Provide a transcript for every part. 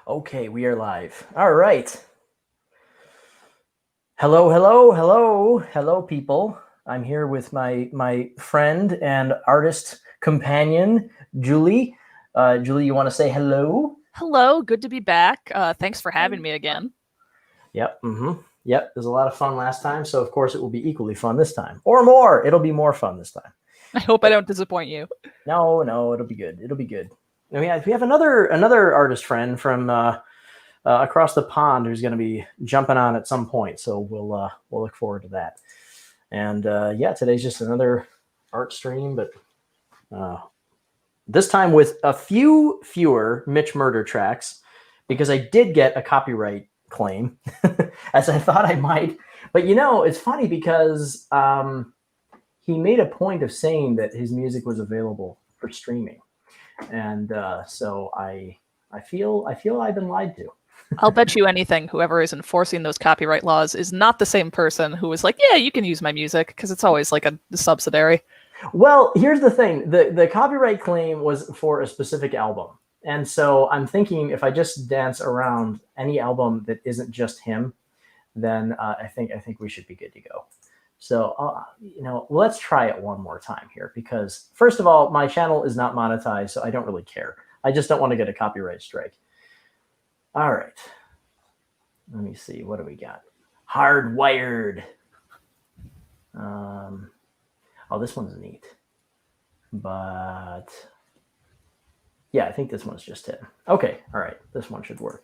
Okay, we are live. All right. Hello, people. I'm here with my friend and artist companion, Julie. Julie, you want to say hello? Hello, good to be back. Thanks for having me again. Yep. Yep. There's a lot of fun last time, so of course it will be equally fun this time, or more. It'll be more fun this time. I hope I don't disappoint you. No, it'll be good. It'll be good. And we have another artist friend from across the pond who's going to be jumping on at some point. So we'll look forward to that. And yeah, today's just another art stream, but this time with a few fewer Mitch Murder tracks, because I did get a copyright claim, as I thought I might. But it's funny because he made a point of saying that his music was available for streaming, and so I feel I've been lied to. I'll bet you anything whoever is enforcing those copyright laws is not the same person who was like, yeah, you can use my music, because it's always like a subsidiary. Well, here's the thing. The copyright claim was for a specific album. And so I'm thinking if I just dance around any album that isn't just him, then I think we should be good to go. So, let's try it one more time here, because first of all, my channel is not monetized, so I don't really care. I just don't want to get a copyright strike. All right. Let me see. What do we got? Hardwired. Oh, this one's neat. But yeah, I think this one's just him. Okay. All right. This one should work.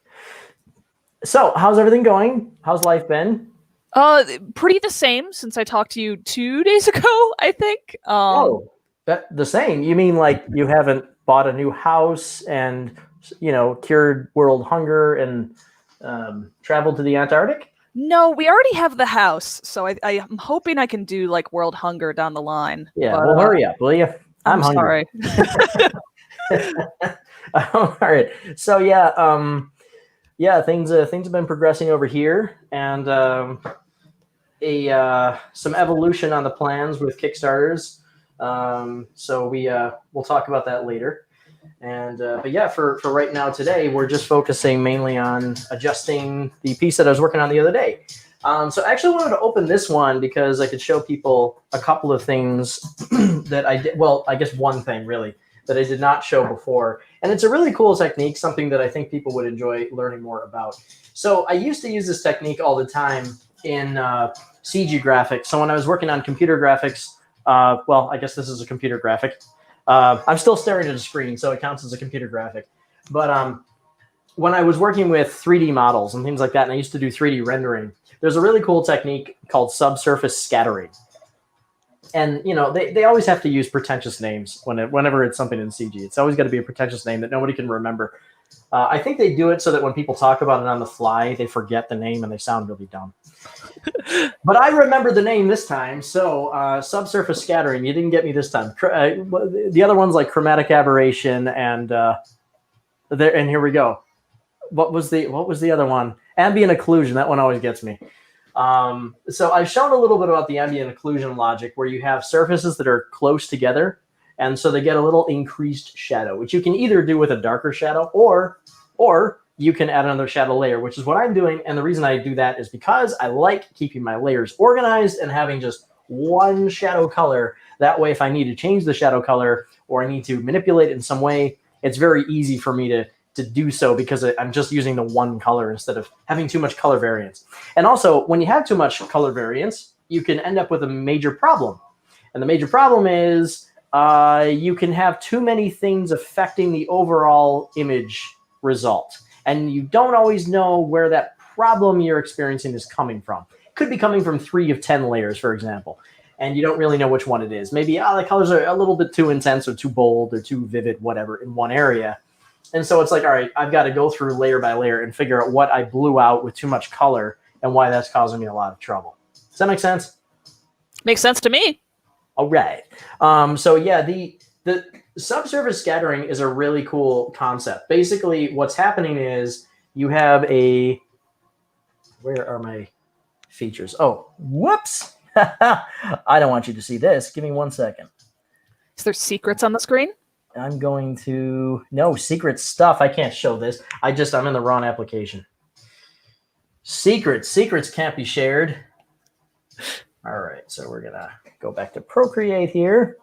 So how's everything going? How's life been? Pretty the same since I talked to you 2 days ago, I think. The same? You mean like you haven't bought a new house and cured world hunger and traveled to the Antarctic? No, we already have the house, so I'm hoping I can do like world hunger down the line. Yeah, well, hurry up, will you? I'm hungry. Sorry. All right. So yeah, things have been progressing over here, and some evolution on the plans with Kickstarters. So we'll talk about that later. And but yeah, for right now today, we're just focusing mainly on adjusting the piece that I was working on the other day. So I actually wanted to open this one because I could show people a couple of things that I did. Well, I guess one thing really that I did not show before. And it's a really cool technique, something that I think people would enjoy learning more about. So I used to use this technique all the time in CG graphics. So when I was working on computer graphics, well, I guess this is a computer graphic. I'm still staring at a screen, so it counts as a computer graphic. But when I was working with 3D models and things like that, and I used to do 3D rendering, there's a really cool technique called subsurface scattering. And they always have to use pretentious names whenever it's something in CG. It's always got to be a pretentious name that nobody can remember. I think they do it so that when people talk about it on the fly, they forget the name and they sound really dumb. But I remember the name this time. So subsurface scattering, you didn't get me this time. The other one's like chromatic aberration, and here we go. What was the other one? Ambient occlusion. That one always gets me. So I've shown a little bit about the ambient occlusion logic, where you have surfaces that are close together, and so they get a little increased shadow, which you can either do with a darker shadow or you can add another shadow layer, which is what I'm doing. And the reason I do that is because I like keeping my layers organized and having just one shadow color. That way, if I need to change the shadow color or I need to manipulate it in some way, it's very easy for me to do so, because I'm just using the one color instead of having too much color variance. And also, when you have too much color variance, you can end up with a major problem. And the major problem is you can have too many things affecting the overall image result. And you don't always know where that problem you're experiencing is coming from. It could be coming from 3 of 10 layers, for example. And you don't really know which one it is. Maybe the colors are a little bit too intense or too bold or too vivid, whatever, in one area. And so it's like, all right, I've got to go through layer by layer and figure out what I blew out with too much color and why that's causing me a lot of trouble. Does that make sense? Makes sense to me. All right. So yeah, the subsurface scattering is a really cool concept. Basically, what's happening is you have a... Where are my features? Oh, whoops. I don't want you to see this. Give me 1 second. Is there secrets on the screen? I'm going to, no, secret stuff. I can't show this. I'm in the wrong application. Secrets can't be shared. All right, so we're gonna go back to Procreate here.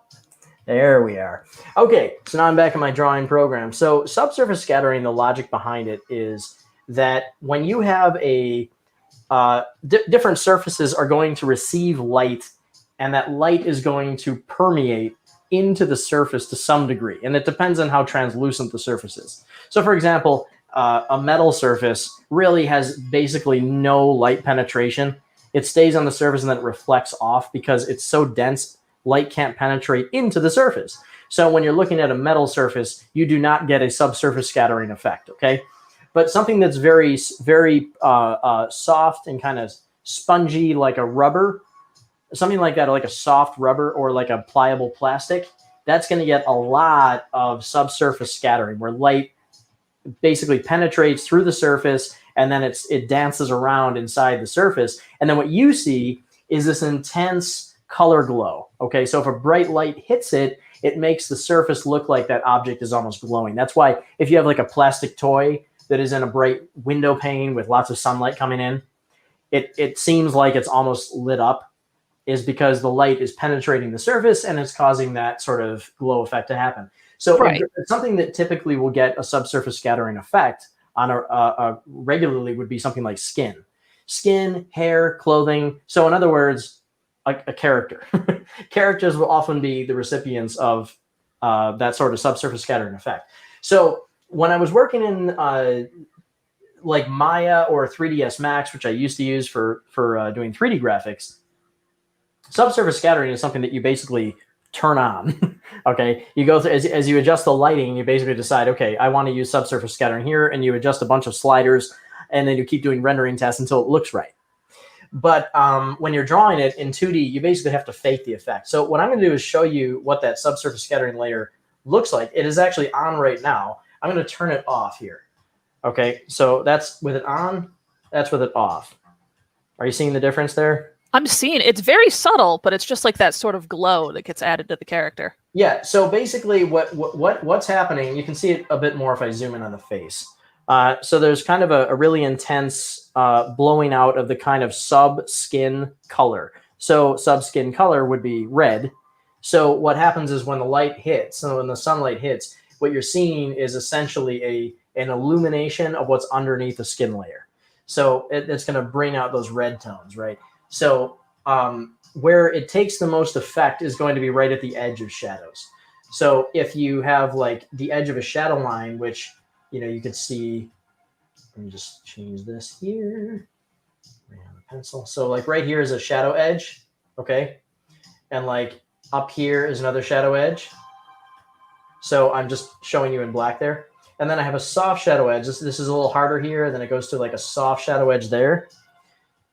There we are. Okay, so now I'm back in my drawing program. So subsurface scattering, the logic behind it is that when you have a different surfaces are going to receive light, and that light is going to permeate into the surface to some degree, and it depends on how translucent the surface is. So for example, a metal surface really has basically no light penetration. It stays on the surface and then it reflects off because it's so dense, light can't penetrate into the surface. So when you're looking at a metal surface, you do not get a subsurface scattering effect, okay? But something that's very, very soft and kind of spongy, like a rubber, something like that, or like a soft rubber or like a pliable plastic, that's going to get a lot of subsurface scattering where light basically penetrates through the surface and then it dances around inside the surface. And then what you see is this intense color glow. Okay, so if a bright light hits it, it makes the surface look like that object is almost glowing. That's why if you have like a plastic toy that is in a bright window pane with lots of sunlight coming in, it seems like it's almost lit up, is because the light is penetrating the surface and it's causing that sort of glow effect to happen. So Right. something that typically will get a subsurface scattering effect on a regularly would be something like skin, hair, clothing. So in other words, a character. Characters will often be the recipients of that sort of subsurface scattering effect. So when I was working in like Maya or 3ds Max, which I used to use for doing 3D graphics, subsurface scattering is something that you basically turn on. Okay, you go through as you adjust the lighting, you basically decide, okay, I want to use subsurface scattering here, and you adjust a bunch of sliders, and then you keep doing rendering tests until it looks right. But when you're drawing it in 2D, you basically have to fake the effect. So what I'm going to do is show you what that subsurface scattering layer looks like. It is actually on right now. I'm going to turn it off here. Okay, so that's with it on, that's with it off. Are you seeing the difference there? I'm seeing it's very subtle, but it's just like that sort of glow that gets added to the character. Yeah. So basically, what's happening? You can see it a bit more if I zoom in on the face. So there's kind of a really intense blowing out of the kind of sub-skin color. So sub-skin color would be red. So what happens is when the light hits, so when the sunlight hits, what you're seeing is essentially an illumination of what's underneath the skin layer. So it's going to bring out those red tones, right? So where it takes the most effect is going to be right at the edge of shadows. So if you have like the edge of a shadow line, which, you know, you could see, let me just change this here, bring on the pencil. So like right here is a shadow edge, okay? And like up here is another shadow edge. So I'm just showing you in black there. And then I have a soft shadow edge. This is a little harder here. Then it goes to like a soft shadow edge there.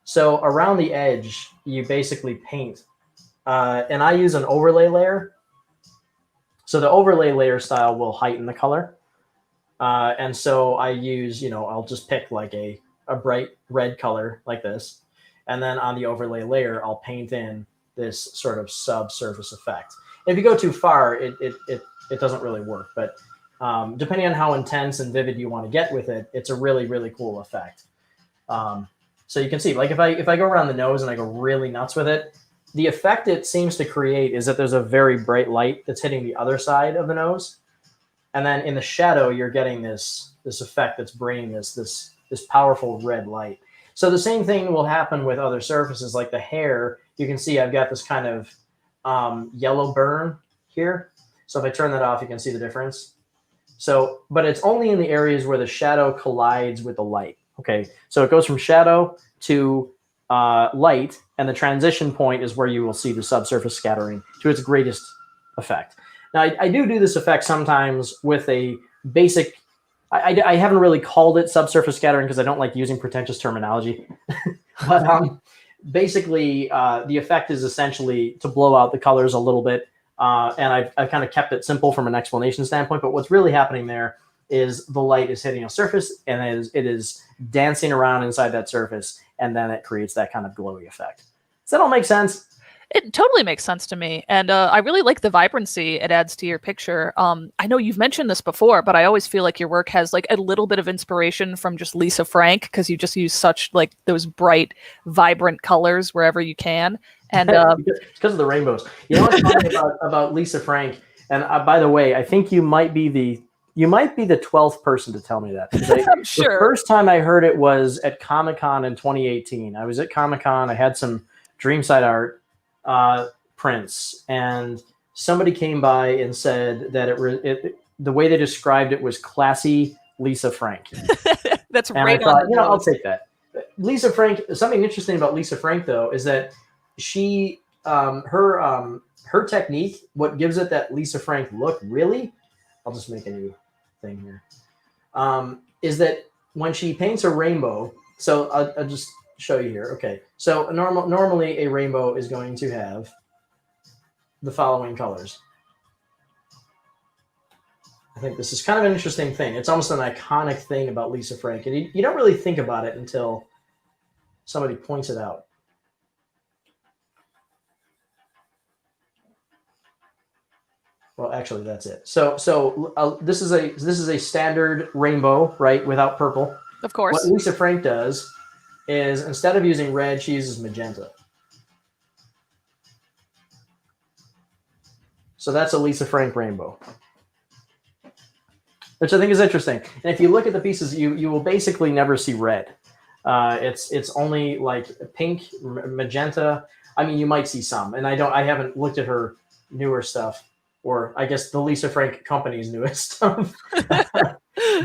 So around the edge, you basically paint. And I use an overlay layer. So the overlay layer style will heighten the color. And so I use, you know, I'll just pick like a bright red color like this. And then on the overlay layer, I'll paint in this sort of subsurface effect. If you go too far, it doesn't really work. But depending on how intense and vivid you want to get with it, it's a really, really cool effect. So you can see, like if I go around the nose and I go really nuts with it, the effect it seems to create is that there's a very bright light that's hitting the other side of the nose. And then in the shadow, you're getting this effect that's bringing this powerful red light. So the same thing will happen with other surfaces, like the hair. You can see I've got this kind of yellow burn here. So if I turn that off, you can see the difference. So, but it's only in the areas where the shadow collides with the light. Okay, so it goes from shadow to light, and the transition point is where you will see the subsurface scattering to its greatest effect. Now, I do this effect sometimes with a basic, I haven't really called it subsurface scattering because I don't like using pretentious terminology. But basically, the effect is essentially to blow out the colors a little bit. And I've kind of kept it simple from an explanation standpoint. But what's really happening there is the light is hitting a surface, and it is dancing around inside that surface, and then it creates that kind of glowy effect. Does that all make sense? It totally makes sense to me. And I really like the vibrancy it adds to your picture. I know you've mentioned this before, but I always feel like your work has like a little bit of inspiration from just Lisa Frank, because you just use such like those bright, vibrant colors wherever you can. And because of the rainbows. You know what's funny about Lisa Frank? And by the way, I think you might be the 12th person to tell me that. I'm sure. The first time I heard it was at Comic-Con in 2018. I was at Comic-Con. I had some Dreamside Art prints, and somebody came by and said that the way they described it was classy Lisa Frank. That's and right. I thought, I'll take that. Lisa Frank. Something interesting about Lisa Frank, though, is that she her technique, what gives it that Lisa Frank look, really, I'll just make a new thing here, is that when she paints a rainbow, so I'll just show you here. Okay, so normally a rainbow is going to have the following colors. I think this is kind of an interesting thing. It's almost an iconic thing about Lisa Frank, and you don't really think about it until somebody points it out. Well, actually, that's it. So this is a standard rainbow, right, without purple. Of course. What Lisa Frank does is, instead of using red, she uses magenta. So that's a Lisa Frank rainbow, which I think is interesting. And if you look at the pieces, you will basically never see red. It's only like pink, magenta. I mean, you might see some, and I haven't looked at her newer stuff, or I guess the Lisa Frank company's newest stuff.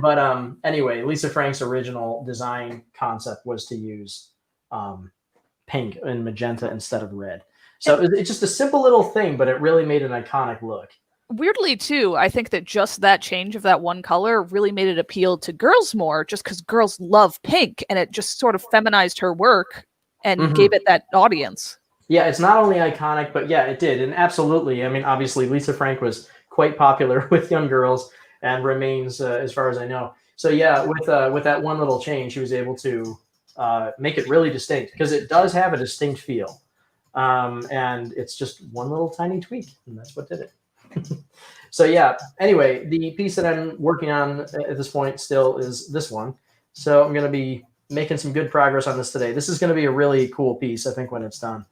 But anyway, Lisa Frank's original design concept was to use pink and magenta instead of red. So it's just a simple little thing, but it really made an iconic look. Weirdly, too, I think that just that change of that one color really made it appeal to girls more, just because girls love pink, and it just sort of feminized her work and gave it that audience. Yeah, it's not only iconic, but yeah, it did. And absolutely, I mean, obviously, Lisa Frank was quite popular with young girls and remains, as far as I know. So yeah, with that one little change, she was able to make it really distinct, because it does have a distinct feel. And it's just one little tiny tweak, and that's what did it. So yeah, anyway, the piece that I'm working on at this point still is this one. So I'm going to be making some good progress on this today. This is going to be a really cool piece, I think, when it's done.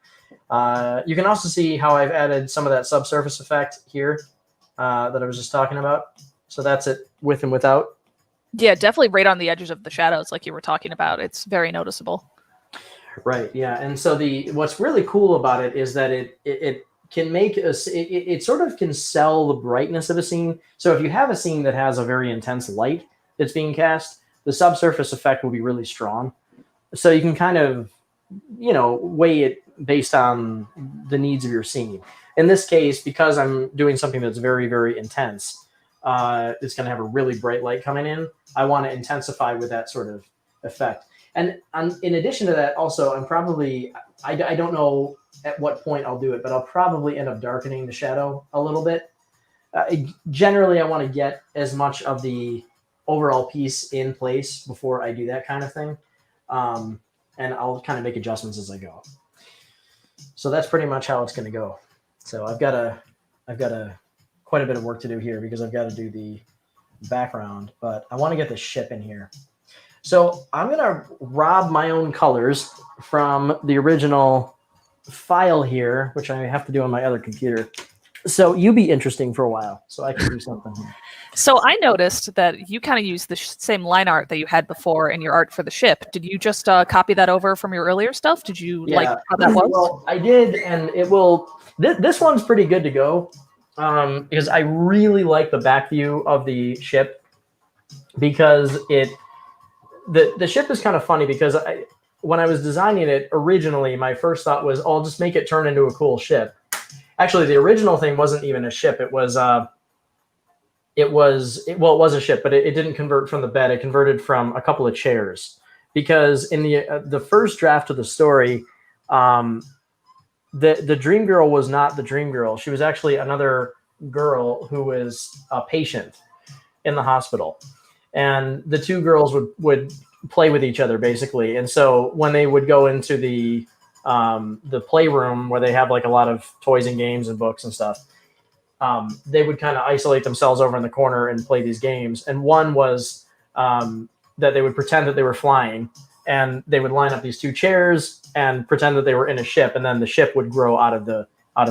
You can also see how I've added some of that subsurface effect here that I was just talking about. So that's it with and without. Yeah, definitely right on the edges of the shadows, like you were talking about. It's very noticeable. Right. Yeah. And so what's really cool about it is that it can make it sort of can sell the brightness of a scene. So if you have a scene that has a very intense light that's being cast, the subsurface effect will be really strong. So you can kind of, weigh it based on the needs of your scene. In this case, because I'm doing something that's very, very intense, it's going to have a really bright light coming in. I want to intensify with that sort of effect. And in addition to that, also, I'm probably, I don't know at what point I'll do it, but I'll probably end up darkening the shadow a little bit. Generally, I want to get as much of the overall piece in place before I do that kind of thing. And I'll kind of make adjustments as I go. So that's pretty much how it's going to go. So I've got quite a bit of work to do here, because I've got to do the background, but I want to get the ship in here. So I'm going to rob my own colors from the original file here, which I have to do on my other computer. So you be interesting for a while, so I can do something here. So I noticed that you kind of used the same line art that you had before in your art for the ship. Did you just copy that over from your earlier stuff? Did you like how that was? Well, I did, and it will. This one's pretty good to go, because I really like the back view of the ship, because the ship is kind of funny, because when I was designing it originally, my first thought was, I'll just make it turn into a cool ship. Actually, the original thing wasn't even a ship. It was a ship, but it didn't convert from the bed. It converted from a couple of chairs, because in the first draft of the story, the dream girl was not the dream girl. She was actually another girl who was a patient in the hospital. And the two girls would play with each other, basically. And so when they would go into the the playroom where they have like a lot of toys and games and books and stuff. They would kind of isolate themselves over in the corner and play these games. And one was that they would pretend that they were flying, and they would line up these two chairs and pretend that they were in a ship, and then the ship would grow out of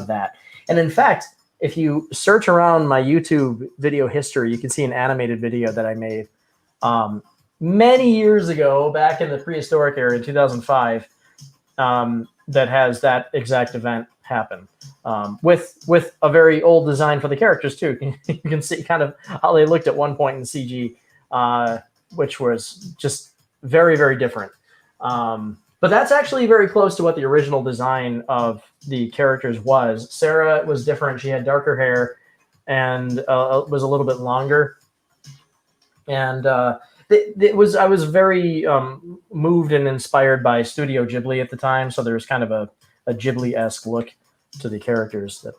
that. And in fact, if you search around my YouTube video history, you can see an animated video that I made many years ago, back in the prehistoric era in 2005, that has that exact event happen, with a very old design for the characters too. You can see kind of how they looked at one point in CG, which was just very, very different. But that's actually very close to what the original design of the characters was. Sarah was different. She had darker hair and was a little bit longer. And I was very moved and inspired by Studio Ghibli at the time. So there was kind of a Ghibli-esque look to the characters that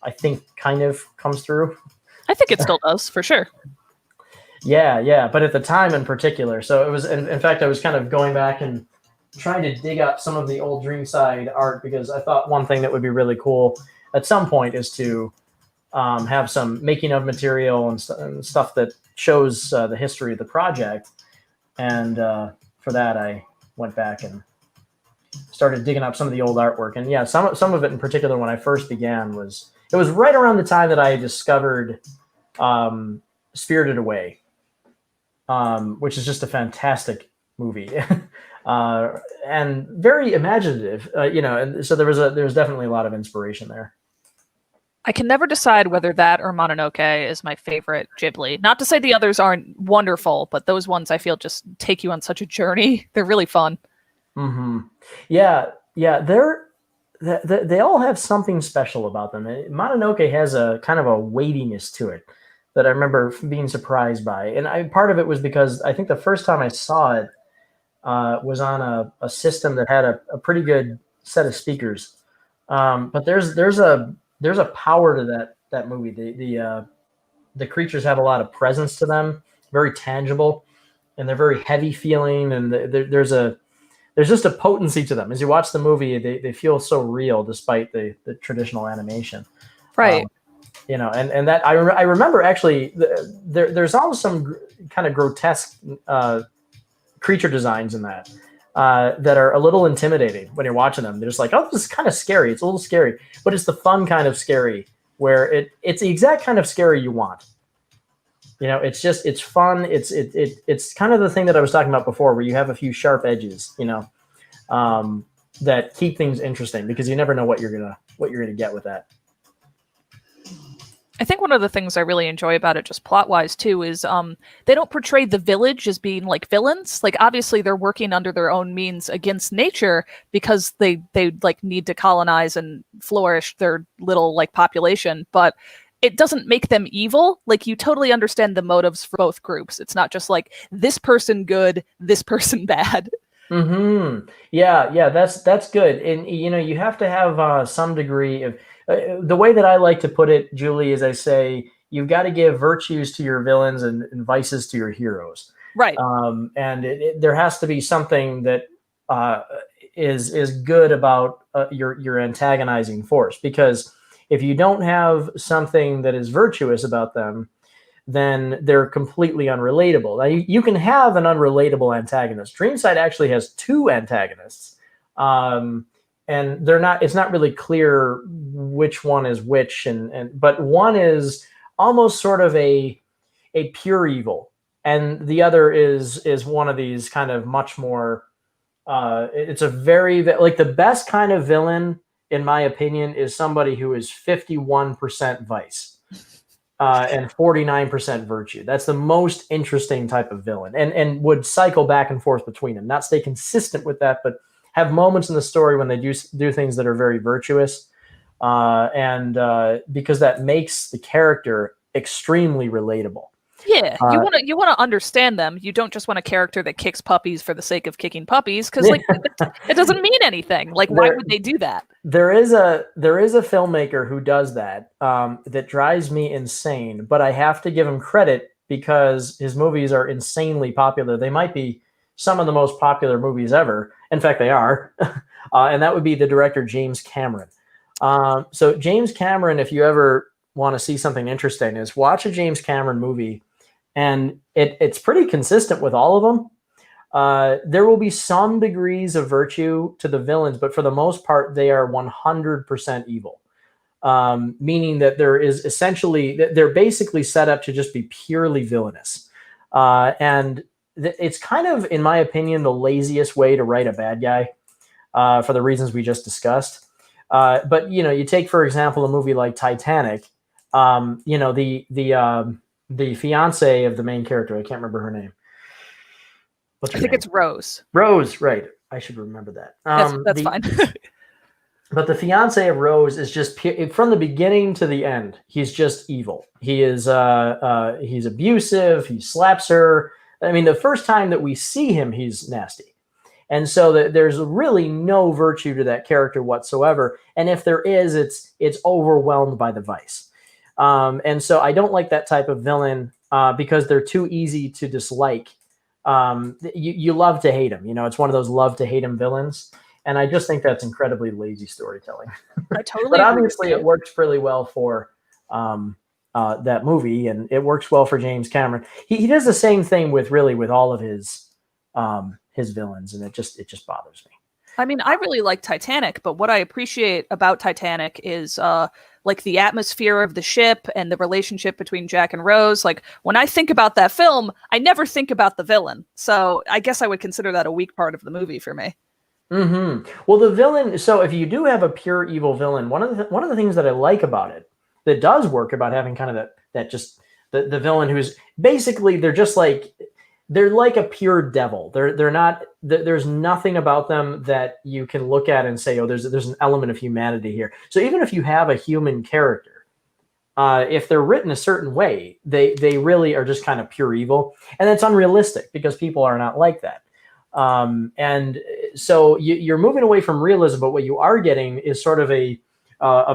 I think kind of comes through. I think it still does, for sure. Yeah. But at the time in particular, so it was, in fact, I was kind of going back and trying to dig up some of the old Dreamside art, because I thought one thing that would be really cool at some point is to have some making of material and stuff that shows the history of the project. And for that, I went back and started digging up some of the old artwork. And yeah, some of it in particular, when I first began, it was right around the time that I discovered Spirited Away, which is just a fantastic movie. And very imaginative, and so there was definitely a lot of inspiration there. I can never decide whether that or Mononoke is my favorite Ghibli. Not to say the others aren't wonderful, but those ones I feel just take you on such a journey. They're really fun. Mm-hmm. Yeah. They all have something special about them. Mononoke has a kind of a weightiness to it that I remember being surprised by. And part of it was because I think the first time I saw it was on a system that had a pretty good set of speakers. But there's a power to that movie. The creatures have a lot of presence to them, very tangible, and they're very heavy feeling. And there's just a potency to them. As you watch the movie, they feel so real despite the traditional animation. Right. And that I remember actually there's always some kind of grotesque creature designs in that are a little intimidating when you're watching them. They're just like, oh, this is kind of scary. It's a little scary, but it's the fun kind of scary where it's the exact kind of scary you want. It's fun. It's kind of the thing that I was talking about before, where you have a few sharp edges, that keep things interesting, because you never know what you're gonna get with that. I think one of the things I really enjoy about it, just plot-wise too, is they don't portray the village as being like villains. Like, obviously they're working under their own means against nature because they like need to colonize and flourish their little like population, but it doesn't make them evil. Like, you totally understand the motives for both groups. It's not just like this person good, this person bad. Mm-hmm. Yeah, that's good. And you have to have some degree of the way that I like to put it, Julie, is I say you've got to give virtues to your villains and vices to your heroes. Right. And there has to be something that is good about your antagonizing force, because if you don't have something that is virtuous about them, then they're completely unrelatable. Now, you can have an unrelatable antagonist. Dreamside actually has two antagonists. And it's not really clear which one is which, but one is almost sort of a pure evil, and the other is one of these kind of much more it's a very, like, the best kind of villain, in my opinion, is somebody who is 51% vice and 49% virtue. That's the most interesting type of villain, and would cycle back and forth between them, not stay consistent with that, but have moments in the story when they do things that are very virtuous, and because that makes the character extremely relatable. Yeah, you want to understand them. You don't just want a character that kicks puppies for the sake of kicking puppies, because like it doesn't mean anything. Like, why would they do that? There is a filmmaker who does that, that drives me insane. But I have to give him credit because his movies are insanely popular. They might be some of the most popular movies ever. In fact, they are. And that would be the director James Cameron. So James Cameron, if you ever want to see something interesting, is watch a James Cameron movie, and it's pretty consistent with all of them. There will be some degrees of virtue to the villains, but for the most part, they are 100% evil. Meaning that there is essentially, they're basically set up to just be purely villainous. And it's kind of, in my opinion, the laziest way to write a bad guy, for the reasons we just discussed. But, you know, you take, for example, a movie like Titanic, you know, the fiance of the main character, I can't remember her name. What's her I think name? it's Rose. Rose, right. I should remember that. That's fine. But the fiance of Rose is just from the beginning to the end. He's just evil. He is he's abusive. He slaps her. I mean, the first time that we see him, he's nasty. And so there's really no virtue to that character whatsoever. And if there is, it's overwhelmed by the vice. And so I don't like that type of villain because they're too easy to dislike. You love to hate him. You know, it's one of those love to hate him villains. And I just think that's incredibly lazy storytelling. I totally But agree obviously with it works really well for that movie, and it works well for James Cameron. He does the same thing with all of his villains, and it just bothers me. I mean, I really like Titanic, but what I appreciate about Titanic is like the atmosphere of the ship and the relationship between Jack and Rose. Like when I think about that film, I never think about the villain. So I guess I would consider that a weak part of the movie for me. Mm-hmm. Well, the villain. So if you do have a pure evil villain, one of the things that I like about it, that does work about having kind of that just the villain who's basically they're like a pure devil. They're not. There's nothing about them that you can look at and say, oh, there's an element of humanity here. So even if you have a human character, if they're written a certain way, they really are just kind of pure evil, and it's unrealistic because people are not like that. And so you're moving away from realism, but what you are getting is sort of a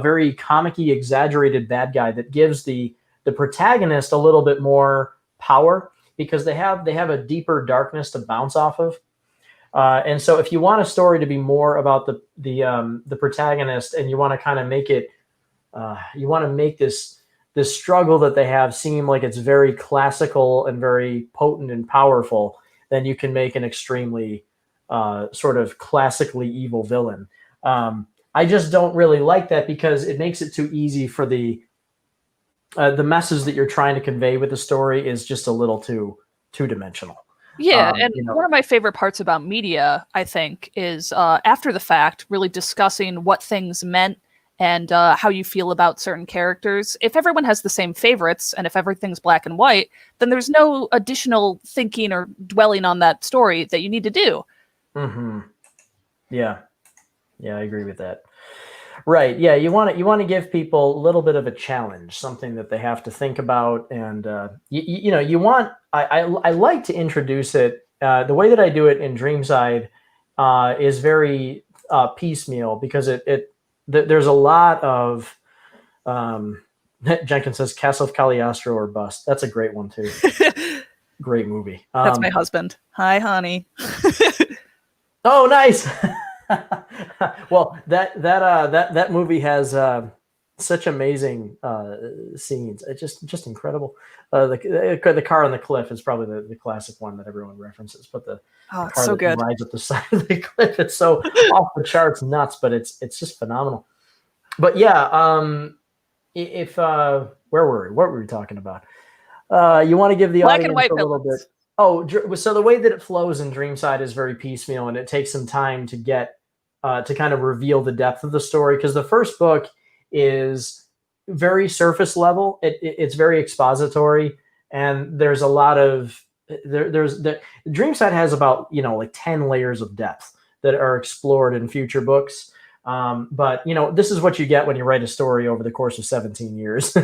very comic-y, exaggerated bad guy that gives the protagonist a little bit more power because they have a deeper darkness to bounce off of. And so if you want a story to be more about the protagonist, and you want to kind of make it, you want to make this struggle that they have seem like it's very classical and very potent and powerful, then you can make an extremely sort of classically evil villain. I just don't really like that because it makes it too easy for the message that you're trying to convey with the story is just a little too two-dimensional. Yeah, and one of my favorite parts about media, I think, is after the fact, really discussing what things meant and how you feel about certain characters. If everyone has the same favorites and if everything's black and white, then there's no additional thinking or dwelling on that story that you need to do. Mm-hmm. Yeah, I agree with that. Right. Yeah, you want to give people a little bit of a challenge, something that they have to think about, and you want. I like to introduce it. The way that I do it in Dreamside is very piecemeal because there's a lot of. Jenkins says Castle of Cagliostro or Bust. That's a great one too. Great movie. That's my husband. Hi, honey. Oh, nice. Well, that movie has such amazing scenes. It's just incredible. The car on the cliff is probably the classic one that everyone references. But the car so that good. rides up the side of the cliff, it's so off the charts nuts, but it's just phenomenal. But yeah, if where were we? What were we talking about? You want to give the Black audience and white a little bit. Oh, so the way that it flows in Dreamside is very piecemeal, and it takes some time to get to kind of reveal the depth of the story, because the first book is very surface level. It's very expository, and there's a lot of Dreamside has about like 10 layers of depth that are explored in future books. But this is what you get when you write a story over the course of 17 years.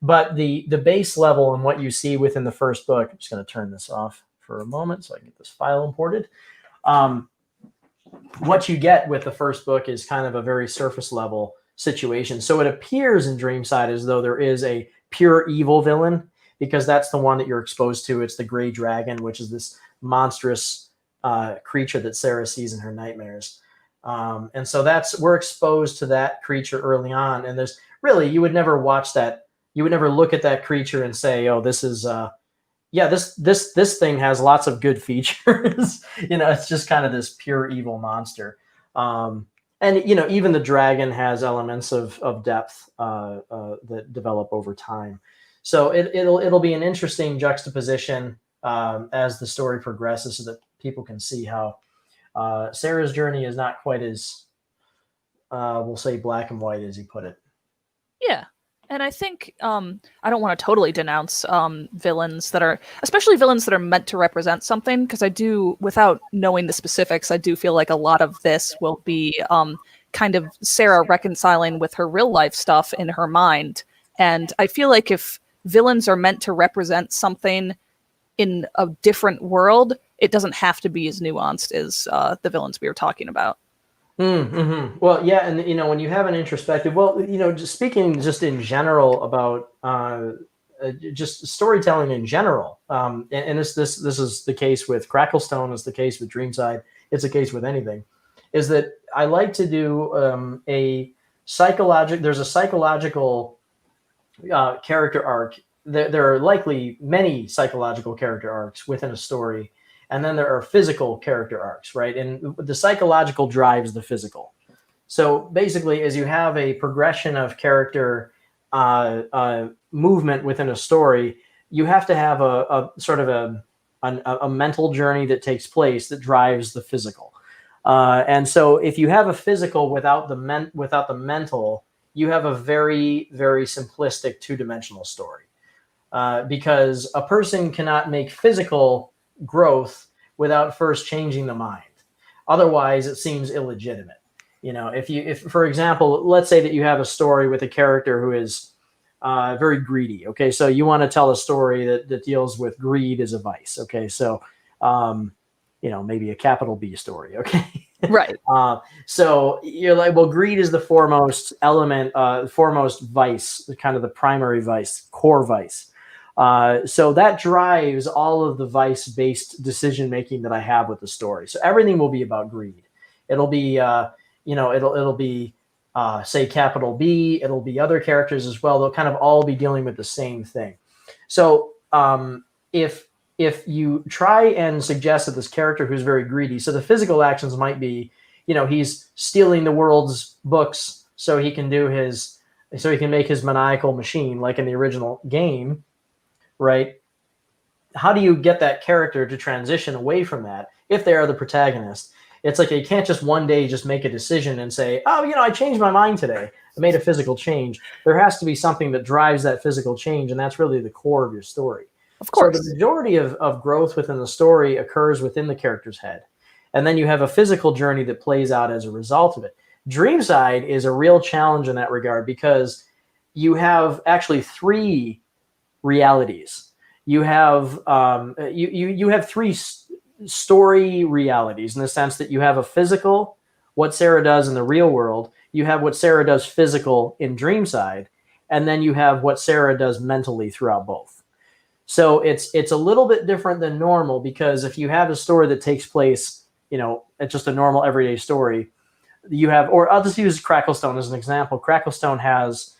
But the base level and what you see within the first book, I'm just going to turn this off for a moment so I can get this file imported. What you get with the first book is kind of a very surface level situation. So it appears in Dreamside as though there is a pure evil villain, because that's the one that you're exposed to. It's the Gray Dragon, which is this monstrous creature that Sarah sees in her nightmares. And so we're exposed to that creature early on. And there's really, you would never watch that. You would never look at that creature and say, oh, this is, this thing has lots of good features. It's just kind of this pure evil monster. And even the dragon has elements of depth that develop over time. So it'll be an interesting juxtaposition as the story progresses, so that people can see how Sarah's journey is not quite as we'll say black and white, as you put it. Yeah. And I think I don't want to totally denounce villains especially villains that are meant to represent something, because I do, without knowing the specifics, I do feel like a lot of this will be kind of Sarah reconciling with her real life stuff in her mind. And I feel like if villains are meant to represent something in a different world, it doesn't have to be as nuanced as the villains we were talking about. Mm-hmm. Well, yeah, and when you have an introspective, just speaking just in general about just storytelling in general, and this is the case with Cracklestone, it's the case with Dreamside, it's the case with anything, is that I like to do there's a psychological character arc. There are likely many psychological character arcs within a story. And then there are physical character arcs, right? And the psychological drives the physical. So basically, as you have a progression of character movement within a story, you have to have a sort of a mental journey that takes place that drives the physical. And so if you have a physical without the mental, you have a very, very simplistic two-dimensional story. Because a person cannot make physical growth without first changing the mind. Otherwise, it seems illegitimate. If for example, let's say that you have a story with a character who is very greedy. Okay, so you want to tell a story that deals with greed as a vice. Okay, so maybe a capital B story. Okay, right. So you're like, well, greed is the foremost element, foremost vice, kind of the primary vice, core vice. So that drives all of the vice-based decision-making that I have with the story. So everything will be about greed. It'll be, it'll be, say, capital B. It'll be other characters as well. They'll kind of all be dealing with the same thing. So if you try and suggest that this character who's very greedy, so the physical actions might be, he's stealing the world's books so he can make his maniacal machine, like in the original game. Right? How do you get that character to transition away from that if they are the protagonist? It's like you can't just one day just make a decision and say, oh, I changed my mind today. I made a physical change. There has to be something that drives that physical change, and that's really the core of your story. Of course. So the majority of growth within the story occurs within the character's head. And then you have a physical journey that plays out as a result of it. Dreamside is a real challenge in that regard, because you have actually three realities. You have you have three story realities, in the sense that you have a physical, what Sarah does in the real world, you have what Sarah does physical in Dreamside, and then you have what Sarah does mentally throughout both. So it's a little bit different than normal, because if you have a story that takes place, it's just a normal everyday story, you have, or I'll just use Cracklestone as an example. Cracklestone has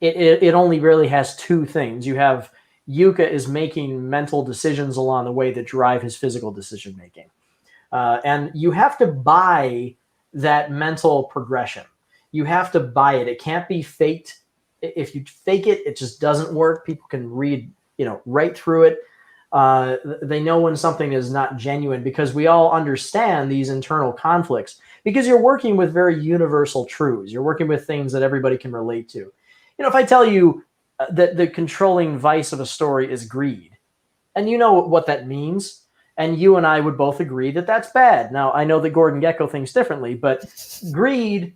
it only really has two things. You have Yuka is making mental decisions along the way that drive his physical decision making. And you have to buy that mental progression. You have to buy it. It can't be faked. If you fake it, it just doesn't work. People can read, right through it. They know when something is not genuine, because we all understand these internal conflicts, because you're working with very universal truths. You're working with things that everybody can relate to. If I tell you that the controlling vice of a story is greed, and you know what that means, and you and I would both agree that that's bad. Now, I know that Gordon Gekko thinks differently, but greed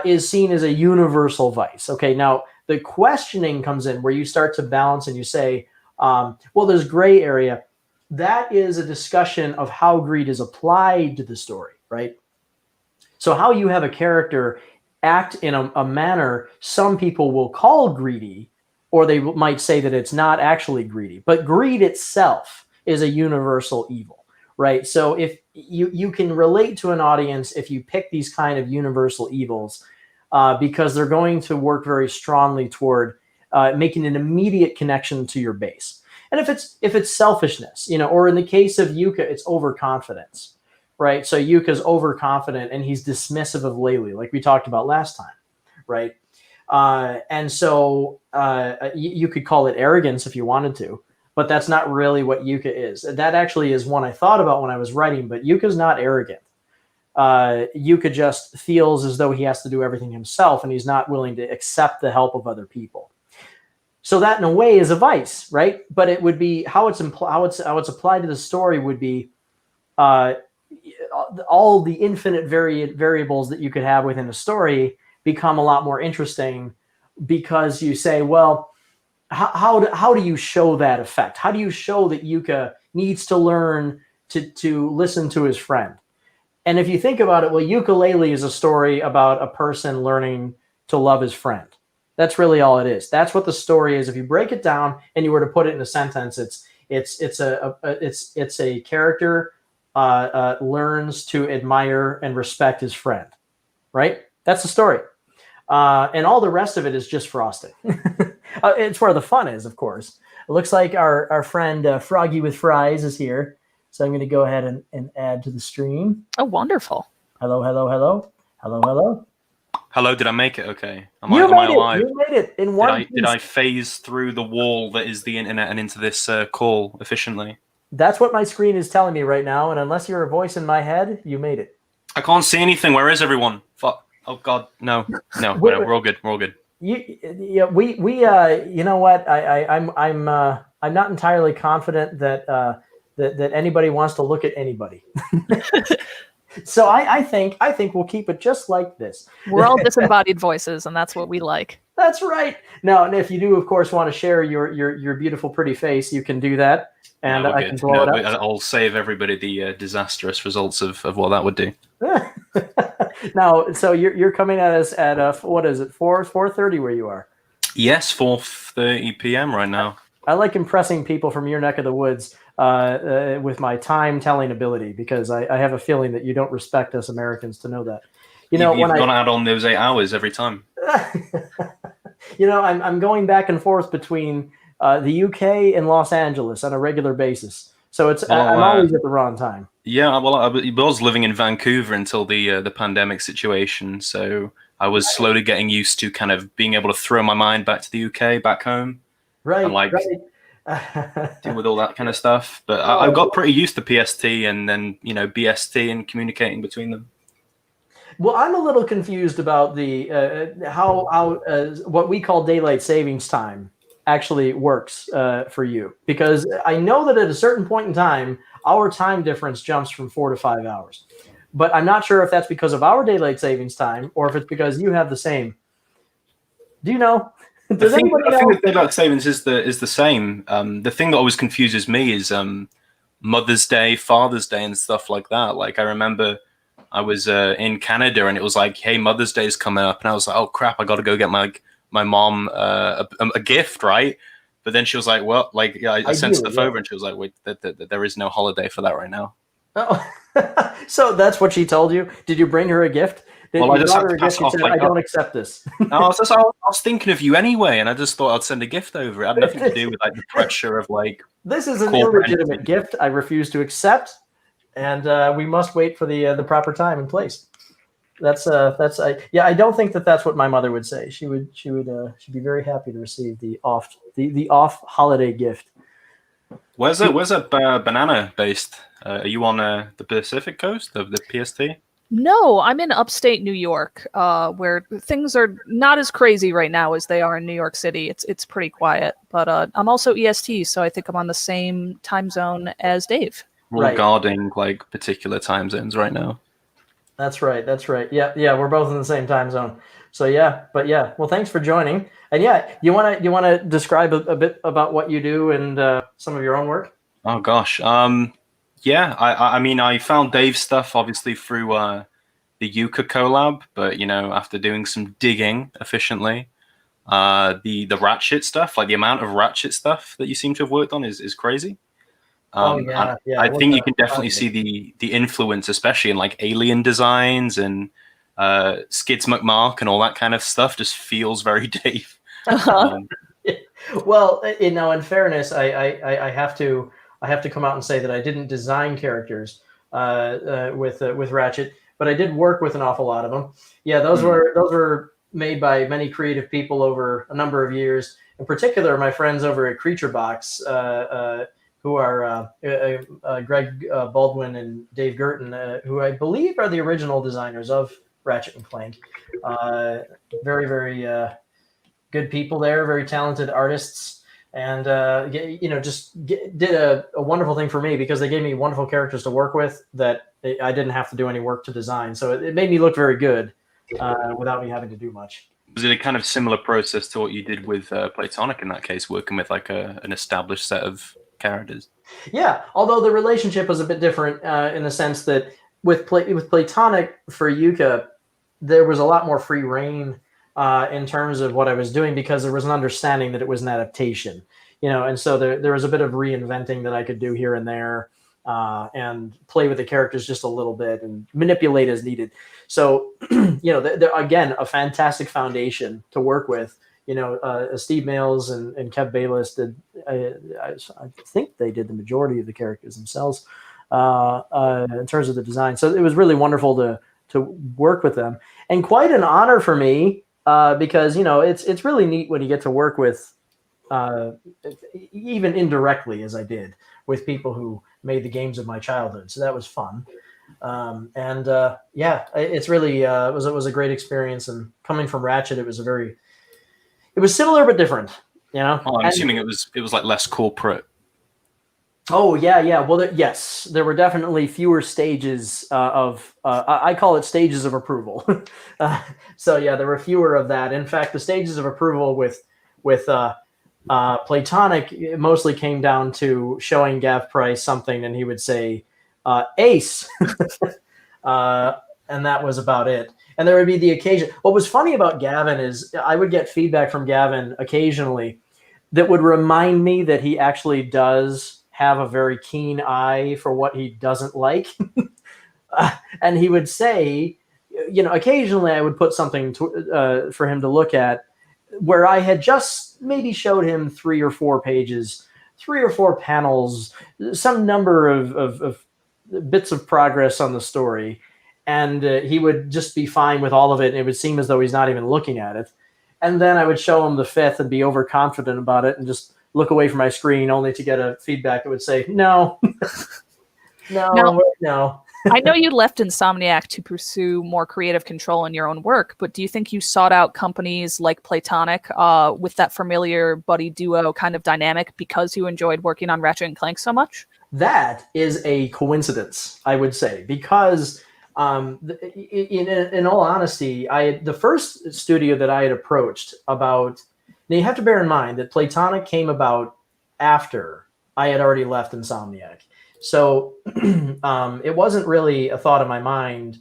is seen as a universal vice. Okay, now the questioning comes in where you start to balance and you say, well, there's gray area. That is a discussion of how greed is applied to the story, right? So how you have a character act in a manner some people will call greedy, or they might say that it's not actually greedy. But greed itself is a universal evil, right? So if you can relate to an audience if you pick these kind of universal evils, because they're going to work very strongly toward making an immediate connection to your base. And if it's selfishness, or in the case of Yuka, it's overconfidence, right? So Yuka's overconfident and he's dismissive of Laylee, like we talked about last time, right? And so you could call it arrogance if you wanted to, but that's not really what Yuka is. That actually is one I thought about when I was writing, but Yuka's not arrogant. Yuka just feels as though he has to do everything himself and he's not willing to accept the help of other people. So that in a way is a vice, right? But it would be how it's applied to the story would be all the infinite variables that you could have within a story become a lot more interesting because you say, well, how do you show that effect? How do you show that Yuka needs to learn to listen to his friend? And if you think about it, well, Yooka-Laylee is a story about a person learning to love his friend. That's really all it is. That's what the story is. If you break it down and you were to put it in a sentence, it's a character learns to admire and respect his friend, right? That's the story. And all the rest of it is just frosting. It's where the fun is, of course. It looks like our friend Froggy with Fries is here. So I'm going to go ahead and add to the stream. Oh, wonderful. Hello, hello, hello. Hello, hello. Hello, did I make it okay? Am I alive? You made it in one Did I phase through the wall that is the internet and into this call efficiently? That's what my screen is telling me right now, and unless you're a voice in my head, you made it. I can't see anything. Where is everyone? Fuck. Oh God, no. We're all good. We're all good. We you know what? I'm not entirely confident that anybody wants to look at anybody. So I think we'll keep it just like this. We're all disembodied voices, and that's what we like. That's right. Now, and if you do, of course, want to share your beautiful, pretty face, you can do that, and I can blow it up. I'll save everybody the disastrous results of what that would do. Now, so you're coming at us at what is it, 4:30 where you are? Yes, 4:30 p.m. right now. I like impressing people from your neck of the woods with my time-telling ability, because I have a feeling that you don't respect us Americans to know that. You've got to add on those 8 hours every time. I'm going back and forth between the UK and Los Angeles on a regular basis, so I'm always at the wrong time. Yeah, well, I was living in Vancouver until the pandemic situation, so I was slowly getting used to kind of being able to throw my mind back to the UK, back home. Right, and deal with all that kind of stuff. But I got pretty used to PST and then BST and communicating between them. Well, I'm a little confused about the how what we call daylight savings time actually works for you, because I know that at a certain point in time, our time difference jumps from 4 to 5 hours. But I'm not sure if that's because of our daylight savings time or if it's because you have the same. Do you know? I think the daylight savings is the same. The thing that always confuses me is Mother's Day, Father's Day, and stuff like that. Like, I remember I was in Canada and it was like, hey, Mother's Day is coming up, and I was like, oh crap, I got to go get my mom a gift, right? But then she was like, well, like, yeah, I sent stuff over, and she was like, wait, there is no holiday for that right now. Oh, so that's what she told you? Did you bring her a gift? Well, I just had to pass it off. I don't accept this. No, I was thinking of you anyway, and I just thought I'd send a gift over. It had nothing to do with like the pressure of like. This is an illegitimate gift. I refuse to accept, and we must wait for the proper time and place. I don't think that's what my mother would say. She'd be very happy to receive the off holiday gift. Where's that banana based? Are you on the Pacific coast of the PST? No, I'm in upstate New York, where things are not as crazy right now as they are in New York City. It's pretty quiet, but I'm also EST, so I think I'm on the same time zone as Dave. Regarding like particular time zones right now. That's right. Yeah, we're both in the same time zone. So yeah, well, thanks for joining. And yeah, you wanna describe a bit about what you do and some of your own work? Oh gosh, yeah. I mean, I found Dave's stuff obviously through the Yuka collab, but after doing some digging efficiently, The Ratchet stuff, like the amount of Ratchet stuff that you seem to have worked on is crazy. Oh yeah, yeah. I think you can definitely see the influence, especially in like alien designs and Skids McMark and all that kind of stuff. Just feels very Dave. Well, in fairness, I have to come out and say that I didn't design characters with Ratchet, but I did work with an awful lot of them. Yeah, those were made by many creative people over a number of years. In particular, my friends over at Creature Box, who are Greg Baldwin and Dave Girton, who I believe are the original designers of Ratchet and Clank. Very, very good people there, very talented artists, and did a wonderful thing for me because they gave me wonderful characters to work with that I didn't have to do any work to design. So it made me look very good without me having to do much. Was it a kind of similar process to what you did with Platonic in that case, working with like an established set of characters? Yeah, although the relationship was a bit different in the sense that with Platonic for Yuka, there was a lot more free reign in terms of what I was doing because there was an understanding that it was an adaptation, and so there was a bit of reinventing that I could do here and there and play with the characters just a little bit and manipulate as needed. So, they're, again, a fantastic foundation to work with. Steve Mails and Kev Bayless did, I think they did the majority of the characters themselves in terms of the design. So it was really wonderful to work with them, and quite an honor for me because it's really neat when you get to work with even indirectly, as I did, with people who made the games of my childhood. So that was fun. It's really it was a great experience. And coming from Ratchet, it was similar but different. Oh, I'm assuming it was like less corporate. Oh yeah. Well, yes, there were definitely fewer stages of I call it stages of approval. So yeah, there were fewer of that. In fact, the stages of approval with Platonic, it mostly came down to showing Gav Price something, and he would say ace, and that was about it. And there would be the occasion. What was funny about Gavin is I would get feedback from Gavin occasionally that would remind me that he actually does have a very keen eye for what he doesn't like. And he would say, occasionally I would put something for him to look at where I had just maybe showed him 3 or 4 pages, 3 or 4 panels, some number of bits of progress on the story. And he would just be fine with all of it. And it would seem as though he's not even looking at it. And then I would show him the 5th and be overconfident about it and just look away from my screen only to get a feedback that would say, no, no. I know you left Insomniac to pursue more creative control in your own work, but do you think you sought out companies like Platonic with that familiar buddy duo kind of dynamic because you enjoyed working on Ratchet & Clank so much? That is a coincidence, I would say, because in all honesty, the first studio that I had approached about, now you have to bear in mind that Platonic came about after I had already left Insomniac. So it wasn't really a thought in my mind.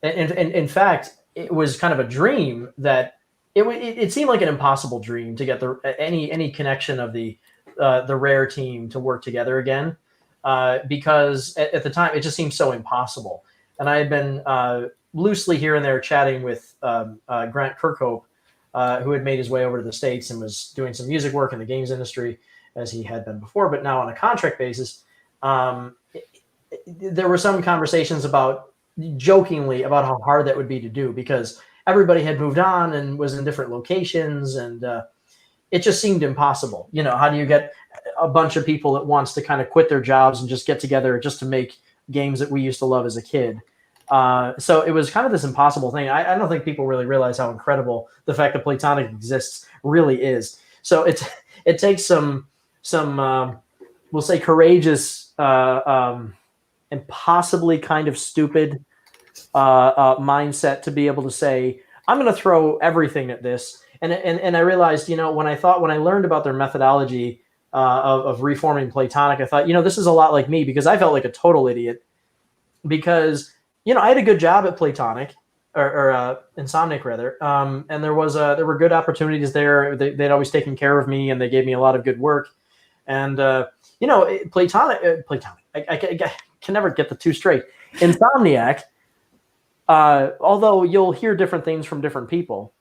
And in fact, it was kind of a dream that it seemed like an impossible dream to get any connection of the Rare team to work together again, because at the time it just seemed so impossible. And I had been loosely here and there chatting with Grant Kirkhope, who had made his way over to the States and was doing some music work in the games industry as he had been before, but now on a contract basis. There were some conversations jokingly about how hard that would be to do because everybody had moved on and was in different locations, and it just seemed impossible. How do you get a bunch of people at once to kind of quit their jobs and just get together just to make games that we used to love as a kid? So it was kind of this impossible thing. I don't think people really realize how incredible the fact that Platonic exists really is. So it takes some we'll say courageous and possibly kind of stupid mindset to be able to say, I'm going to throw everything at this. And I realized, when I learned about their methodology of reforming Platonic, I thought, this is a lot like me, because I felt like a total idiot because, I had a good job at Platonic. or Insomniac rather. And there were good opportunities there. They'd always taken care of me, and they gave me a lot of good work. And Platonic. I can never get the two straight. Insomniac. Although you'll hear different things from different people,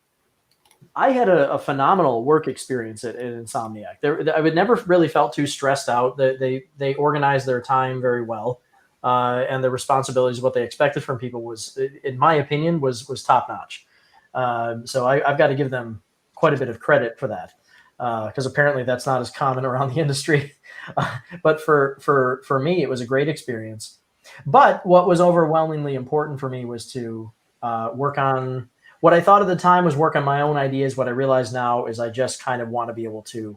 I had a phenomenal work experience at Insomniac. I would never really felt too stressed out. They organized their time very well, and the responsibilities, what they expected from people was, in my opinion, was top notch. So I've got to give them quite a bit of credit for that, because apparently that's not as common around the industry. But for me, it was a great experience. But what was overwhelmingly important for me was to work on what I thought at the time was work on my own ideas. What I realize now is I just kind of want to be able to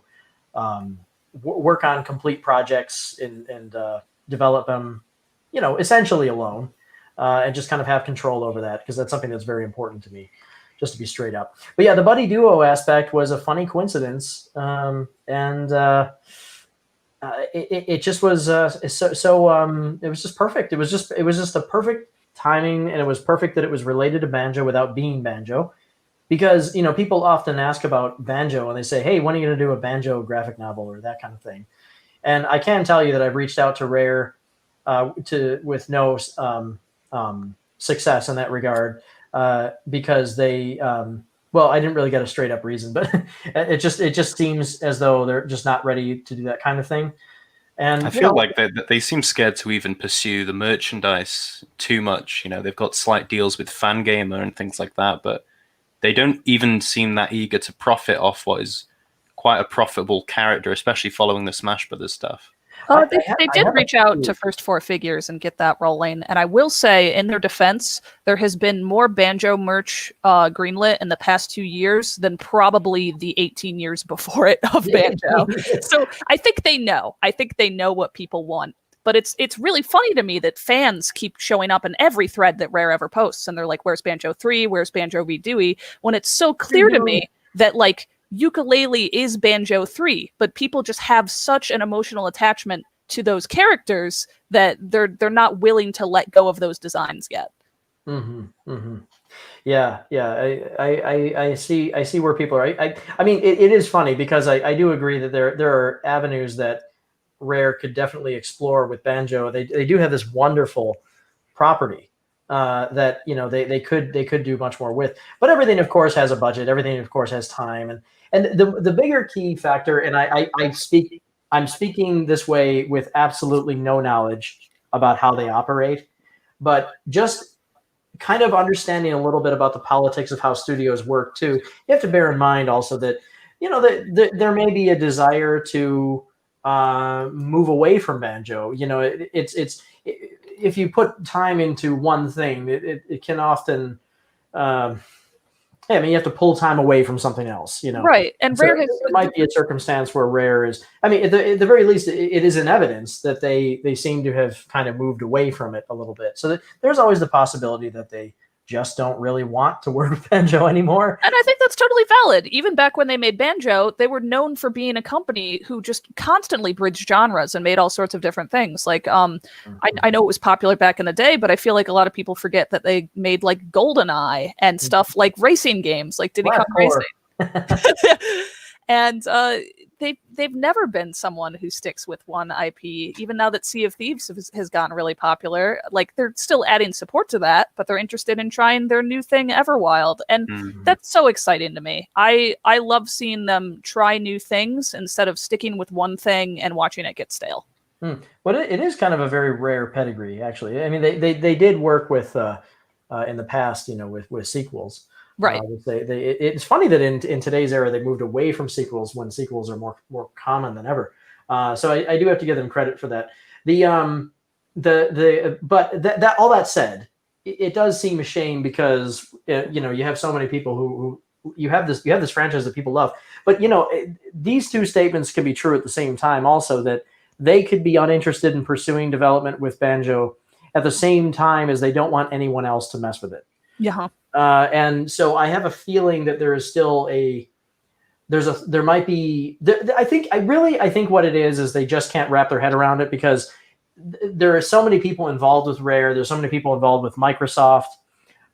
work on complete projects and develop them, essentially alone, and just kind of have control over that, because that's something that's very important to me, just to be straight up. But yeah, the buddy duo aspect was a funny coincidence, and it just was it was just perfect. It was just a perfect timing, and it was perfect that it was related to banjo without being banjo, because people often ask about banjo and they say, hey, when are you going to do a banjo graphic novel or that kind of thing? And I can tell you that I've reached out to Rare with no success in that regard, because they I didn't really get a straight up reason, but it just seems as though they're just not ready to do that kind of thing. And I feel like they seem scared to even pursue the merchandise too much. They've got slight deals with Fangamer and things like that, but they don't even seem that eager to profit off what is quite a profitable character, especially following the Smash Brothers stuff. They did reach out to First Four Figures and get that rolling. And I will say, in their defense, there has been more banjo merch greenlit in the past 2 years than probably the 18 years before it of banjo. So I think they know. I think they know what people want. But it's really funny to me that fans keep showing up in every thread that Rare ever posts. And they're like, where's Banjo 3? Where's Banjo v. Dewey? When it's so clear to me that, like, Ukulele is Banjo 3, but people just have such an emotional attachment to those characters that they're not willing to let go of those designs yet. Mm-hmm, mm-hmm. Yeah. I see where people are. I mean, it is funny, because I do agree that there are avenues that Rare could definitely explore with banjo. They do have this wonderful property that they could do much more with. But everything, of course, has a budget. Everything, of course, has time. And the bigger key factor, and I'm speaking this way with absolutely no knowledge about how they operate, but just kind of understanding a little bit about the politics of how studios work too. You have to bear in mind also that there may be a desire to move away from banjo. It's if you put time into one thing, it can often. You have to pull time away from something else, Right. And so Rare has, there might be a circumstance where Rare is. I mean, at the very least, it is in evidence that they seem to have kind of moved away from it a little bit. So there's always the possibility that they just don't really want to work with banjo anymore. And I think that's totally valid. Even back when they made banjo, they were known for being a company who just constantly bridged genres and made all sorts of different things. Like, I know it was popular back in the day, but I feel like a lot of people forget that they made like GoldenEye and stuff like racing games, like Diddy Kong Racing. And they've never been someone who sticks with one IP. Even now that Sea of Thieves has gotten really popular, like they're still adding support to that, but they're interested in trying their new thing, Everwild, and that's so exciting to me. I love seeing them try new things instead of sticking with one thing and watching it get stale. But it is kind of a very rare pedigree, actually. I mean, they did work with in the past, with sequels. Right. It's funny that in today's era they moved away from sequels when sequels are more common than ever. So I do have to give them credit for that. But that all that said, it does seem a shame, because you have so many people who you have this franchise that people love. But these two statements can be true at the same time. Also, that they could be uninterested in pursuing development with banjo at the same time as they don't want anyone else to mess with it. Yeah. And so I have a feeling that there is still I think what it is they just can't wrap their head around it, because there are so many people involved with Rare. There's so many people involved with Microsoft.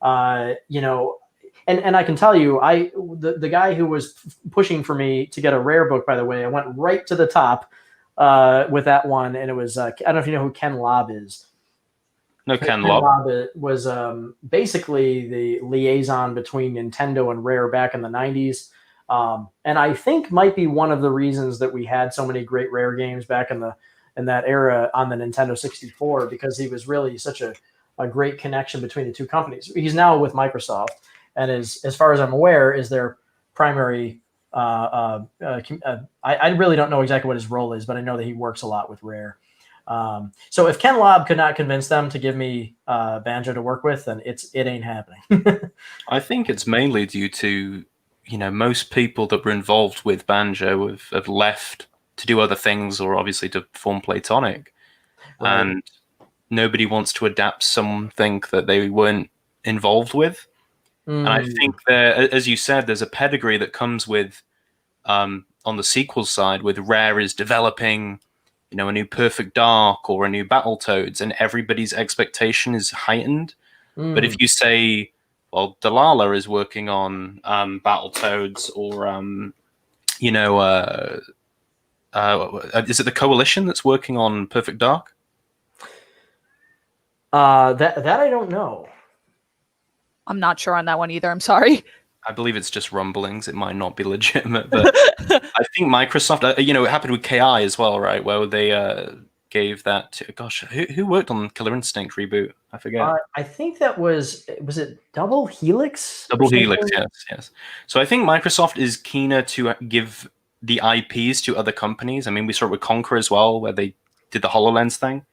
You know, and I can tell you, the guy who was pushing for me to get a rare book, by the way, I went right to the top with that one, and it was I don't know if you know who Ken Lobb is. No, Ken Lobb was basically the liaison between Nintendo and Rare back in the 90s. And I think might be one of the reasons that we had so many great Rare games back in that era on the Nintendo 64, because he was really such a great connection between the two companies. He's now with Microsoft, and as far as I'm aware, is their primary. I really don't know exactly what his role is, but I know that he works a lot with Rare. So if Ken Lobb could not convince them to give me Banjo to work with, then it ain't happening. I think it's mainly due to, you know, most people that were involved with Banjo have left to do other things, or obviously to form Platonic. Right. And nobody wants to adapt something that they weren't involved with. And I think that, as you said, there's a pedigree that comes with, on the sequel side, with Rare is developing, you know, a new Perfect Dark or a new Battletoads, and everybody's expectation is heightened. But if you say, well, Delilah is working on Battletoads, or you know, is it the Coalition that's working on Perfect Dark? That I don't know. I'm not sure on that one either. I'm sorry. I believe it's just rumblings. It might not be legitimate, but I think Microsoft, you know, it happened with KI as well, right? Where they gave that to, gosh, who worked on Killer Instinct reboot? I forget. I think that was it Double Helix? Double Helix, yes. So I think Microsoft is keener to give the IPs to other companies. I mean, we saw it with Conquer as well, where they did the HoloLens thing.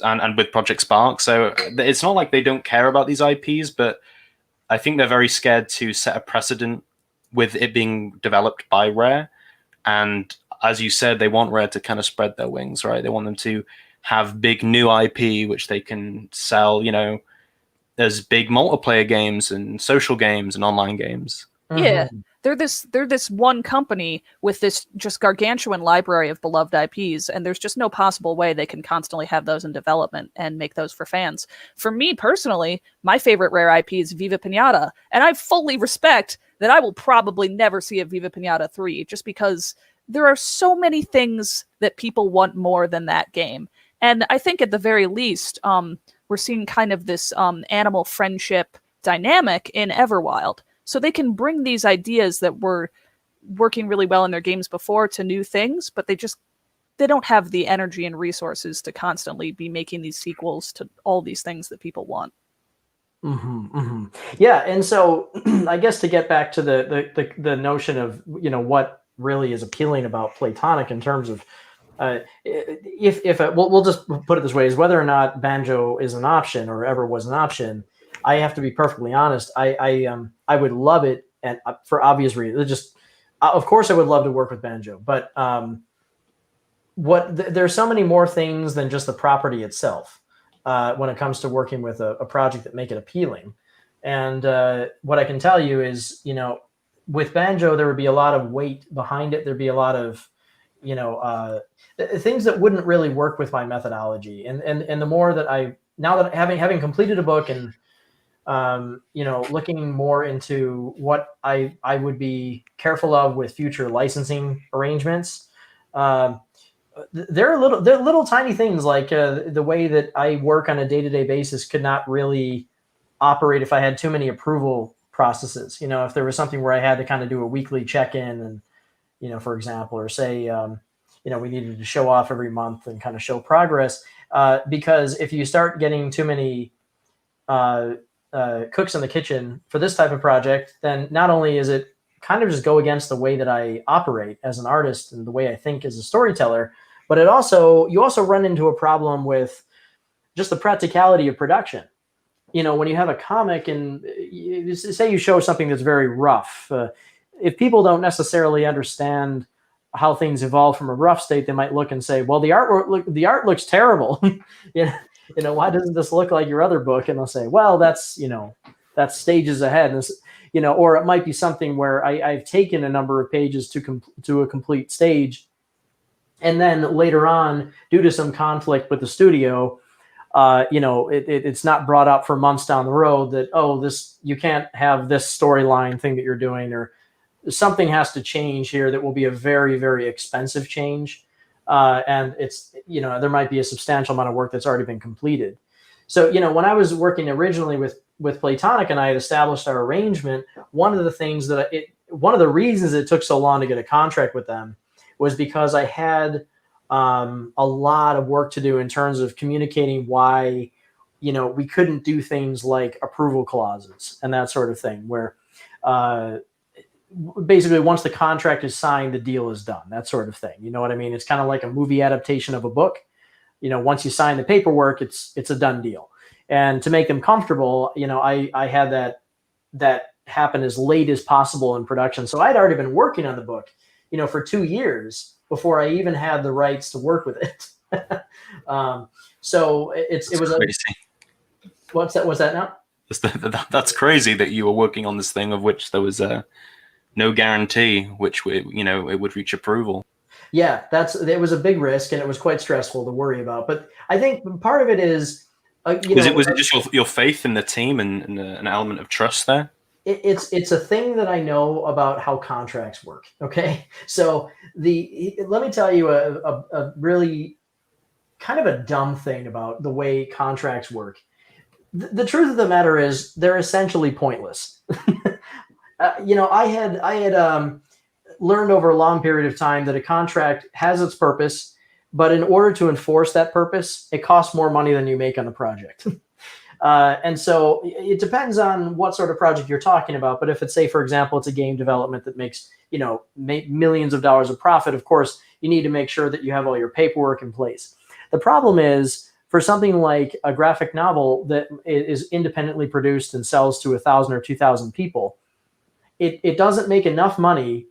And with Project Spark. So it's not like they don't care about these IPs, but I think they're very scared to set a precedent with it being developed by Rare. And as you said, they want Rare to kind of spread their wings, right? They want them to have big new IP, which they can sell, you know, as big multiplayer games and social games and online games. Yeah. They're this one company with this just gargantuan library of beloved IPs, and there's just no possible way they can constantly have those in development and make those for fans. For me personally, my favorite Rare IP is Viva Pinata, and I fully respect that I will probably never see a Viva Pinata 3, just because there are so many things that people want more than that game. And I think at the very least, we're seeing kind of this animal friendship dynamic in Everwild. So they can bring these ideas that were working really well in their games before to new things, but they don't have the energy and resources to constantly be making these sequels to all these things that people want. Yeah, and so I guess to get back to the notion of, you know, what really is appealing about Platonic in terms of we'll just put it this way, is whether or not Banjo is an option or ever was an option. I have to be perfectly honest. I would love it, and for obvious reasons. Of course, I would love to work with Banjo, but there's so many more things than just the property itself when it comes to working with a project that make it appealing. And what I can tell you is, you know, with Banjo, there would be a lot of weight behind it. There'd be a lot of, you know, things that wouldn't really work with my methodology. And the more that now that having completed a book and you know, looking more into what I would be careful of with future licensing arrangements. They're little tiny things like the way that I work on a day-to-day basis could not really operate if I had too many approval processes. You know, if there was something where I had to kind of do a weekly check-in and, you know, for example, or say, you know, we needed to show off every month and kind of show progress, because if you start getting too many cooks in the kitchen for this type of project, then not only is it kind of just go against the way that I operate as an artist and the way I think as a storyteller, but you also run into a problem with just the practicality of production. You know, when you have a comic and say you show something that's very rough, if people don't necessarily understand how things evolve from a rough state, they might look and say, well, the art looks terrible. You know, why doesn't this look like your other book? And they'll say, well, that's stages ahead. And you know, or it might be something where I've taken a number of pages to a complete stage. And then later on, due to some conflict with the studio, it's not brought up for months down the road that, oh, you can't have this storyline thing that you're doing, or something has to change here that will be a very, very expensive change. And it's, there might be a substantial amount of work that's already been completed. So, when I was working originally with Platonic and I had established our arrangement, one of the reasons it took so long to get a contract with them was because I had a lot of work to do in terms of communicating why, we couldn't do things like approval clauses and that sort of thing, where basically once the contract is signed, the deal is done, that sort of thing. You know what I mean? It's kind of like a movie adaptation of a book. Once you sign the paperwork, it's a done deal. And to make them comfortable, I had that happen as late as possible in production. So I'd already been working on the book, for 2 years before I even had the rights to work with it. So it was crazy. What's that now? That's crazy that you were working on this thing of which there was no guarantee which it would reach approval. Yeah, it was a big risk, and it was quite stressful to worry about. But I think part of it is, was it just your faith in the team and an element of trust there? It's a thing that I know about how contracts work. Okay, so let me tell you a really kind of a dumb thing about the way contracts work. The truth of the matter is they're essentially pointless. I had learned over a long period of time that a contract has its purpose, but in order to enforce that purpose, it costs more money than you make on the project. And so it depends on what sort of project you're talking about. But if it's, say, for example, it's a game development that makes, millions of dollars of profit, of course, you need to make sure that you have all your paperwork in place. The problem is, for something like a graphic novel that is independently produced and sells to 1,000 or 2,000 people, it doesn't make enough money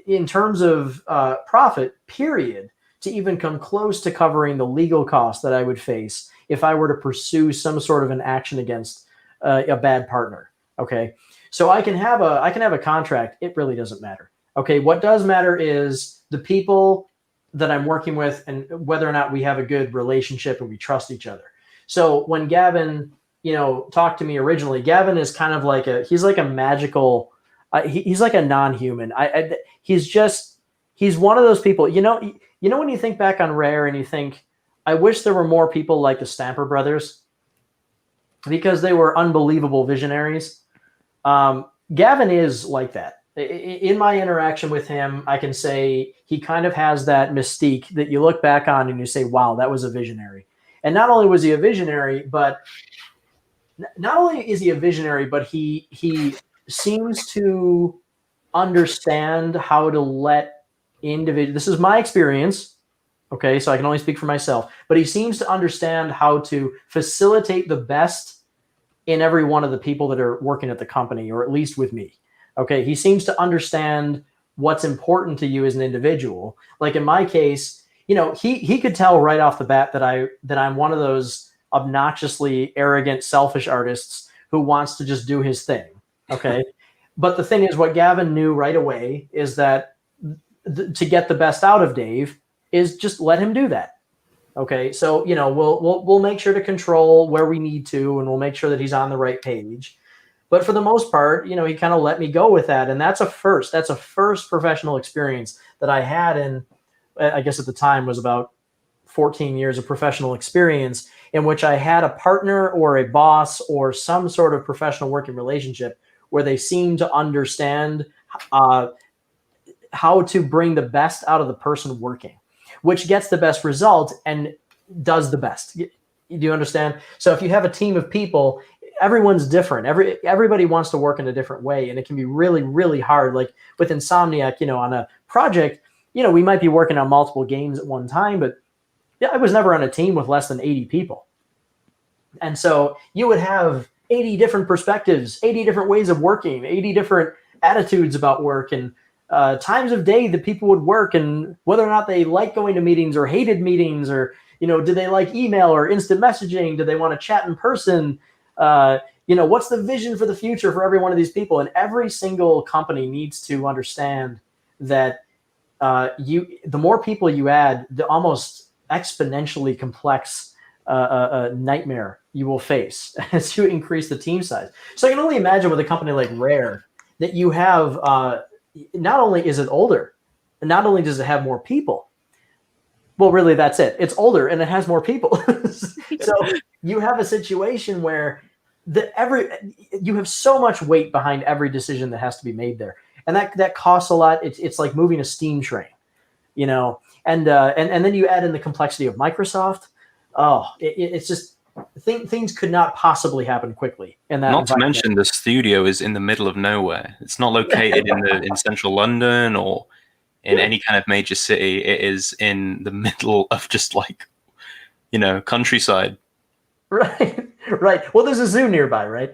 in terms of profit, period, to even come close to covering the legal costs that I would face if I were to pursue some sort of an action against a bad partner. Okay, so I can have a contract. It really doesn't matter. Okay, what does matter is the people that I'm working with and whether or not we have a good relationship and we trust each other. So when Gavin, talked to me originally, Gavin is kind of like he's like a magical. He's like a non-human. He's one of those people. When you think back on Rare and you think, I wish there were more people like the Stamper brothers, because they were unbelievable visionaries. Gavin is like that. In my interaction with him, I can say he kind of has that mystique that you look back on and you say, wow, that was a visionary. And not only was he a visionary, but he seems to understand how to let individuals. This is my experience. Okay, so I can only speak for myself, but he seems to understand how to facilitate the best in every one of the people that are working at the company, or at least with me. Okay, he seems to understand what's important to you as an individual. Like in my case, he could tell right off the bat that I'm one of those obnoxiously arrogant, selfish artists who wants to just do his thing. Okay, but the thing is, what Gavin knew right away is that to get the best out of Dave is just let him do that. Okay, so we'll make sure to control where we need to, and we'll make sure that he's on the right page. But for the most part, he kind of let me go with that, and that's a first. That's a first professional experience that I had, and I guess at the time was about 14 years of professional experience in which I had a partner or a boss or some sort of professional working relationship where they seemed to understand how to bring the best out of the person working, which gets the best result and does the best. Do you understand? So if you have a team of people, everyone's different. Everybody wants to work in a different way, and it can be really, really hard. Like with Insomniac, on a project, we might be working on multiple games at one time, but I was never on a team with less than 80 people. And so you would have 80 different perspectives, 80 different ways of working, 80 different attitudes about work, and times of day that people would work, and whether or not they like going to meetings or hated meetings, or, do they like email or instant messaging? Do they want to chat in person? What's the vision for the future for every one of these people? And every single company needs to understand that the more people you add, the almost exponentially complex nightmare you will face as you increase the team size. So I can only imagine with a company like Rare that you have, not only is it older, not only does it have more people, well, really, that's it. It's older and it has more people. So you have a situation where you have so much weight behind every decision that has to be made there, and that costs a lot. It's like moving a steam train, you know. And then you add in the complexity of Microsoft. Oh, it's just things could not possibly happen quickly. And not to mention the studio is in the middle of nowhere. It's not located in central London or in any kind of major city. It is in the middle of just like, countryside. Right, right. Well, there's a zoo nearby, right?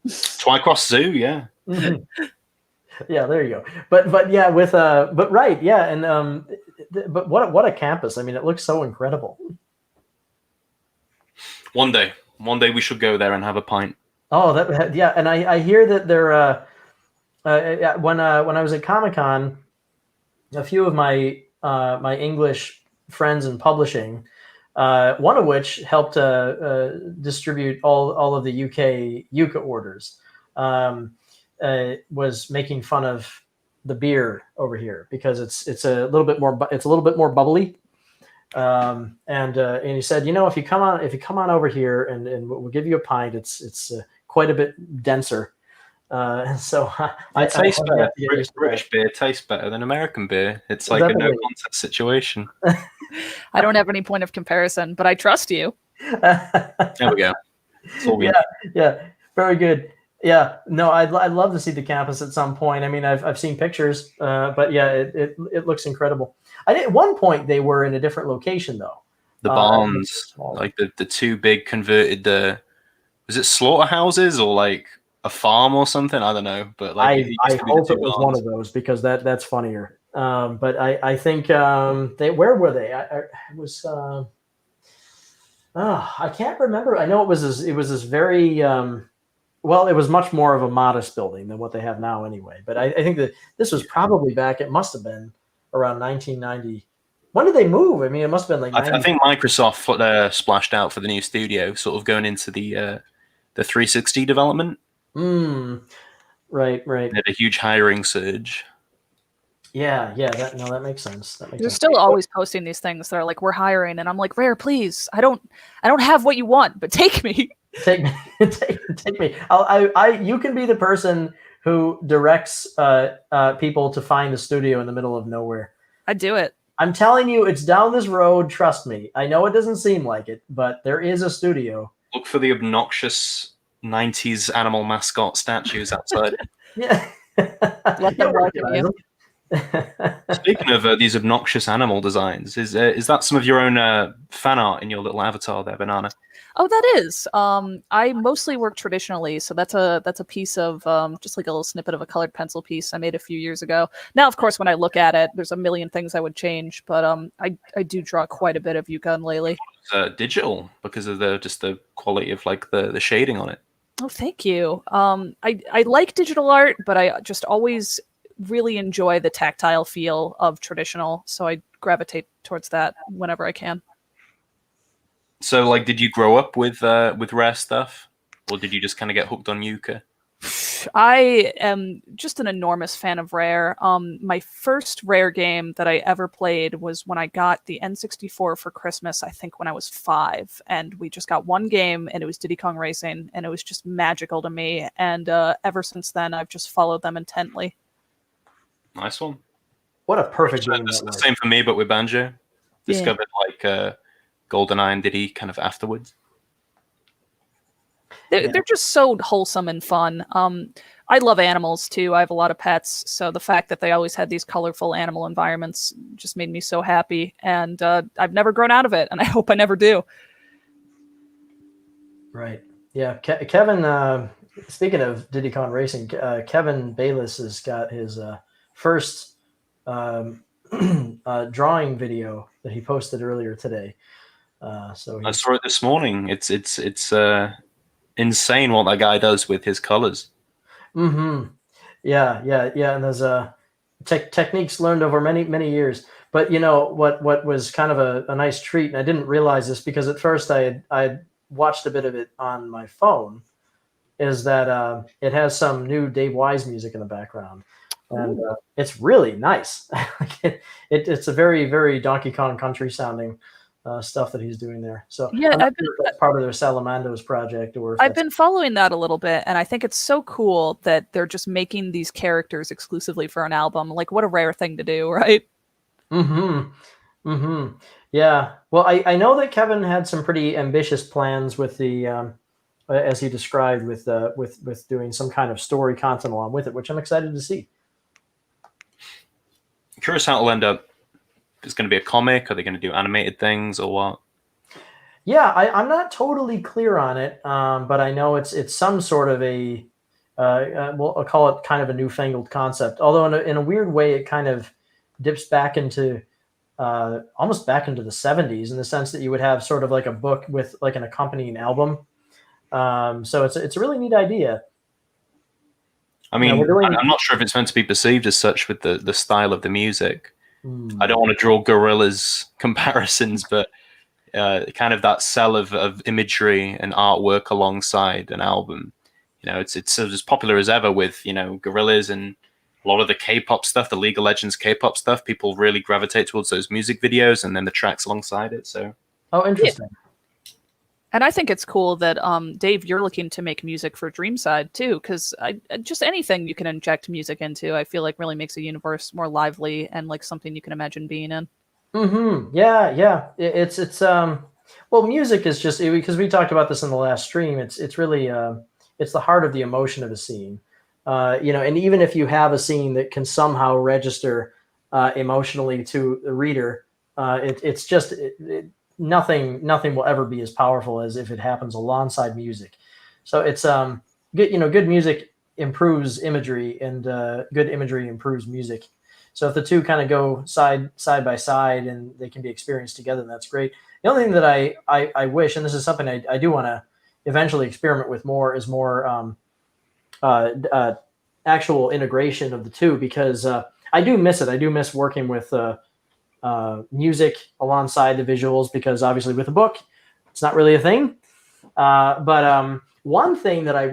Twycross Zoo, yeah. Mm-hmm. Yeah, there you go. But yeah, but right, yeah, and but what a campus! I mean, it looks so incredible. One day we should go there and have a pint. Oh, yeah, and I hear that they're when I was at Comic-Con, a few of my my English friends in publishing, one of which helped distribute all of the UK Yucca orders, was making fun of the beer over here because it's a little bit more bubbly, and he said, if you come on over here and we'll give you a pint, it's quite a bit denser. So it tastes better. British beer tastes better than American beer. It's like a no contest situation. I don't have any point of comparison, but I trust you. There we go. Yeah, very good. Yeah, no, I'd love to see the campus at some point. I mean, I've seen pictures, but yeah, it looks incredible. At one point they were in a different location though. The barns, like the two big converted was it slaughterhouses or like a farm or something? I don't know, but like I hope it was one of those because that's funnier. But I think where were they? It was I can't remember. I know it was this very well, it was much more of a modest building than what they have now anyway. But I think that this was probably back. It must have been around 1990. When did they move? I mean, it must have been like. I think Microsoft splashed out for the new studio, sort of going into the 360 development. Right. They had a huge hiring surge. Yeah, that makes sense. They're still always posting these things. They're like, "We're hiring," and I'm like, "Rare, please. I don't have what you want, but take me." Take me. You can be the person who directs people to find a studio in the middle of nowhere. I'd do it. I'm telling you, it's down this road. Trust me. I know it doesn't seem like it, but there is a studio. Look for the obnoxious 90s animal mascot statues outside. Yeah. Let them welcome you. Speaking of these obnoxious animal designs, is that some of your own fan art in your little avatar there, Banana? Oh, that is. I mostly work traditionally, so that's a piece of just like a little snippet of a colored pencil piece I made a few years ago. Now, of course, when I look at it, there's a million things I would change, but I do draw quite a bit of Yukon lately. Digital because of the quality of like the shading on it. Oh, thank you. I like digital art, but I just always really enjoy the tactile feel of traditional, so I gravitate towards that whenever I can. So, like, did you grow up with Rare stuff, or did you just kind of get hooked on Yucca? I am just an enormous fan of Rare. My first Rare game that I ever played was when I got the N64 for Christmas, I think when I was 5, and we just got one game, and it was Diddy Kong Racing, and it was just magical to me, and ever since then, I've just followed them intently. Nice one. What a perfect game. The same for me, but with Banjo. Discovered like GoldenEye and Diddy kind of afterwards. They're just so wholesome and fun. I love animals too. I have a lot of pets, so the fact that they always had these colorful animal environments just made me so happy. And I've never grown out of it, and I hope I never do. Right. Yeah. Kevin. Speaking of Diddy Kong Racing, Kevin Bayless has got his first drawing video that he posted earlier today. So I saw it this morning. It's insane what that guy does with his colors. Mm-hmm. Yeah. And there's techniques learned over many years. But you know what was kind of a nice treat, and I didn't realize this because at first I had watched a bit of it on my phone, is that it has some new Dave Wise music in the background, and it's really nice. It's a very, very Donkey Kong Country sounding stuff that he's doing there. So Yeah, I'm not sure if that's part of their Salamandos project, or if I've been following that a little bit, and I think it's so cool that they're just making these characters exclusively for an album. Like, what a rare thing to do, right? Mm-hmm. Mm-hmm. Yeah. Well, I know that Kevin had some pretty ambitious plans with the as he described, with doing some kind of story content along with it, which I'm excited to see. Curious how it'll end up. If it's going to be a comic, are they going to do animated things or what? Yeah, I'm not totally clear on it, but I know it's some sort of a well, I'll call it kind of a newfangled concept. Although in a weird way, it kind of dips back into almost back into the 70s, in the sense that you would have sort of like a book with like an accompanying album. So it's a really neat idea. I mean, I'm not sure if it's meant to be perceived as such with the style of the music. I don't want to draw Gorillaz comparisons, but kind of that cell of imagery and artwork alongside an album. You know, it's as popular as ever with, you know, Gorillaz and a lot of the K-pop stuff, the League of Legends K-pop stuff. People really gravitate towards those music videos and then the tracks alongside it. So, oh, interesting. Yeah. And I think it's cool that Dave, you're looking to make music for Dreamside too, because just anything you can inject music into, I feel like really makes a universe more lively and like something you can imagine being in. Mm-hmm. Yeah. It's well, music is just, because we talked about this in the last stream. It's really it's the heart of the emotion of a scene. You know, and even if you have a scene that can somehow register emotionally to the reader, it's just nothing will ever be as powerful as if it happens alongside music. So it's good. You know, good music improves imagery, and good imagery improves music. So if the two kind of go side by side and they can be experienced together, that's great. The only thing that I wish, and this is something I do want to eventually experiment with more, is more actual integration of the two, because I do miss it. I do miss working with music alongside the visuals, because obviously with a book, it's not really a thing. But one thing that I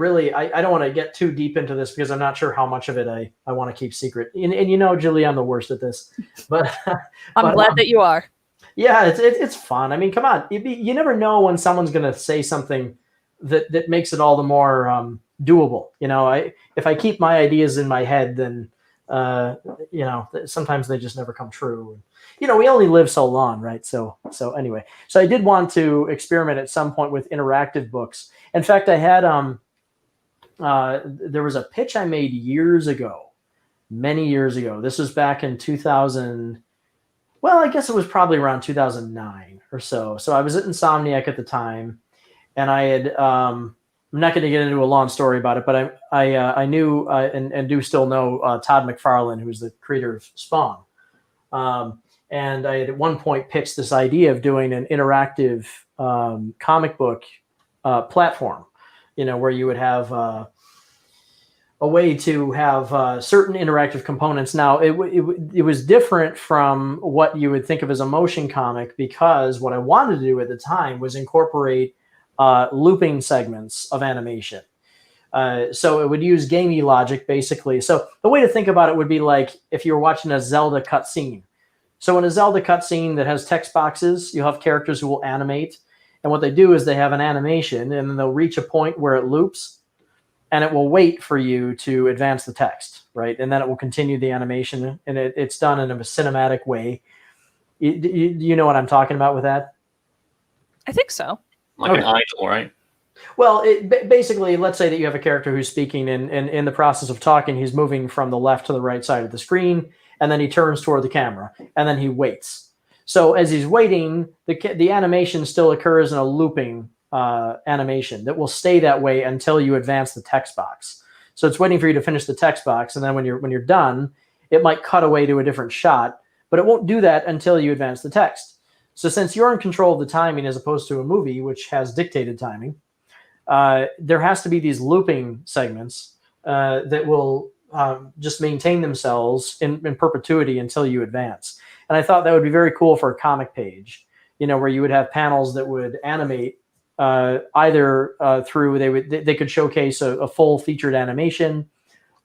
don't want to get too deep into this, because I'm not sure how much of it I want to keep secret. And you know, Julie, I'm the worst at this. But I'm glad that you are. Yeah, it's fun. I mean, come on. You never know when someone's going to say something that makes it all the more doable. You know, if I keep my ideas in my head, then you know, sometimes they just never come true. You know, we only live so long, right? So anyway, so I did want to experiment at some point with interactive books. In fact, I had there was a pitch I made many years ago. This was back in 2000. Well, I guess it was probably around 2009 or so. So I was at Insomniac at the time, and I had I'm not going to get into a long story about it, but I knew and do still know Todd McFarlane, who's the creator of Spawn. And I had at one point pitched this idea of doing an interactive comic book platform, you know, where you would have a way to have certain interactive components. Now, it was different from what you would think of as a motion comic, because what I wanted to do at the time was incorporate looping segments of animation. So it would use gamey logic, basically. So the way to think about it would be like if you were watching a Zelda cutscene. So in a Zelda cutscene that has text boxes, you'll have characters who will animate. And what they do is they have an animation, and then they'll reach a point where it loops, and it will wait for you to advance the text, right? And then it will continue the animation, and it's done in a cinematic way. You know what I'm talking about with that? I think so. Like an idol, right? Well, basically, let's say that you have a character who's speaking, and in the process of talking, he's moving from the left to the right side of the screen, and then he turns toward the camera, and then he waits. So as he's waiting, the animation still occurs in a looping animation that will stay that way until you advance the text box. So it's waiting for you to finish the text box, and then when you're done, it might cut away to a different shot, but it won't do that until you advance the text. So since you're in control of the timing as opposed to a movie, which has dictated timing, there has to be these looping segments that will just maintain themselves in perpetuity until you advance. And I thought that would be very cool for a comic page, where you would have panels that would animate either through they could showcase a full featured animation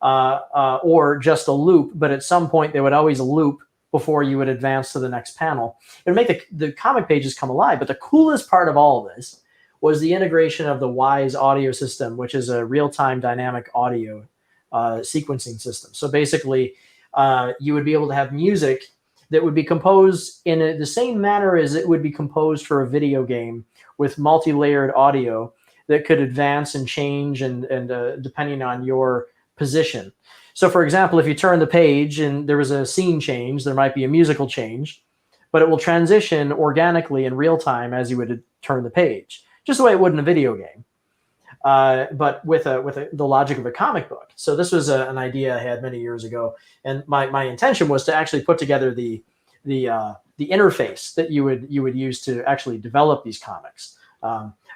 or just a loop, but at some point they would always loop before you would advance to the next panel. It would make the comic pages come alive. But the coolest part of all of this was the integration of the Wise audio system, which is a real-time dynamic audio sequencing system. So basically, you would be able to have music that would be composed in the same manner as it would be composed for a video game, with multi-layered audio that could advance and change and depending on your position. So for example, if you turn the page and there was a scene change, there might be a musical change, but it will transition organically in real time as you would turn the page, just the way it would in a video game. But with the logic of a comic book. So this was an idea I had many years ago, and my intention was to actually put together the interface that you would use to actually develop these comics.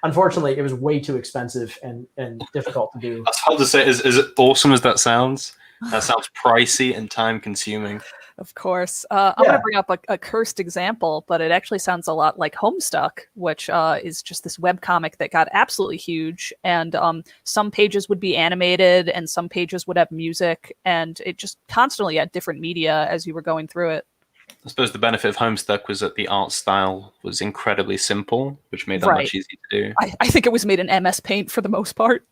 Unfortunately, it was way too expensive and difficult to do. That's hard to say. Is it awesome as that sounds? That sounds pricey and time consuming. Of course. I'm going to bring up a cursed example, but it actually sounds a lot like Homestuck, which is just this webcomic that got absolutely huge. And some pages would be animated and some pages would have music. And it just constantly had different media as you were going through it. I suppose the benefit of Homestuck was that the art style was incredibly simple, which made that much easier to do. I think it was made in MS Paint for the most part.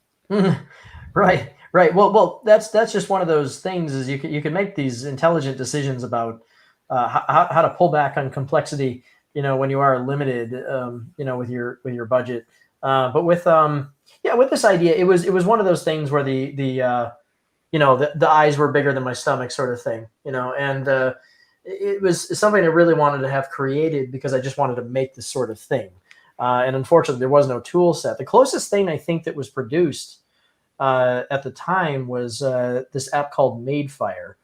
Right. Well, that's just one of those things. Is you can make these intelligent decisions about how to pull back on complexity. When you are limited, with your budget. But with this idea, it was one of those things where the eyes were bigger than my stomach, sort of thing. And it was something I really wanted to have created because I just wanted to make this sort of thing. And unfortunately, there was no tool set. The closest thing I think that was produced at the time was this app called Madefire.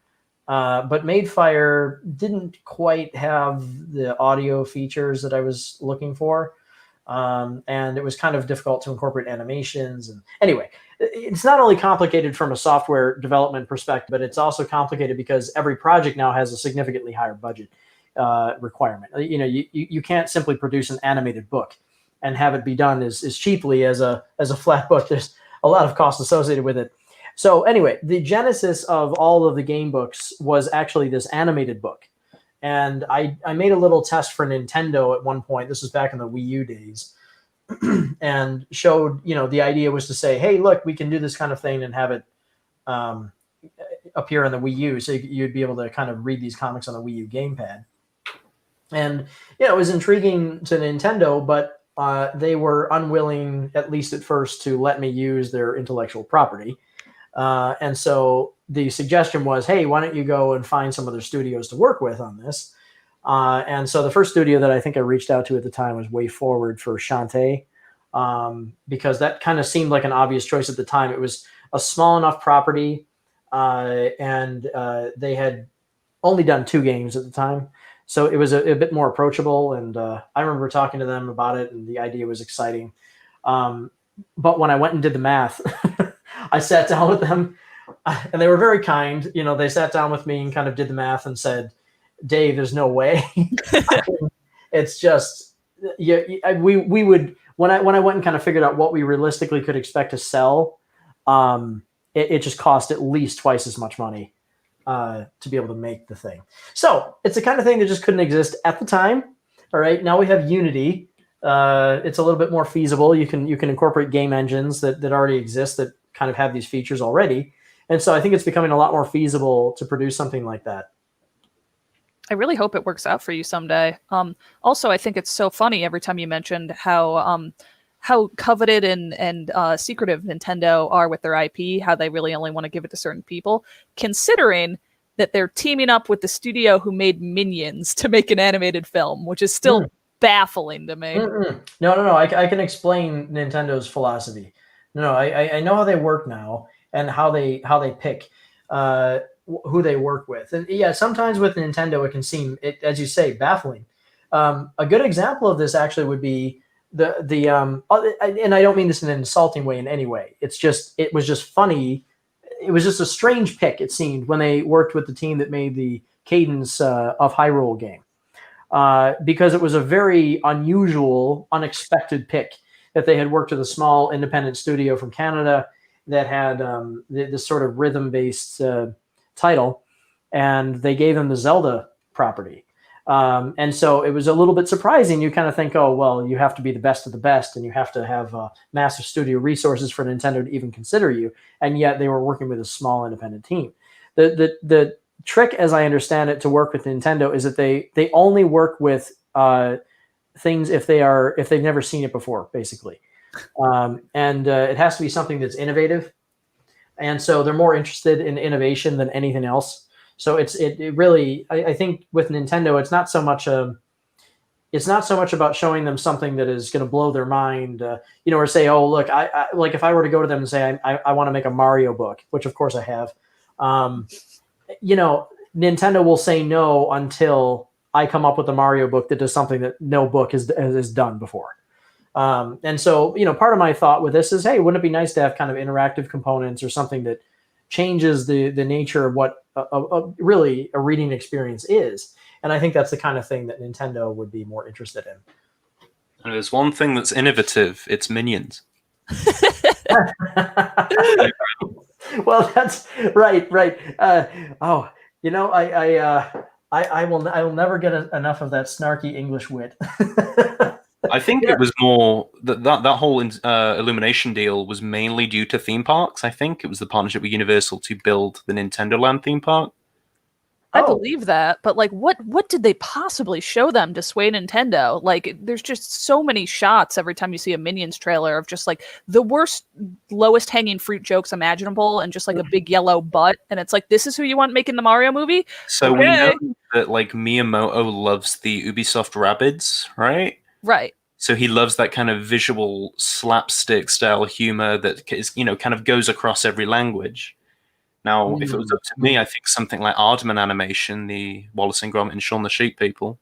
But Madefire didn't quite have the audio features that I was looking for. And it was kind of difficult to incorporate animations. And anyway, it's not only complicated from a software development perspective, but it's also complicated because every project now has a significantly higher budget requirement. You can't simply produce an animated book and have it be done as cheaply as a flat book. There's a lot of costs associated with it. So anyway, the genesis of all of the game books was actually this animated book. And I made a little test for Nintendo at one point. This was back in the Wii U days. And showed, the idea was to say, hey, look, we can do this kind of thing and have it appear on the Wii U. So you'd be able to kind of read these comics on the Wii U gamepad. And, it was intriguing to Nintendo, but they were unwilling, at least at first, to let me use their intellectual property. And so the suggestion was, hey, why don't you go and find some other studios to work with on this? And so the first studio that I think I reached out to at the time was Way Forward for Shantae, because that kind of seemed like an obvious choice at the time. It was a small enough property, and they had only done 2 games at the time. So it was a bit more approachable, and I remember talking to them about it, and the idea was exciting. But when I went and did the math, I sat down with them, and they were very kind. They sat down with me and kind of did the math and said, Dave, there's no way. It's just, we would, when I went and kind of figured out what we realistically could expect to sell, it just cost at least twice as much money to be able to make the thing. So it's the kind of thing that just couldn't exist at the time. All right, now we have Unity. It's a little bit more feasible. You can incorporate game engines that already exist that kind of have these features already. And so I think it's becoming a lot more feasible to produce something like that. I really hope it works out for you someday. Also, I think it's so funny every time you mentioned how coveted and secretive Nintendo are with their IP, how they really only want to give it to certain people, considering that they're teaming up with the studio who made Minions to make an animated film, which is still baffling to me. No. I can explain Nintendo's philosophy. No, I know how they work now and how they pick who they work with. And yeah, sometimes with Nintendo, it can seem, as you say, baffling. A good example of this actually would be and I don't mean this in an insulting way in any way. It was just funny it was just a strange pick, it seemed, when they worked with the team that made the Cadence of Hyrule game, because it was a very unusual, unexpected pick that they had worked with a small independent studio from Canada that had this sort of rhythm-based title, and they gave them the Zelda property. And so it was a little bit surprising. You kind of think, oh, well, you have to be the best of the best, and you have to have massive studio resources for Nintendo to even consider you. And yet they were working with a small independent team. The trick, as I understand it, to work with Nintendo is that they only work with things if they've never seen it before, basically. And it has to be something that's innovative. And so they're more interested in innovation than anything else. So it really, I think with Nintendo, it's not so much about showing them something that is going to blow their mind, or say, oh, look, I like if I were to go to them and say, I want to make a Mario book, which of course I have, Nintendo will say no until I come up with a Mario book that does something that no book has done before. And so, part of my thought with this is, hey, wouldn't it be nice to have kind of interactive components or something that changes the nature of what really a reading experience is? And I think that's the kind of thing that Nintendo would be more interested in. And there's one thing that's innovative. It's Minions. Well, that's right. I will never get enough of that snarky English wit. I think it was more that whole Illumination deal was mainly due to theme parks. I think it was the partnership with Universal to build the Nintendo Land theme park. I believe that, but like, what did they possibly show them to sway Nintendo? Like, there's just so many shots every time you see a Minions trailer of just like the worst, lowest hanging fruit jokes imaginable, and just like a big yellow butt, and it's like, this is who you want making the Mario movie? So we know that like Miyamoto loves the Ubisoft Rabbids, right? Right. So he loves that kind of visual slapstick style humor that is, kind of goes across every language. Now, if it was up to me, I think something like Aardman Animation, the Wallace and Gromit and Shaun the Sheep people,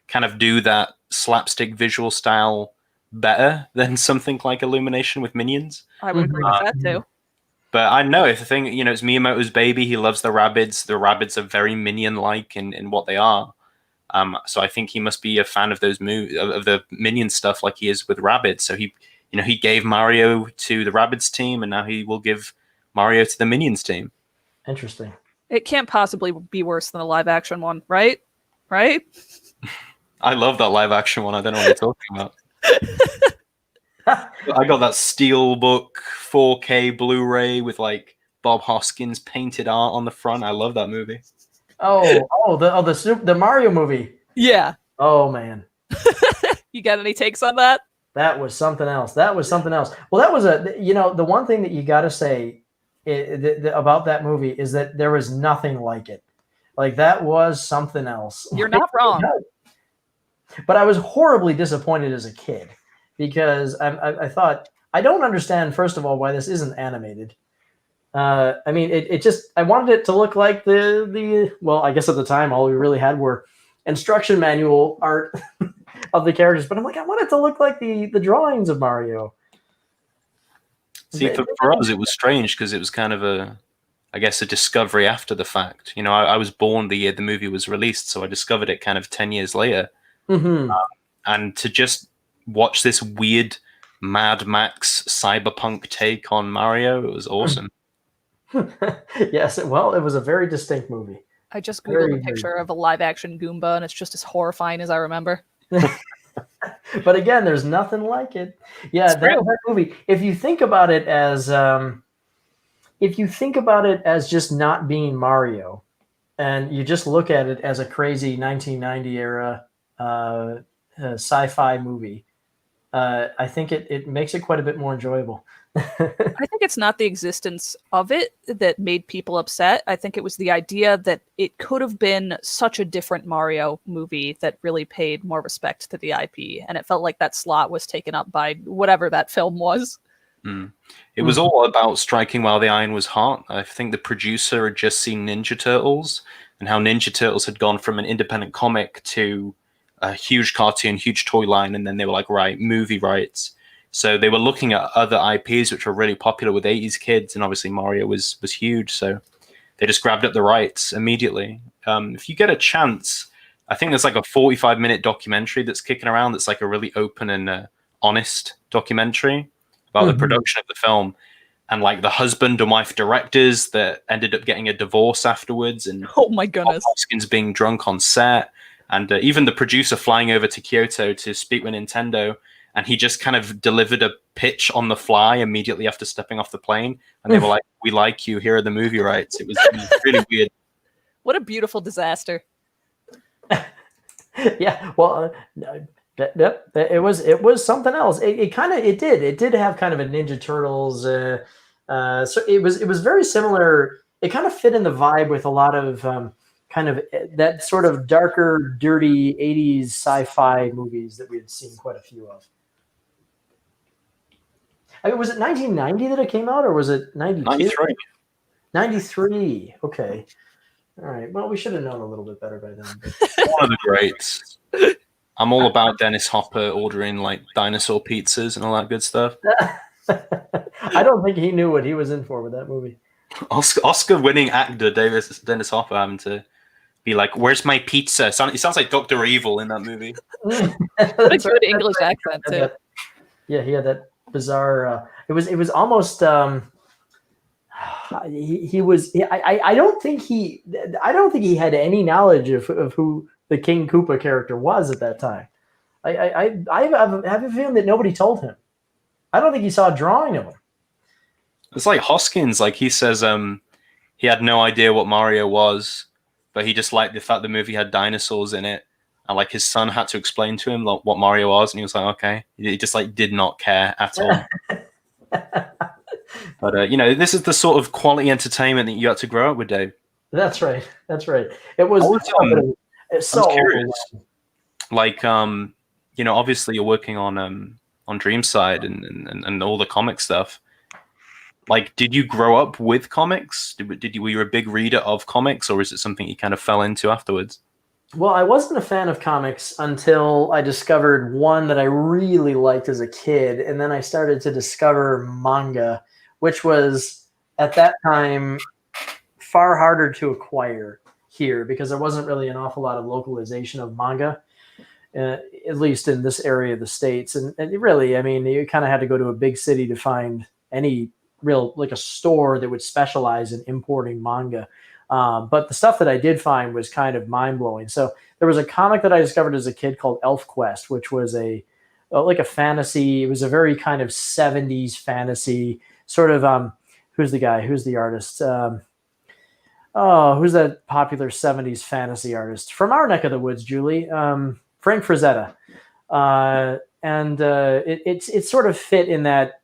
kind of do that slapstick visual style better than something like Illumination with Minions. I would agree with that too. But I know if the thing, it's Miyamoto's baby. He loves the Rabbids. The Rabbids are very Minion-like in what they are. So I think he must be a fan of those of the Minion stuff, like he is with Rabbids. So he gave Mario to the Rabbids team, and now he will give Mario to the Minions team. Interesting. It can't possibly be worse than a live action one, right? Right? I love that live action one. I don't know what you're talking about. I got that Steelbook 4K Blu-ray with like Bob Hoskins painted art on the front. I love that movie. The Mario movie. Yeah. Oh man. You got any takes on that? That was something else. Well, that was the one thing that you got to say about that movie is that there was nothing like it. Like, that was something else. You're not wrong. But I was horribly disappointed as a kid because I thought, I don't understand, first of all, why this isn't animated. I mean, I wanted it to look like well, I guess at the time, all we really had were instruction manual art of the characters. But I'm like, I want it to look like the drawings of Mario. See, for us, it was strange because it was kind of a discovery after the fact. I was born the year the movie was released, so I discovered it kind of 10 years later. Mm-hmm. And to just watch this weird Mad Max cyberpunk take on Mario, it was awesome. Yes, it was a very distinct movie. I just Googled a picture of a live-action Goomba, and it's just as horrifying as I remember. But again, there's nothing like it. Yeah, that movie. If you think about it as just not being Mario, and you just look at it as a crazy 1990 era sci-fi movie, I think it makes it quite a bit more enjoyable. I think it's not the existence of it that made people upset. I think it was the idea that it could have been such a different Mario movie that really paid more respect to the IP. And it felt like that slot was taken up by whatever that film was. It was all about striking while the iron was hot. I think the producer had just seen Ninja Turtles and how Ninja Turtles had gone from an independent comic to a huge cartoon, huge toy line. And then they were like, right, movie rights. So they were looking at other IPs which were really popular with 80s kids, and obviously Mario was huge. So they just grabbed up the rights immediately. If you get a chance, I think there's like a 45-minute documentary that's kicking around that's like a really open and honest documentary about the production of the film, and like the husband and wife directors that ended up getting a divorce afterwards, and Oh my goodness. Hoskins being drunk on set, and even the producer flying over to Kyoto to speak with Nintendo, and he just kind of delivered a pitch on the fly immediately after stepping off the plane, and they were like, "We like you. Here are the movie rights." It was really weird. What a beautiful disaster. Yeah, well, it was something else. It did have kind of a Ninja Turtles. So it was very similar. It kind of fit in the vibe with a lot of kind of that sort of darker, dirty '80s sci-fi movies that we had seen quite a few of. I mean, was it 1990 that it came out, or was it 92? 93. 93. Okay. All right. Well, we should have known a little bit better by then. One of the greats. I'm all about Dennis Hopper ordering like dinosaur pizzas and all that good stuff. I don't think he knew what he was in for with that movie. Oscar-winning actor Dennis Hopper having to be like, "Where's my pizza?" He sounds like Dr. Evil in that movie. What a good English accent too. Yeah, he had that bizarre. It was almost. He was. I don't think he had any knowledge of who the King Koopa character was at that time. I have a feeling that nobody told him. I don't think he saw a drawing of him. It's like Hoskins. Like he says, he had no idea what Mario was, but he just liked the fact the movie had dinosaurs in it, and like his son had to explain to him like, what Mario was, and he was like, okay. He just like did not care at all. But this is the sort of quality entertainment that you got to grow up with, Dave. That's right. It was. It's so curious. Like, obviously you're working on Dreamside and all the comic stuff. Like, did you grow up with comics? Were you a big reader of comics, or is it something you kind of fell into afterwards? Well, I wasn't a fan of comics until I discovered one that I really liked as a kid, and then I started to discover manga, which was at that time far harder to acquire here because there wasn't really an awful lot of localization of manga, at least in this area of the States. And really, I mean, you kind of had to go to a big city to find any real, like a store that would specialize in importing manga. But the stuff that I did find was kind of mind-blowing. So there was a comic that I discovered as a kid called Elf Quest, which was like a fantasy. It was a very kind of 70s fantasy sort of, who's the guy? Who's the artist? Who's that popular 70s fantasy artist from our neck of the woods, Julie? Frank Frazetta. It sort of fit in that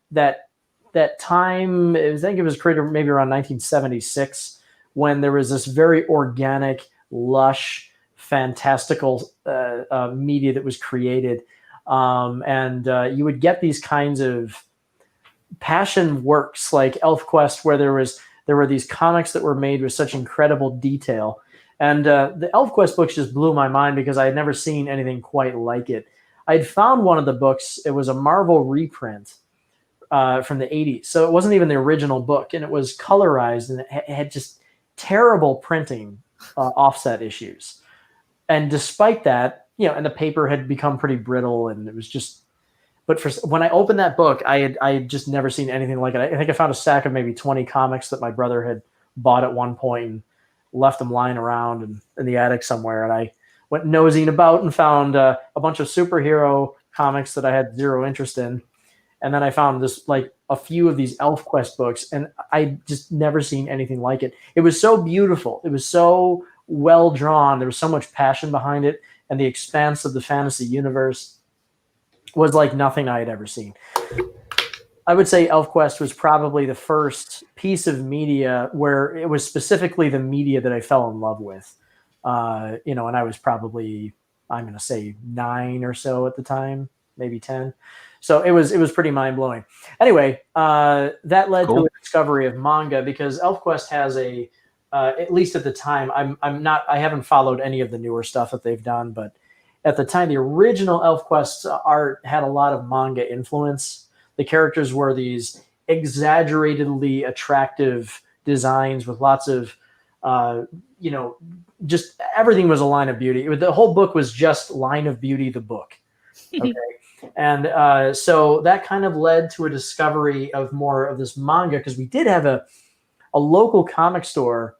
time. I think it was created maybe around 1976 when there was this very organic, lush, fantastical media that was created. You would get these kinds of passion works like Elf Quest, where there were these comics that were made with such incredible detail. And the Elf Quest books just blew my mind because I had never seen anything quite like it. I'd found one of the books. It was a Marvel reprint from the 80s. So it wasn't even the original book, and it was colorized, and it had just terrible printing offset issues. And despite that, and the paper had become pretty brittle, and it was just, but when I opened that book, I had just never seen anything like it. I think I found a stack of maybe 20 comics that my brother had bought at one point and left them lying around in the attic somewhere. And I went nosing about and found a bunch of superhero comics that I had zero interest in. And then I found this, like a few of these Elf Quest books, and I just never seen anything like it. It was so beautiful. It was so well drawn. There was so much passion behind it, and the expanse of the fantasy universe was like nothing I had ever seen. I would say Elf Quest was probably the first piece of media where it was specifically the media that I fell in love with. And I was probably, I'm going to say 9 or so at the time, maybe 10. So it was pretty mind blowing. Anyway, that led to a discovery of manga because Elf Quest has at least at the time, I haven't followed any of the newer stuff that they've done, but at the time, the original Elf Quest art had a lot of manga influence. the characters were these exaggeratedly attractive designs with lots of, just everything was a line of beauty. The whole book was just Line of Beauty, the book. Okay. And so that kind of led to a discovery of more of this manga, because we did have a local comic store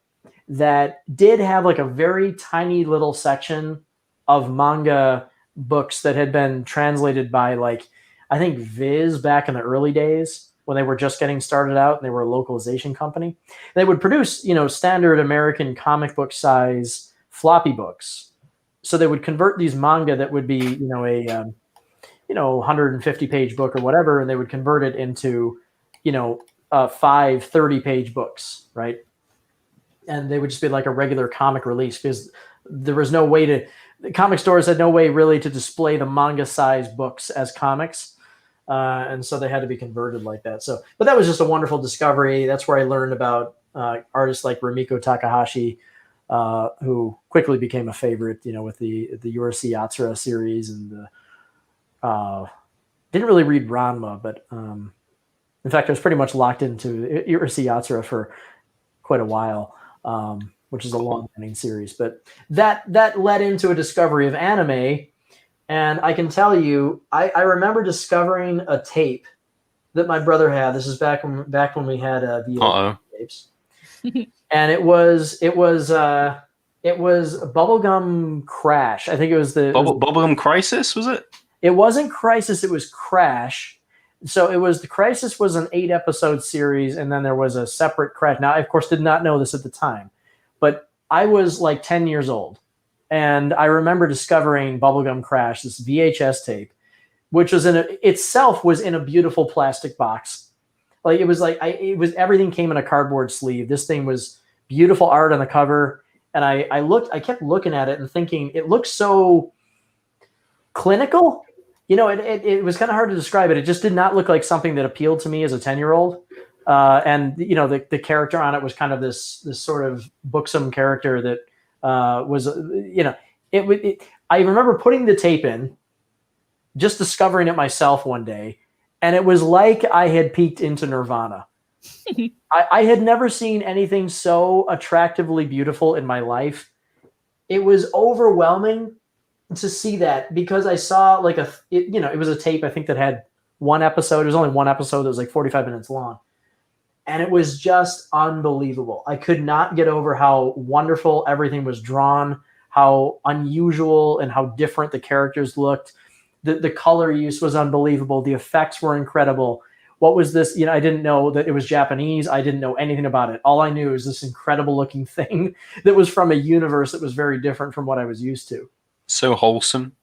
that did have like a very tiny little section of manga books that had been translated by, like, I think Viz back in the early days when they were just getting started out and they were a localization company. They would produce, standard American comic book size floppy books. So they would convert these manga that would be, a 150 page book or whatever, and they would convert it into, 5 30-page books, right? And they would just be like a regular comic release, because there was no way the comic stores had no way really to display the manga size books as comics. And so they had to be converted like that. So, but that was just a wonderful discovery. That's where I learned about artists like Rumiko Takahashi, who quickly became a favorite, with the Urusei Yatsura series, and didn't really read Ranma, but in fact, I was pretty much locked into Urusei Yatsura for quite a while, which is a long-running series. But that led into a discovery of anime. And I can tell you, I remember discovering a tape that my brother had. This is back when we had VHS tapes, and it was Bubblegum Crash. I think it was Bubblegum Crisis, was it? It wasn't Crisis. It was Crash. So it was the Crisis was an 8-episode series, and then there was a separate Crash. Now, I of course did not know this at the time, but I was like 10 years old. And I remember discovering Bubblegum Crash, this VHS tape, which was itself was in a beautiful plastic box. Like it was everything came in a cardboard sleeve. This thing was beautiful art on the cover. And I kept looking at it and thinking, it looks so clinical. It was kind of hard to describe it. It just did not look like something that appealed to me as a 10-year-old. And the character on it was kind of this sort of buxom character that, was, I remember putting the tape in, just discovering it myself one day, and it was like I had peeked into Nirvana. I had never seen anything so attractively beautiful in my life. It was overwhelming to see that, because I saw it was a tape, I think, that had one episode. It was only one episode that was like 45 minutes long. And it was just unbelievable. I could not get over how wonderful everything was drawn, how unusual and how different the characters looked. The color use was unbelievable. The effects were incredible. What was this? I didn't know that it was Japanese. I didn't know anything about it. All I knew was this incredible looking thing that was from a universe that was very different from what I was used to. So wholesome.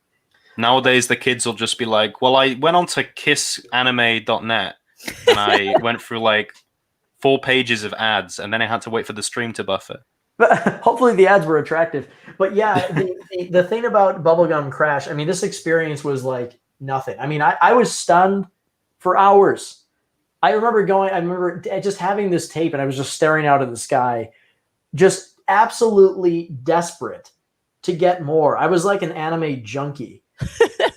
Nowadays, the kids will just be like, well, I went on to kissanime.net and I went through like 4 pages of ads, and then I had to wait for the stream to buffer. But hopefully the ads were attractive. But yeah, the thing about Bubblegum Crash, I mean, this experience was like nothing. I mean, I was stunned for hours. I remember just having this tape, and I was just staring out in the sky, just absolutely desperate to get more. I was like an anime junkie.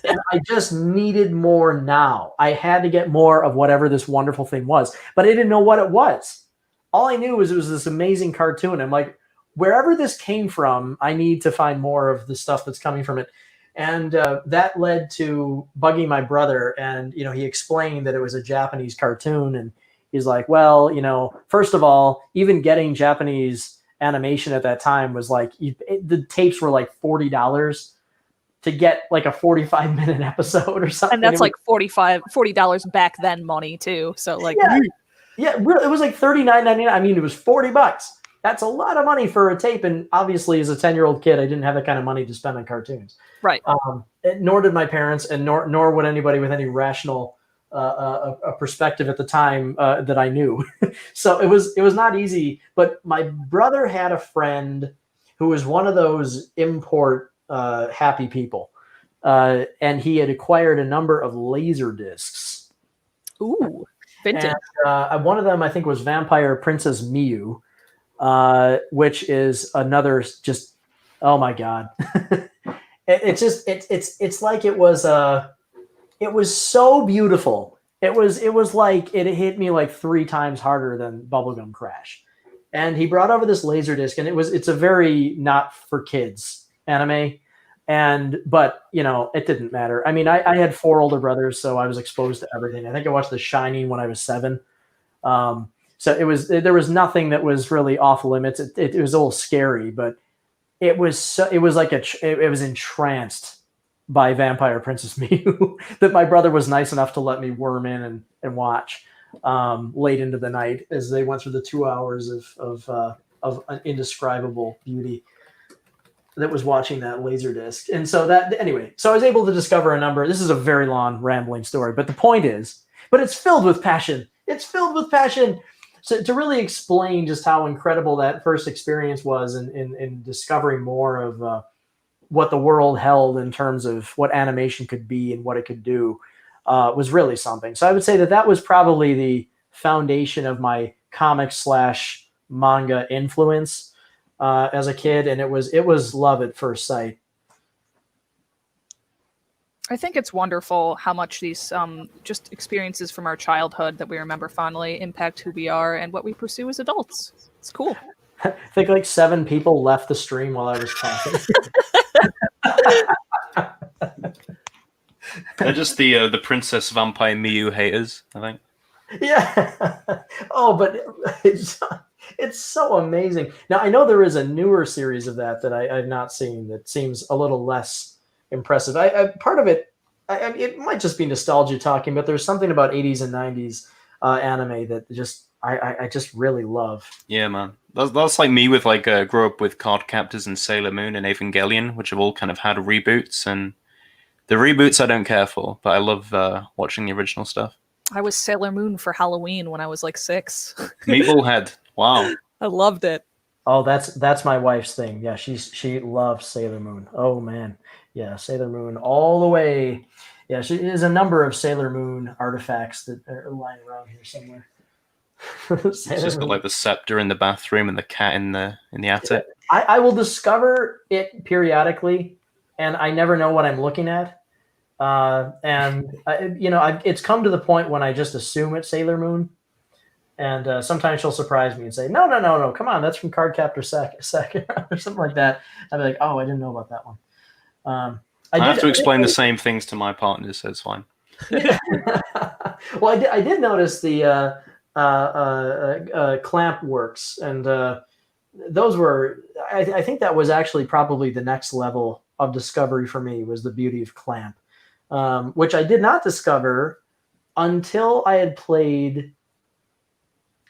And I just needed more now. I had to get more of whatever this wonderful thing was, but I didn't know what it was. All I knew was it was this amazing cartoon. I'm like, wherever this came from, I need to find more of the stuff that's coming from it. And that led to bugging my brother. And, he explained that it was a Japanese cartoon. And he's like, well, first of all, even getting Japanese animation at that time was like, the tapes were like $40 to get like a 45-minute episode or something. And that's like $40 back then money too. So like, yeah, really, it was like $39.99. I mean, it was $40. That's a lot of money for a tape. And obviously, as a 10-year-old kid, I didn't have that kind of money to spend on cartoons. Right. Nor did my parents, and nor would anybody with any rational a perspective at the time that I knew. So it was not easy. But my brother had a friend who was one of those import happy people, and he had acquired a number of laser discs. Ooh, vintage. And, one of them, I think, was Vampire Princess Miyu, which is another just, oh my god. It's like it was so beautiful It was like it hit me like 3 times harder than Bubblegum Crash. And he brought over this Laserdisc, and it's a very not for kids anime. But it didn't matter. I mean, I had 4 older brothers, so I was exposed to everything. I think I watched The Shining when I was 7. So there was nothing that was really off limits. It was a little scary, but it was entranced by Vampire Princess Miyu that my brother was nice enough to let me worm in and watch late into the night as they went through the 2 hours of an indescribable beauty that was watching that Laserdisc. And so so I was able to discover a number. This is a very long rambling story, but the point is, but it's filled with passion. It's filled with passion. So to really explain just how incredible that first experience was in discovering more of what the world held in terms of what animation could be and what it could do was really something. So I would say that was probably the foundation of my comic/manga influence as a kid, and it was love at first sight. I think it's wonderful how much these just experiences from our childhood that we remember fondly impact who we are and what we pursue as adults. It's cool. I think like 7 people left the stream while I was talking. They're just the Princess Vampire Miyu haters, I think. Yeah. Oh, but it's so amazing. Now, I know there is a newer series of that I've not seen that seems a little less impressive. Part of it, it might just be nostalgia talking, but there's something about 80s and 90s anime that I just really love. Yeah, man. That's like me with grew up with Card Captors and Sailor Moon and Evangelion, which have all kind of had reboots, and the reboots I don't care for, but I love watching the original stuff. I was Sailor Moon for Halloween when I was like 6. Meatball Head. Wow. I loved it. Oh, that's my wife's thing. Yeah, she loves Sailor Moon. Oh man. Yeah, Sailor Moon all the way. Yeah, there's a number of Sailor Moon artifacts that are lying around here somewhere. It's just got like the scepter in the bathroom and the cat in the attic. I will discover it periodically, and I never know what I'm looking at. It's come to the point when I just assume it's Sailor Moon, and sometimes she'll surprise me and say, "No, come on, that's from Cardcaptor Sakura," or something like that. I'll be like, "Oh, I didn't know about that one." I have to explain the same things to my partners, so it's fine. Well, I did notice the clamp works, and those were. I think that was actually probably the next level of discovery for me, was the beauty of clamp, which I did not discover until I had played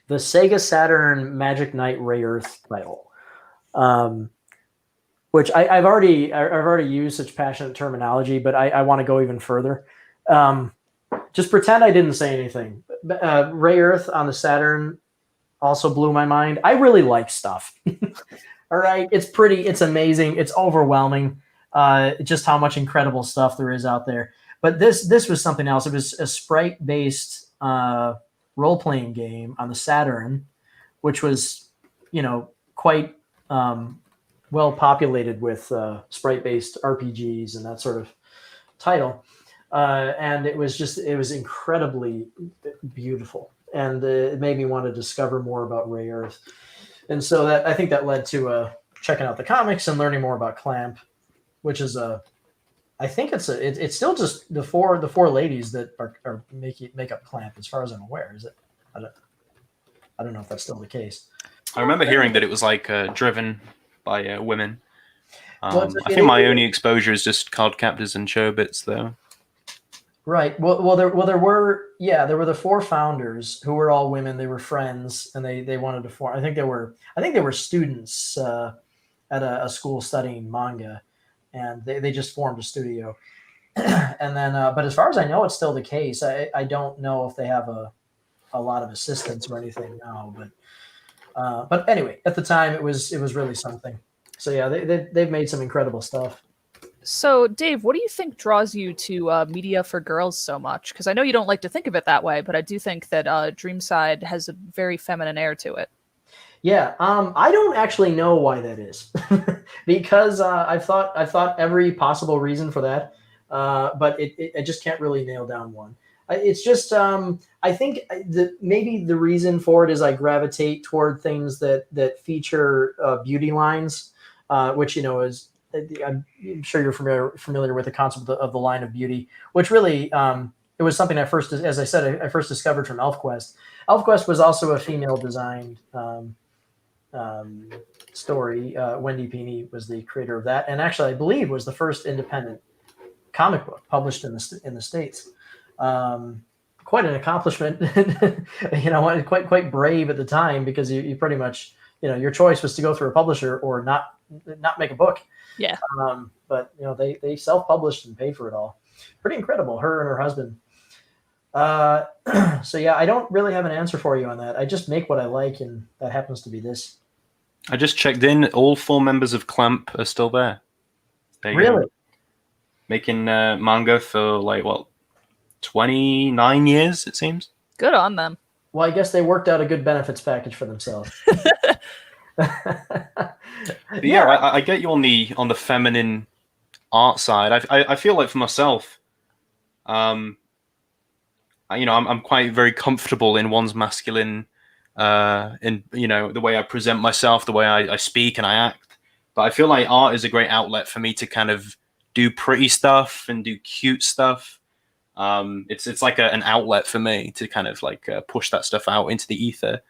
the Sega Saturn Magic Knight Ray Earth title, which I've already used such passionate terminology, but I want to go even further. Just pretend I didn't say anything. Ray Earth on the Saturn also blew my mind. I really like stuff. All right, it's amazing, it's overwhelming. Just how much incredible stuff there is out there. But this was something else. It was a sprite-based role-playing game on the Saturn, which was, quite well populated with sprite-based RPGs and that sort of title. And it was incredibly beautiful. And it made me want to discover more about Ray Earth. And so I think that led to checking out the comics and learning more about Clamp, which is I think it's still just the four ladies that are make up Clamp, as far as I'm aware. Is it? I don't know if that's still the case. I remember hearing that it was driven by women. I think my only exposure is just Card Captors and Chobits, though. Right. Well, there were the 4 founders who were all women. They were friends, and they wanted to form. I think they were students at a school studying manga, and they just formed a studio. And then, but as far as I know, it's still the case. I don't know if they have a lot of assistants or anything now, but anyway, at the time it was really something. So yeah, they've made some incredible stuff. So, Dave, what do you think draws you to media for girls so much? Because I know you don't like to think of it that way, but I do think that Dreamside has a very feminine air to it. Yeah, I don't actually know why that is, because I've thought every possible reason for that, but I just can't really nail down one. It's just I think maybe the reason for it is I gravitate toward things that feature beauty lines, which is I'm sure you're familiar with the concept of the line of beauty, which really it was something as I said, I first discovered from ElfQuest. ElfQuest was also a female designed story. Wendy Pini was the creator of that, and actually I believe was the first independent comic book published in the States. Quite an accomplishment, quite brave at the time, because you pretty much, your choice was to go through a publisher or not make a book. Yeah. But they self-published and paid for it all. Pretty incredible, her and her husband. So yeah, I don't really have an answer for you on that. I just make what I like, and that happens to be this. I just checked in. All 4 members of Clamp are still there. Really? Making manga for 29 years, it seems. Good on them. Well, I guess they worked out a good benefits package for themselves. Yeah, I get you on the feminine art side. I feel like for myself, I'm quite very comfortable in one's masculine, in the way I present myself, the way I speak and I act. But I feel like art is a great outlet for me to kind of do pretty stuff and do cute stuff. It's like an outlet for me to kind of push that stuff out into the ether,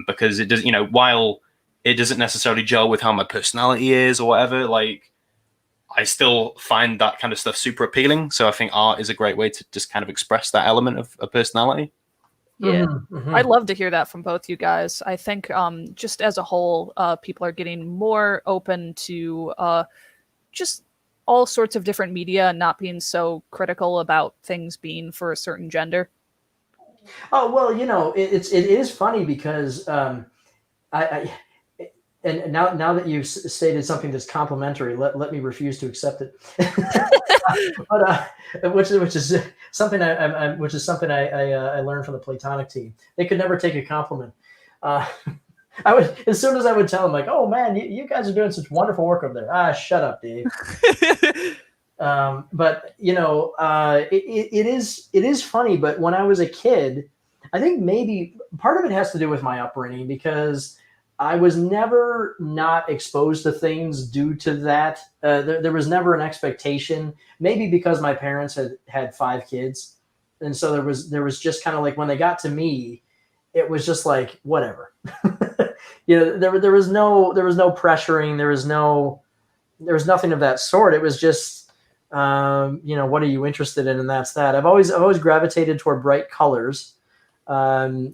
because it does, while it doesn't necessarily gel with how my personality is or whatever, I still find that kind of stuff super appealing. So I think art is a great way to just kind of express that element of a personality. Yeah, Mm-hmm. I'd love to hear that from both you guys. I think just as a whole, people are getting more open to just all sorts of different media and not being so critical about things being for a certain gender. Oh, well, it is funny because and now that you've stated something that's complimentary, let me refuse to accept it. But which is something I learned from the Platonic team. They could never take a compliment. I would, as soon as I would tell them, like, "Oh man, you guys are doing such wonderful work over there." Shut up, Dave. But it is funny. But when I was a kid, I think maybe part of it has to do with my upbringing, because I was never not exposed to things due to that. There was never an expectation. Maybe because my parents had 5 kids, and so there was just kind of like, when they got to me, it was just like whatever. There was no pressuring. There was nothing of that sort. It was just what are you interested in, and that's that. I've always gravitated toward bright colors,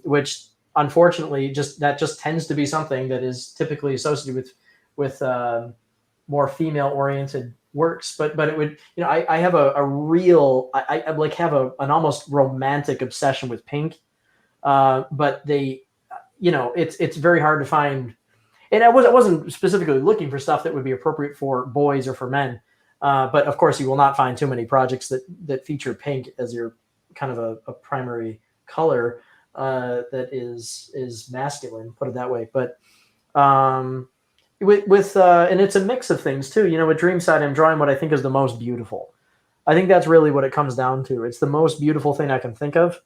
which unfortunately just tends to be something that is typically associated with more female oriented works. But it would, I have a real, I have an almost romantic obsession with pink. But it's very hard to find, and I wasn't specifically looking for stuff that would be appropriate for boys or for men. But of course, you will not find too many projects that feature pink as your kind of a primary color that is masculine, put it that way. But with and it's a mix of things too. With Dreamside, I'm drawing what I think is the most beautiful. I think that's really what it comes down to. It's the most beautiful thing I can think of.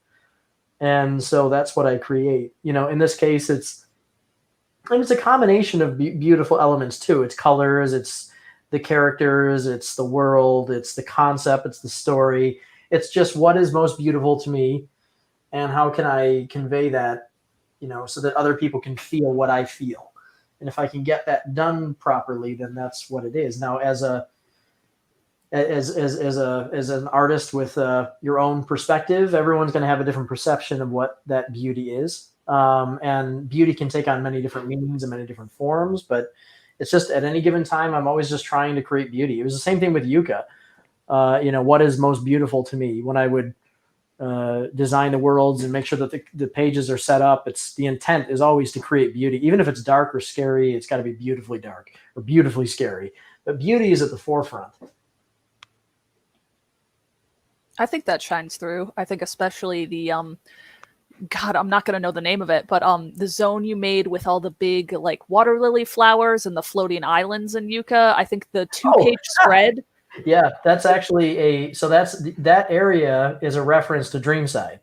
And so that's what I create. In this case, it's a combination of beautiful elements too. It's colors, it's the characters, it's the world, it's the concept, it's the story. It's just what is most beautiful to me, and how can I convey that, so that other people can feel what I feel. And if I can get that done properly, then that's what it is. Now, as an artist with your own perspective, everyone's going to have a different perception of what that beauty is. And beauty can take on many different meanings and many different forms, but it's just at any given time, I'm always just trying to create beauty. It was the same thing with Yucca. What is most beautiful to me when I would design the worlds and make sure that the pages are set up. The intent is always to create beauty. Even if it's dark or scary, it's got to be beautifully dark or beautifully scary. But beauty is at the forefront. I think that shines through. I think especially the God, I'm not gonna know the name of it, but the zone you made with all the big water lily flowers and the floating islands in Yucca. I think the 2-page spread Yeah, that's actually that area is a reference to Dreamside.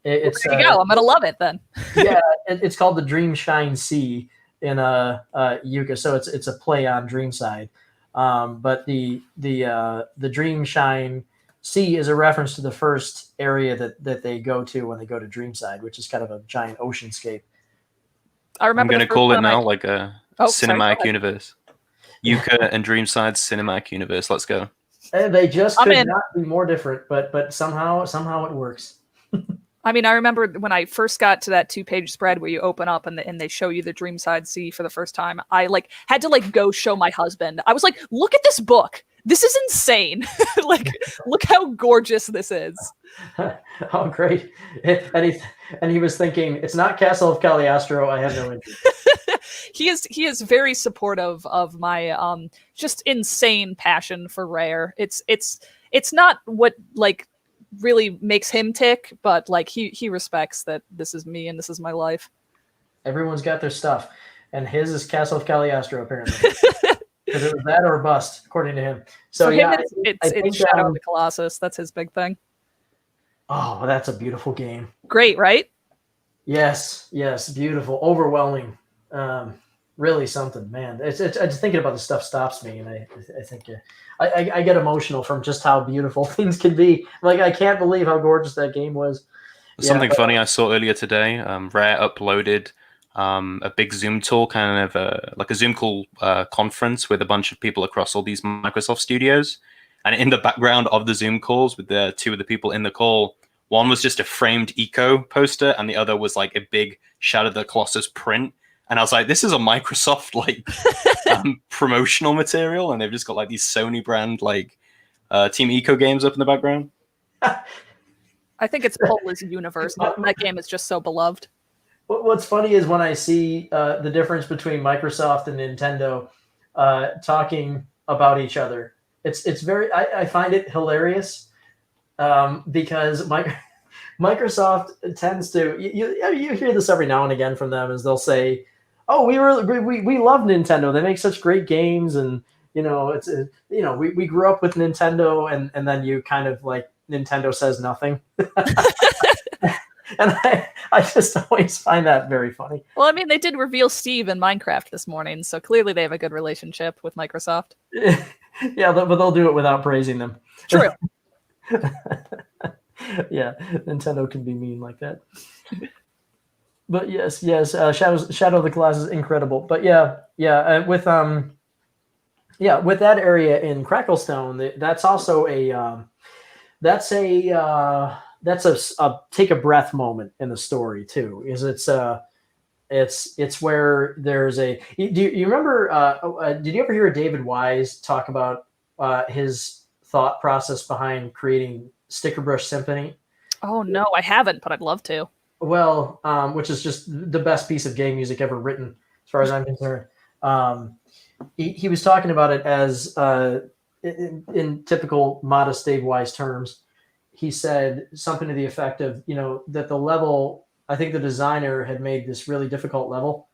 It's There you go. I'm gonna love it then. yeah, it's called the Dream Shine Sea in Yucca, so it's a play on Dreamside. But the Dream Shine Sea is a reference to the first area that they go to when they go to Dreamside, which is kind of a giant oceanscape. I I'm remember going to call it now like a sorry, cinematic universe. Yucca and Dreamside cinematic universe. Let's go. And they just I'm could in. not be more different, but somehow it works. I mean, I remember when I first got to that 2-page spread where you open up and they show you the Dreamside Sea for the first time. I had to go show my husband. I was like, "Look at this book. This is insane. Look how gorgeous this is." Oh, great! And he was thinking, "It's not Castle of Cagliostro. I have no interest." He is very supportive of my just insane passion for Rare. It's not what really makes him tick, but he respects that this is me and this is my life. Everyone's got their stuff, and his is Castle of Cagliostro apparently, because it was that or bust according to him. So For yeah, him, it's Shadow of the Colossus. That's his big thing. Oh, well, that's a beautiful game. Great, right? Yes, beautiful, overwhelming, really something, man. It's just thinking about the stuff stops me, and I think I get emotional from just how beautiful things can be. I can't believe how gorgeous that game was. Something funny I saw earlier today. Rare uploaded a big Zoom tool, kind of a Zoom call conference with a bunch of people across all these Microsoft studios. And in the background of the Zoom calls with the two of the people in the call, one was just a framed Eco poster, and the other was a big Shadow of the Colossus print. And I was like, this is a Microsoft promotional material, and they've just got these Sony brand Team Eco games up in the background. I think it's Pola's universe. That game is just so beloved. What's funny is when I see the difference between Microsoft and Nintendo talking about each other. It's very I find it hilarious because Microsoft tends to you hear this every now and again from them, as they'll say, "Oh, we love Nintendo. They make such great games, and it's we grew up with Nintendo," and then you kind of Nintendo says nothing. And I just always find that very funny. Well, I mean, they did reveal Steve in Minecraft this morning, so clearly they have a good relationship with Microsoft. Yeah, but they'll do it without praising them. True. Yeah, Nintendo can be mean like that. But yes, Shadow of the Colossus is incredible. But with that area in Cracklestone, that's also that's a take a breath moment in the story too. Is it's where there's a. Do you remember? Did you ever hear David Wise talk about his thought process behind creating Sticker Brush Symphony? Oh no, I haven't, but I'd love to. Well, which is just the best piece of game music ever written, as far as I'm concerned. He was talking about it as in typical modest Dave Wise terms. He said something to the effect of, that the level, I think the designer had made this really difficult level.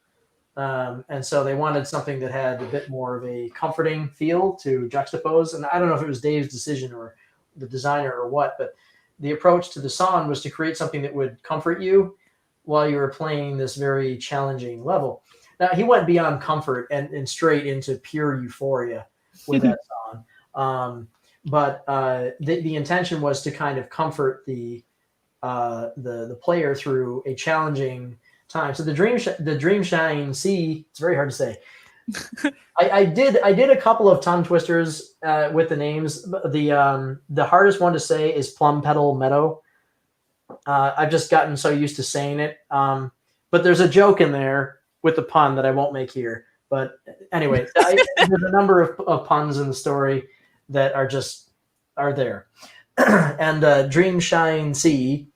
And so they wanted something that had a bit more of a comforting feel to juxtapose. And I don't know if it was Dave's decision or the designer or what, but the approach to the song was to create something that would comfort you while you were playing this very challenging level. Now, he went beyond comfort and straight into pure euphoria with that song. But the intention was to kind of comfort the player through a challenging time. So the Dream Shine Sea, it's very hard to say. I did a couple of tongue twisters with the names. The hardest one to say is Plum Petal Meadow. I've just gotten so used to saying it. But there's a joke in there with the pun that I won't make here. But anyway, there's a number of puns in the story that are there. And Dream Shine Sea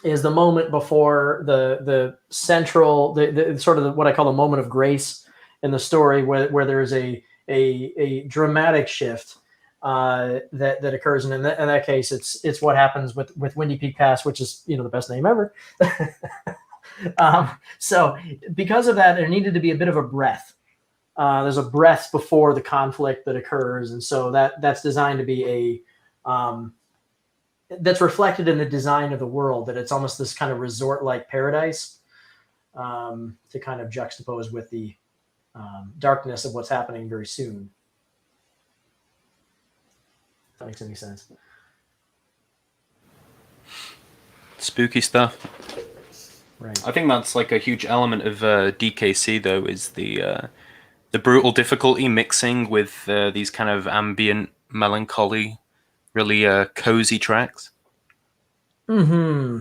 is the moment before the central, the sort of what I call the moment of grace in the story, where there is a dramatic shift that occurs, and in that case, it's what happens with Windy Peak Pass, which is the best name ever. So because of that, there needed to be a bit of a breath there's a breath before the conflict that occurs, and so that's designed to be that's reflected in the design of the world, that it's almost this kind of resort-like paradise, to kind of juxtapose with the darkness of what's happening very soon. If that makes any sense. Spooky stuff. Right. I think that's like a huge element of DKC, though, is the brutal difficulty mixing with these kind of ambient, melancholy, really cozy tracks. Mm-hmm.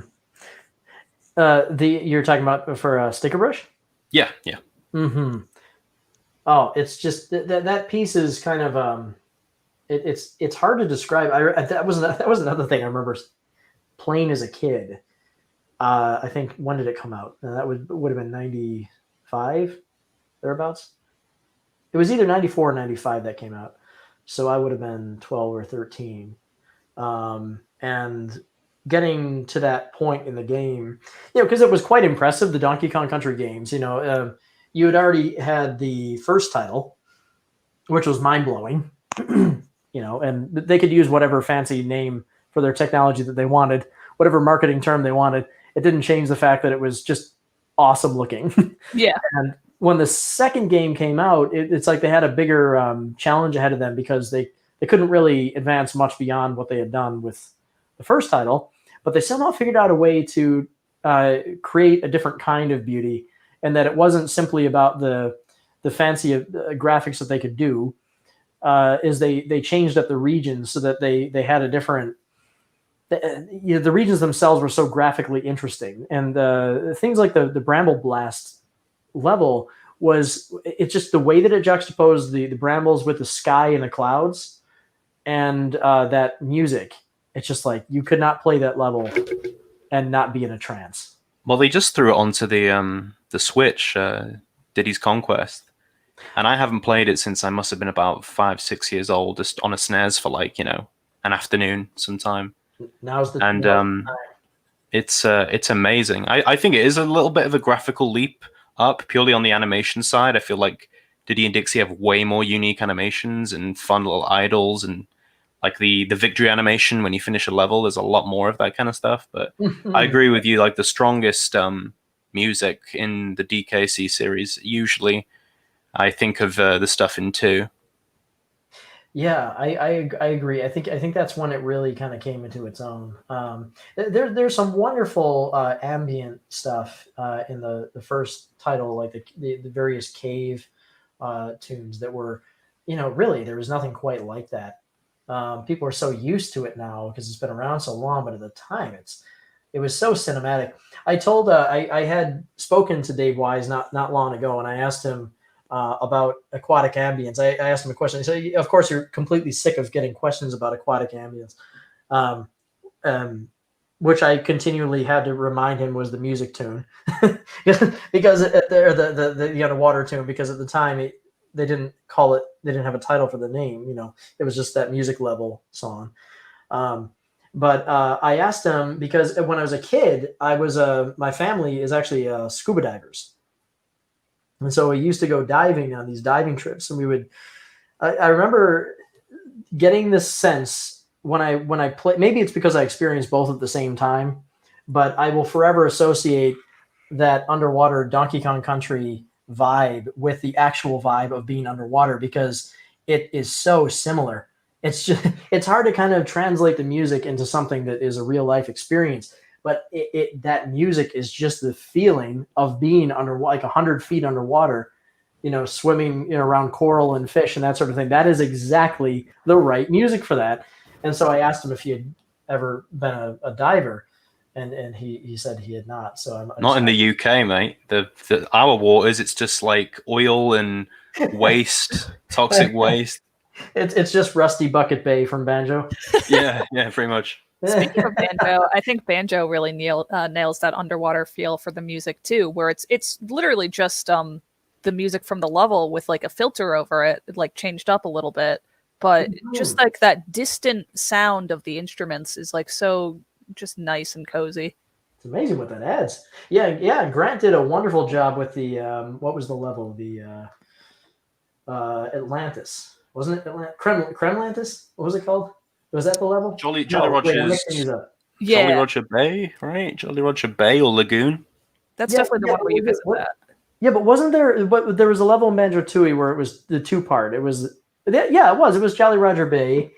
You're talking about for Sticker Brush? Yeah. Mm-hmm. Oh, it's just that piece is kind of it's hard to describe. That was another thing I remember playing as a kid. I think, when did it come out? That would have been 95, thereabouts. It was either 94 or 95 that came out. So I would have been 12 or 13. And getting to that point in the game, because it was quite impressive, the Donkey Kong Country games, you had already had the first title, which was mind-blowing, and they could use whatever fancy name for their technology that they wanted, whatever marketing term they wanted. It didn't change the fact that it was just awesome looking. Yeah. And when the second game came out, it's like they had a bigger challenge ahead of them, because they couldn't really advance much beyond what they had done with the first title, but they somehow figured out a way to create a different kind of beauty, and that it wasn't simply about the fancy graphics that they could do. Is they changed up the regions so that they had a different. The regions themselves were so graphically interesting, and things like the Bramble Blast level it's just the way that it juxtaposed the brambles with the sky and the clouds, and that music. It's just like you could not play that level and not be in a trance. Well, they just threw it onto the Switch, Diddy's Conquest, and I haven't played it since I must have been about 5-6 years old, just on a SNES for an afternoon sometime. Now's the time. It's amazing. I think it is a little bit of a graphical leap up purely on the animation side. I feel like Diddy and Dixie have way more unique animations and fun little idols, and like the victory animation when you finish a level, there's a lot more of that kind of stuff. But I agree with you, like the strongest music in the DKC series, usually I think of the stuff in 2. Yeah, I agree. I think that's when it really kind of came into its own. There's some wonderful ambient stuff in the first title, like the various cave tunes that were, really there was nothing quite like that. People are so used to it now because it's been around so long, but at the time it was so cinematic. I told I had spoken to Dave Wise not long ago, and I asked him about Aquatic Ambience. I asked him a question. He said, of course, you're completely sick of getting questions about Aquatic Ambience, which I continually had to remind him was the music tune, because the underwater tune, because at the time they didn't have a title for the name. It was just that music level song. But I asked him, because when I was a kid, my family is actually scuba divers. And so we used to go diving on these diving trips, and I remember getting this sense when I play. Maybe it's because I experienced both at the same time, but I will forever associate that underwater Donkey Kong Country vibe with the actual vibe of being underwater, because it is so similar. It's hard to kind of translate the music into something that is a real life experience. But that music is just the feeling of being under, like 100 feet underwater, swimming around coral and fish and that sort of thing. That is exactly the right music for that. And so I asked him if he had ever been a diver, and he said he had not. So I'm not in the UK, mate. Our waters, it's just like oil and waste, toxic waste. It's just Rusty Bucket Bay from Banjo. Yeah, pretty much. Speaking of Banjo, I think Banjo really nails that underwater feel for the music too, where it's literally just the music from the level with like a filter over it, like changed up a little bit, but just like that distant sound of the instruments is like so just nice and cozy. It's amazing what that adds. Yeah. Grant did a wonderful job with the what was the level? Atlantis. Wasn't it Kremlantis? What was it called? Was that the level? Jolly No, wait, I'm Roger's mixing these up. Jolly Yeah, Roger Bay, right? Jolly Roger Bay or Lagoon. that's Yeah, definitely the one where you visit what- that. Yeah, but wasn't there? But there was a level in Banjo-Tooie where it was the two-part. It was, yeah, it was. It was Jolly Roger Bay,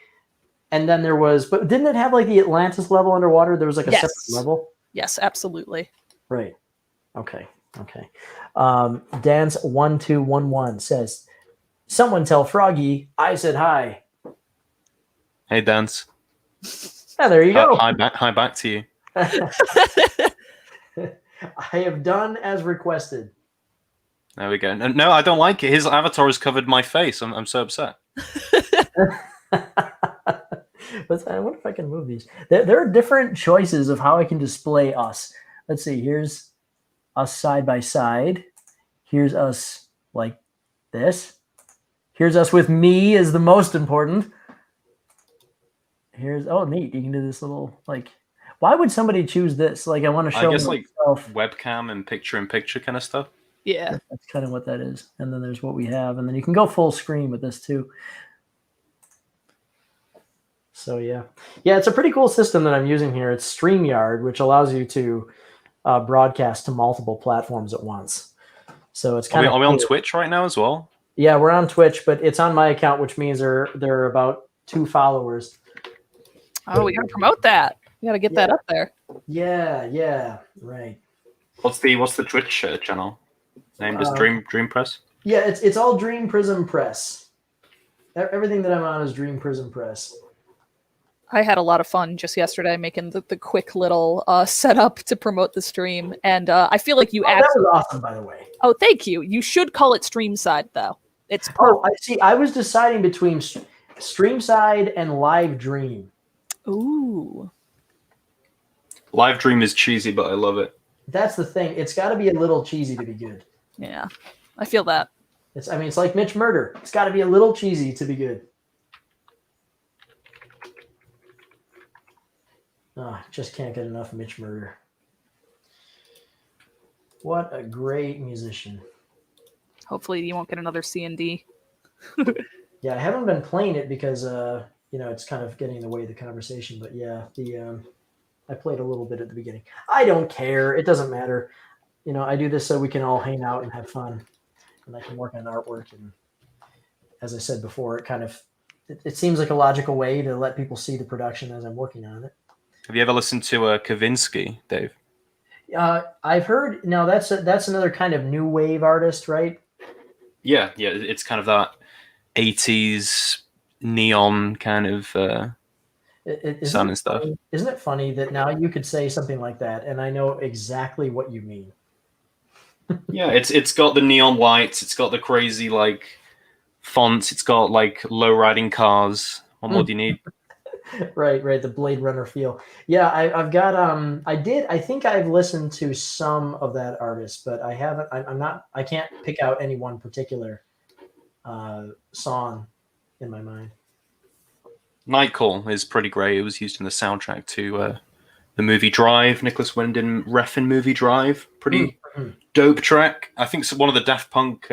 and then there was. But didn't it have like the Atlantis level underwater? There was like a Yes. separate level. Yes, absolutely. Right. Okay. Okay. Dance1211 says, "Someone tell Froggy I said hi." Hey, Dance. Yeah, there you go. Hi back to you. I have done as requested. There we go. No, I don't like it. His avatar has covered my face. I'm so upset. But I wonder if I can move these. There are different choices of how I can display us. Let's see. Here's us side by side. Here's us like this. Here's us with me is the most important. Here's, oh, neat. You can do this little, like, why would somebody choose this? Like, I want to show I guess myself. like webcam and picture kind of stuff. Yeah. That's kind of what that is. And then there's what we have. And then you can go full screen with this too. So yeah. Yeah, it's a pretty cool system that I'm using here. It's StreamYard, which allows you to broadcast to multiple platforms at once. So it's kind of Are we on Twitch right now as well? Yeah, we're on Twitch, but it's on my account, which means there are about 2 followers. Oh, we gotta promote that. We gotta get that up there. Yeah, right. What's the Twitch channel? Named as Dream Press? Yeah, it's all Dream Prism Press. Everything that I'm on is Dream Prism Press. I had a lot of fun just yesterday making the quick little setup to promote the stream, and I feel like you that was awesome, by the way. Oh, thank you. You should call it Streamside, though. It's Oh, I see. I was deciding between Streamside and Live Dream. Ooh. Live Dream is cheesy, but I love it. That's the thing. It's got to be a little cheesy to be good. Yeah, I feel that. It's like Mitch Murder. It's got to be a little cheesy to be good. Oh, just can't get enough Mitch Murder. What a great musician. Hopefully you won't get another C&D. Yeah, I haven't been playing it because it's kind of getting in the way of the conversation. But yeah, I played a little bit at the beginning. I don't care. It doesn't matter. I do this so we can all hang out and have fun, and I can work on artwork. And as I said before, it seems like a logical way to let people see the production as I'm working on it. Have you ever listened to Kavinsky, Dave? I've heard. No, that's another kind of new wave artist, right? Yeah. It's kind of that 80s neon kind of sound and stuff. Isn't it funny that now you could say something like that, and I know exactly what you mean? Yeah, it's got the neon lights. It's got the crazy like fonts. It's got like low riding cars. What more do you need? Right. The Blade Runner feel. Yeah, I've got. I think I've listened to some of that artist, but I haven't. I'm not. I can't pick out any one particular song in my mind. Night Call is pretty great. It was used in the soundtrack to the movie Drive. Nicholas Winding Refn movie Drive. Pretty dope track. I think one of the Daft Punk,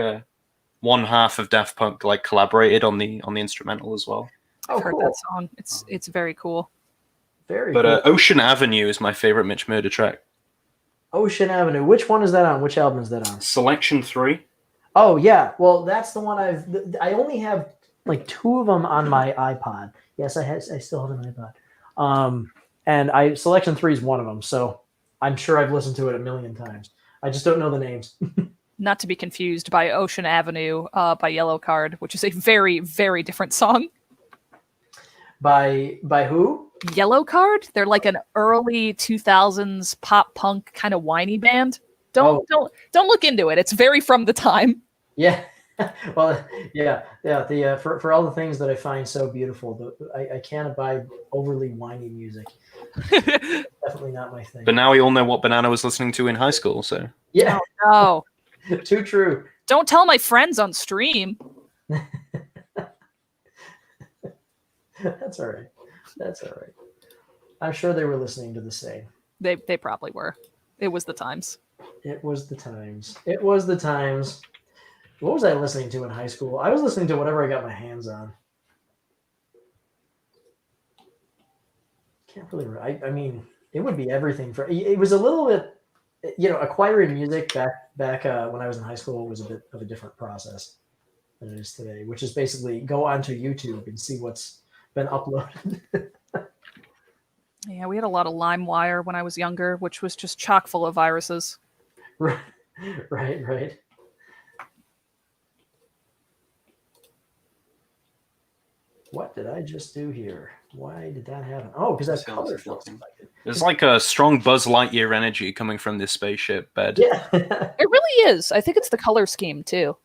one half of Daft Punk, like collaborated on the instrumental as well. I've heard cool. that song. It's very cool. Very But cool. Ocean Avenue is my favorite Mitch Murder track. Ocean Avenue. Which one is that on? Which album is that on? Selection 3. Oh yeah. Well, that's the one I only have like 2 of them on my iPod. Yes, I still have an iPod. And Selection 3 is one of them. So I'm sure I've listened to it a million times. I just don't know the names. Not to be confused by Ocean Avenue by Yellow Card, which is a very, very different song. By who? Yellow Card? They're like an early 2000s pop punk kind of whiny band. Don't look into it. It's very from the time. Yeah. Well, yeah. For all the things that I find so beautiful, I can't abide overly whiny music. Definitely not my thing. But now we all know what Banana was listening to in high school, so. Yeah. Oh, Too true. don't tell my friends on stream. That's all right. I'm sure they were listening to the same. They probably were. It was the times. It was the times. What was I listening to in high school? I was listening to whatever I got my hands on. Can't really. I mean, it would be everything. For it was a little bit, acquiring music back when I was in high school was a bit of a different process than it is today, which is basically go onto YouTube and see what's been uploaded. Yeah, we had a lot of LimeWire when I was younger, which was just chock full of viruses. Right, right. What did I just do here? Why did that happen? Oh, because that color fills. There's like a strong Buzz Lightyear energy coming from this spaceship bed. Yeah. It really is. I think it's the color scheme too.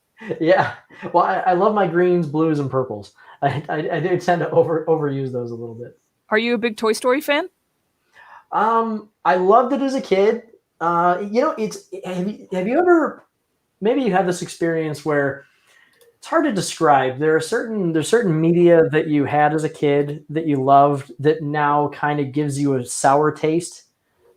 Yeah. Well, I love my greens, blues, and purples. I do tend to overuse those a little bit. Are you a big Toy Story fan? I loved it as a kid. It's have you ever, maybe you have this experience where it's hard to describe. There's certain media that you had as a kid that you loved that now kind of gives you a sour taste.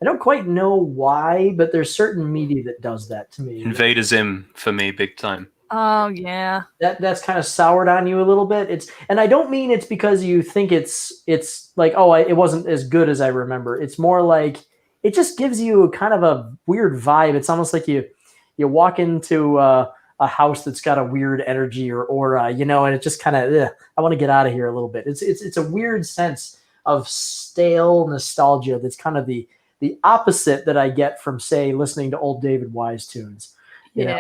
I don't quite know why, but there's certain media that does that to me. Invader Zim for me, big time. Oh yeah. That's kind of soured on you a little bit. And I don't mean it's because you think it's like, oh, it wasn't as good as I remember. It's more like it just gives you kind of a weird vibe. It's almost like you walk into a house that's got a weird energy or aura, and it just kind of, I want to get out of here a little bit. It's a weird sense of stale nostalgia that's kind of the opposite that I get from, say, listening to old David Wise tunes. You know?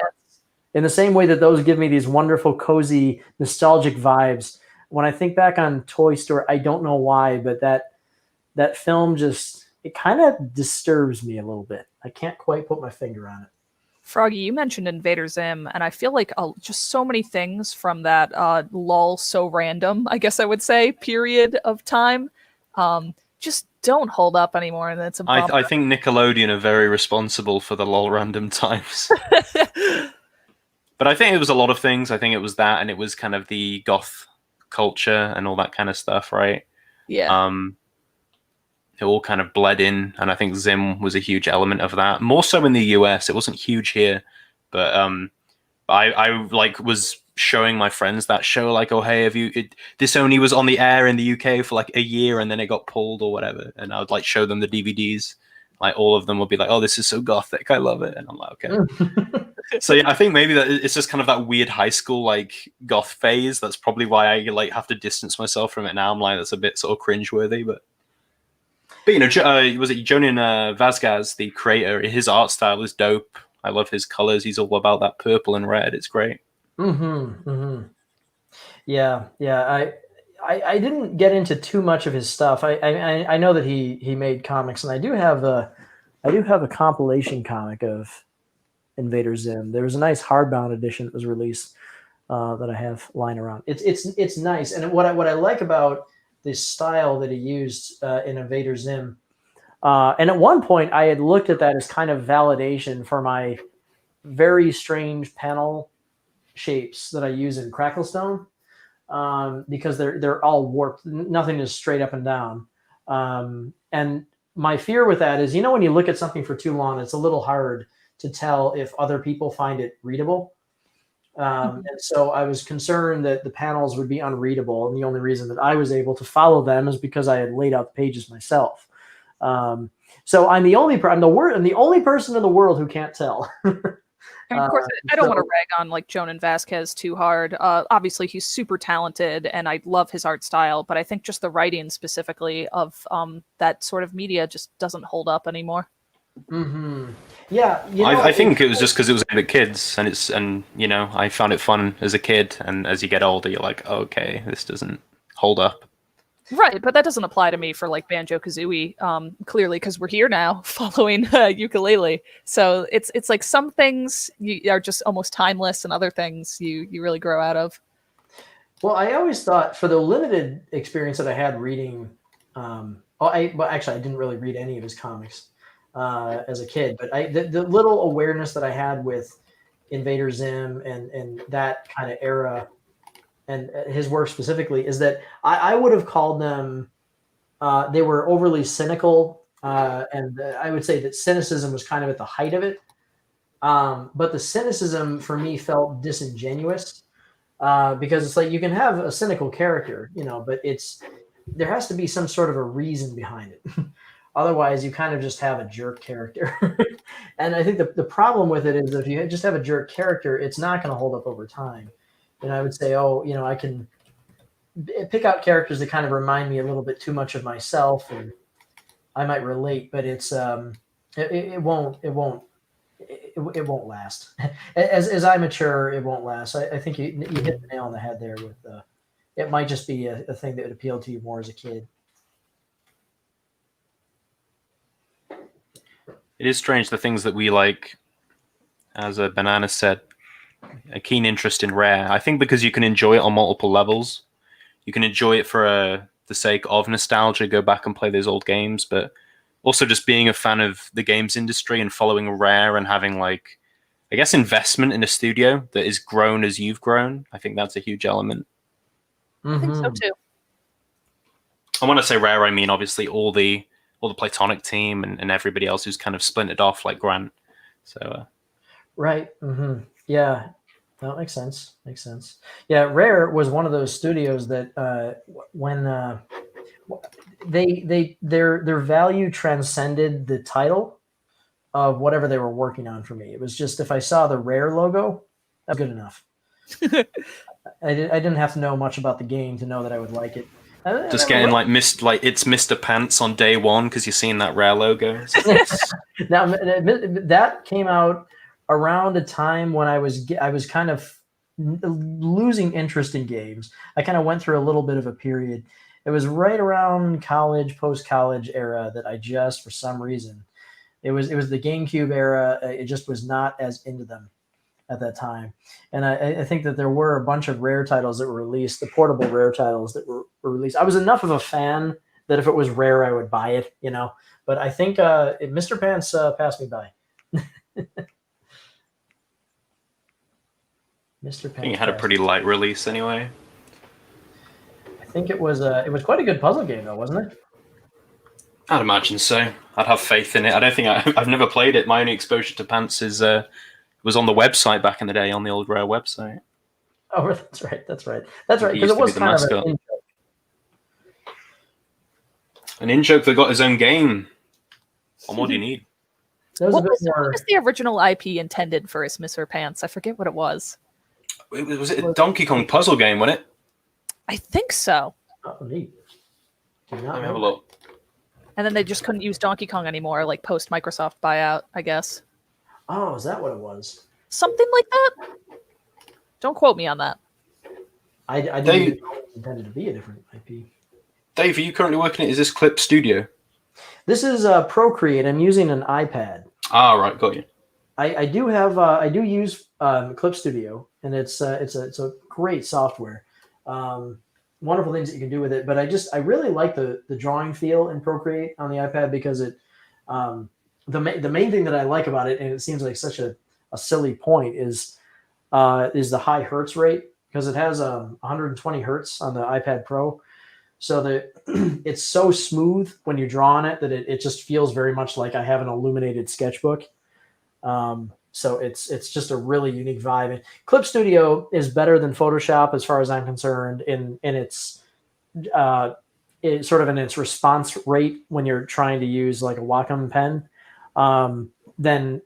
In the same way that those give me these wonderful, cozy, nostalgic vibes. When I think back on Toy Story, I don't know why, but that film just, it kind of disturbs me a little bit. I can't quite put my finger on it. Froggy, you mentioned Invader Zim, and I feel like just so many things from that lol so random, I guess I would say, period of time, just don't hold up anymore, and it's a bummer. I think Nickelodeon are very responsible for the lol random times. But I think it was a lot of things. I think it was that, and it was kind of the goth culture and all that kind of stuff, right? Yeah. It all kind of bled in, and I think Zim was a huge element of that. More so in the US, it wasn't huge here, but I like was showing my friends that show, like, oh hey, this only was on the air in the UK for like a year, and then it got pulled or whatever, and I would like show them the DVDs. Like all of them would be like, oh, this is so gothic, I love it, and I'm like, okay. So yeah, I think maybe that it's just kind of that weird high school like goth phase. That's probably why I like have to distance myself from it now. I'm like, that's a bit sort of cringeworthy, but was it Jonin Vazquez, the creator? His art style is dope. I love his colors. He's all about that purple and red. It's great. Yeah. I didn't get into too much of his stuff. I know that he made comics, and I do have a compilation comic of Invader Zim. There was a nice hardbound edition that was released that I have lying around. It's nice, and what I like about this style that he used in Invader Zim, and at one point I had looked at that as kind of validation for my very strange panel shapes that I use in Cracklestone, because they're all warped. Nothing is straight up and down, and my fear with that is, when you look at something for too long, it's a little hard to tell if other people find it readable. And so I was concerned that the panels would be unreadable. And the only reason that I was able to follow them is because I had laid out the pages myself. So I'm the only person in the world who can't tell. And of course, I don't want to rag on like Jonan Vasquez too hard. Obviously, he's super talented, and I love his art style. But I think just the writing specifically of that sort of media just doesn't hold up anymore. Yeah, I think it was just because it was aimed at kids, and I found it fun as a kid, and as you get older, you're like, oh, okay, this doesn't hold up. Right, but that doesn't apply to me for like Banjo-Kazooie, clearly, because we're here now following ukulele. So it's like some things are just almost timeless, and other things you really grow out of. Well, I always thought, for the limited experience that I had reading, I didn't really read any of his comics as a kid, but the little awareness that I had with Invader Zim and that kind of era, and his work specifically, is that I would have called them, they were overly cynical, and I would say that cynicism was kind of at the height of it. But the cynicism for me felt disingenuous because it's like you can have a cynical character, but there has to be some sort of a reason behind it. Otherwise, you kind of just have a jerk character. And I think the problem with it is if you just have a jerk character, it's not going to hold up over time. And I would say, I can pick out characters that kind of remind me a little bit too much of myself, and I might relate, but it won't last. As I mature, it won't last. I think you hit the nail on the head there with it might just be a thing that would appeal to you more as a kid. It is strange the things that we like, as Banana said, a keen interest in rare. I think because you can enjoy it on multiple levels. You can enjoy it for the sake of nostalgia, go back and play those old games, but also just being a fan of the games industry and following rare and having like, I guess, investment in a studio that is grown as you've grown. I think that's a huge element. I think so too. And when I say rare, I mean obviously all the Platonic team and everybody else who's kind of splintered off like Grant. So right. Mm-hmm. Yeah, that makes sense. Makes sense. Yeah, Rare was one of those studios that when their value transcended the title of whatever they were working on for me. It was just if I saw the Rare logo, that's good enough. I didn't have to know much about the game to know that I would like it. Just getting it's Mr. Pants on day one because you're seeing that Rare logo. Now that came out around a time when I was kind of losing interest in games. I kind of went through a little bit of a period. It was right around college, post-college era that I just, for some reason, it was the GameCube era. It just was not as into them at that time. And I think that there were a bunch of Rare titles that were released, the portable Rare titles that were released. I was enough of a fan that if it was Rare, I would buy it, But I think Mr. Pants passed me by. Mr. Pants. I think it had a pretty light release anyway. I think it was quite a good puzzle game though, wasn't it? I'd imagine so. I'd have faith in it. I don't think I've never played it. My only exposure to Pants was on the website back in the day, on the old Rare website. Oh, that's right. Because it was kind of an in-joke that got his own game. What more do you need? What was the original IP intended for his Mr. Pants? I forget what it was. Was it a Donkey Kong puzzle game, wasn't it? I think so. Oh, neat. Let me have a look. And then they just couldn't use Donkey Kong anymore, like post Microsoft buyout, I guess. Oh, is that what it was? Something like that? Don't quote me on that. I didn't know it was intended to be a different IP. Dave, are you currently working at, is this Clip Studio? This is Procreate. I'm using an iPad. Ah, right, got you. I do use Clip Studio, and it's a great software. Wonderful things that you can do with it, but I really like the drawing feel in Procreate on the iPad because it the main thing that I like about it, and it seems like such a silly point, is the high hertz rate, because it has 120 hertz on the iPad Pro, so that it's so smooth when you draw on it that it just feels very much like I have an illuminated sketchbook. So it's just a really unique vibe. And Clip Studio is better than Photoshop as far as I'm concerned in its sort of in its response rate when you're trying to use like a Wacom pen than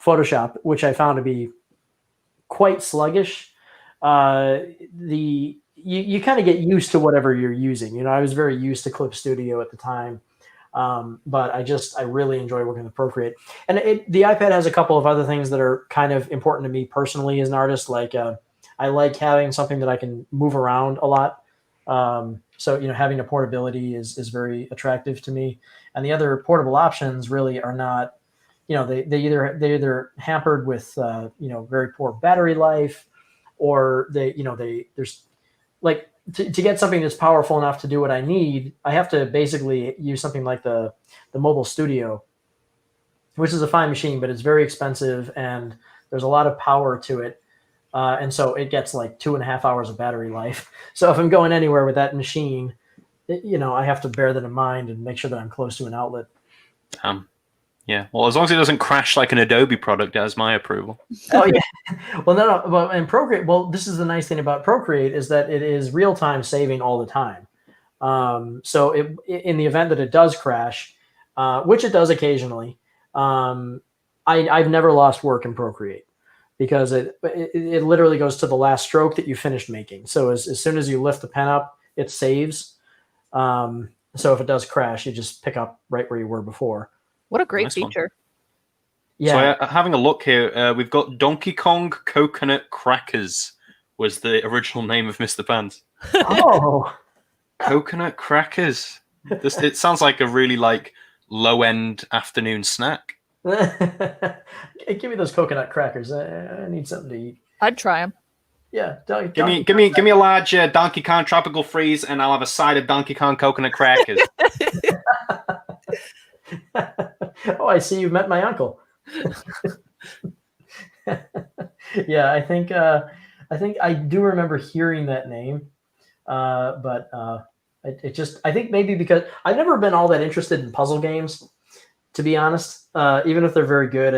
Photoshop, which I found to be quite sluggish. You kind of get used to whatever you're using. I was very used to Clip Studio at the time. But I really enjoy working with Procreate, and the iPad has a couple of other things that are kind of important to me personally as an artist. Like I like having something that I can move around a lot. So having a portability is very attractive to me, and the other portable options really are not. They either hampered with very poor battery life, or there's like. To get something that's powerful enough to do what I need, I have to basically use something like the Mobile Studio, which is a fine machine, but it's very expensive and there's a lot of power to it. And so it gets like 2.5 hours of battery life. So if I'm going anywhere with that machine, I have to bear that in mind and make sure that I'm close to an outlet. Yeah. Well, as long as it doesn't crash like an Adobe product, it has my approval. Oh yeah. Well, no. Well, and Procreate. Well, this is the nice thing about Procreate is that it is real time saving all the time. So in the event that it does crash, which it does occasionally, I've never lost work in Procreate because it literally goes to the last stroke that you finished making. So as soon as you lift the pen up, it saves. So if it does crash, you just pick up right where you were before. What a great Nice one. feature. Yeah. So having a look here, we've got Donkey Kong Coconut Crackers was the original name of Mr. Pants. Oh. Coconut crackers. It sounds like a really like low-end afternoon snack. Give me those coconut crackers. I need something to eat. I'd try them. Yeah. Give me a large Donkey Kong Tropical Freeze, and I'll have a side of Donkey Kong Coconut Crackers. Oh, I see you've met my uncle. Yeah, I think I do remember hearing that name, but I think maybe because I've never been all that interested in puzzle games, to be honest. Even if they're very good,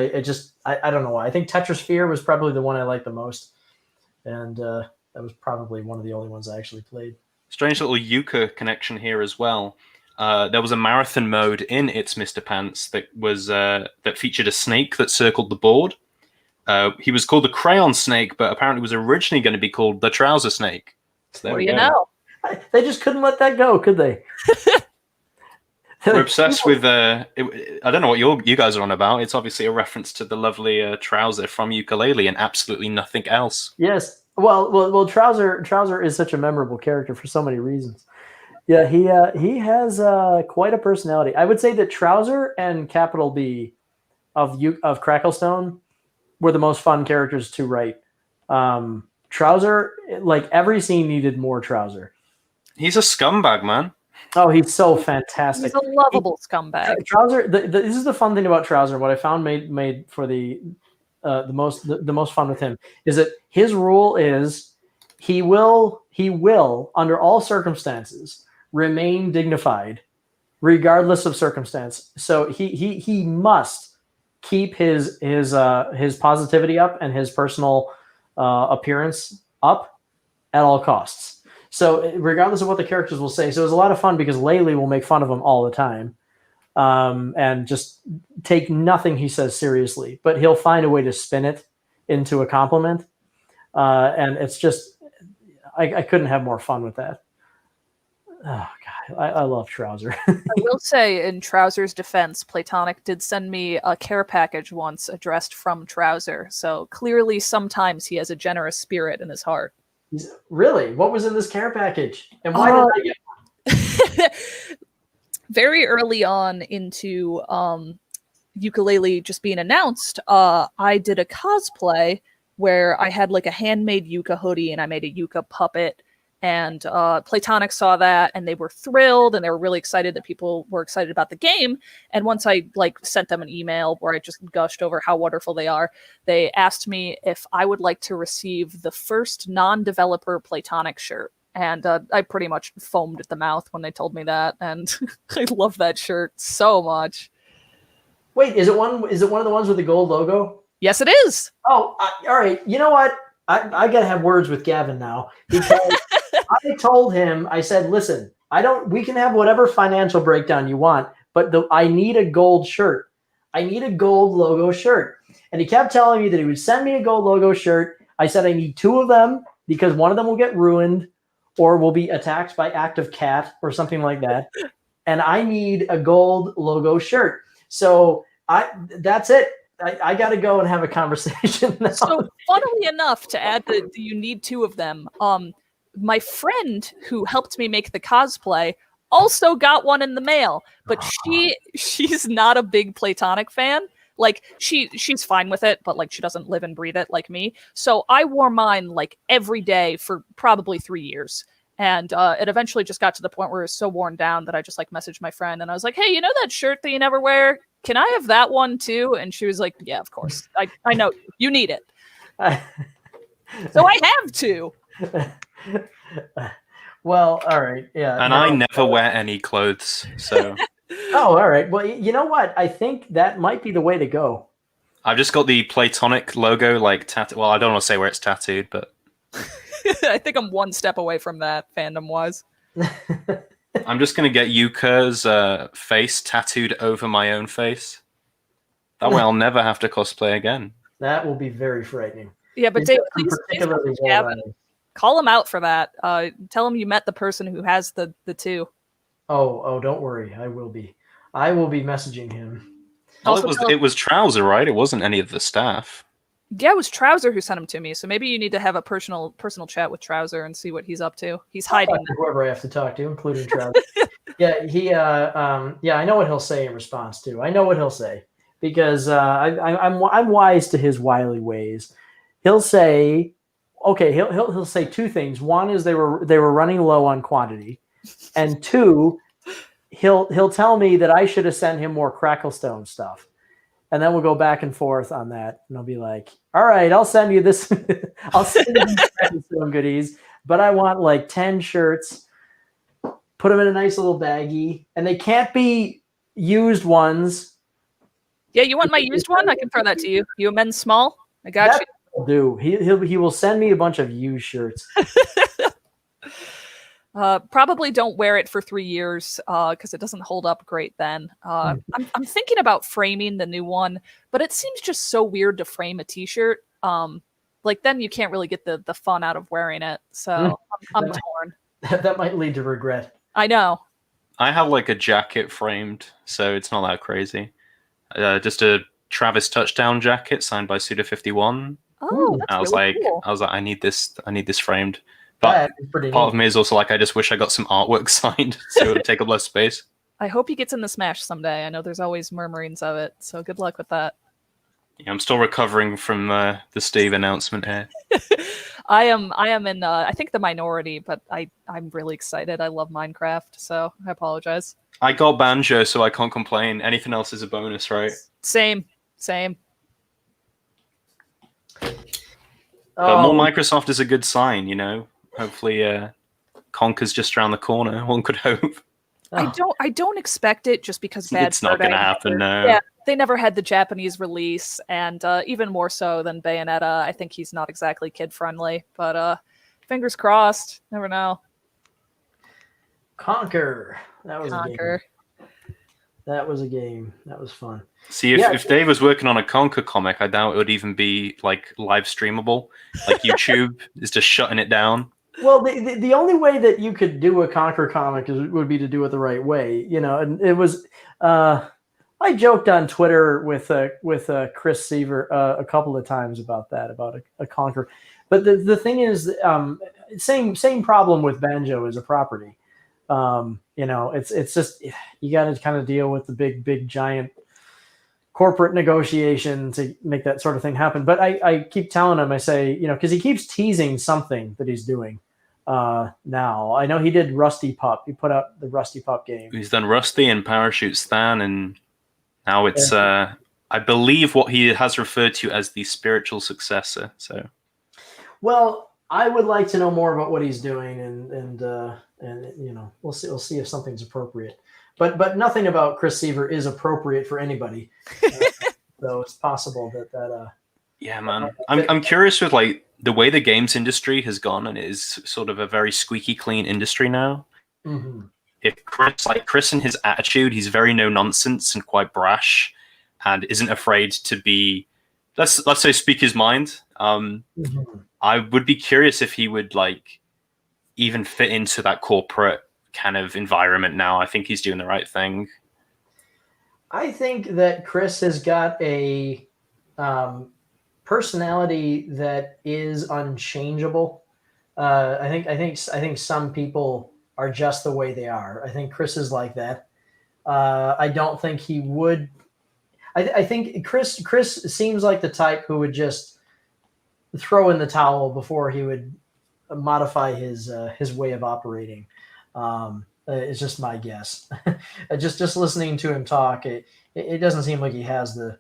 I don't know why. I think Tetrasphere was probably the one I liked the most, and that was probably one of the only ones I actually played. Strange little Yuka connection here as well. There was a marathon mode in It's Mr. Pants that was that featured a snake that circled the board. He was called the Crayon Snake, but apparently was originally going to be called the Trouser Snake. So there What we do you go. know? They just couldn't let that go, could they? We're obsessed with. I don't know what you guys are on about. It's obviously a reference to the lovely Trouser from Ukulele and absolutely nothing else. Yes. Well. Trouser is such a memorable character for so many reasons. Yeah, he has quite a personality. I would say that Trouser and Capital B of Cracklestone were the most fun characters to write. Trouser, like every scene needed more Trouser. He's a scumbag, man. Oh, he's so fantastic. He's a lovable scumbag. Trouser. This is the fun thing about Trouser. What I found made for the most fun with him is that his rule is he will under all circumstances remain dignified, regardless of circumstance. So he must keep his positivity up and his personal appearance up at all costs. So regardless of what the characters will say. So it was a lot of fun because Laylee will make fun of him all the time, and just take nothing he says seriously. But he'll find a way to spin it into a compliment, and it's just I couldn't have more fun with that. Oh God, I love Trouser. I will say, in Trouser's defense, Platonic did send me a care package once addressed from Trouser. So clearly, sometimes he has a generous spirit in his heart. Really? What was in this care package? And why did I get very early on into Ukulele just being announced, I did a cosplay where I had like a handmade Yuka hoodie and I made a Yuka puppet. And Platonic saw that and they were thrilled and they were really excited that people were excited about the game. And once I sent them an email where I just gushed over how wonderful they are, they asked me if I would like to receive the first non-developer Platonic shirt. And I pretty much foamed at the mouth when they told me that. And I love that shirt so much. Wait, is it one of the ones with the gold logo? Yes, it is. Oh, all right. You know what? I got to have words with Gavin now because I told him, I said, listen, we can have whatever financial breakdown you want, but I need a gold shirt. I need a gold logo shirt. And he kept telling me that he would send me a gold logo shirt. I said, I need 2 of them because one of them will get ruined or will be attacked by active cat or something like that. And I need a gold logo shirt. So that's it. I got to go and have a conversation now. So, funnily enough, to add that you need 2 of them, my friend who helped me make the cosplay also got one in the mail, but she's not a big Platonic fan. Like she's fine with it, but she doesn't live and breathe it like me. So I wore mine every day for probably 3 years. And it eventually just got to the point where it was so worn down that I just messaged my friend and I was like, hey, you know that shirt that you never wear? Can I have that one too? And she was like, yeah, of course. I know you need it. So I have to. Well, all right. Yeah. And I never wear any clothes. So Oh, all right. Well, you know what? I think that might be the way to go. I've just got the Platonic logo like tattooed. Well, I don't want to say where it's tattooed, but I think I'm one step away from that fandom wise. I'm just gonna get Yuka's face tattooed over my own face. That way, I'll never have to cosplay again. That will be very frightening. Yeah, but He's Dave, got some please particularly Gavin, well-running. call him out for that. Tell him you met the person who has the two. Oh, don't worry. I will be messaging him. Well, Also it was Trouser, right? It wasn't any of the staff. Yeah, it was Trouser who sent him to me. So maybe you need to have a personal chat with Trouser and see what he's up to. He's hiding. Whoever I have to talk to, including Trouser. Yeah, I know what he'll say in response to. I know what he'll say because I'm wise to his wily ways. He'll say, okay, he'll say two things. One is they were running low on quantity, and two, he'll tell me that I should have sent him more Cracklestone stuff. And then we'll go back and forth on that. And I'll be like, all right, I'll send you this. I'll send you these Cracklestone goodies, but I want like 10 shirts. Put them in a nice little baggie. And they can't be used ones. Yeah, you want my used one? I can throw that to you. You a men's small? I got you. Will do. He will send me a bunch of used shirts. Probably don't wear it for 3 years because it doesn't hold up great then. I'm thinking about framing the new one, but it seems just so weird to frame a t-shirt. Like then you can't really get the fun out of wearing it. So I'm torn. That might lead to regret. I know. I have like a jacket framed, so it's not that crazy. Just a Travis touchdown jacket signed by Suda51. Oh, that's I was really like, cool. I need this framed. But part of me is also like, I just wish I got some artwork signed so it would take up less space. I hope he gets in the Smash someday. I know there's always murmurings of it, so good luck with that. Yeah, I'm still recovering from the Steve announcement here. I am in I think the minority, but I'm really excited. I love Minecraft, so I apologize. I got Banjo, so I can't complain. Anything else is a bonus, right? Same. But more Microsoft is a good sign, you know. Hopefully, Conker's just around the corner. One could hope. I don't expect it just because it's not going to happen. No. Yeah, they never had the Japanese release, and even more so than Bayonetta. I think he's not exactly kid friendly, but fingers crossed. Never know. Conker. That was a game. That was a game. That was fun. See, if Dave was working on a Conker comic, I doubt it would even be like live streamable. Like YouTube is just shutting it down. Well, the only way that you could do a Conker comic would be to do it the right way, you know. And it was, I joked on Twitter with Chris Seaver a couple of times about that, about a Conker. But the thing is, same problem with Banjo as a property. You know, it's just you got to kind of deal with the big giant corporate negotiation to make that sort of thing happen. But I keep telling him, I say, you know, because he keeps teasing something that he's doing now. I know he did Rusty Pup. He put out the Rusty Pup game. He's done Rusty and Parachute Stan, and now it's I believe what he has referred to as the spiritual successor. So, well, I would like to know more about what he's doing, and you know, we'll see if something's appropriate. But nothing about Chris Seaver is appropriate for anybody. So it's possible that. Yeah, man. I'm curious with like the way the games industry has gone, and it is sort of a very squeaky clean industry now. Mm-hmm. If Chris and his attitude, he's very no nonsense and quite brash, and isn't afraid to be, let's say, speak his mind. I would be curious if he would like even fit into that corporate kind of environment now. I think he's doing the right thing. I think that Chris has got a personality that is unchangeable. I think some people are just the way they are. I think Chris is like that. I don't think he would. I think Chris seems like the type who would just throw in the towel before he would modify his way of operating. It's just my guess. just listening to him talk, it doesn't seem like he has the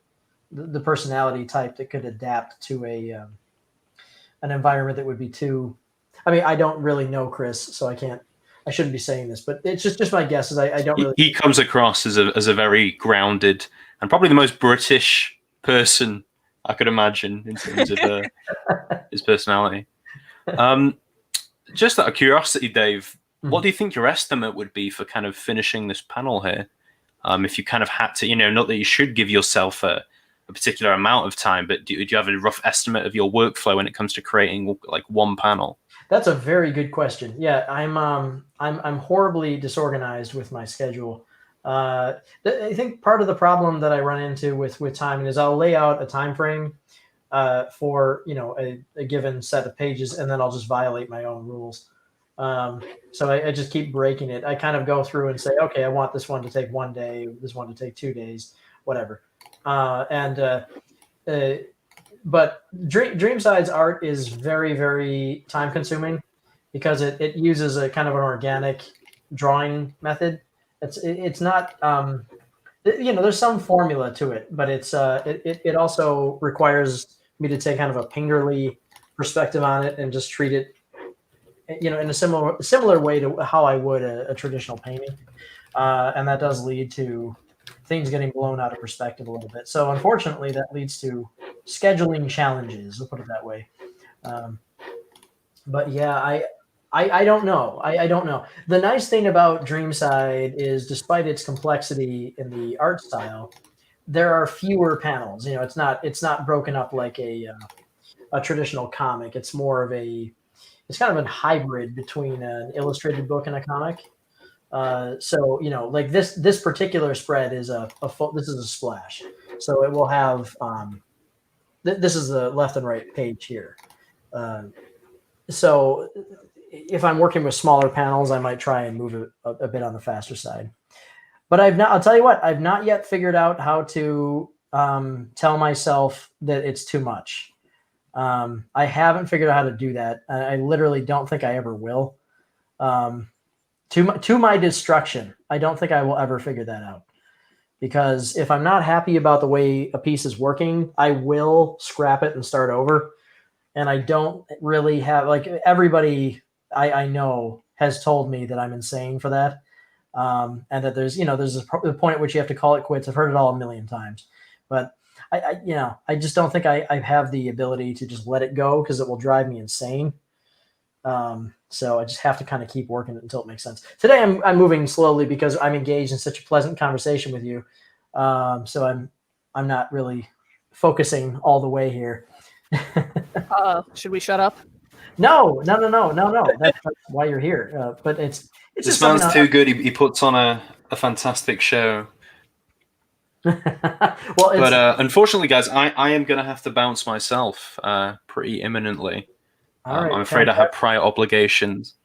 personality type that could adapt to an environment that would be too. I mean, I don't really know Chris, so I can't I shouldn't be saying this, but it's just my guess is I don't really. He comes across as a very grounded and probably the most British person I could imagine in terms of his personality. Just out of curiosity, Dave, what do you think your estimate would be for kind of finishing this panel here? If you kind of had to, not that you should give yourself a particular amount of time, but do you have a rough estimate of your workflow when it comes to creating like one panel? That's a very good question. Yeah, I'm horribly disorganized with my schedule. I think part of the problem that I run into with timing is I'll lay out a time frame for a given set of pages, and then I'll just violate my own rules. So I just keep breaking it. I kind of go through and say, okay, I want this one to take 1 day, this one to take 2 days, whatever. But Dreamside's art is very, very time consuming because it uses a kind of an organic drawing method. It's not, there's some formula to it, but it also requires me to take kind of a Pingerly perspective on it and just treat it in a similar way to how I would a traditional painting, and that does lead to things getting blown out of perspective a little bit. So unfortunately, that leads to scheduling challenges. We'll put it that way. But yeah, I don't know. I don't know. The nice thing about Dreamside is, despite its complexity in the art style, there are fewer panels. It's not broken up like a traditional comic. It's more of it's kind of a hybrid between an illustrated book and a comic. So like this particular spread is this is a splash. So it will have this is the left and right page here. So if I'm working with smaller panels, I might try and move it a bit on the faster side. But I'll tell you what, I've not yet figured out how to tell myself that it's too much. I haven't figured out how to do that. I literally don't think I ever will. To my destruction, I don't think I will ever figure that out. Because if I'm not happy about the way a piece is working, I will scrap it and start over. And I don't really have, like, everybody I know has told me that I'm insane for that. And that there's a point at which you have to call it quits. I've heard it all a million times. But I just don't think I have the ability to just let it go, because it will drive me insane. So I just have to kind of keep working it until it makes sense. Today I'm moving slowly because I'm engaged in such a pleasant conversation with you. So I'm not really focusing all the way here. Should we shut up? No. That's why you're here. But it's This just man's too good. He puts on a fantastic show. But unfortunately, guys, I am going to have to bounce myself pretty imminently. All right, I'm afraid I have prior obligations.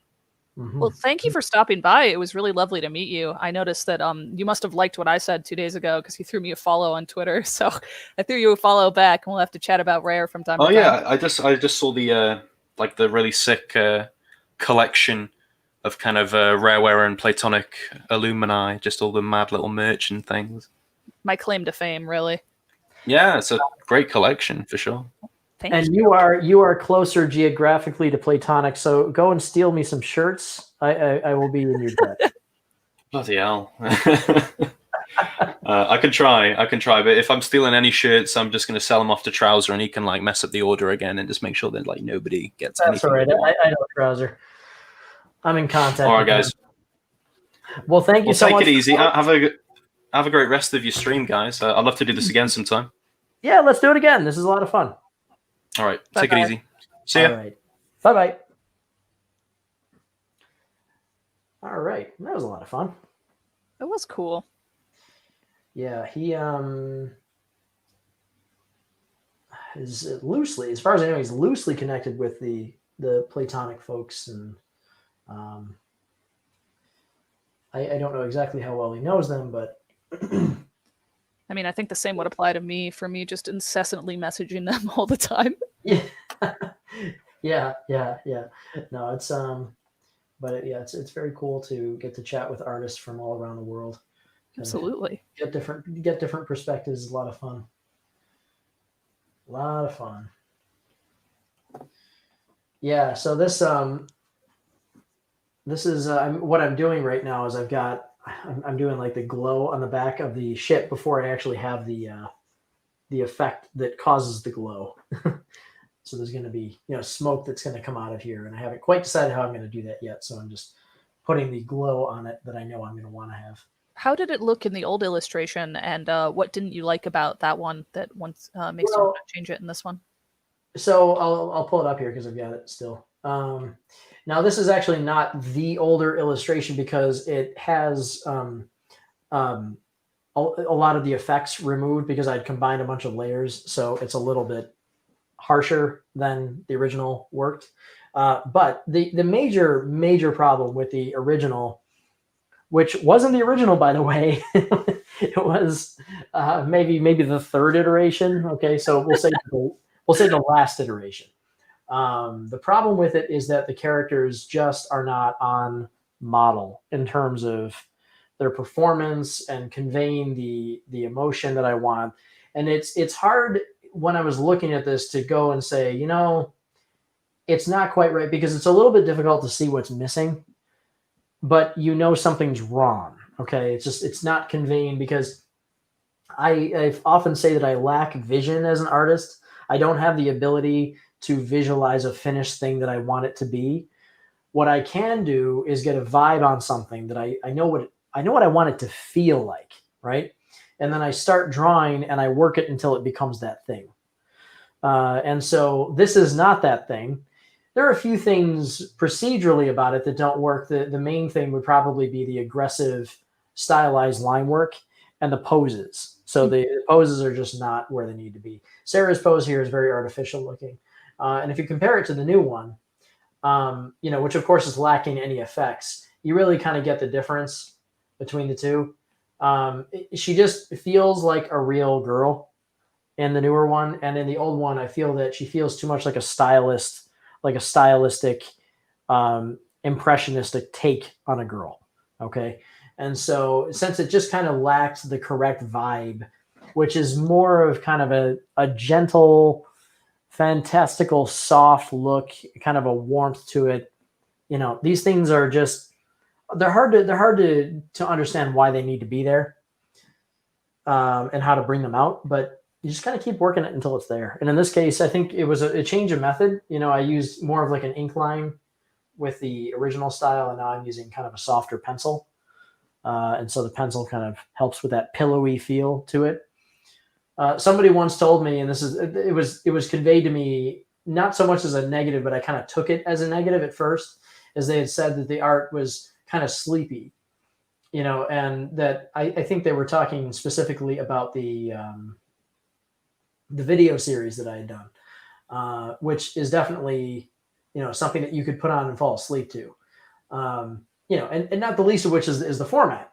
Mm-hmm. Well, thank you for stopping by. It was really lovely to meet you. I noticed that you must have liked what I said 2 days ago, because you threw me a follow on Twitter. So I threw you a follow back, and we'll have to chat about Rare from time to time. Oh yeah, I just saw the the really sick collection of kind of Rareware and Platonic alumni, just all the mad little merch and things. My claim to fame, really. Yeah, it's a great collection for sure. And you are closer geographically to Platonic, so go and steal me some shirts. I will be in your debt. Bloody hell. I can try, but if I'm stealing any shirts, I'm just going to sell them off to Trouser, and he can like mess up the order again and just make sure that like nobody gets anything. That's all right. I know Trouser. I'm in contact. All right, guys. Well, thank you so much. Take it easy. Have a great rest of your stream, guys. I'd love to do this again sometime. Yeah, let's do it again. This is a lot of fun. All right. Take it easy. See ya. All right. Bye-bye. All right. That was a lot of fun. It was cool. Yeah, he is loosely, as far as I know, he's loosely connected with the Platonic folks, and I don't know exactly how well he knows them, but I mean, I think the same would apply to me, for me just incessantly messaging them all the time. Yeah. No, it's it's very cool to get to chat with artists from all around the world. Absolutely. Get different perspectives. Is a lot of fun. Yeah. So this this is what I'm doing right now is I'm doing like the glow on the back of the ship before I actually have the effect that causes the glow. So there's going to be, smoke that's going to come out of here, and I haven't quite decided how I'm going to do that yet. So I'm just putting the glow on it that I know I'm going to want to have. How did it look in the old illustration, and what didn't you like about that one that makes you want to change it in this one? So I'll pull it up here because I've got it still. Now this is actually not the older illustration because it has a lot of the effects removed because I'd combined a bunch of layers, so it's a little bit harsher than the original worked. But the major problem with the original, which wasn't the original, by the way, it was maybe the third iteration. Okay, so we'll say the last iteration. The problem with it is that the characters just are not on model in terms of their performance and conveying the emotion that I want. And it's hard when I was looking at this to go and say, it's not quite right because it's a little bit difficult to see what's missing, but something's wrong. Okay. It's not conveying because I often say that I lack vision as an artist. I don't have the ability to visualize a finished thing that I want it to be. What I can do is get a vibe on something that I know what I want it to feel like, right? And then I start drawing and I work it until it becomes that thing. And so this is not that thing. There are a few things procedurally about it that don't work. The main thing would probably be the aggressive stylized line work and the poses. So the poses are just not where they need to be. Sarah's pose here is very artificial looking. And if you compare it to the new one, which of course is lacking any effects, you really kind of get the difference between the two. She just feels like a real girl in the newer one, and in the old one, I feel that she feels too much like a stylist, like a stylistic, impressionistic take on a girl. Okay, and so since it just kind of lacks the correct vibe, which is more of kind of a gentle, fantastical, soft look, kind of a warmth to it. These things are just they're hard to understand why they need to be there, and how to bring them out. But you just kind of keep working it until it's there. And in this case, I think it was a change of method. I used more of like an ink line with the original style, and now I'm using kind of a softer pencil. And so the pencil kind of helps with that pillowy feel to it. Somebody once told me, and it was conveyed to me not so much as a negative, but I kind of took it as a negative at first, as they had said that the art was kind of sleepy, and that I think they were talking specifically about the video series that I had done, which is definitely, something that you could put on and fall asleep to, and not the least of which is the format.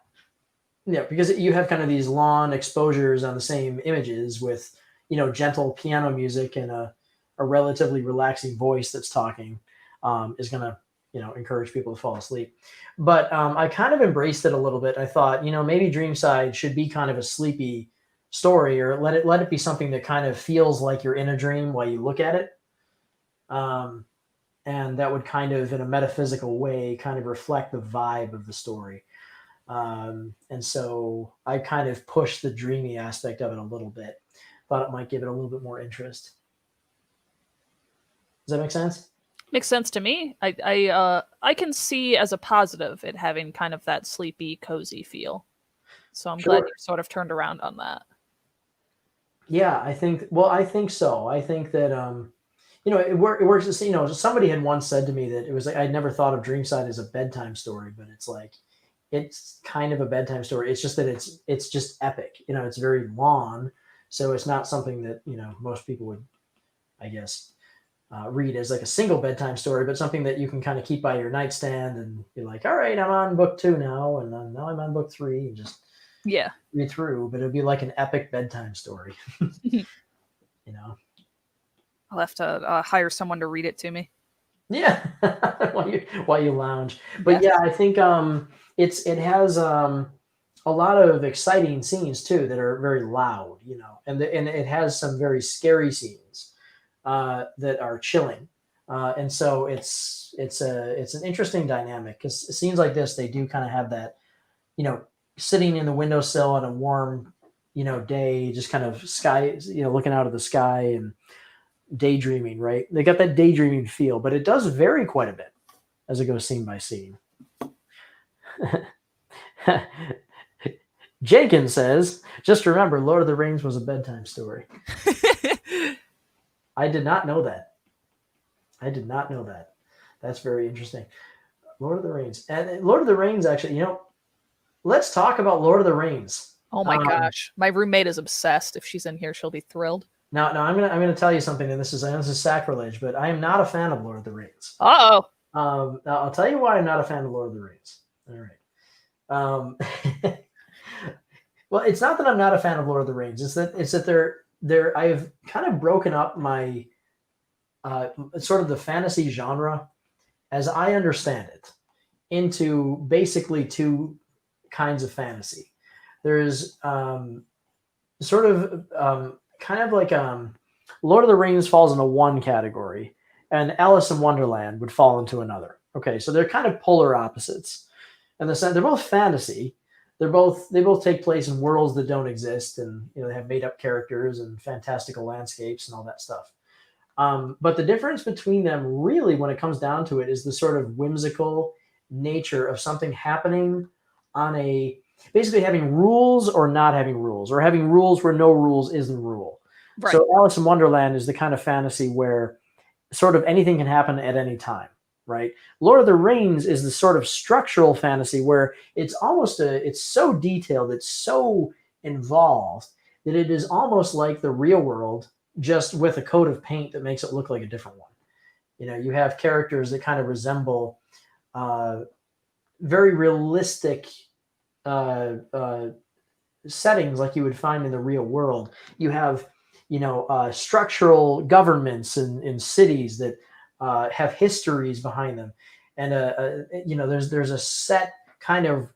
Yeah, because you have kind of these long exposures on the same images with, gentle piano music and a relatively relaxing voice that's talking, is going to, encourage people to fall asleep. But I kind of embraced it a little bit. I thought, maybe Dreamside should be kind of a sleepy story, or let it be something that kind of feels like you're in a dream while you look at it. And that would kind of, in a metaphysical way, kind of reflect the vibe of the story. And so I kind of pushed the dreamy aspect of it a little bit. Thought it might give it a little bit more interest. Does that make sense? Makes sense to me. I can see as a positive it having kind of that sleepy, cozy feel. So I'm glad you sort of turned around on that. Yeah, I think so. I think that, it works. Somebody had once said to me that it was like, I'd never thought of Dreamside as a bedtime story, but it's like, it's kind of a bedtime story. It's just that it's just epic. It's very long. So it's not something that, most people would, I guess, read as like a single bedtime story, but something that you can kind of keep by your nightstand and be like, all right, I'm on book 2 now. And then now I'm on book 3 and just read through, but it'd be like an epic bedtime story. I'll have to hire someone to read it to me. Yeah. while you lounge. But yeah, I think it has a lot of exciting scenes too that are very loud, and it has some very scary scenes that are chilling. And so it's an interesting dynamic because scenes like this, they do kind of have that, sitting in the windowsill on a warm, day, just kind of sky, looking out of the sky and daydreaming, right? They got that daydreaming feel, but it does vary quite a bit as it goes scene by scene. Jenkins says, just remember, Lord of the Rings was a bedtime story. I did not know that. That's very interesting. Lord of the Rings. And Lord of the Rings, actually, let's talk about Lord of the Rings. Oh my gosh. My roommate is obsessed. If she's in here, she'll be thrilled. Now I'm gonna tell you something, and this is sacrilege, but I am not a fan of Lord of the Rings. Uh-oh. Now I'll tell you why I'm not a fan of Lord of the Rings. All right. Well, it's not that I'm not a fan of Lord of the Rings. It's that they're I've kind of broken up my sort of the fantasy genre, as I understand it, into basically two kinds of fantasy. There's sort of kind of like Lord of the Rings falls into one category, and Alice in Wonderland would fall into another. Okay, so they're kind of polar opposites. And they're both fantasy. They both take place in worlds that don't exist, and they have made up characters and fantastical landscapes and all that stuff. But the difference between them, really, when it comes down to it, is the sort of whimsical nature of something happening on basically having rules or not having rules, or having rules where no rules is the rule. Right. So Alice in Wonderland is the kind of fantasy where sort of anything can happen at any time. Right. Lord of the Rings is the sort of structural fantasy where it's so detailed, it's so involved that it is almost like the real world, just with a coat of paint that makes it look like a different one. You have characters that kind of resemble very realistic settings like you would find in the real world. You have, structural governments in cities that have histories behind them, and there's a set kind of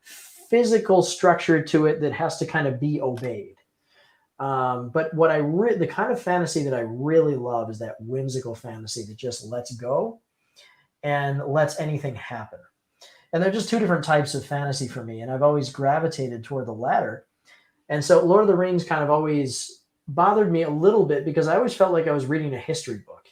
physical structure to it that has to kind of be obeyed. But what the kind of fantasy that I really love is that whimsical fantasy that just lets go and lets anything happen. And they're just two different types of fantasy for me, and I've always gravitated toward the latter. And so Lord of the Rings kind of always bothered me a little bit because I always felt like I was reading a history book.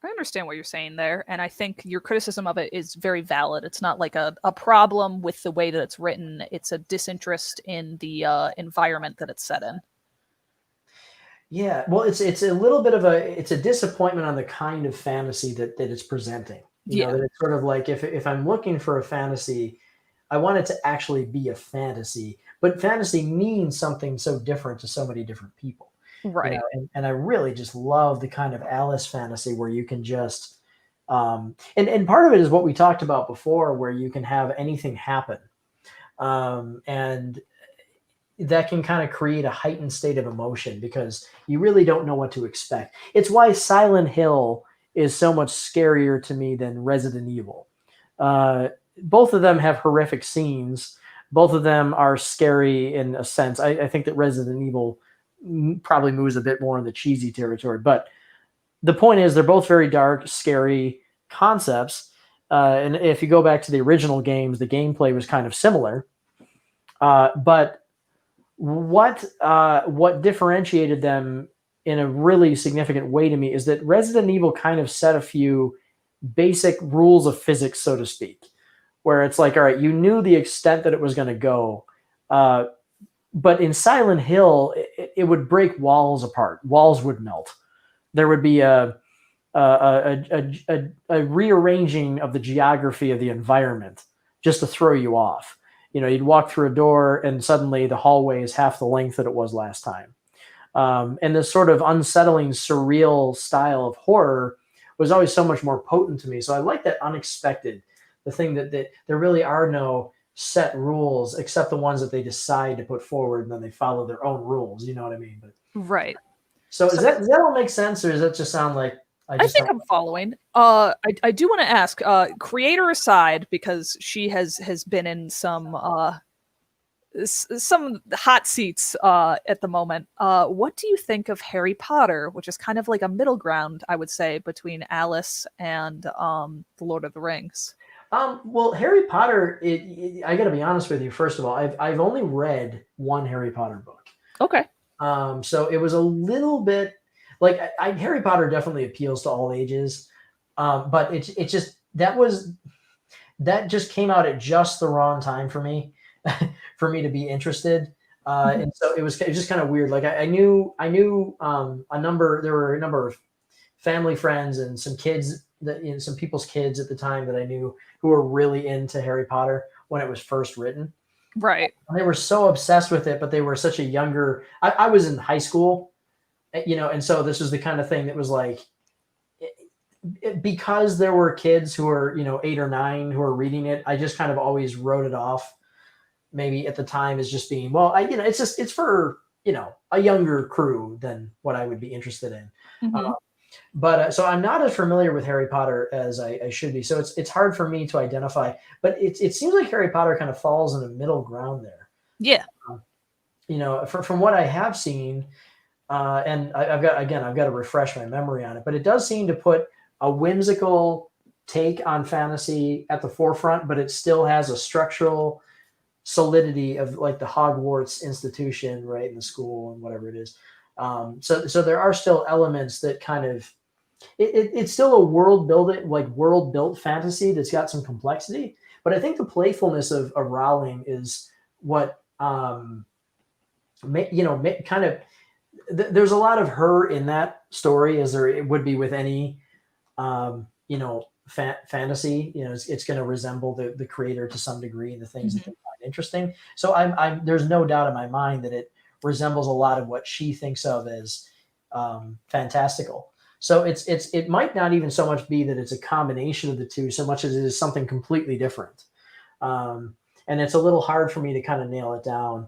I understand what you're saying there, and I think your criticism of it is very valid. It's not like a problem with the way that it's written. It's a disinterest in the environment that it's set in. Yeah, well, it's a little bit of it's a disappointment on the kind of fantasy that it's presenting. You know, that it's sort of like if I'm looking for a fantasy, I want it to actually be a fantasy, but fantasy means something so different to so many different people. Right. And I really just love the kind of Alice fantasy where you can just, and part of it is what we talked about before, where you can have anything happen. And that can kind of create a heightened state of emotion because you really don't know what to expect. It's why Silent Hill is so much scarier to me than Resident Evil. Both of them have horrific scenes. Both of them are scary in a sense. I think that Resident Evil probably moves a bit more in the cheesy territory, but the point is they're both very dark, scary concepts. And if you go back to the original games, the gameplay was kind of similar. But what differentiated them in a really significant way to me is that Resident Evil kind of set a few basic rules of physics, so to speak, where it's like, all right, you knew the extent that it was going to go. But in Silent Hill, it would break walls apart. Walls would melt. There would be a rearranging of the geography of the environment just to throw you off. You'd walk through a door and suddenly the hallway is half the length that it was last time. And this sort of unsettling, surreal style of horror was always so much more potent to me. So I like that unexpected, the thing that there really are no set rules except the ones that they decide to put forward, and then they follow their own rules. You know what I mean? But right. So does that all make sense, or does that just sound like I think I'm following? I do want to ask, creator aside, because she has been in some some hot seats at the moment. What do you think of Harry Potter, which is kind of like a middle ground, I would say, between Alice and The Lord of the Rings? Well, Harry Potter, I got to be honest with you. First of all, I've only read one Harry Potter book. Okay. So it was a little bit like Harry Potter definitely appeals to all ages. But it just that just came out at just the wrong time for me, for me to be interested. And so it was just kind of weird. Like I knew there were a number of family friends and some kids that, some people's kids at the time that I knew who were really into Harry Potter when it was first written. Right. And they were so obsessed with it, but they were such a younger, I was in high school, and so this was the kind of thing that was like, because there were kids who were, 8 or 9 who were reading it, I just kind of always wrote it off maybe at the time as just being, well, it's for, a younger crew than what I would be interested in. Mm-hmm. But so I'm not as familiar with Harry Potter as I should be. So it's hard for me to identify, but it seems like Harry Potter kind of falls in a middle ground there. Yeah. From what I have seen, and I've got to refresh my memory on it, but it does seem to put a whimsical take on fantasy at the forefront, but it still has a structural solidity of like the Hogwarts institution, right, in the school and whatever it is. So there are still elements that kind of it's still a world built fantasy that's got some complexity, but I think the playfulness of Rowling is what kind of there's a lot of her in that story, as there would be with any fantasy. It's going to resemble the creator to some degree and the things that they find interesting. So I'm there's no doubt in my mind that it resembles a lot of what she thinks of as fantastical. So it might not even so much be that it's a combination of the two, so much as it is something completely different. And it's a little hard for me to kind of nail it down.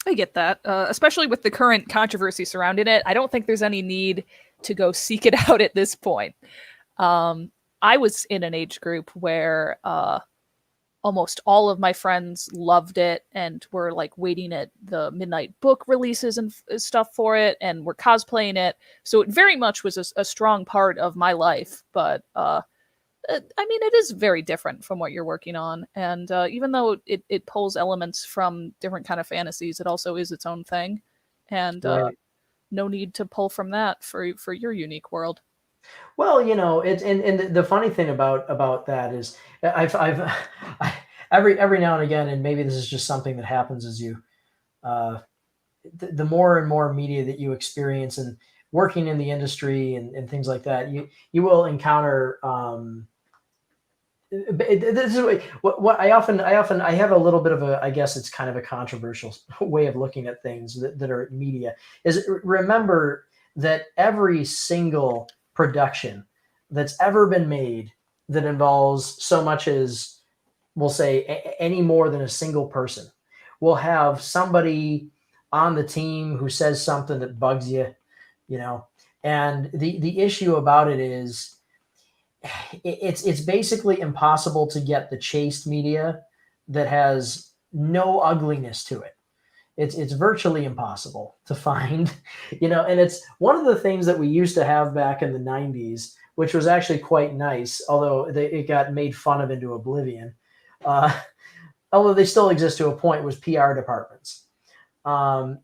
I get that, especially with the current controversy surrounding it. I don't think there's any need to go seek it out at this point. I was in an age group where almost all of my friends loved it and were like waiting at the midnight book releases and stuff for it, and were cosplaying it. So it very much was a strong part of my life. But it is very different from what you're working on. And even though it pulls elements from different kind of fantasies, it also is its own thing. And Right. No need to pull from that for your unique world. Well, it's and the funny thing about that is I've every now and again, and maybe this is just something that happens as you the more and more media that you experience and working in the industry and things like that, you will encounter this is what I have a little bit of I guess it's kind of a controversial way of looking at things that are media, is remember that every single production that's ever been made that involves so much as, we'll say, any more than a single person will have somebody on the team who says something that bugs you, and the issue about it is it's basically impossible to get the chaste media that has no ugliness to it. It's virtually impossible to find, and it's one of the things that we used to have back in the 90s, which was actually quite nice, although it got made fun of into oblivion. Although they still exist to a point, was PR departments. And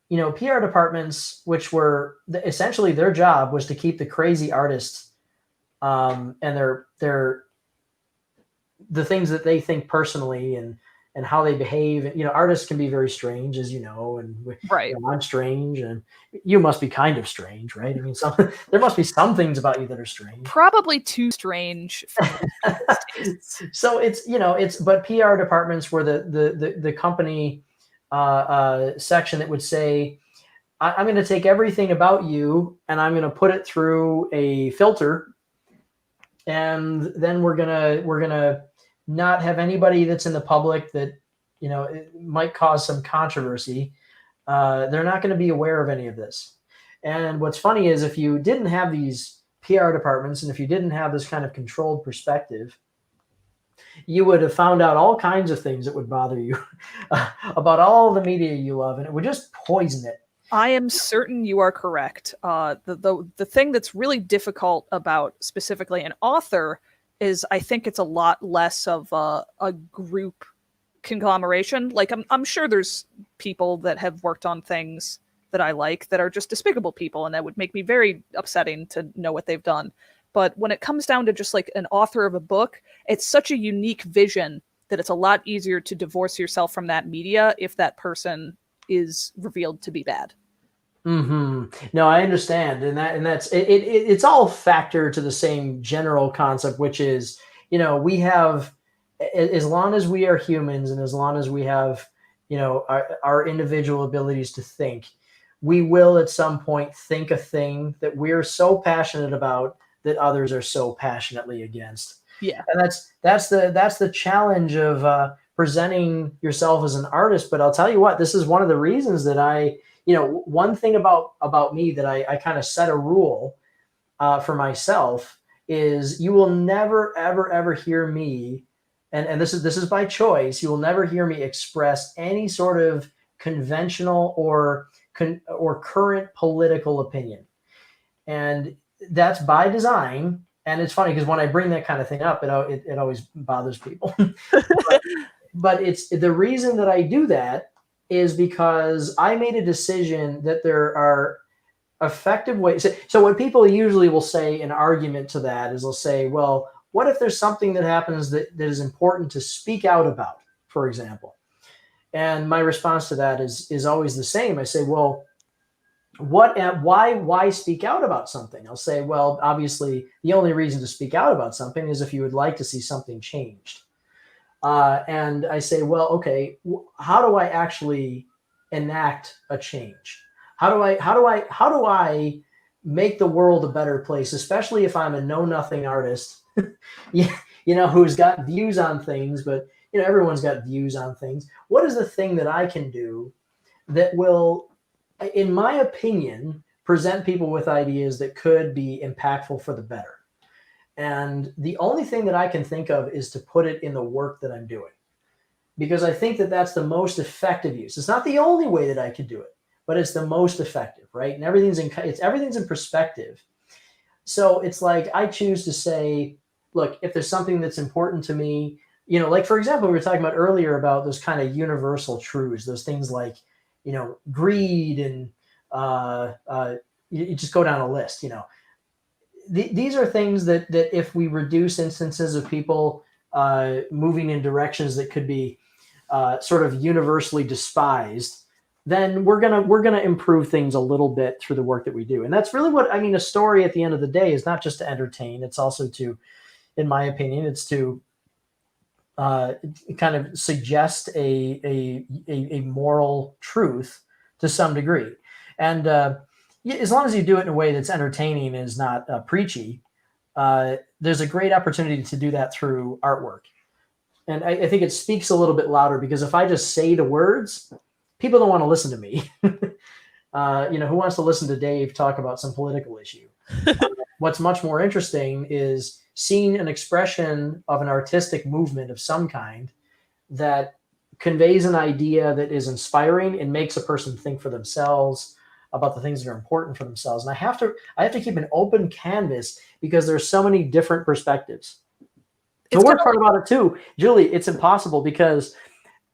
PR departments, which were essentially their job was to keep the crazy artists and the things that they think personally and how they behave. Artists can be very strange, as and Right. I'm strange, and you must be kind of strange, right? I mean, there must be some things about you that are strange. Probably too strange. So but PR departments were the company section that would say, I'm going to take everything about you and I'm going to put it through a filter, and then we're gonna not have anybody that's in the public that it might cause some controversy. They're not going to be aware of any of this. And what's funny is, if you didn't have these PR departments and if you didn't have this kind of controlled perspective, you would have found out all kinds of things that would bother you about all the media you love, and it would just poison it. I am certain you are correct. The thing that's really difficult about specifically an author is I think it's a lot less of a group conglomeration. Like I'm sure there's people that have worked on things that I like that are just despicable people, and that would make me very upsetting to know what they've done. But when it comes down to just like an author of a book, it's such a unique vision that it's a lot easier to divorce yourself from that media if that person is revealed to be bad. No, I understand, that's it's all factor to the same general concept, which is, we have, as long as we are humans and as long as we have, our individual abilities to think, we will at some point think a thing that we're so passionate about that others are so passionately against. Yeah, and that's the challenge of presenting yourself as an artist. But I'll tell you what, this is one of the reasons that one thing about me that I kind of set a rule for myself is you will never, ever, ever hear me, and this is by choice, you will never hear me express any sort of conventional or current political opinion. And that's by design. And it's funny because when I bring that kind of thing up, it always bothers people. but it's the reason that I do that is because I made a decision that there are effective ways. So what people usually will say in argument to that is they'll say, well, what if there's something that happens that is important to speak out about, for example? And my response to that is always the same. I say, well, why speak out about something? I'll say, well, obviously the only reason to speak out about something is if you would like to see something changed. And I say, well, okay, how do I actually enact a change? How do I make the world a better place, especially if I'm a know-nothing artist, who's got views on things, but everyone's got views on things. What is the thing that I can do that will, in my opinion, present people with ideas that could be impactful for the better? And the only thing that I can think of is to put it in the work that I'm doing, because I think that that's the most effective use. It's not the only way that I could do it, but it's the most effective, right? And everything's in perspective. So it's like I choose to say, look, if there's something that's important to me, like for example, we were talking about earlier about those kind of universal truths, those things like, greed and you just go down a list. These are things that if we reduce instances of people moving in directions that could be sort of universally despised, then we're gonna improve things a little bit through the work that we do. And that's really what I mean. A story at the end of the day is not just to entertain; it's also to, in my opinion, it's to kind of suggest a moral truth to some degree. And as long as you do it in a way that's entertaining and is not preachy, there's a great opportunity to do that through artwork. And I think it speaks a little bit louder, because if I just say the words, people don't want to listen to me. Who wants to listen to Dave talk about some political issue? What's much more interesting is seeing an expression of an artistic movement of some kind that conveys an idea that is inspiring and makes a person think for themselves about the things that are important for themselves. And I have to keep an open canvas, because there's so many different perspectives. The worst part about it too, Julie, it's impossible, because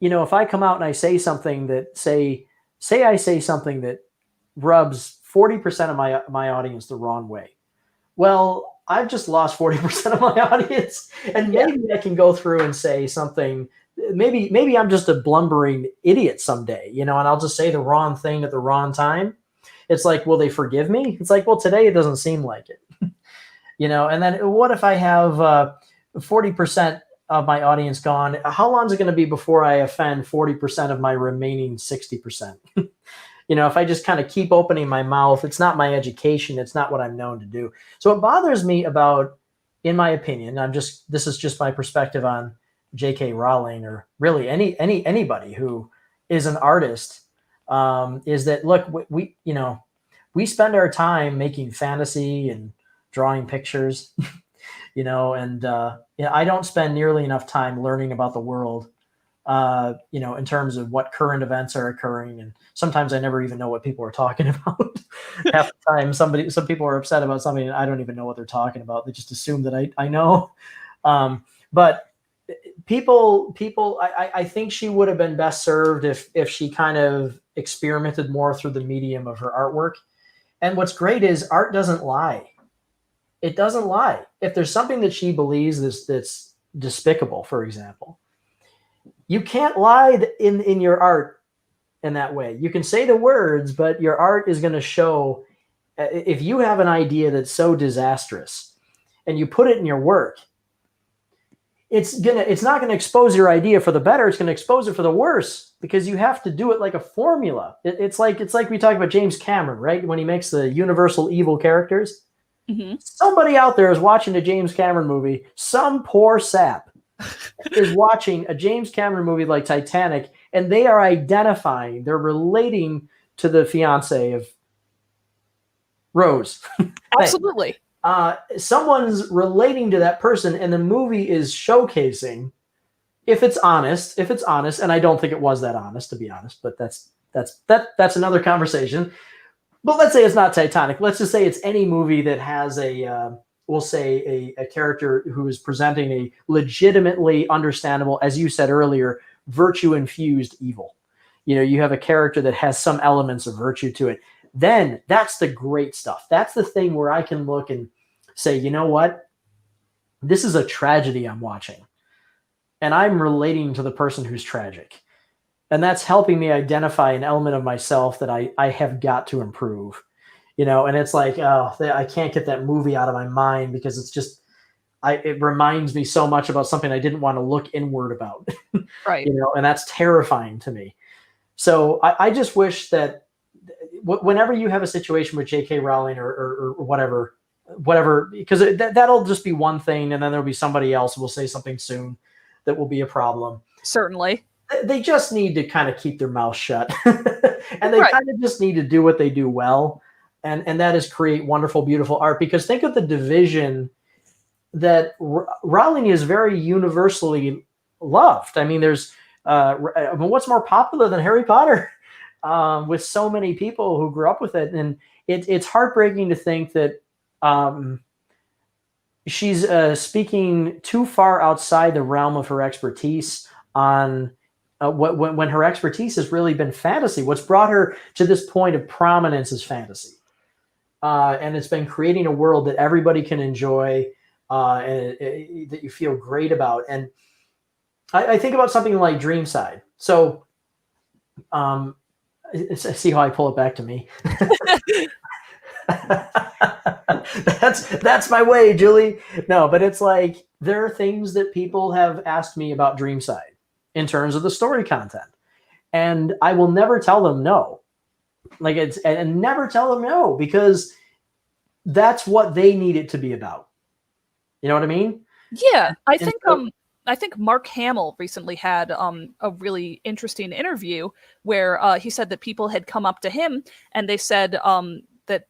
if I come out and I say something that say I say something that rubs 40% of my audience the wrong way, well, I've just lost 40% of my audience. And maybe I can go through and say something. Maybe I'm just a blumbering idiot someday, and I'll just say the wrong thing at the wrong time. It's like, will they forgive me? It's like, well, today it doesn't seem like it, and then what if I have 40% of my audience gone? How long is it going to be before I offend 40% of my remaining 60%? If I just kind of keep opening my mouth, it's not my education. It's not what I'm known to do. So it bothers me about, in my opinion, this is just my perspective on J.K. Rowling, or really anybody who is an artist, is that, look, we spend our time making fantasy and drawing pictures. you know, and I don't spend nearly enough time learning about the world, you know, in terms of what current events are occurring. And sometimes I never even know what people are talking about. Half the time, some people are upset about something and I don't even know what they're talking about. They just assume that I know. But I think she would have been best served if she kind of experimented more through the medium of her artwork. And what's great is art doesn't lie. It doesn't lie. If there's something that she believes that's despicable, for example, you can't lie in your art in that way. You can say the words, but your art is going to show. If you have an idea that's so disastrous and you put it in your work, it's not going to expose your idea for the better. It's going to expose it for the worse, because you have to do it like a formula. It's like we talk about James Cameron, right? When he makes the universal evil characters. Mm-hmm. Somebody out there is watching a James Cameron movie. Some poor sap is watching a James Cameron movie like Titanic, and they are identifying, they're relating to the fiance of Rose. Absolutely. Someone's relating to that person, and the movie is showcasing, if it's honest, and I don't think it was that honest, to be honest, but that's another conversation. But let's say it's not Titanic. Let's just say it's any movie that has we'll say a character who is presenting a legitimately understandable, as you said earlier, virtue-infused evil. You know, you have a character that has some elements of virtue to it. Then that's the great stuff. That's the thing where I can look and say, you know what? This is a tragedy I'm watching. And I'm relating to the person who's tragic. And that's helping me identify an element of myself that I have got to improve. You know, and it's like, oh, I can't get that movie out of my mind because it's just, it reminds me so much about something I didn't want to look inward about. Right. You know, and that's terrifying to me. So I just wish that whenever you have a situation with J.K. Rowling or whatever, because that'll just be one thing, and then there'll be somebody else who will say something soon that will be a problem. Certainly. They just need to kind of keep their mouth shut. And they kind of just need to do what they do well. And that is create wonderful, beautiful art. Because think of the division that Rowling is very universally loved. I mean, there's what's more popular than Harry Potter with so many people who grew up with it. And it's heartbreaking to think that she's speaking too far outside the realm of her expertise on when her expertise has really been fantasy. What's brought her to this point of prominence is fantasy. And it's been creating a world that everybody can enjoy and that you feel great about. And I think about something like Dreamside. So see how I pull it back to me. That's my way, Julie. No, but it's like there are things that people have asked me about Dreamside in terms of the story content, and I will never tell them no. And never tell them no, because that's what they need it to be about. You know what I mean? Yeah, I think Mark Hamill recently had a really interesting interview where he said that people had come up to him and they said that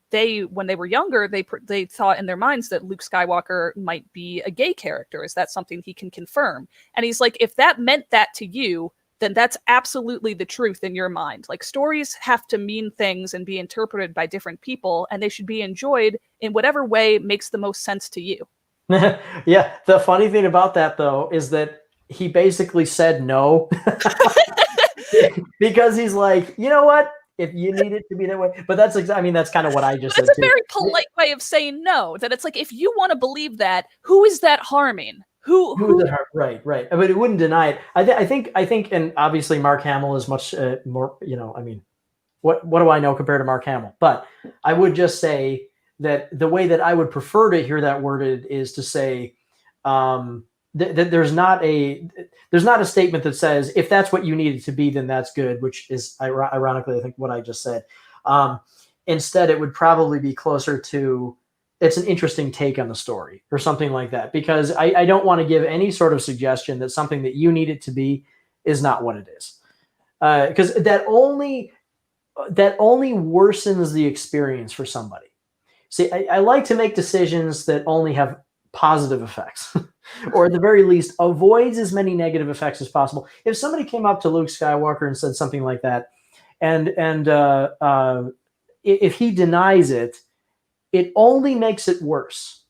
when they were younger, they thought in their minds that Luke Skywalker might be a gay character. Is that something he can confirm? And he's like, if that meant that to you, then that's absolutely the truth in your mind. Like, stories have to mean things and be interpreted by different people, and they should be enjoyed in whatever way makes the most sense to you. Yeah. The funny thing about that, though, is that he basically said no because he's like, you know what? If you need it to be that way, but that's kind of what I just said. That's a very polite way of saying no. That it's like, if you want to believe that, who is that harming? Who is it harming? Right. But it wouldn't deny it. I think, and obviously Mark Hamill is much more. You know, I mean, what do I know compared to Mark Hamill? But I would just say that the way that I would prefer to hear that worded is to say that there's not a statement that says if that's what you need it to be, then that's good, which is ironically I think what I just said. Instead, it would probably be closer to it's an interesting take on the story or something like that, because I don't want to give any sort of suggestion that something that you need it to be is not what it is, because that only worsens the experience for somebody. See, I like to make decisions that only have positive effects, or at the very least avoids as many negative effects as possible. If somebody came up to Luke Skywalker and said something like that, and if he denies it, it only makes it worse.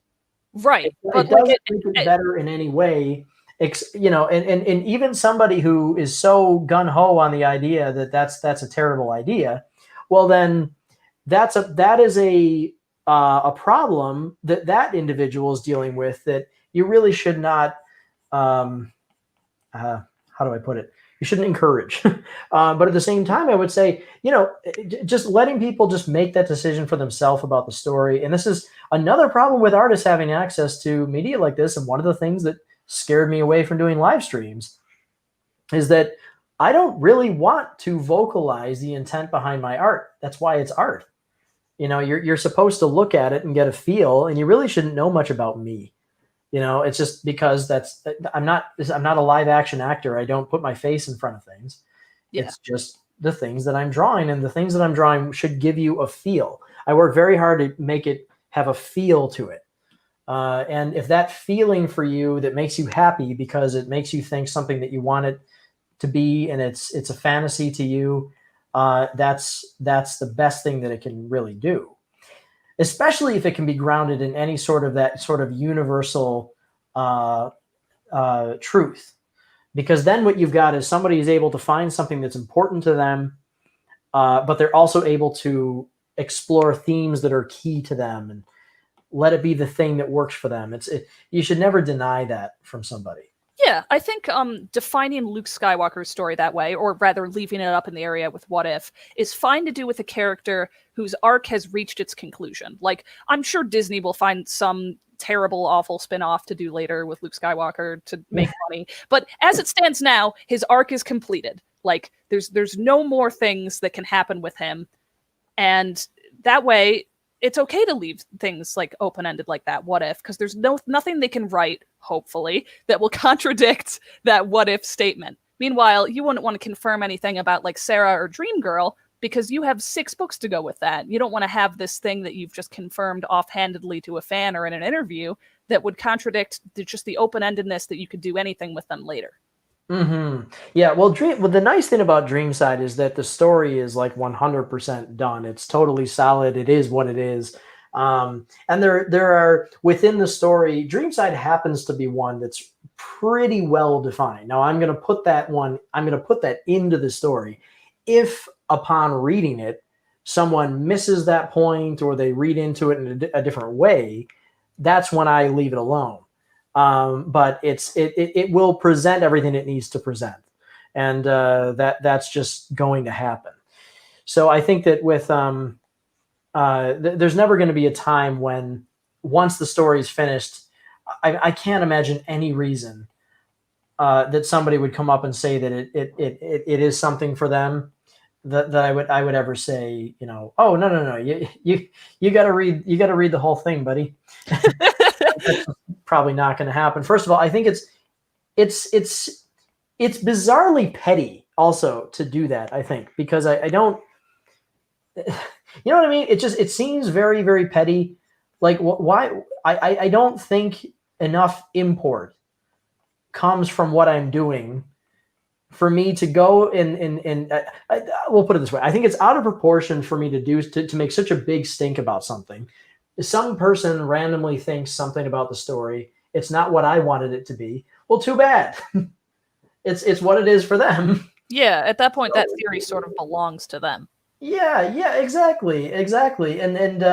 Right. It doesn't make it better in any way. You know, and even somebody who is so gung-ho on the idea that that's a terrible idea, well, then that is a problem that individual is dealing with, that you really should not, how do I put it? You shouldn't encourage. But at the same time, I would say, you know, just letting people just make that decision for themselves about the story. And this is another problem with artists having access to media like this. And one of the things that scared me away from doing live streams is that I don't really want to vocalize the intent behind my art. That's why it's art. You know, you're supposed to look at it and get a feel, and you really shouldn't know much about me. You know, it's just because I'm not a live action actor. I don't put my face in front of things. Yeah. It's just the things that I'm drawing, and the things that I'm drawing should give you a feel. I work very hard to make it have a feel to it. And if that feeling for you that makes you happy because it makes you think something that you want it to be, and it's a fantasy to you, that's the best thing that it can really do. Especially if it can be grounded in any sort of that sort of universal truth. Because then what you've got is somebody is able to find something that's important to them, but they're also able to explore themes that are key to them and let it be the thing that works for them. You should never deny that from somebody. Yeah, I think defining Luke Skywalker's story that way, or rather leaving it up in the area with what if, is fine to do with a character whose arc has reached its conclusion. Like, I'm sure Disney will find some terrible, awful spin-off to do later with Luke Skywalker to make money. But as it stands now, his arc is completed. Like, there's no more things that can happen with him. And that way, it's okay to leave things like open-ended like that, what if, because there's nothing they can write, hopefully, that will contradict that what if statement. Meanwhile, you wouldn't want to confirm anything about like Sarah or Dream Girl because you have 6 books to go with that. You don't want to have this thing that you've just confirmed offhandedly to a fan or in an interview that would contradict just the open-endedness that you could do anything with them later. Mm-hmm. Yeah, well, the nice thing about Dreamside is that the story is like 100% done. It's totally solid. It is what it is. And there are, within the story, Dreamside happens to be one that's pretty well defined. Now, I'm going to put that into the story. If upon reading it, someone misses that point or they read into it in a different way, that's when I leave it alone. But it will present everything it needs to present, and that's just going to happen. So I think that with there's never going to be a time when, once the story is finished, I can't imagine any reason that somebody would come up and say that it is something for them that I would ever say, you know, oh no, you got to read the whole thing, buddy. That's probably not going to happen. First of all, I think it's bizarrely petty also to do that, I think, because I don't, you know what I mean? It seems very, very petty. Like, why? I don't think enough import comes from what I'm doing for me to go we'll put it this way. I think it's out of proportion for me to make such a big stink about something. Some person randomly thinks something about the story. It's not what I wanted it to be. Well, too bad. It's what it is for them. Yeah, at that point, that theory sort of belongs to them. Yeah, exactly. And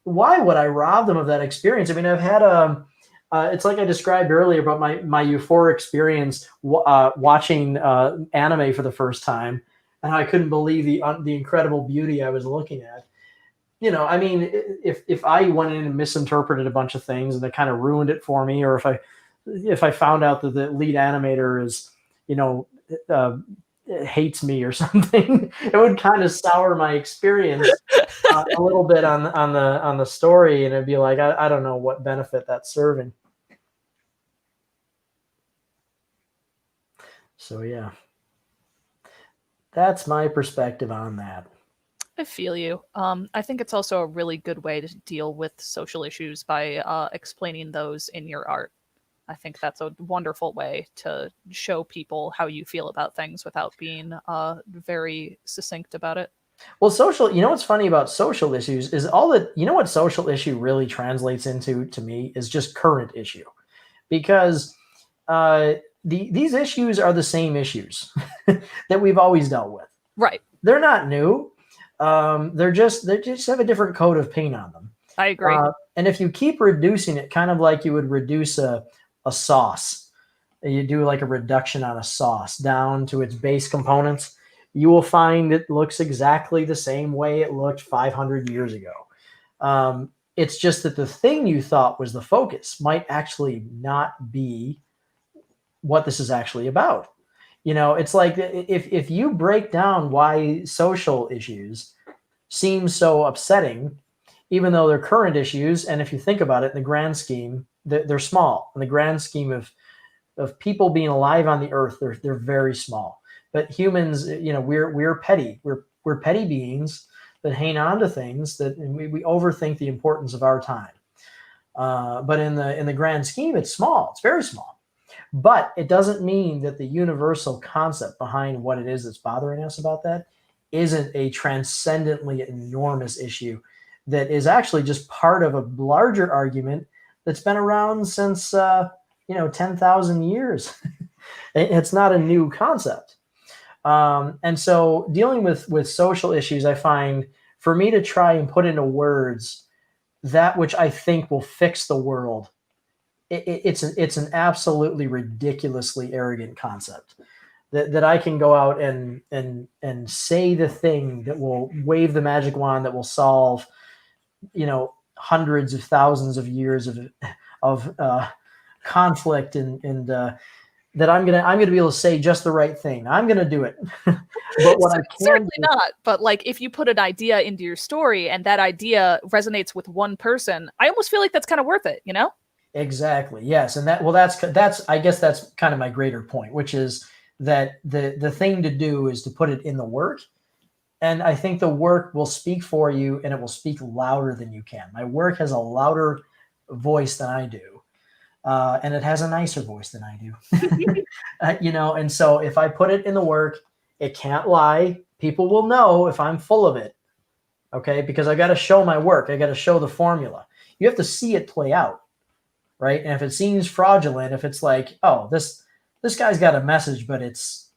why would I rob them of that experience? I mean, I've had it's like I described earlier about my euphoric experience watching anime for the first time, and I couldn't believe the incredible beauty I was looking at. You know, I mean, if I went in and misinterpreted a bunch of things and it kind of ruined it for me, or if I found out that the lead animator is, you know, hates me or something, it would kind of sour my experience a little bit on the story, and it'd be like, I don't know what benefit that's serving. So yeah, that's my perspective on that. I feel you. I think it's also a really good way to deal with social issues by explaining those in your art. I think that's a wonderful way to show people how you feel about things without being very succinct about it. Well, social, you know what's funny about social issues is all that, you know what social issue really translates into to me is just current issue. Because uh, these issues are the same issues that we've always dealt with. Right. They're not new. They just have a different coat of paint on them. I agree. And if you keep reducing it, kind of like you would reduce a sauce, you do like a reduction on a sauce down to its base components, you will find it looks exactly the same way it looked 500 years ago. It's just that the thing you thought was the focus might actually not be what this is actually about. You know, it's like if you break down why social issues seem so upsetting, even though they're current issues, and if you think about it in the grand scheme, they're small. In the grand scheme of people being alive on the earth, they're very small. But humans, you know, we're petty. We're petty beings that hang on to things that we overthink the importance of our time. But in the grand scheme, it's small. It's very small. But it doesn't mean that the universal concept behind what it is that's bothering us about that isn't a transcendently enormous issue that is actually just part of a larger argument that's been around since 10,000 years. It's not a new concept. And so dealing with social issues, I find for me to try and put into words that which I think will fix the world, it's an absolutely ridiculously arrogant concept that I can go out and say the thing that will wave the magic wand that will solve, hundreds of thousands of years of conflict and that I'm gonna be able to say just the right thing. I'm gonna do it. But what I can certainly not. But like, if you put an idea into your story and that idea resonates with one person, I almost feel like that's kind of worth it, you know? Exactly. Yes, and that's I guess that's kind of my greater point, which is that the thing to do is to put it in the work, and I think the work will speak for you, and it will speak louder than you can. My work has a louder voice than I do, and it has a nicer voice than I do. And so if I put it in the work, it can't lie. People will know if I'm full of it, okay? Because I got to show my work. I got to show the formula. You have to see it play out. Right. And if it seems fraudulent, if it's like, oh, this guy's got a message, but it's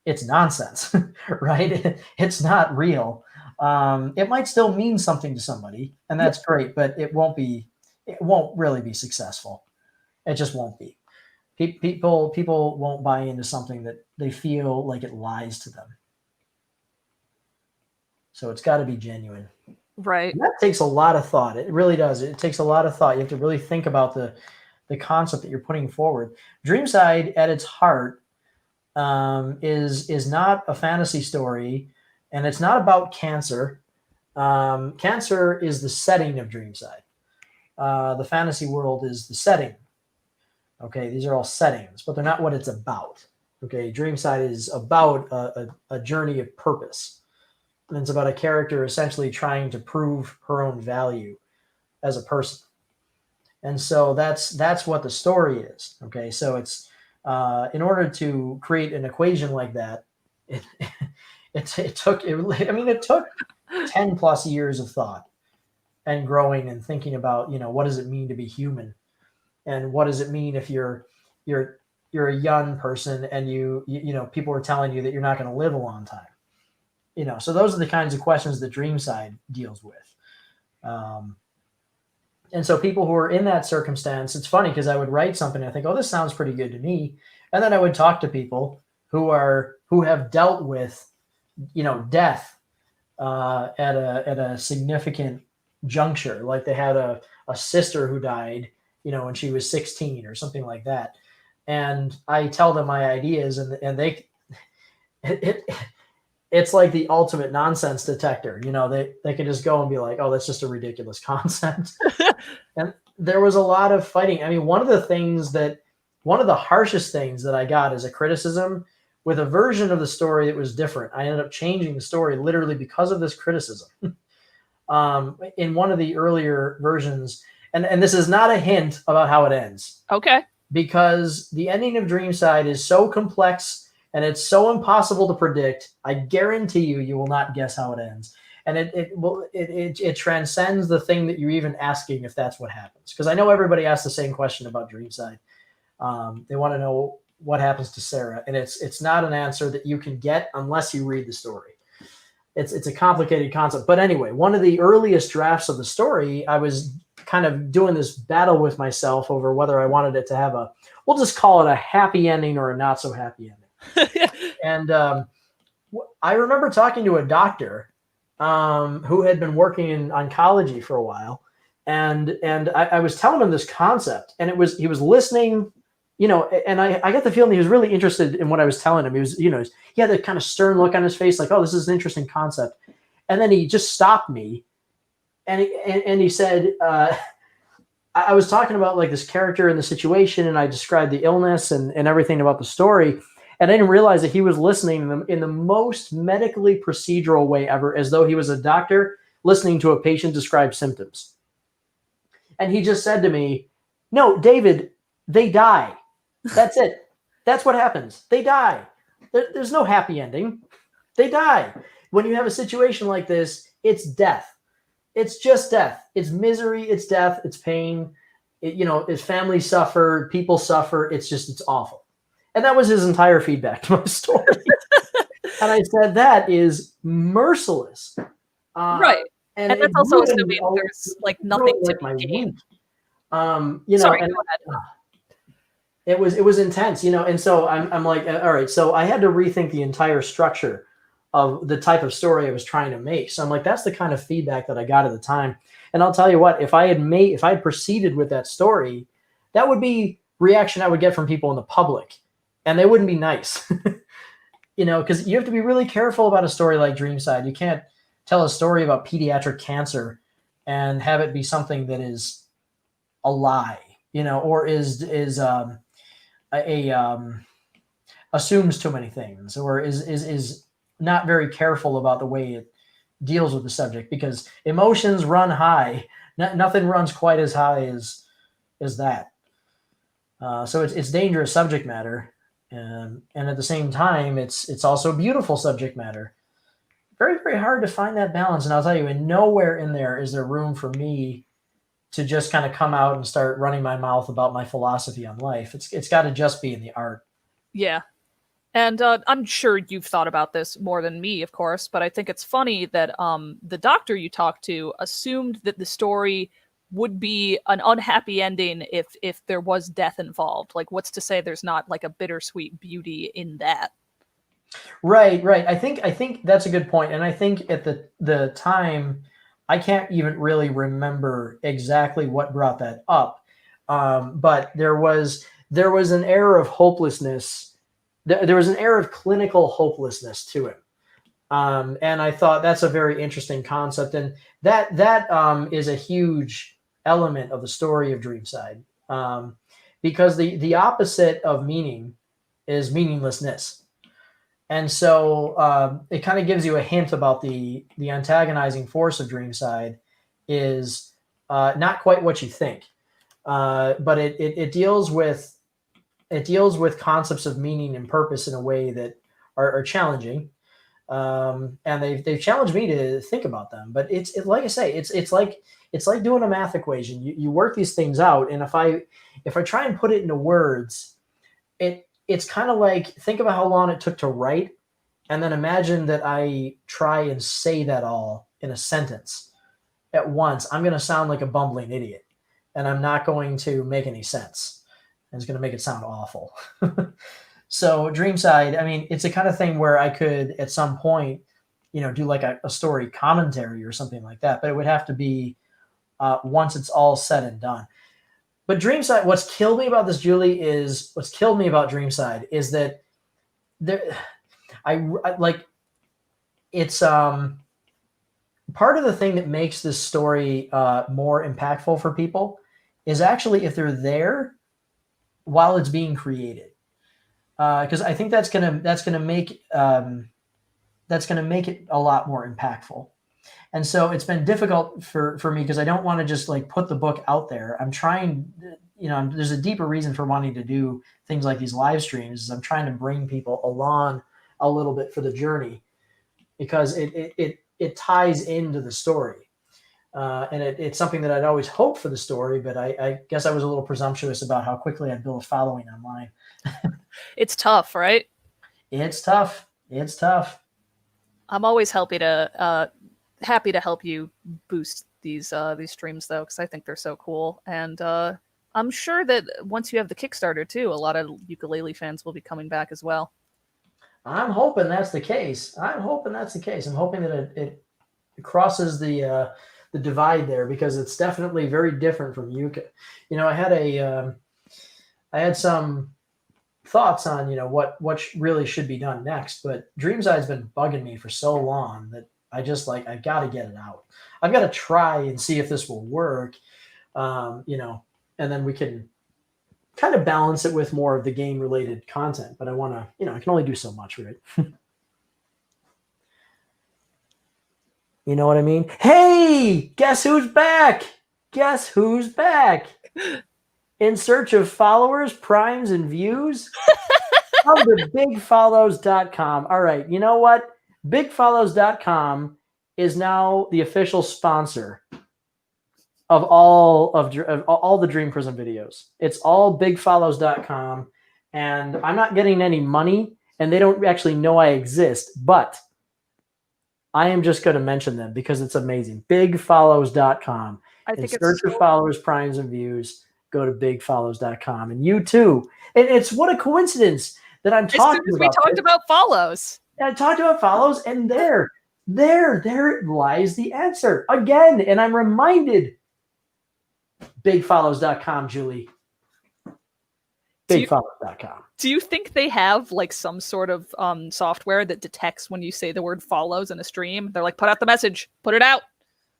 nonsense, right? It's not real. It might still mean something to somebody, and that's great, but it won't really be successful. It just won't be. People won't buy into something that they feel like it lies to them. So it's got to be genuine. Right. And that takes a lot of thought. It really does. It takes a lot of thought. You have to really think about the concept that you're putting forward. Dreamside, at its heart, is not a fantasy story, and it's not about cancer. Cancer is the setting of Dreamside. The fantasy world is the setting. Okay, these are all settings, but they're not what it's about. Okay, Dreamside is about a journey of purpose. And it's about a character essentially trying to prove her own value as a person. And so that's what the story is. Okay, so it's in order to create an equation like that, it took 10 plus years of thought and growing and thinking about, what does it mean to be human, and what does it mean if you're a young person and you people are telling you that you're not going to live a long time. So those are the kinds of questions that Dreamside deals with. And so people who are in that circumstance, it's funny because I would write something and I think, oh, this sounds pretty good to me. And then I would talk to people who have dealt with, death at a significant juncture. Like they had a sister who died, when she was 16 or something like that. And I tell them my ideas and they, it's like the ultimate nonsense detector. They can just go and be like, oh, that's just a ridiculous concept. And there was a lot of fighting. I mean, one of the harshest things that I got as a criticism with a version of the story that was different. I ended up changing the story literally because of this criticism. In one of the earlier versions, and this is not a hint about how it ends. Okay. Because the ending of Dreamside is so complex and it's so impossible to predict. I guarantee you will not guess how it ends. And it transcends the thing that you're even asking if that's what happens. Because I know everybody asks the same question about Dreamside. They want to know what happens to Sarah, and it's not an answer that you can get unless you read the story. It's a complicated concept. But anyway, one of the earliest drafts of the story, I was kind of doing this battle with myself over whether I wanted it to have we'll just call it a happy ending or a not so happy ending. And I remember talking to a doctor who had been working in oncology for a while, and I was telling him this concept, and he was listening, and I got the feeling he was really interested in what I was telling him. He was, he had that kind of stern look on his face, like, oh, this is an interesting concept. And then he just stopped me, and he said, I was talking about like this character and the situation, and I described the illness and everything about the story. And I didn't realize that he was listening in the most medically procedural way ever, as though he was a doctor listening to a patient describe symptoms. And he just said to me, no, David, they die. That's it. That's what happens. They die. There's no happy ending. They die. When you have a situation like this, it's death. It's just death. It's misery. It's death. It's pain. His family suffer. People suffer. It's awful. And that was his entire feedback to my story. And I said, that is merciless. Right. And that's also assuming there's like nothing to be gained. Sorry, go ahead. It was intense, and so I'm like, all right, so I had to rethink the entire structure of the type of story I was trying to make. So I'm like, that's the kind of feedback that I got at the time. And I'll tell you what, if I had proceeded with that story, that would be reaction I would get from people in the public, and they wouldn't be nice. Because you have to be really careful about a story like Dreamside. You can't tell a story about pediatric cancer and have it be something that is a lie, or assumes too many things, or is not very careful about the way it deals with the subject, because emotions run high. Nothing runs quite as high as that. So it's dangerous subject matter, and at the same time, it's also beautiful subject matter. Very, very hard to find that balance. And I'll tell you, nowhere in there is there room for me to just kind of come out and start running my mouth about my philosophy on life. It's got to just be in the art. Yeah. And I'm sure you've thought about this more than me, of course, but I think it's funny that the doctor you talked to assumed that the story would be an unhappy ending if there was death involved. Like, what's to say there's not like a bittersweet beauty in that? Right. I think that's a good point. And I think at the time, I can't even really remember exactly what brought that up. But there was an air of hopelessness. There was an air of clinical hopelessness to him. And I thought that's a very interesting concept. And that is a huge element of the story of Dreamside. Because the opposite of meaning is meaninglessness. And so it kind of gives you a hint about the antagonizing force of Dreamside is not quite what you think, but it deals with concepts of meaning and purpose in a way that are challenging, and they've challenged me to think about them. But it's like I say, it's like doing a math equation. You work these things out, and if I try and put it into words, it's kind of like, think about how long it took to write, and then imagine that I try and say that all in a sentence at once. I'm going to sound like a bumbling idiot, and I'm not going to make any sense. And it's going to make it sound awful. So Dreamside, I mean, it's the kind of thing where I could at some point, do like a story commentary or something like that, but it would have to be once it's all said and done. But Dreamside, what's killed me about Dreamside is that it's part of the thing that makes this story more impactful for people is actually if they're there while it's being created. because I think that's gonna make it a lot more impactful. And so it's been difficult for me because I don't want to just like put the book out there. I'm trying, there's a deeper reason for wanting to do things like these live streams. Is I'm trying to bring people along a little bit for the journey because it ties into the story. And it's something that I'd always hoped for the story, but I guess I was a little presumptuous about how quickly I'd build a following online. It's tough, right? It's tough. It's tough. I'm always happy to help you boost these streams though, because I think they're so cool. And I'm sure that once you have the Kickstarter too, a lot of ukulele fans will be coming back as well. I'm hoping that's the case. I'm hoping that it crosses the divide there, because it's definitely very different from Yucca. I had some thoughts on what really should be done next, but Dreamside's been bugging me for so long that I've got to get it out. I've got to try and see if this will work, and then we can kind of balance it with more of the game related content. But I want to, I can only do so much, right? You know what I mean? Hey, guess who's back? Guess who's back? In search of followers, primes, and views? Come to bigfollows.com. All right, you know what? Bigfollows.com is now the official sponsor of all the Dream Prism videos. It's all bigfollows.com, and I'm not getting any money, and they don't actually know I exist, but I am just going to mention them because it's amazing. Bigfollows.com. In search of followers, primes, and views, go to bigfollows.com. And you too. And it's what a coincidence that I'm talking about. We talked about follows. I talked about follows, and there lies the answer again. And I'm reminded. Bigfollows.com, Julie. Bigfollows.com. Do you think they have like some sort of software that detects when you say the word follows in a stream? They're like, put out the message, put it out.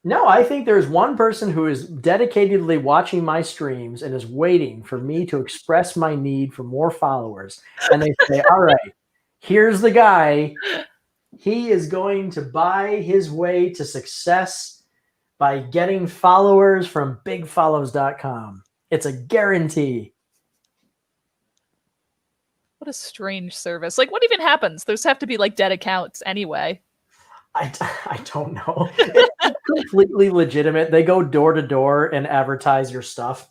No, I think there's one person who is dedicatedly watching my streams and is waiting for me to express my need for more followers. And they say, all right, here's the guy. He is going to buy his way to success by getting followers from bigfollows.com. It's a guarantee. What a strange service. Like, what even happens? Those have to be like dead accounts anyway. I don't know. It's completely legitimate. They go door to door and advertise your stuff.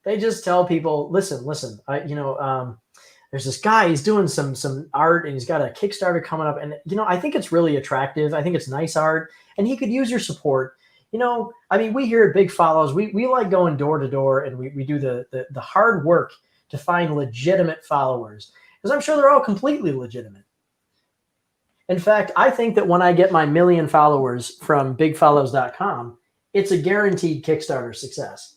They just tell people, listen. There's this guy. He's doing some art, and he's got a Kickstarter coming up. And I think it's really attractive. I think it's nice art, and he could use your support. We here at Big Follows, we like going door to door, and we do the hard work to find legitimate followers, because I'm sure they're all completely legitimate. In fact, I think that when I get my 1 million followers from bigfollows.com, it's a guaranteed Kickstarter success.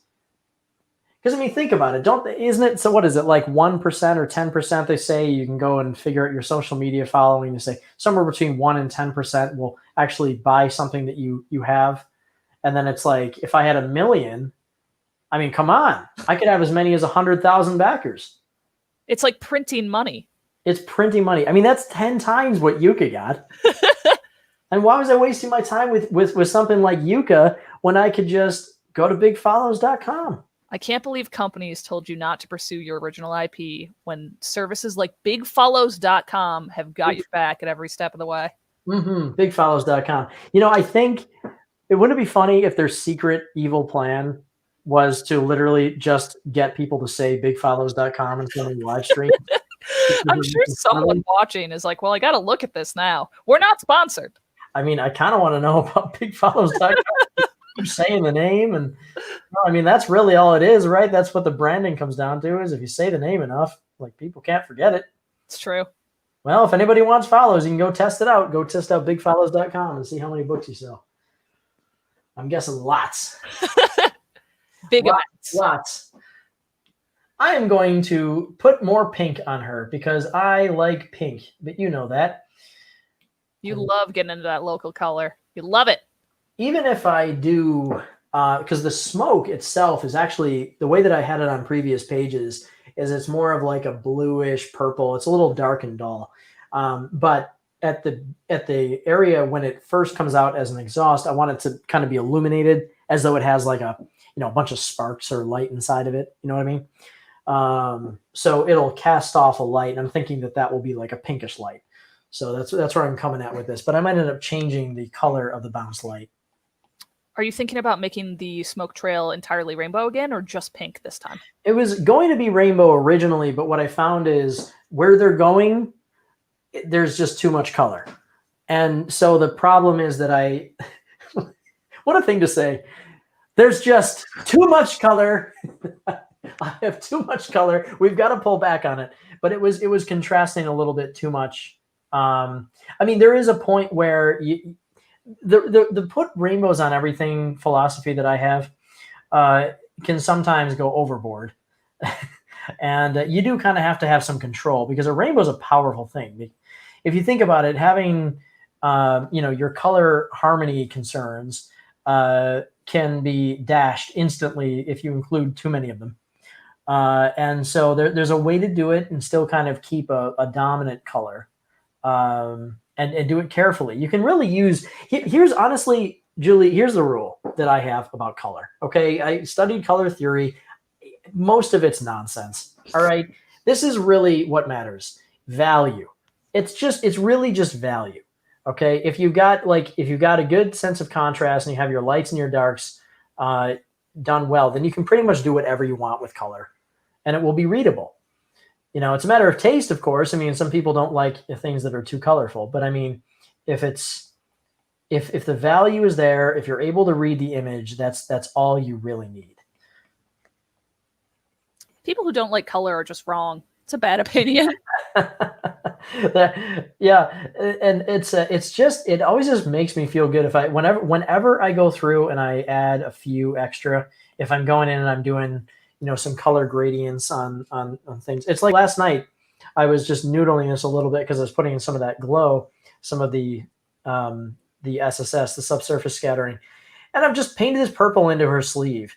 Because think about it, isn't it? So what is it, like 1% or 10%? They say you can go and figure out your social media following. They say somewhere between 1 and 10% will actually buy something that you have. And then it's like, if I had 1 million, come on, I could have as many as 100,000 backers. It's like printing money. It's printing money. That's 10 times what Yucca got. And why was I wasting my time with something like Yucca when I could just go to bigfollows.com? I can't believe companies told you not to pursue your original IP when services like bigfollows.com have got your back at every step of the way. Mm-hmm. Bigfollows.com. I think it wouldn't be funny if their secret evil plan was to literally just get people to say bigfollows.com and send a live stream. I'm sure someone watching is like, well, I got to look at this now. We're not sponsored. I kind of want to know about bigfollows.com. Keep saying the name, and that's really all it is, right? That's what the branding comes down to, is if you say the name enough, like, people can't forget it. It's true. Well, if anybody wants follows, you can go test it out. Go test out bigfollows.com and see how many books you sell. I'm guessing lots. Big lots. I am going to put more pink on her because I like pink, but you know that. You love getting into that local color. You love it. Even if I do, because the smoke itself is actually, the way that I had it on previous pages, is it's more of like a bluish purple. It's a little dark and dull. But at the area when it first comes out as an exhaust, I want it to kind of be illuminated as though it has like a bunch of sparks or light inside of it. You know what I mean? So it'll cast off a light, and I'm thinking that will be like a pinkish light. So that's where I'm coming at with this. But I might end up changing the color of the bounce light. Are you thinking about making the smoke trail entirely rainbow again, or just pink this time? It was going to be rainbow originally, but what I found is where they're going, there's just too much color. And so the problem is that what a thing to say. There's just too much color. I have too much color. We've got to pull back on it. But it was contrasting a little bit too much. I mean, there is a point where the put rainbows on everything philosophy that I have can sometimes go overboard. And you do kind of have to have some control, because a rainbow is a powerful thing. If you think about it, having your color harmony concerns can be dashed instantly if you include too many of them. And so there's a way to do it and still kind of keep a dominant color, and do it carefully. You can really use, here's honestly, Julie, here's the rule that I have about color. Okay. I studied color theory. Most of it's nonsense. All right. This is really what matters. Value. It's really just value. Okay. If you've got a good sense of contrast and you have your lights and your darks done well, then you can pretty much do whatever you want with color, and it will be readable. It's a matter of taste, of course. I mean, some people don't like things that are too colorful, but I mean, if the value is there, if you're able to read the image, that's all you really need. People who don't like color are just wrong. It's a bad opinion. Yeah, and it always just makes me feel good if whenever I go through and I add a few extra, if I'm going in and I'm doing some color gradients on things. It's like last night I was just noodling this a little bit because I was putting in some of that glow, some of the SSS, the subsurface scattering, and I've just painted this purple into her sleeve,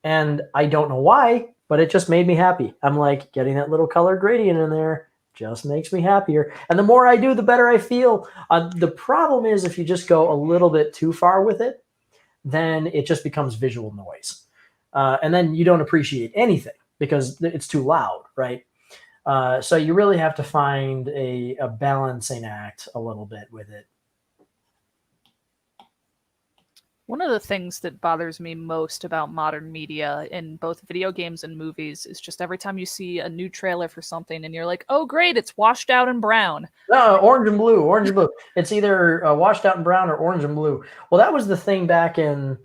and I don't know why, but it just made me happy. I'm like, getting that little color gradient in there just makes me happier. And the more I do, the better I feel. The problem is if you just go a little bit too far with it, then it just becomes visual noise. And then you don't appreciate anything because it's too loud, right? So you really have to find a balancing act a little bit with it. One of the things that bothers me most about modern media in both video games and movies is just every time you see a new trailer for something and you're like, oh, great, it's washed out in brown. No, orange and blue. It's either washed out in brown or orange and blue. Well, that was the thing back in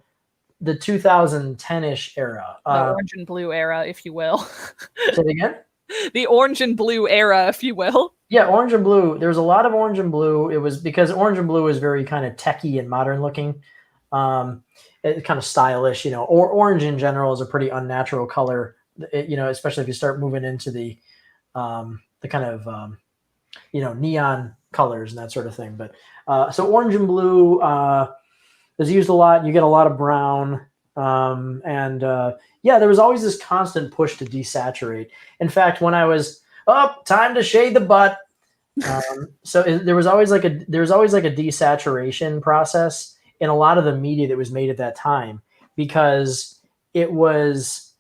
the 2010-ish era. The orange and blue era, if you will. Say it again? The orange and blue era, if you will. Yeah, orange and blue. There was a lot of orange and blue. It was because orange and blue is very kind of techy and modern looking. It's kind of stylish, or orange in general is a pretty unnatural color, especially if you start moving into the kind of, neon colors and that sort of thing. But so orange and blue is used a lot. You get a lot of brown. There was always this constant push to desaturate. In fact, when I was time to shade the butt. So there was always like a desaturation process in a lot of the media that was made at that time, because it was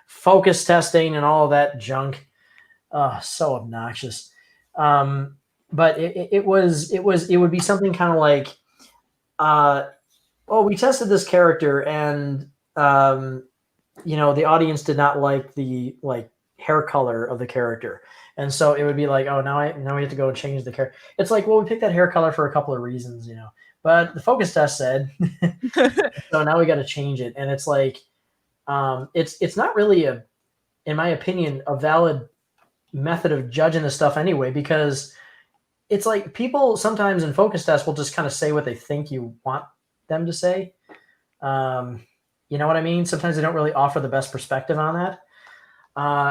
focus testing and all of that junk. So obnoxious. But it would be something kind of like, we tested this character and, the audience did not like the hair color of the character. And so it would be like, now we have to go and change the character. It's like, well, we picked that hair color for a couple of reasons, but the focus test said, so now we got to change it. And it's like, it's not really in my opinion, a valid method of judging this stuff anyway, because it's like people sometimes in focus tests will just kind of say what they think you want them to say. You know what I mean? Sometimes they don't really offer the best perspective on that.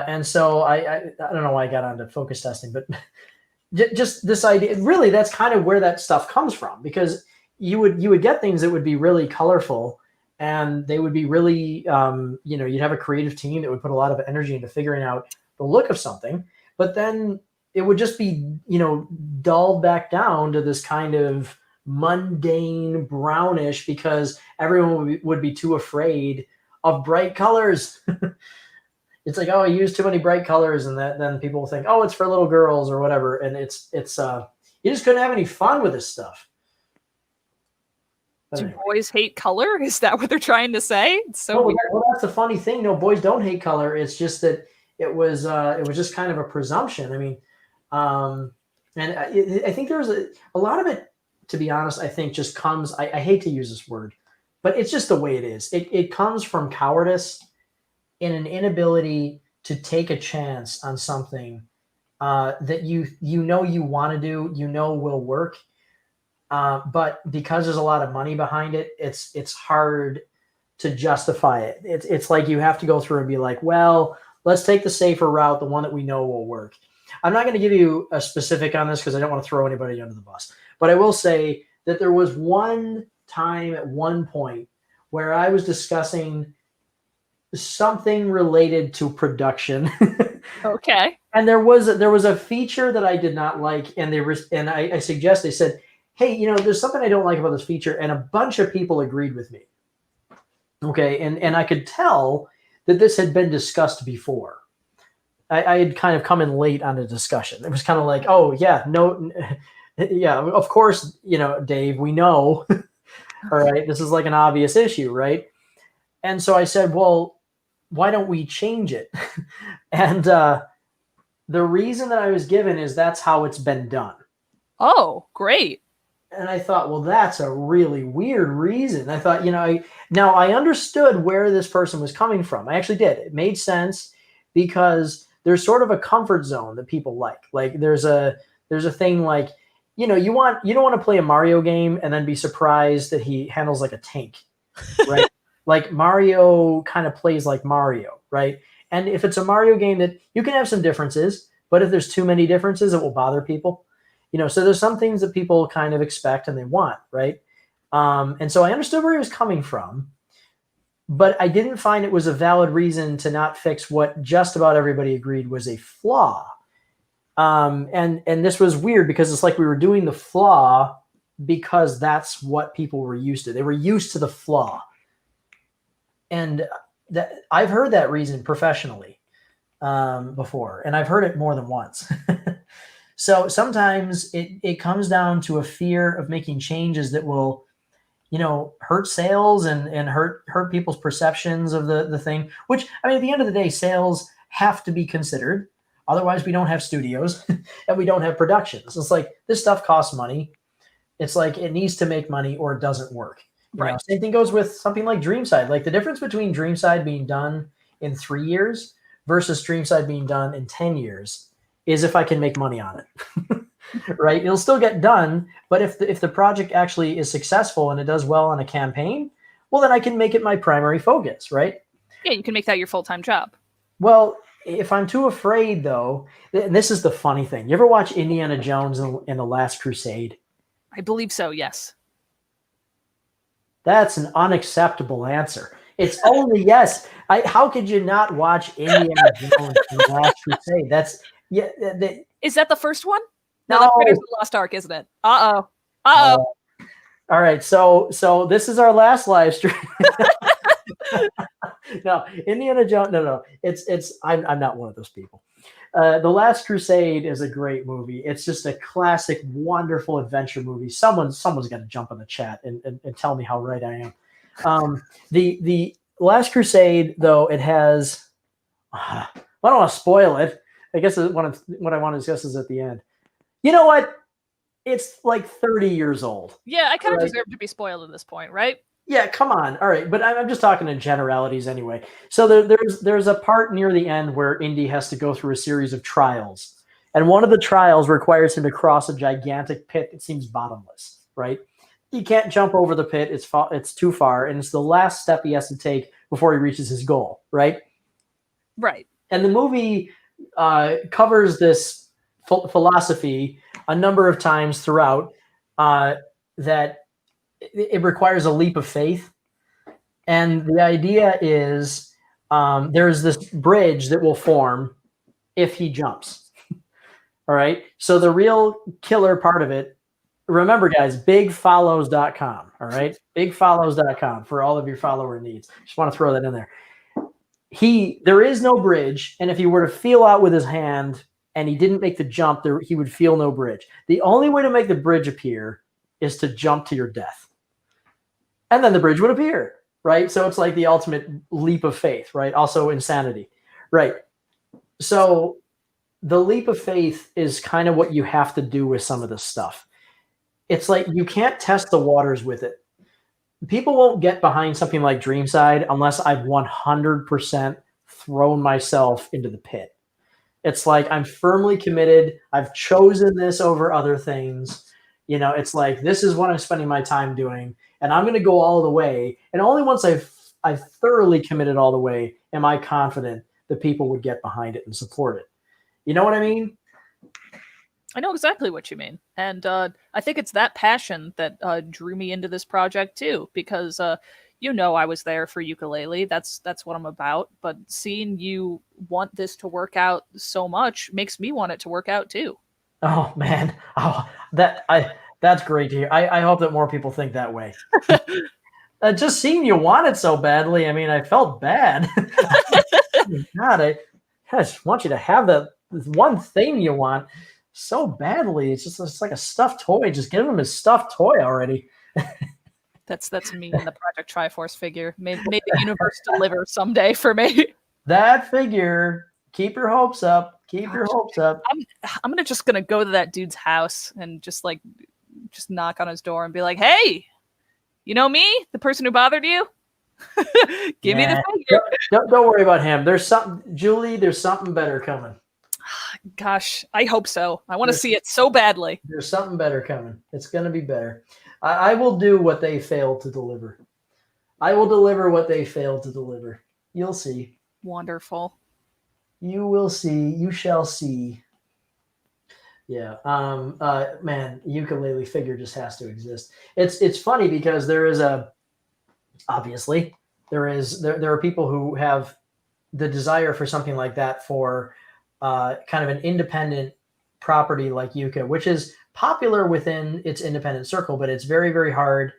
And so I don't know why I got onto focus testing, but just this idea, really, that's kind of where that stuff comes from, because you would get things that would be really colorful and they would be really, you'd have a creative team that would put a lot of energy into figuring out the look of something, but then it would just be, dulled back down to this kind of mundane brownish because everyone would be too afraid of bright colors. It's like, oh, I use too many bright colors, and then people will think, oh, it's for little girls or whatever, and it's you just couldn't have any fun with this stuff. But Do anyway. boys hate color? Is that what they're trying to say? It's so weird. Well, that's the funny thing. No, boys don't hate color. It's just that it was just kind of a presumption. I mean, and I think there's a lot of it, to be honest, I think just comes, I hate to use this word, but it's just the way it is. It comes from cowardice and an inability to take a chance on something that you want to do, will work. But because there's a lot of money behind it, it's hard to justify it. It's like you have to go through and be like, well, let's take the safer route, the one that we know will work. I'm not going to give you a specific on this because I don't want to throw anybody under the bus. But I will say that there was one time at one point where I was discussing something related to production. Okay. And there was a feature that I did not like, and I suggest, they said, hey, there's something I don't like about this feature, and a bunch of people agreed with me. Okay, and I could tell that this had been discussed before. I had kind of come in late on the discussion. It was kind of like, oh yeah, no, yeah, of course, Dave, we know. All right, this is like an obvious issue, right? And so I said, well, why don't we change it? And the reason that I was given is that's how it's been done. Oh, great. And I thought, well, that's a really weird reason. I thought, I understood where this person was coming from. I actually did. It made sense because there's sort of a comfort zone that people like. Like there's a thing like, you don't want to play a Mario game and then be surprised that he handles like a tank, right? Like Mario kind of plays like Mario, right? And if it's a Mario game that you can have some differences, but if there's too many differences, it will bother people. So there's some things that people kind of expect and they want, right? And so I understood where he was coming from, but I didn't find it was a valid reason to not fix what just about everybody agreed was a flaw. And this was weird because it's like we were doing the flaw because that's what people were used to. They were used to the flaw. And that I've heard that reason professionally before, and I've heard it more than once. So sometimes it comes down to a fear of making changes that will, hurt sales and hurt people's perceptions of the thing, which, I mean, at the end of the day, sales have to be considered. Otherwise, we don't have studios and we don't have productions. It's like this stuff costs money. It's like it needs to make money or it doesn't work. Right. Same thing goes with something like Dreamside. Like the difference between Dreamside being done in 3 years versus Dreamside being done in 10 years is if I can make money on it, right? It'll still get done, but if the project actually is successful and it does well on a campaign, well, then I can make it my primary focus, right? Yeah, you can make that your full-time job. Well, if I'm too afraid, though, and this is the funny thing. You ever watch Indiana Jones and the Last Crusade? I believe so, yes. That's an unacceptable answer. It's only yes. How could you not watch Indiana Jones and the Last Crusade? That's Is that the first one? No. That's Raiders of the Lost Ark, isn't it? Uh-oh. Uh-oh. All right, so this is our last live stream. No, Indiana Jones. No. It's. I'm not one of those people. The Last Crusade is a great movie. It's just a classic, wonderful adventure movie. Someone's got to jump on the chat and tell me how right I am. The Last Crusade, though, it has. I don't want to spoil it. I guess what I want to discuss is at the end. You know what? It's like 30 years old. Yeah, I kind of deserve to be spoiled at this point, right? Yeah, come on. All right, but I'm just talking in generalities anyway. So there's a part near the end where Indy has to go through a series of trials. And one of the trials requires him to cross a gigantic pit that seems bottomless, right? He can't jump over the pit. It's too far, and it's the last step he has to take before he reaches his goal, right? Right. And the movie covers this philosophy a number of times throughout that it requires a leap of faith. And the idea is there's this bridge that will form if he jumps. All right. So the real killer part of it, remember, guys, bigfollows.com. All right. Bigfollows.com for all of your follower needs. Just want to throw that in there. There is no bridge. And if he were to feel out with his hand and he didn't make the jump, he would feel no bridge. The only way to make the bridge appear is to jump to your death. And then the bridge would appear. Right. So it's like the ultimate leap of faith. Right. Also insanity. Right. So the leap of faith is kind of what you have to do with some of this stuff. It's like you can't test the waters with it. People won't get behind something like Dreamside unless I've 100% thrown myself into the pit. It's like I'm firmly committed. I've chosen this over other things. You know, it's like this is what I'm spending my time doing, and I'm going to go all the way. And only once I've thoroughly committed all the way am I confident that people would get behind it and support it. You know what I mean? I know exactly what you mean. And I think it's that passion that drew me into this project too, because I was there for ukulele. That's what I'm about. But seeing you want this to work out so much makes me want it to work out too. Oh man. Oh, that's great to hear. I hope that more people think that way. Just seeing you want it so badly, I mean, I felt bad. God, I just want you to have that one thing you want so badly. It's like a stuffed toy. Just give him his stuffed toy already. That's me and the Project Triforce figure. May the universe deliver someday for me. That figure. Keep your hopes up. Keep your hopes up. I'm just gonna go to that dude's house and just knock on his door and be like, "Hey, you know me, the person who bothered you? Give me the figure." Don't worry about him. There's something, Julie. There's something better coming. Gosh, I hope so. I want to see it so badly. There's something better coming. It's going to be better. I will do what they failed to deliver. I will deliver what they failed to deliver. You'll see. Wonderful. You will see. You shall see. Yeah. Man, ukulele figure just has to exist. It's funny because there are people who have the desire for something like that for kind of an independent property like Yuka, which is popular within its independent circle, but it's very, very hard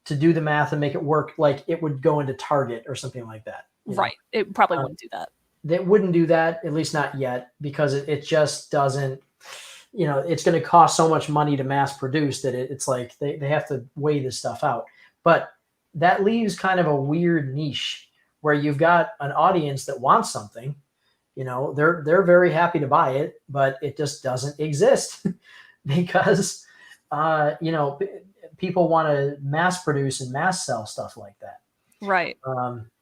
to do the math and make it work like it would go into Target or something like that. Right. It probably wouldn't do that. They wouldn't do that, at least not yet, because it just doesn't, it's going to cost so much money to mass produce that it's like they have to weigh this stuff out. But that leaves kind of a weird niche where you've got an audience that wants something. They're very happy to buy it, but it just doesn't exist because, people want to mass produce and mass sell stuff like that. Right.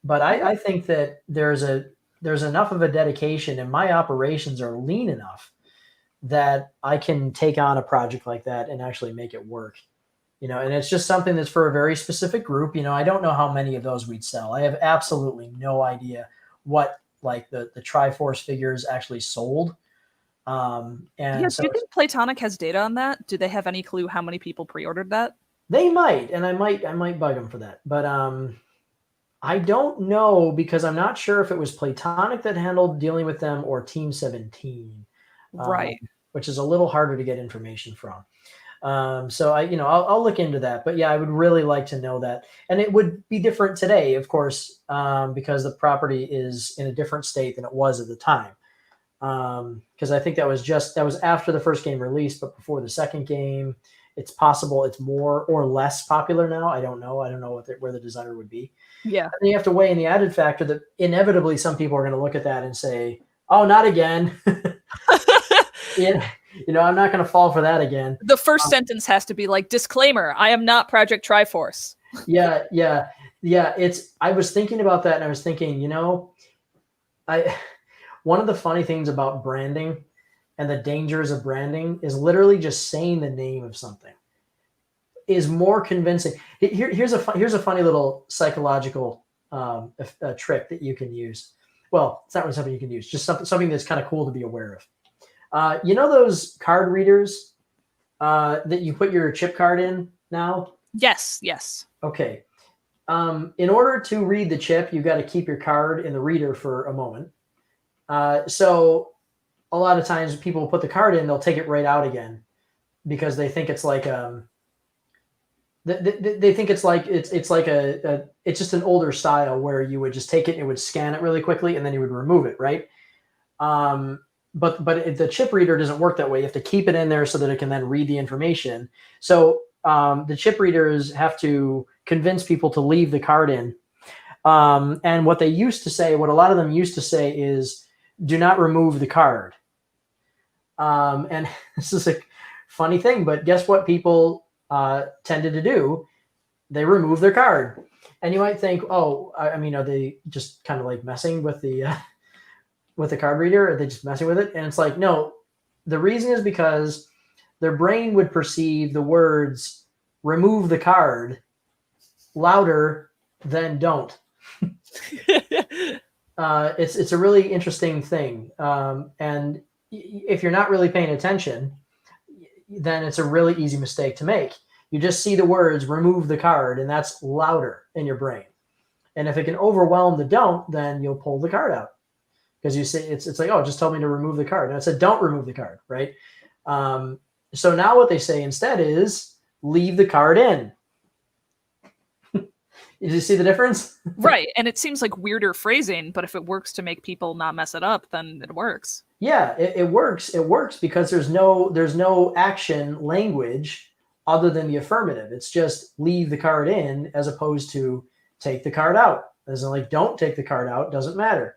But I think that there's enough of a dedication, and my operations are lean enough that I can take on a project like that and actually make it work. And it's just something that's for a very specific group. I don't know how many of those we'd sell. I have absolutely no idea what like the Triforce figures actually sold. Do you think Platonic has data on that? Do they have any clue how many people pre-ordered that? They might, and I might bug them for that. But I don't know, because I'm not sure if it was Platonic that handled dealing with them or Team 17. Right. Which is a little harder to get information from. So I'll look into that. But yeah, I would really like to know that. And it would be different today, of course, because the property is in a different state than it was at the time. Because I think that was after the first game released, but before the second game. It's possible it's more or less popular now. I don't know. I don't know where the desire would be. Yeah. And then you have to weigh in the added factor that inevitably some people are going to look at that and say, "Oh, not again." Yeah. I'm not going to fall for that again. The first sentence has to be like, "Disclaimer, I am not Project Triforce." Yeah. I was thinking about that, and I was thinking, one of the funny things about branding and the dangers of branding is literally just saying the name of something is more convincing. Here's a funny little psychological trick that you can use. Well, it's not really something you can use, just something that's kind of cool to be aware of. Those card readers that you put your chip card in now? Yes. Okay. In order to read the chip, you got to keep your card in the reader for a moment. So a lot of times people put the card in, they'll take it right out again because they think it's like they think it's like it's like it's just an older style where you would just take it and it would scan it really quickly and then you would remove it, right? But the chip reader doesn't work that way. You have to keep it in there so that it can then read the information. So the chip readers have to convince people to leave the card in. And what they used to say, what a lot of them used to say is, do not remove the card. And this is a funny thing, but guess what people tended to do? They remove their card. And you might think, oh, I mean, are they just kind of like messing with the card reader? Are they just messing with it? And it's like, no, the reason is because their brain would perceive the words remove the card louder than don't. It's a really interesting thing. And if you're not really paying attention, then it's a really easy mistake to make. You just see the words remove the card, and that's louder in your brain. And if it can overwhelm the don't, then you'll pull the card out. Because you say it's like, oh, just tell me to remove the card. And I said, don't remove the card, right? So now what they say instead is leave the card in. Did you see the difference? Right. And it seems like weirder phrasing, but if it works to make people not mess it up, then it works. Yeah, it works. It works because there's no action language other than the affirmative. It's just leave the card in as opposed to take the card out. As in like, don't take the card out, doesn't matter.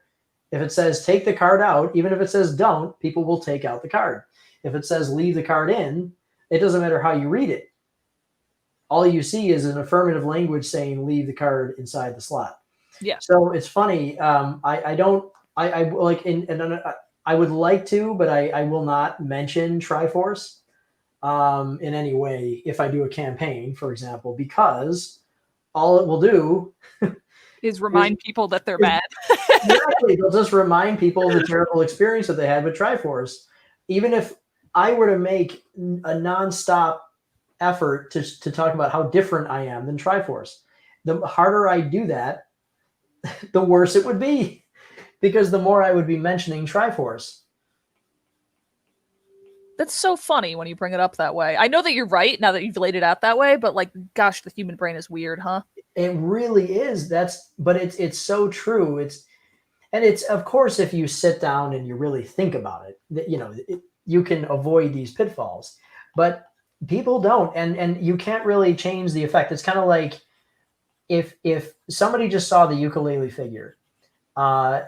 If it says take the card out, even if it says don't, people will take out the card. If it says leave the card in, it doesn't matter how you read it. All you see is an affirmative language saying leave the card inside the slot. Yeah. So it's funny. I would like to, but I will not mention Triforce in any way if I do a campaign, for example, because all it will do is remind people that they're bad. Exactly. They'll just remind people of the terrible experience that they had with Triforce. Even if I were to make a nonstop effort to talk about how different I am than Triforce, the harder I do that, the worse it would be, because the more I would be mentioning Triforce. That's so funny when you bring it up that way. I know that you're right now that you've laid it out that way, but like, gosh, the human brain is weird, huh? It really is. But it's so true. It's of course, if you sit down and you really think about it, you can avoid these pitfalls, but people don't, and you can't really change the effect. It's kind of like if somebody just saw the ukulele figure,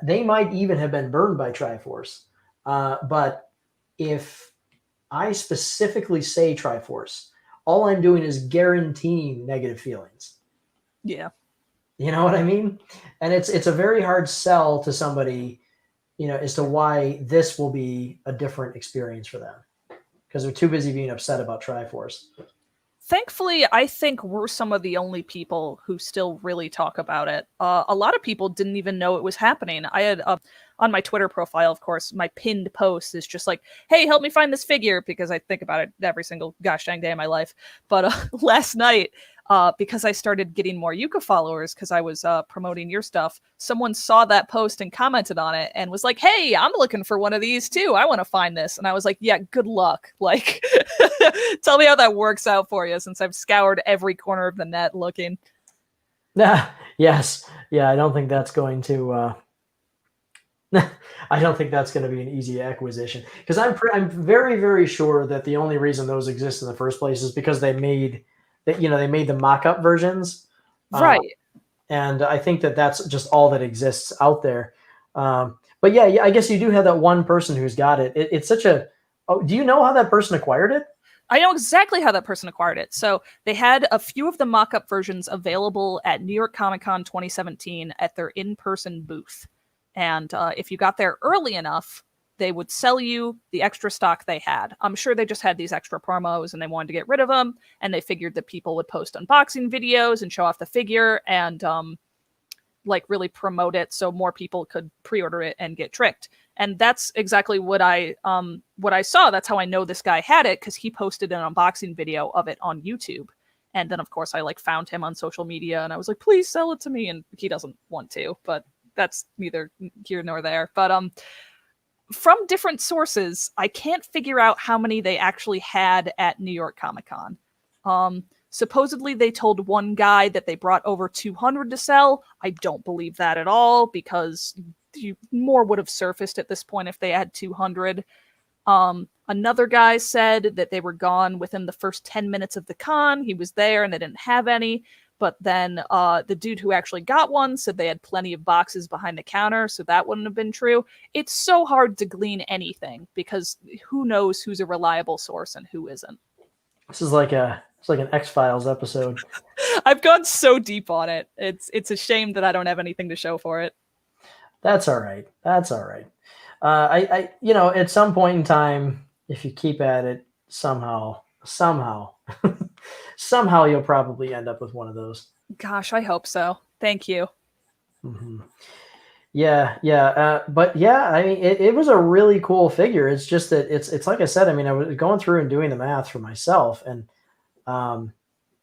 they might even have been burned by Triforce. But if I specifically say Triforce, all I'm doing is guaranteeing negative feelings. Yeah. You know what I mean? And it's a very hard sell to somebody, as to why this will be a different experience for them, because they're too busy being upset about Triforce. Thankfully, I think we're some of the only people who still really talk about it. A lot of people didn't even know it was happening. I had on my Twitter profile, of course, my pinned post is just like, hey, help me find this figure, because I think about it every single gosh dang day of my life. But last night, because I started getting more Yuka followers because I was promoting your stuff, someone saw that post and commented on it and was like, hey, I'm looking for one of these too. I want to find this. And I was like, yeah, good luck. Like, tell me how that works out for you, since I've scoured every corner of the net looking. Yes. Yeah, I don't think that's going to... I don't think that's going to be an easy acquisition, because I'm very, very sure that the only reason those exist in the first place is because they made the mock-up versions, right? And I think that that's just all that exists out there. But yeah, I guess you do have that one person who's got it. It's such a... Oh, do you know how that person acquired it? I know exactly how that person acquired it. So they had a few of the mock-up versions available at New York Comic Con 2017 at their in-person booth. And if you got there early enough, they would sell you the extra stock they had. I'm sure they just had these extra promos and they wanted to get rid of them. And they figured that people would post unboxing videos and show off the figure and really promote it so more people could pre-order it and get tricked. And that's exactly what I saw. That's how I know this guy had it, because he posted an unboxing video of it on YouTube. And then of course I like found him on social media and I was like, please sell it to me. And he doesn't want to, but that's neither here nor there. But from different sources, I can't figure out how many they actually had at New York Comic Con. Supposedly they told one guy that they brought over 200 to sell. I don't believe that at all, because more would have surfaced at this point if they had 200. Another guy said that they were gone within the first 10 minutes of the con. He was there and they didn't have any. But then the dude who actually got one said they had plenty of boxes behind the counter, so that wouldn't have been true. It's so hard to glean anything because who knows who's a reliable source and who isn't. This is like an X-Files episode. I've gone so deep on it. It's a shame that I don't have anything to show for it. That's all right. That's all right. I at some point in time, if you keep at it, somehow, somehow you'll probably end up with one of those. Gosh, I hope so. Thank you. Mm-hmm. Yeah. But yeah, I mean, it was a really cool figure. It's just that it's like I said, I mean, I was going through and doing the math for myself, and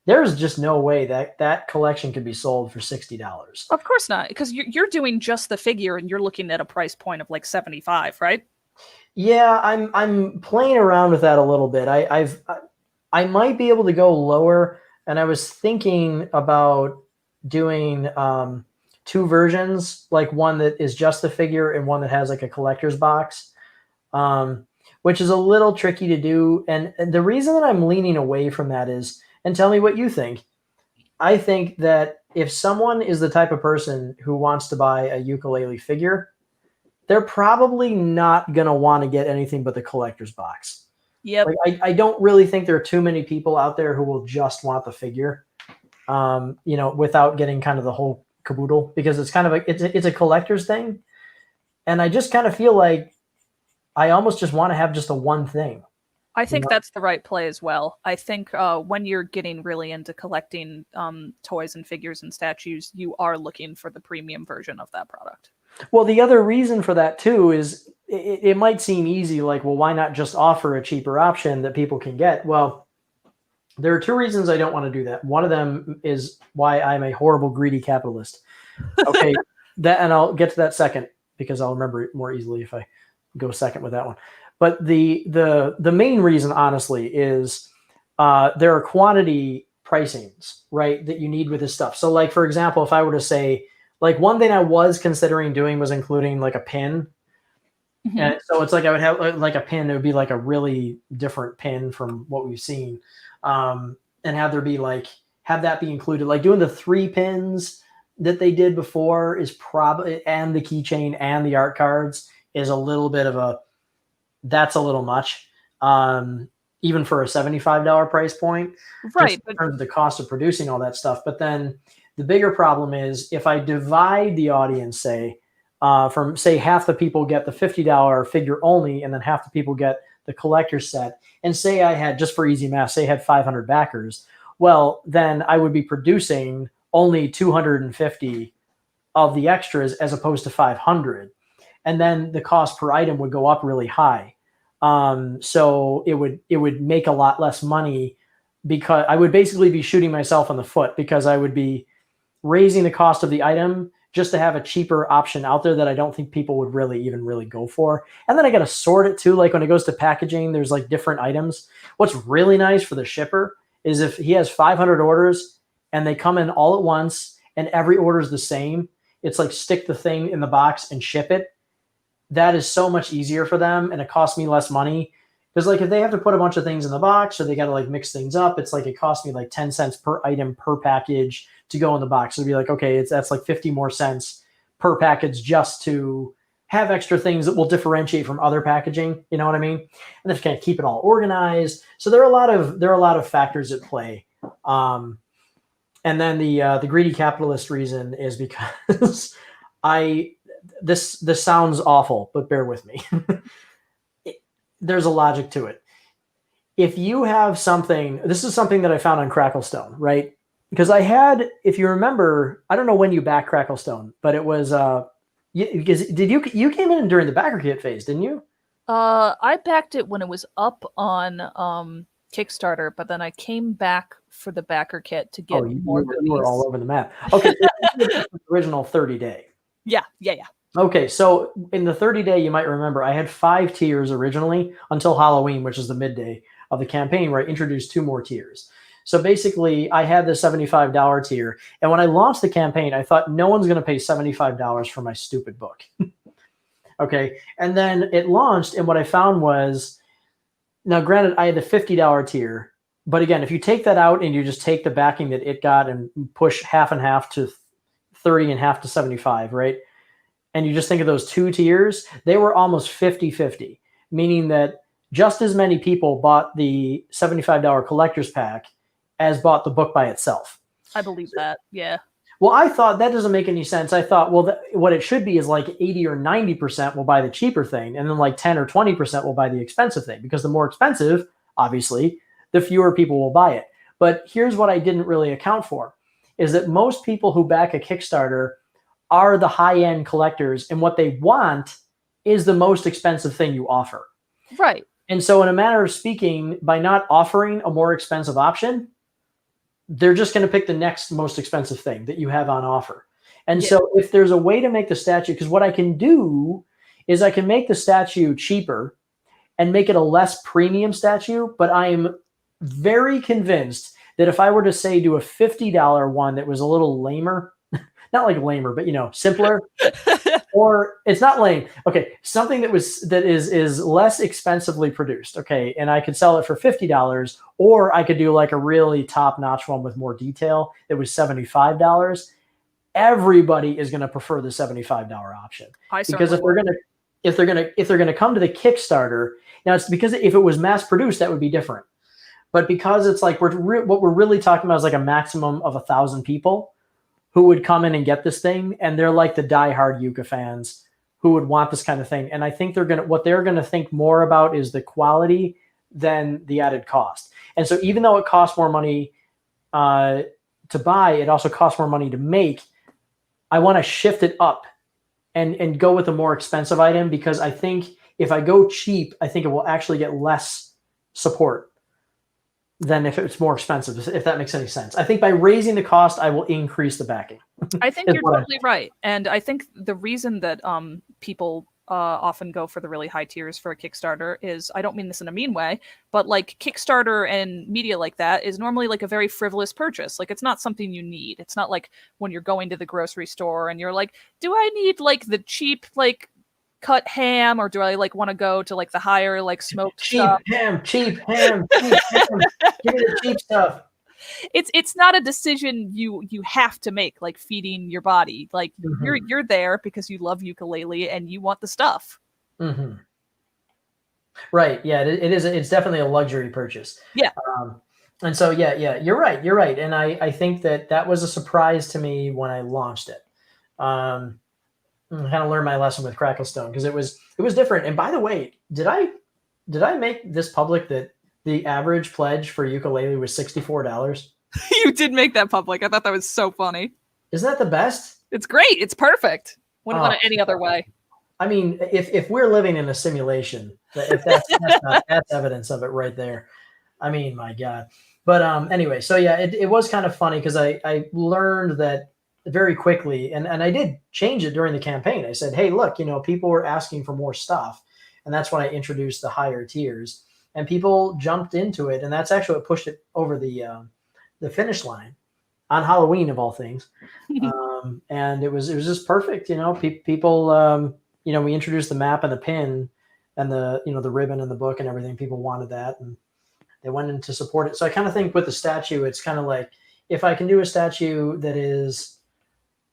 there's just no way that collection could be sold for $60. Of course not, because you're doing just the figure and you're looking at a price point of like 75, right? Yeah, I'm playing around with that a little bit. I might be able to go lower, and I was thinking about doing two versions, like one that is just the figure and one that has like a collector's box, which is a little tricky to do. And the reason that I'm leaning away from that is, and tell me what you think, I think that if someone is the type of person who wants to buy a ukulele figure, they're probably not going to want to get anything but the collector's box. Yep. Like, I don't really think there are too many people out there who will just want the figure, without getting kind of the whole caboodle, because it's kind of it's a collector's thing. And I just kind of feel like I almost just want to have just a one thing. I think that's the right play as well. I think when you're getting really into collecting toys and figures and statues, you are looking for the premium version of that product. Well, the other reason for that too is it might seem easy, like, well, why not just offer a cheaper option that people can get? Well, there are two reasons I don't want to do that. One of them is why I'm a horrible, greedy capitalist. Okay, and I'll get to that second because I'll remember it more easily if I go second with that one. But the main reason, honestly, is there are quantity pricings, right, that you need with this stuff. So, like, for example, if I were to say, like, one thing I was considering doing was including like a pin. Mm-hmm. And so it's like I would have like a pin. It would be like a really different pin from what we've seen, and have that be included. Like doing the 3 pins that they did before is probably, and the keychain and the art cards is a little bit of that's a little much, even for a $75 price point, right? In terms of the cost of producing all that stuff. But then the bigger problem is if I divide the audience, say, from say half the people get the $50 figure only, and then half the people get the collector set, and say I had, just for easy math, say I had 500 backers, well, then I would be producing only 250 of the extras as opposed to 500. And then the cost per item would go up really high. So it would make a lot less money, because I would basically be shooting myself in the foot, because I would be raising the cost of the item just to have a cheaper option out there that I don't think people would really go for. And then I got to sort it too. Like when it goes to packaging, there's like different items. What's really nice for the shipper is if he has 500 orders and they come in all at once and every order is the same, it's like stick the thing in the box and ship it. That is so much easier for them, and it costs me less money. Because like if they have to put a bunch of things in the box or they got to like mix things up, it's like it costs me like 10 cents per item per package to go in the box. So it'd be like, okay, that's like 50 more cents per package just to have extra things that will differentiate from other packaging. You know what I mean? And then kind of keep it all organized. So there are a lot of factors at play. And then the greedy capitalist reason is because this sounds awful, but bear with me. There's a logic to it. If you have something, this is something that I found on Cracklestone, right? Because I had, if you remember, I don't know when you backed Cracklestone, but it was, you came in during the backer kit phase, didn't you? I backed it when it was up on Kickstarter, but then I came back for the backer kit to get more goodies. You were all over the map. Okay, so the original 30-day. Yeah. Okay, so in the 30-day, you might remember I had 5 tiers originally until Halloween, which is the midday of the campaign, where I introduced 2 more tiers. So basically, I had the $75 tier, and when I launched the campaign, I thought no one's going to pay $75 for my stupid book. Okay, and then it launched, and what I found was, now granted, I had the $50 tier, but again, if you take that out and you just take the backing that it got and push half and half to 30 and half to 75, right? And you just think of those 2 tiers, they were almost 50-50, meaning that just as many people bought the $75 collector's pack as bought the book by itself. I believe that, yeah. Well, I thought that doesn't make any sense. I thought, well, what it should be is like 80 or 90% will buy the cheaper thing, and then like 10 or 20% will buy the expensive thing, because the more expensive, obviously, the fewer people will buy it. But here's what I didn't really account for, is that most people who back a Kickstarter are the high-end collectors, and what they want is the most expensive thing you offer. Right. And so in a manner of speaking, by not offering a more expensive option, they're just going to pick the next most expensive thing that you have on offer. And so if there's a way to make the statue, because what I can do is I can make the statue cheaper and make it a less premium statue, but I am very convinced that if I were to say do a $50 one that was a little lamer, not like lamer, but simpler, or it's not lame. Okay, something that is less expensively produced. Okay, and I could sell it for $50, or I could do like a really top-notch one with more detail that was $75. Everybody is going to prefer the $75 option, because if they're gonna come to the Kickstarter, now it's because if it was mass produced, that would be different. But because it's like what we're really talking about is like a maximum of 1,000 people who would come in and get this thing, and they're like the diehard Yucca fans who would want this kind of thing. And I think what they're gonna think more about is the quality than the added cost. And so even though it costs more money to buy, it also costs more money to make. I want to shift it up and go with a more expensive item, because I think if I go cheap, I think it will actually get less support than if it's more expensive, if that makes any sense. I think by raising the cost, I will increase the backing. I think you're totally right. And I think the reason that people often go for the really high tiers for a Kickstarter is, I don't mean this in a mean way, but like Kickstarter and media like that is normally like a very frivolous purchase. Like, it's not something you need. It's not like when you're going to the grocery store and you're like, do I need like the cheap, like cut ham, or do I like want to go to like the higher like smoked stuff? Cheap ham. Give me the cheap stuff. It's not a decision you have to make, like feeding your body. Like you're there because you love ukulele and you want the stuff. Mm-hmm. Right. Yeah. It is. It's definitely a luxury purchase. Yeah. And so yeah. You're right. And I think that was a surprise to me when I launched it. I kind of learned my lesson with Cracklestone, because it was different. And by the way, did I make this public that the average pledge for ukulele was $64? You did make that public. I thought that was so funny. Isn't that the best? It's great. It's perfect. Wouldn't want it any other way. I mean, if we're living in a simulation, if that's evidence of it right there. I mean, my God. But anyway, so yeah, it was kind of funny, because I learned that very quickly, and I did change it during the campaign. I said, hey, look, people were asking for more stuff, and that's when I introduced the higher tiers, and people jumped into it, and that's actually what pushed it over the finish line on Halloween of all things. And it was just perfect. People, we introduced the map and the pin and the ribbon and the book and everything. People wanted that, and they went in to support it. So I kind of think with the statue, it's kind of like, if I can do a statue that is,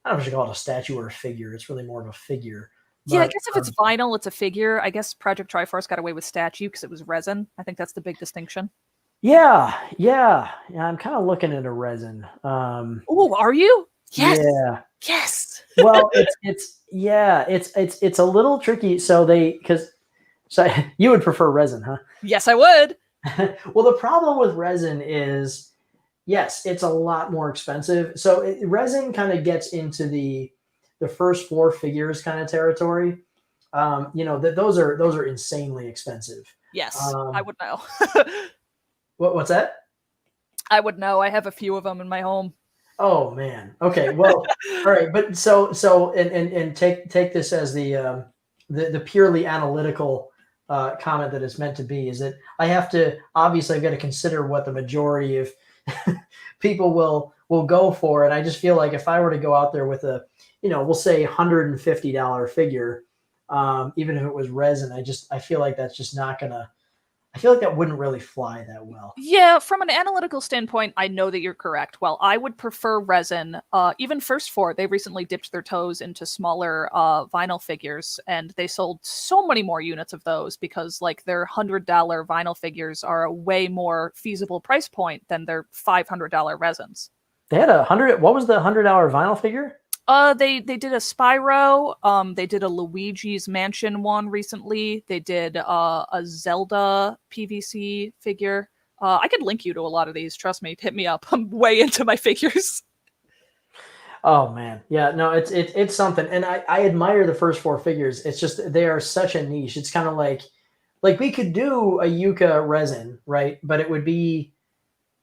I don't know if I should call it a statue or a figure. It's really more of a figure. Yeah, I guess if it's vinyl, it's a figure. I guess Project Triforce got away with statue because it was resin. I think that's the big distinction. Yeah. I'm kind of looking at a resin. Oh, are you? Yes. Yeah. Yes. Well, it's a little tricky. So you would prefer resin, huh? Yes, I would. Well, the problem with resin is, yes, it's a lot more expensive. So resin kind of gets into the first 4 figures kind of territory. Those are insanely expensive. Yes, I would know. What's that? I would know. I have a few of them in my home. Oh man. Okay. Well, all right. But and take this as the purely analytical comment that it's meant to be, is that I have to, obviously I've got to consider what the majority of people will go for. And I just feel like if I were to go out there with a, we'll say $150 figure, even if it was resin, I feel like that's just not gonna, I feel like that wouldn't really fly that well. Yeah, from an analytical standpoint, I know that you're correct. Well, I would prefer resin. Even First Four, they recently dipped their toes into smaller vinyl figures, and they sold so many more units of those because, like, their $100 vinyl figures are a way more feasible price point than their $500 resins. They had what was the $100 vinyl figure? They did a Spyro. They did a Luigi's Mansion one recently. They did a Zelda PVC figure. I could link you to a lot of these. Trust me, hit me up. I'm way into my figures. Oh man, yeah, no, it's something, and I admire the First Four figures. It's just they are such a niche. It's kind of like we could do a Yucca resin, right? But it would be,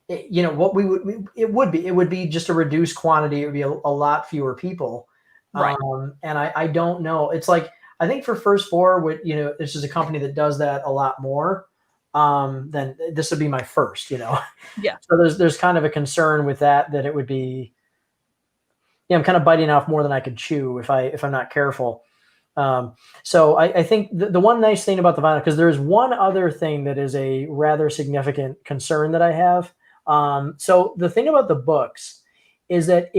what it would be just a reduced quantity. It would be a lot fewer people, right? And I don't know. It's like, I think for First Four, this is a company that does that a lot more. Then this would be my first, Yeah. So there's kind of a concern with that it would be, I'm kind of biting off more than I could chew if I'm not careful. So I think the one nice thing about the vinyl, because there's one other thing that is a rather significant concern that I have. So the thing about the books is that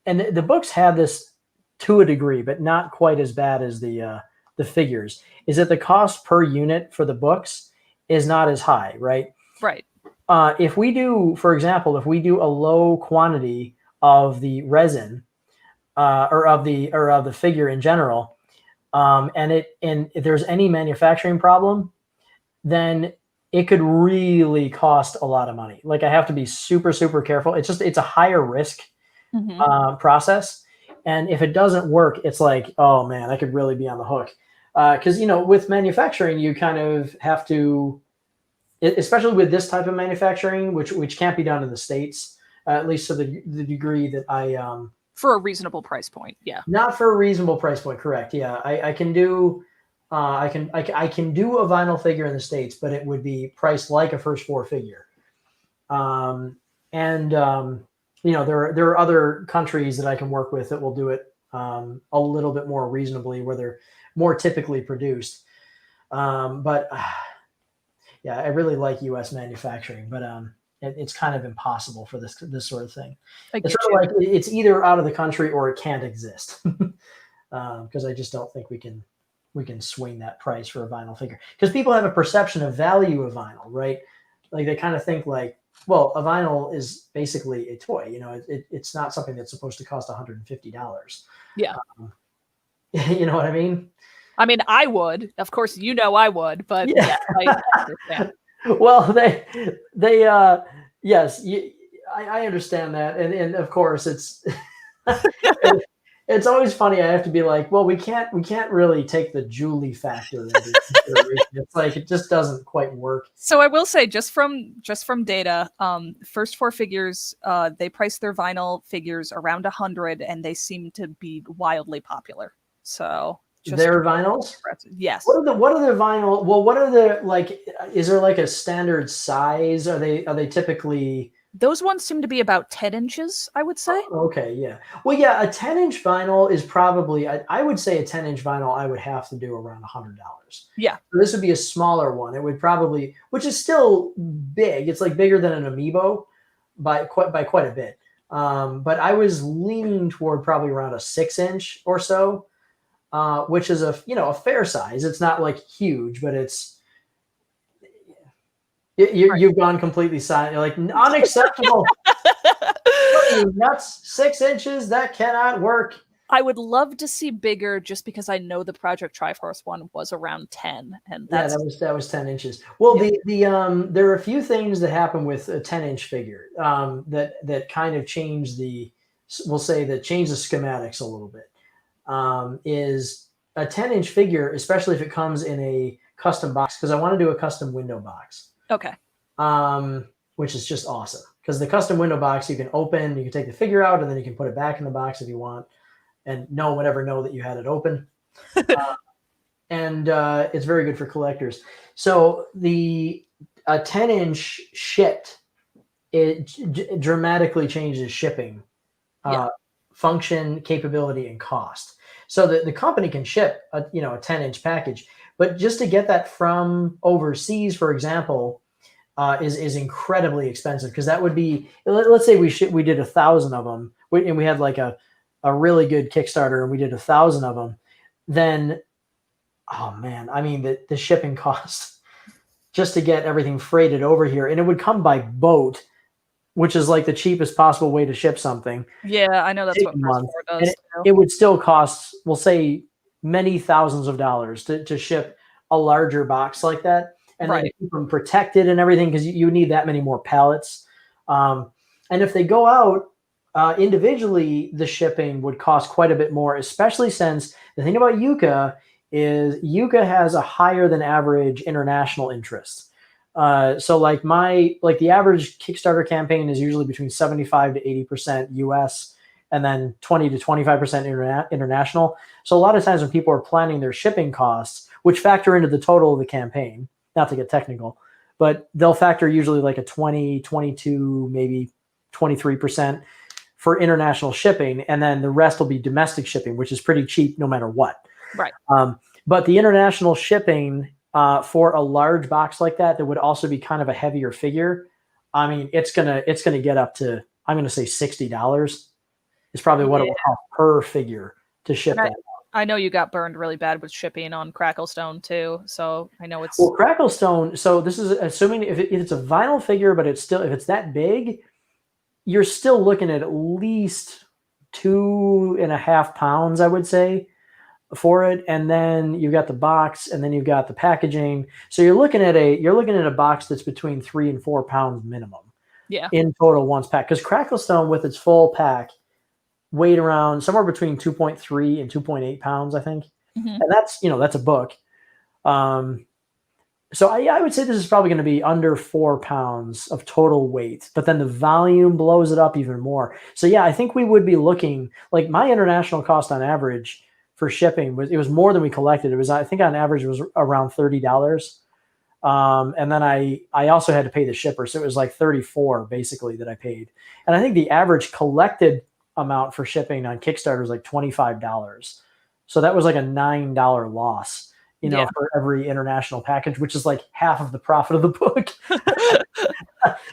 and the books have this to a degree, but not quite as bad as the figures, is that the cost per unit for the books is not as high, right? Right. If we do, for example, if we do a low quantity of the resin, or of the figure in general, and if there's any manufacturing problem, then it could really cost a lot of money. Like, I have to be super, super careful. It's a higher risk process. And if it doesn't work, it's like, oh man, I could really be on the hook. Because, with manufacturing, you kind of have to, especially with this type of manufacturing, which can't be done in the States, at least to the degree that for a reasonable price point. Yeah. Not for a reasonable price point. Correct. Yeah. I can do, I can do a vinyl figure in the States, but it would be priced like a First Four figure. There are other countries that I can work with that will do it a little bit more reasonably, where they're more typically produced. But I really like U.S. manufacturing, but it's kind of impossible for this sort of thing. It's sort of like it's either out of the country or it can't exist, because I just don't think we can swing that price for a vinyl figure, because people have a perception of value of vinyl, right? Like, they kind of think like, well, a vinyl is basically a toy. It's not something that's supposed to cost $150. Yeah. You know what I mean? I mean, I would, of course, I would, but yeah, I understand. Well, yes, I understand that, and of course it's it's always funny. I have to be like, well, we can't really take the Julie factor into consideration. It's like, it just doesn't quite work. So I will say, just from data, First Four figures, they price their vinyl figures around 100, and they seem to be wildly popular. So. Their vinyls? Yes. What are the vinyl? Well, what are the, like, is there like a standard size? Are they typically? Those ones seem to be about 10 inches, I would say. Okay, yeah. Well, yeah, a 10-inch vinyl is probably, I would say a 10-inch vinyl I would have to do around $100. Yeah. So this would be a smaller one. It would probably, which is still big. It's like bigger than an Amiibo by quite a bit. But I was leaning toward probably around a 6-inch or so. Which is a fair size. It's not like huge, but it's you've gone completely silent. You're like, unacceptable. What are you nuts? 6 inches? That cannot work. I would love to see bigger, just because I know the Project Triforce one was around 10, and that was 10 inches. Well, yeah. There are a few things that happen with a 10-inch figure that kind of change the schematics a little bit. Is a 10-inch figure, especially if it comes in a custom box, because I want to do a custom window box. Okay. which is just awesome. Because the custom window box you can open, you can take the figure out, and then you can put it back in the box if you want, and no one would ever know that you had it open. And it's very good for collectors. So a 10-inch shipped, it dramatically changes shipping, function, capability, and cost. So the company can ship a 10-inch package, but just to get that from overseas, for example, is incredibly expensive, because that would be, let's say we did 1,000 of them, and we had like a really good Kickstarter, and we did 1,000 of them, then oh man, I mean the shipping costs just to get everything freighted over here, and it would come by boat, which is like the cheapest possible way to ship something. Yeah, I know that's what First War does. It would still cost, we'll say, many thousands of dollars to ship a larger box like that, and then to keep them protected and everything, because you need that many more pallets. And if they go out individually, the shipping would cost quite a bit more, especially since the thing about Yucca is Yucca has a higher than average international interest. So like the average Kickstarter campaign is usually between 75 to 80% US, and then 20 to 25% international. So a lot of times when people are planning their shipping costs, which factor into the total of the campaign, not to get technical, but they'll factor usually like a 20, 22, maybe 23% for international shipping. And then the rest will be domestic shipping, which is pretty cheap no matter what. Right. But the international shipping for a large box like that would also be kind of a heavier figure. I mean, it's gonna get up to, I'm gonna say $60 is probably what it will cost per figure to ship that. I know you got burned really bad with shipping on Cracklestone too, so I know it's Cracklestone. So this is assuming if it's a vinyl figure, but if it's that big, you're still looking at least 2.5 pounds, I would say, for it. And then you've got the box, and then you've got the packaging. So you're looking at a box that's between 3 and 4 pounds minimum. Yeah. In total once packed. Because Cracklestone with its full pack weighed around somewhere between 2.3 and 2.8 pounds, I think. Mm-hmm. And that's a book. So I would say this is probably going to be under 4 pounds of total weight, but then the volume blows it up even more. So yeah, I think we would be looking, like, my international cost on average for shipping was more than we collected. It was, I think on average it was around $30. And then I also had to pay the shipper. So it was like $34 basically that I paid. And I think the average collected amount for shipping on Kickstarter was like $25. So that was like a $9 loss, for every international package, which is like half of the profit of the book.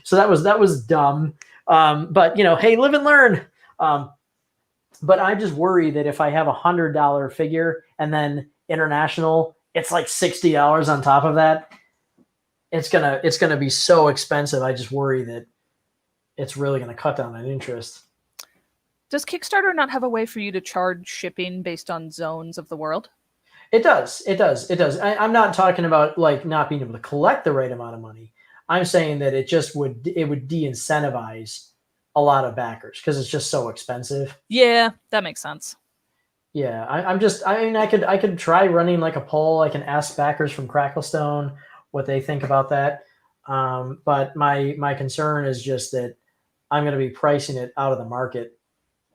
So that was dumb. But hey, live and learn. But I just worry that if I have $100 figure and then international, it's like $60 on top of that. It's gonna be so expensive. I just worry that it's really gonna cut down on interest. Does Kickstarter not have a way for you to charge shipping based on zones of the world? It does. I'm not talking about like not being able to collect the right amount of money. I'm saying that it would de-incentivize a lot of backers because it's just so expensive. Yeah, that makes sense. Yeah, I could try running like a poll. I can ask backers from Cracklestone what they think about that. But my concern is just that I'm going to be pricing it out of the market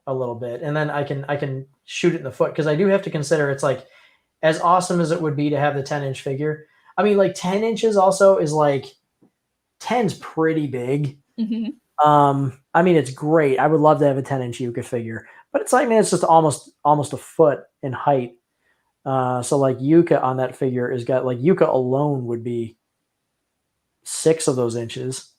a little bit, and then I can shoot it in the foot, because I do have to consider, it's like, as awesome as it would be to have the 10-inch figure, I mean, like 10 inches also is like 10's pretty big. Mm-hmm. I mean, it's great. I would love to have a 10-inch Yucca figure, but it's like, man, it's just almost a foot in height. So like Yucca on that figure Yucca alone would be 6 of those inches.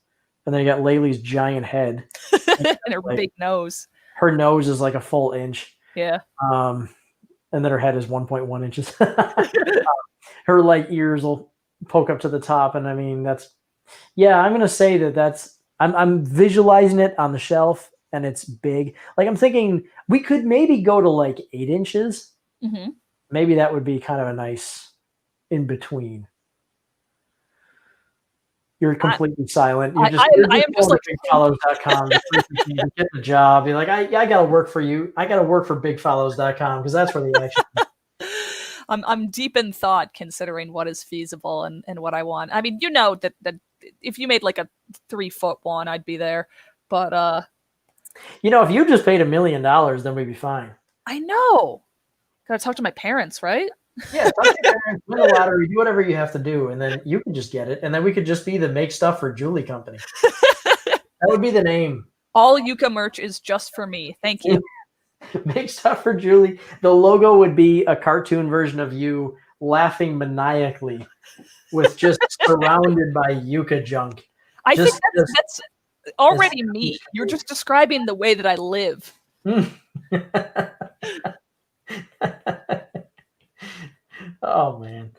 And then you got Laylee's giant head and her big nose. Her nose is like a full inch. Yeah. And then her head is 1.1 inches. Her like ears will poke up to the top. And I mean, I'm going to say that's, I'm visualizing it on the shelf, and it's big. Like, I'm thinking we could maybe go to like 8 inches. Mm-hmm. Maybe that would be kind of a nice in between. You're completely silent. I am just like bigfollows.com. Get the job. Be like, I got to work for you. I got to work for bigfollows.com, because that's where the action is. I'm deep in thought considering what is feasible and what I want. I mean, you know that if you made like a 3-foot one, I'd be there. But if you just paid $1 million, then we'd be fine. I know. Gotta talk to my parents, right? Yeah, talk to your parents, win the lottery, do whatever you have to do, and then you can just get it, and then we could just be the make stuff for Julie company. That would be the name. All Yuka merch is just for me. Thank you. Make stuff for Julie. The logo would be a cartoon version of you laughing maniacally with just surrounded by Yuka junk. I think that's already me. You're just describing the way that I live. Oh man.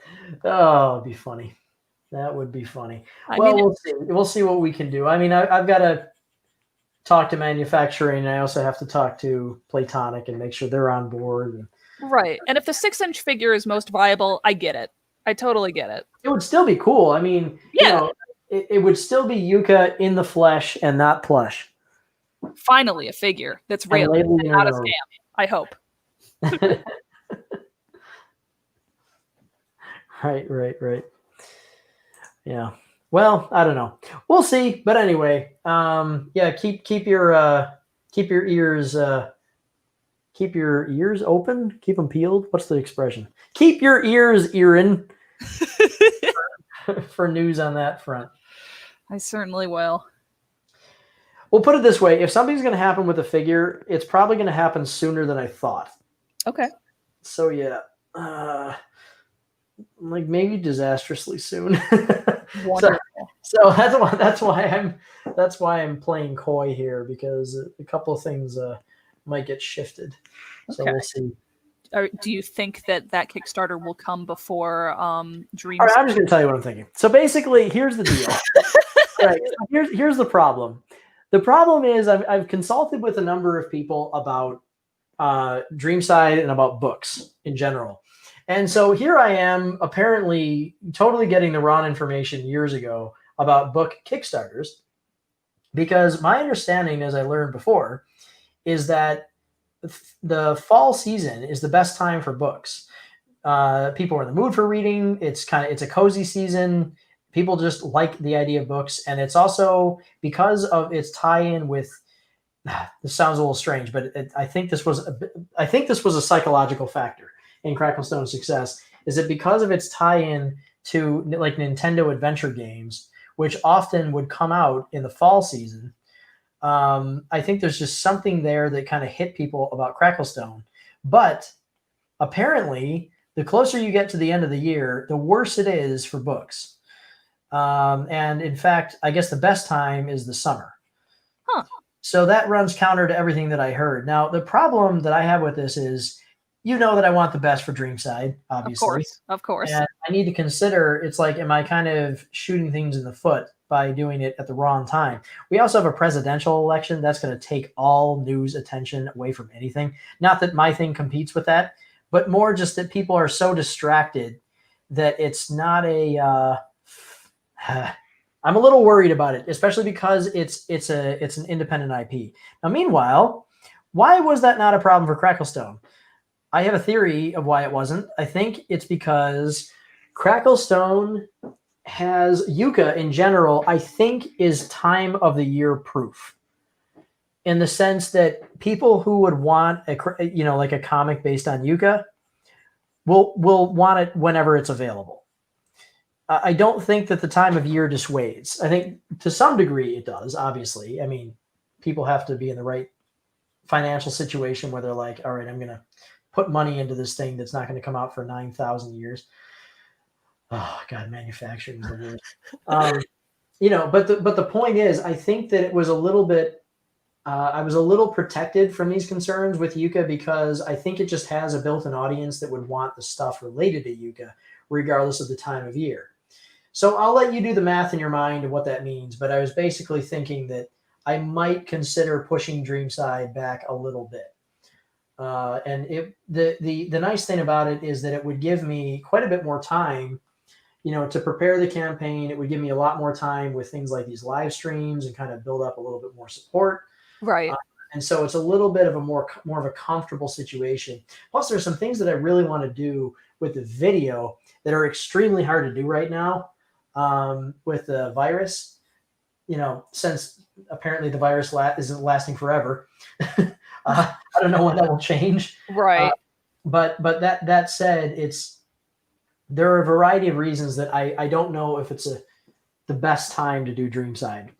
Oh, it'd be funny. That would be funny. We'll see. We'll see what we can do. I mean, I've got to talk to manufacturing. I also have to talk to Platonic and make sure they're on board. Right. And if the 6-inch figure is most viable, I get it. I totally get it. It would still be cool. I mean, it would still be Yuka in the flesh and not plush. Finally, a figure that's real and not a scam. I hope. Right. Yeah. Well, I don't know. We'll see. But anyway, keep your ears open. Keep them peeled. What's the expression? Keep your ears earing for news on that front. I certainly will. We'll put it this way: if something's going to happen with a figure, it's probably going to happen sooner than I thought. Okay. So yeah, like maybe disastrously soon. So that's why I'm playing coy here, because a couple of things might get shifted. So we'll see. Do you think that Kickstarter will come before Dreams? All right, I'm just going to tell you what I'm thinking. So basically, here's the deal. Right. Here's the problem. The problem is I've consulted with a number of people about Dreamside and about books in general. And so here I am, apparently totally getting the wrong information years ago about book Kickstarters, because my understanding, as I learned before, is that the fall season is the best time for books. People are in the mood for reading. It's a cozy season. People just like the idea of books, and it's also because of its tie-in with. This sounds a little strange, but I think this was a psychological factor in Cracklestone's success. Is it because of its tie-in to like Nintendo adventure games, which often would come out in the fall season? I think there's just something there that kind of hit people about Cracklestone. But apparently, the closer you get to the end of the year, the worse it is for books. And in fact, I guess the best time is the summer. Huh. So that runs counter to everything that I heard. Now, the problem that I have with this is, that I want the best for Dreamside, obviously. Of course. And I need to consider, it's like, am I kind of shooting things in the foot by doing it at the wrong time? We also have a presidential election. That's going to take all news attention away from anything. Not that my thing competes with that, but more just that people are so distracted that it's not a... I'm a little worried about it, especially because it's an independent IP. Now, meanwhile, why was that not a problem for Cracklestone? I have a theory of why it wasn't. I think it's because Cracklestone has Yuka in general, I think, is time of the year proof, in the sense that people who would want like a comic based on Yuka will want it whenever it's available. I don't think that the time of year dissuades. I think to some degree it does, obviously. I mean, people have to be in the right financial situation where they're like, all right, I'm going to put money into this thing that's not going to come out for 9,000 years. Oh God, manufacturing is the worst. But the point is, I think that it was a little bit, I was a little protected from these concerns with Yuka, because I think it just has a built-in audience that would want the stuff related to Yuka, regardless of the time of year. So I'll let you do the math in your mind of what that means. But I was basically thinking that I might consider pushing Dreamside back a little bit. And the nice thing about it is that it would give me quite a bit more time, to prepare the campaign. It would give me a lot more time with things like these live streams and kind of build up a little bit more support. Right. And so it's a little bit of a more of a comfortable situation. Plus, there's some things that I really want to do with the video that are extremely hard to do right now with the virus. Since apparently the virus isn't lasting forever. I don't know when that will change. Right. But that said, there are a variety of reasons that I don't know if it's the best time to do Dreamside.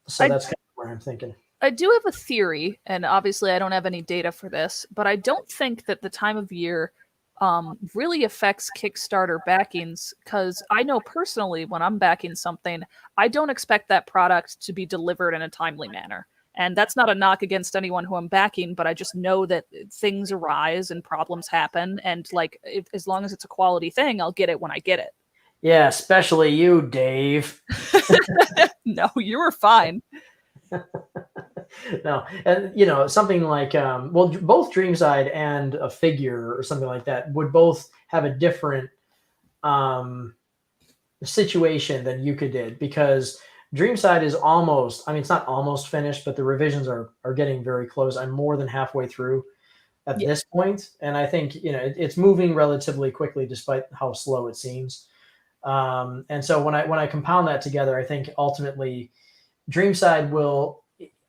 So that's kind of where I'm thinking. I do have a theory, and obviously I don't have any data for this, but I don't think that the time of year really affects Kickstarter backings, because I know personally when I'm backing something, I don't expect that product to be delivered in a timely manner. And that's not a knock against anyone who I'm backing, but I just know that things arise and problems happen. And as long as it's a quality thing, I'll get it when I get it. Yeah, especially you, Dave. No, you were fine. No, and something like both Dreamside and a figure or something like that would both have a different situation than Yuka did, because Dreamside is almost, it's not almost finished, but the revisions are getting very close. I'm more than halfway through at this point, and I think it's moving relatively quickly despite how slow it seems. And so when I compound that together, I think ultimately Dreamside will,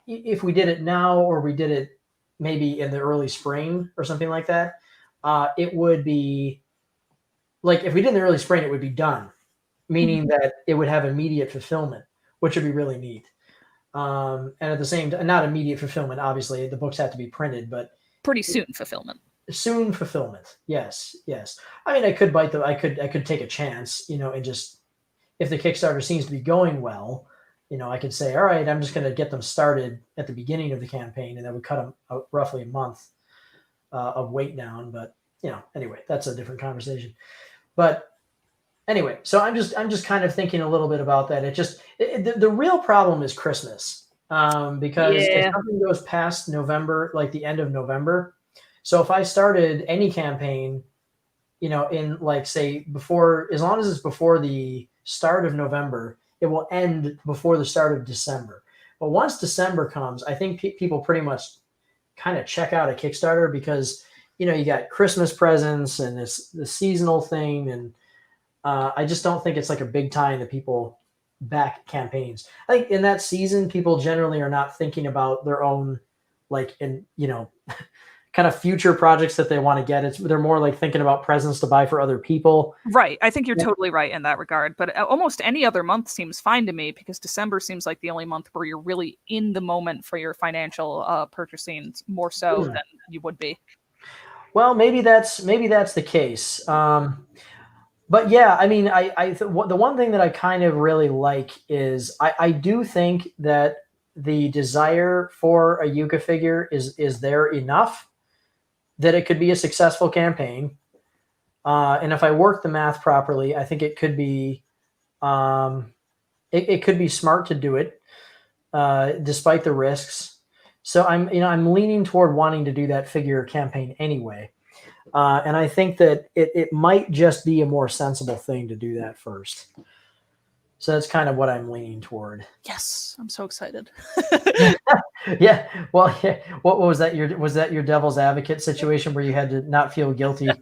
if we did it now or we did it maybe in the early spring or something like that, it would be like, if we did in the early spring, it would be done, meaning that it would have immediate fulfillment, which would be really neat. And at the same time, not immediate fulfillment, obviously the books have to be printed, but pretty soon fulfillment. Soon fulfillment. Yes. I could I could take a chance, and just, if the Kickstarter seems to be going well, I could say, all right, I'm just going to get them started at the beginning of the campaign, and that would cut them out roughly a month of wait down. But anyway, that's a different conversation. But anyway, so I'm just kind of thinking a little bit about that. The real problem is Christmas, because if something goes past November, like the end of November. So if I started any campaign, in say before, as long as it's before the start of November, it will end before the start of December. But once December comes, I think people pretty much kind of check out a Kickstarter, because you got Christmas presents and the seasonal thing, and I just don't think it's like a big time that people back campaigns. I think in that season, people generally are not thinking about their own, kind of future projects that they want to get. They're more like thinking about presents to buy for other people. Right. I think you're totally right in that regard. But almost any other month seems fine to me, because December seems like the only month where you're really in the moment for your financial purchasing, more so than you would be. Well, maybe that's the case. But yeah, the one thing that I kind of really like is I do think that the desire for a Yuka figure is there enough that it could be a successful campaign. And if I work the math properly, I think it could be it could be smart to do it despite the risks. So I'm leaning toward wanting to do that figure campaign anyway. And I think that it might just be a more sensible thing to do that first. So that's kind of what I'm leaning toward. Yes, I'm so excited. Yeah. Well, yeah. What was that? Was that your devil's advocate situation where you had to not feel guilty to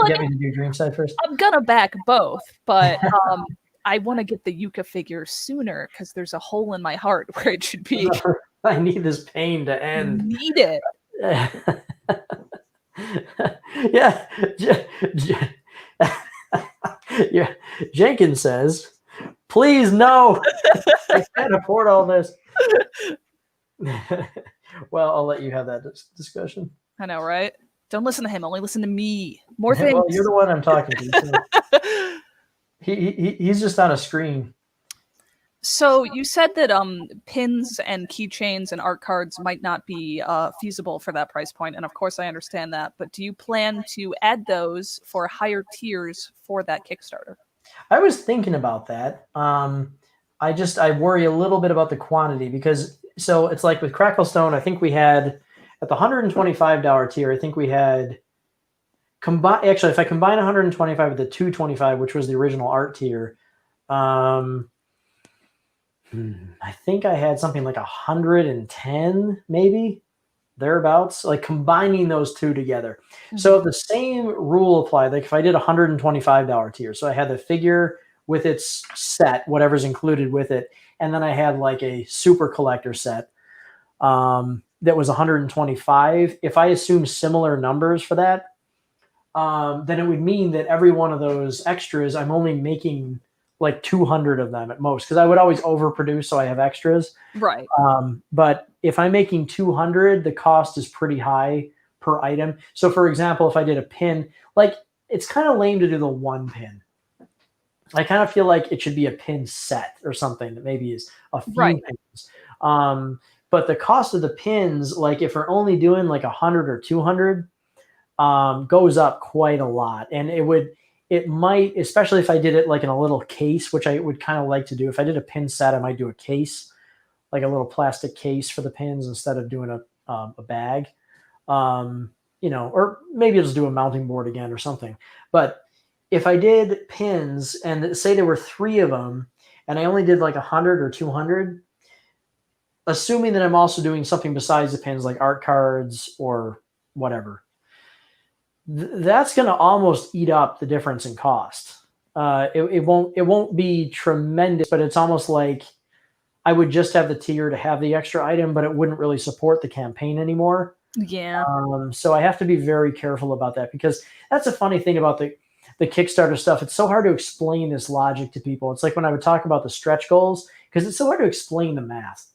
get me to do Dreamside first? I'm gonna back both, but I want to get the Yuka figure sooner, because there's a hole in my heart where it should be. I need this pain to end. Need it. Yeah. Yeah. Jenkins says, please no. I can't afford all this. Well, I'll let you have that discussion. I know, right? Don't listen to him. Only listen to me. More things. Well, you're the one I'm talking to. So. He's just on a screen. So you said that pins and keychains and art cards might not be feasible for that price point, and of course I understand that. But do you plan to add those for higher tiers for that Kickstarter? I was thinking about that. I worry a little bit about the quantity, because so it's like with Cracklestone, I think we had at the $125 tier, I think we had actually, if I combine 125 with the 225, which was the original art tier, I think I had something like 110 maybe thereabouts, like combining those two together. So the same rule applied, like if I did $125 tier, so I had the figure with its set, whatever's included with it, and then I had like a super collector set that was 125. If I assume similar numbers for that, then it would mean that every one of those extras, I'm only making like 200 of them at most, because I would always overproduce, so I have extras. Right. But if I'm making 200, the cost is pretty high per item. So for example, if I did a pin, like it's kind of lame to do the one pin. I kind of feel like it should be a pin set or something that maybe is a few pins. But the cost of the pins, like if we're only doing like 100 or 200, goes up quite a lot. And it might, especially if I did it like in a little case, which I would kind of like to do. If I did a pin set, I might do a case, like a little plastic case for the pins instead of doing a bag, or maybe I'll just do a mounting board again or something. But if I did pins and say there were 3 of them and I only did like 100 or 200, assuming that I'm also doing something besides the pins like art cards or whatever, that's going to almost eat up the difference in cost. It won't be tremendous, but it's almost like I would just have the tier to have the extra item, but it wouldn't really support the campaign anymore. Yeah. So I have to be very careful about that, because that's a funny thing about the Kickstarter stuff. It's so hard to explain this logic to people. It's like when I would talk about the stretch goals, because it's so hard to explain the math.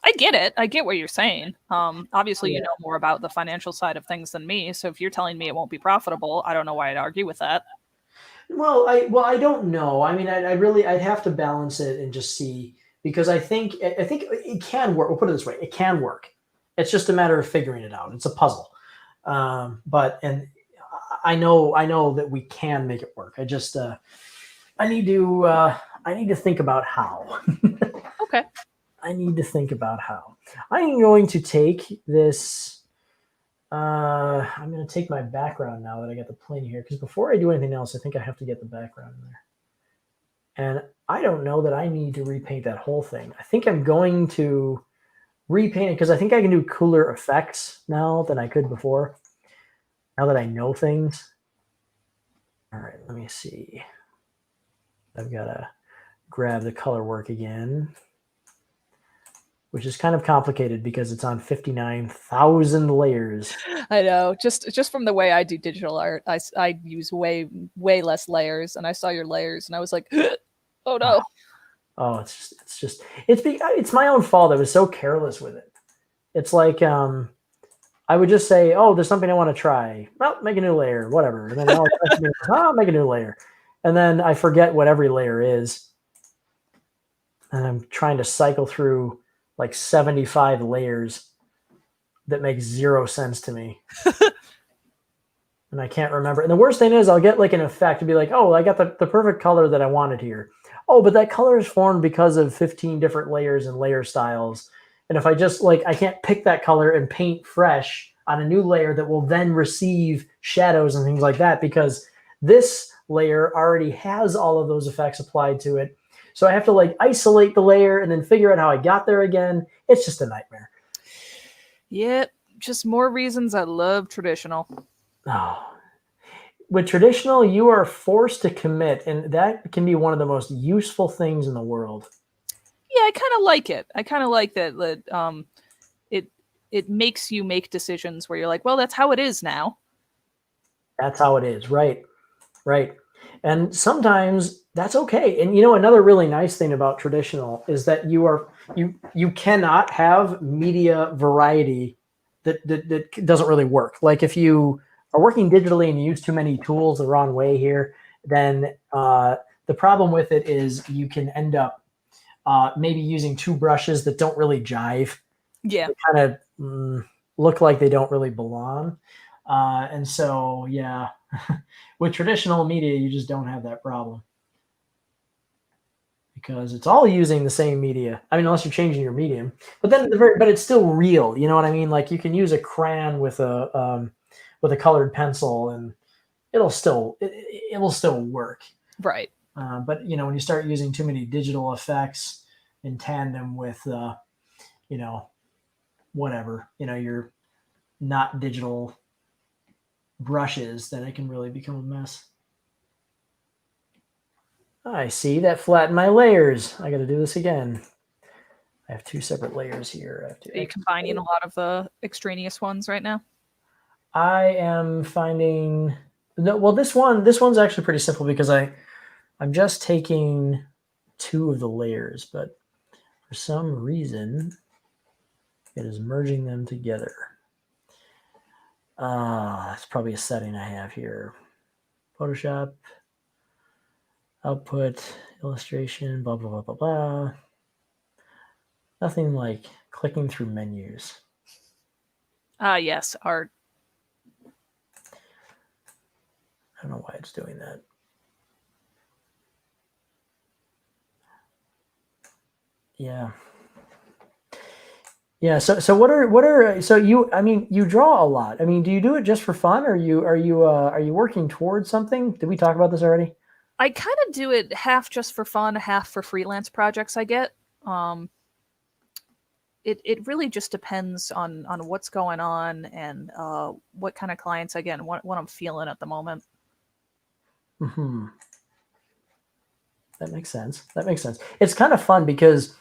I get it. I get what you're saying. Obviously, you know more about the financial side of things than me. So if you're telling me it won't be profitable, I don't know why I'd argue with that. Well, I don't know. I mean, I'd have to balance it and just see, because I think it can work. We'll put it this way: it can work. It's just a matter of figuring it out. It's a puzzle. But I know that we can make it work. I just I need to think about how. Okay. I need to think about how. I'm going to take this. I'm going to take my background now that I got the plane here, because before I do anything else, I think I have to get the background in there. And I don't know that I need to repaint that whole thing. I think I'm going to repaint it because I think I can do cooler effects now than I could before. Now that I know things. All right, let me see. I've got to grab the color work again, which is kind of complicated because it's on 59,000 layers. I know. Just from the way I do digital art, I use way less layers, and I saw your layers, and I was like, oh no. Oh, it's my own fault. I was so careless with it. It's like I would just say, oh, there's something I want to try. Well, make a new layer, whatever. And then I'll make a new layer. And then I forget what every layer is. And I'm trying to cycle through like 75 layers that make zero sense to me. And I can't remember. And the worst thing is I'll get like an effect to be like, oh, I got the perfect color that I wanted here. Oh, but that color is formed because of 15 different layers and layer styles. And if I just I can't pick that color and paint fresh on a new layer that will then receive shadows and things like that, because this layer already has all of those effects applied to it. So I have to isolate the layer and then figure out how I got there again. It's just a nightmare. Yep. Just more reasons I love traditional. Oh. With traditional, you are forced to commit, and that can be one of the most useful things in the world. Yeah, I kind of like it. I kind of like that it makes you make decisions where you're like, well, that's how it is now. That's how it is, right? Right. And sometimes that's okay. And another really nice thing about traditional is that you cannot have media variety that doesn't really work. Like if you are working digitally and you use too many tools the wrong way here, then the problem with it is you can end up maybe using two brushes that don't really jive. Yeah. They kind of look like they don't really belong. And so, yeah, with traditional media, you just don't have that problem because it's all using the same media. I mean, unless you're changing your medium, but then but it's still real. You know what I mean? Like you can use a crayon with a colored pencil and it will still work. Right. But when you start using too many digital effects in tandem with, whatever, your not digital brushes, then it can really become a mess. I see that flattened my layers. I got to do this again. I have 2 separate layers here. I have to Are you combining a lot of the extraneous ones right now? I am finding no. Well, this one's actually pretty simple because I'm just taking 2 of the layers, but for some reason it is merging them together. That's probably a setting I have here. Photoshop, output, illustration, blah blah blah blah blah. Nothing like clicking through menus. Yes, art. I don't know why it's doing that. Yeah. Yeah. So what are so you? I mean, you draw a lot. I mean, do you do it just for fun? Or are you working towards something? Did we talk about this already? I kind of do it half just for fun, half for freelance projects I get. It really just depends on what's going on and what kind of clients I get and what I'm feeling at the moment. Mm-hmm. That makes sense. It's kind of fun because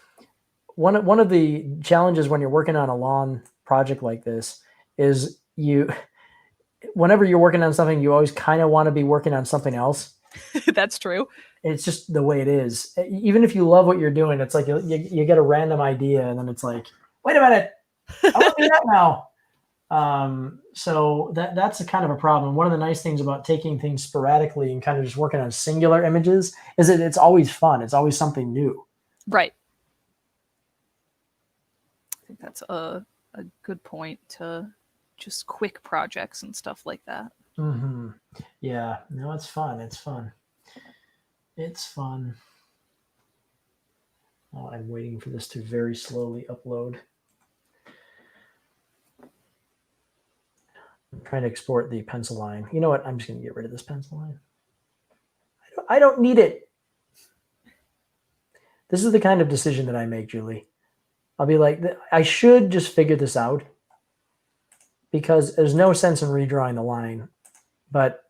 one of the challenges when you're working on a lawn project like this is whenever you're working on something, you always kind of want to be working on something else. That's true. It's just the way it is. Even if you love what you're doing, it's like you get a random idea and then it's like, wait a minute, I want to do that now. So that's a kind of a problem. One of the nice things about taking things sporadically and kind of just working on singular images is that it's always fun. It's always something new. Right. I think that's a good point to just quick projects and stuff like that. Mm-hmm. Yeah, no, it's fun. Oh, I'm waiting for this to very slowly upload. I'm trying to export the pencil line. You know what? I'm just going to get rid of this pencil line. I don't need it. This is the kind of decision that I make, Julie. I'll be like, I should just figure this out because there's no sense in redrawing the line. But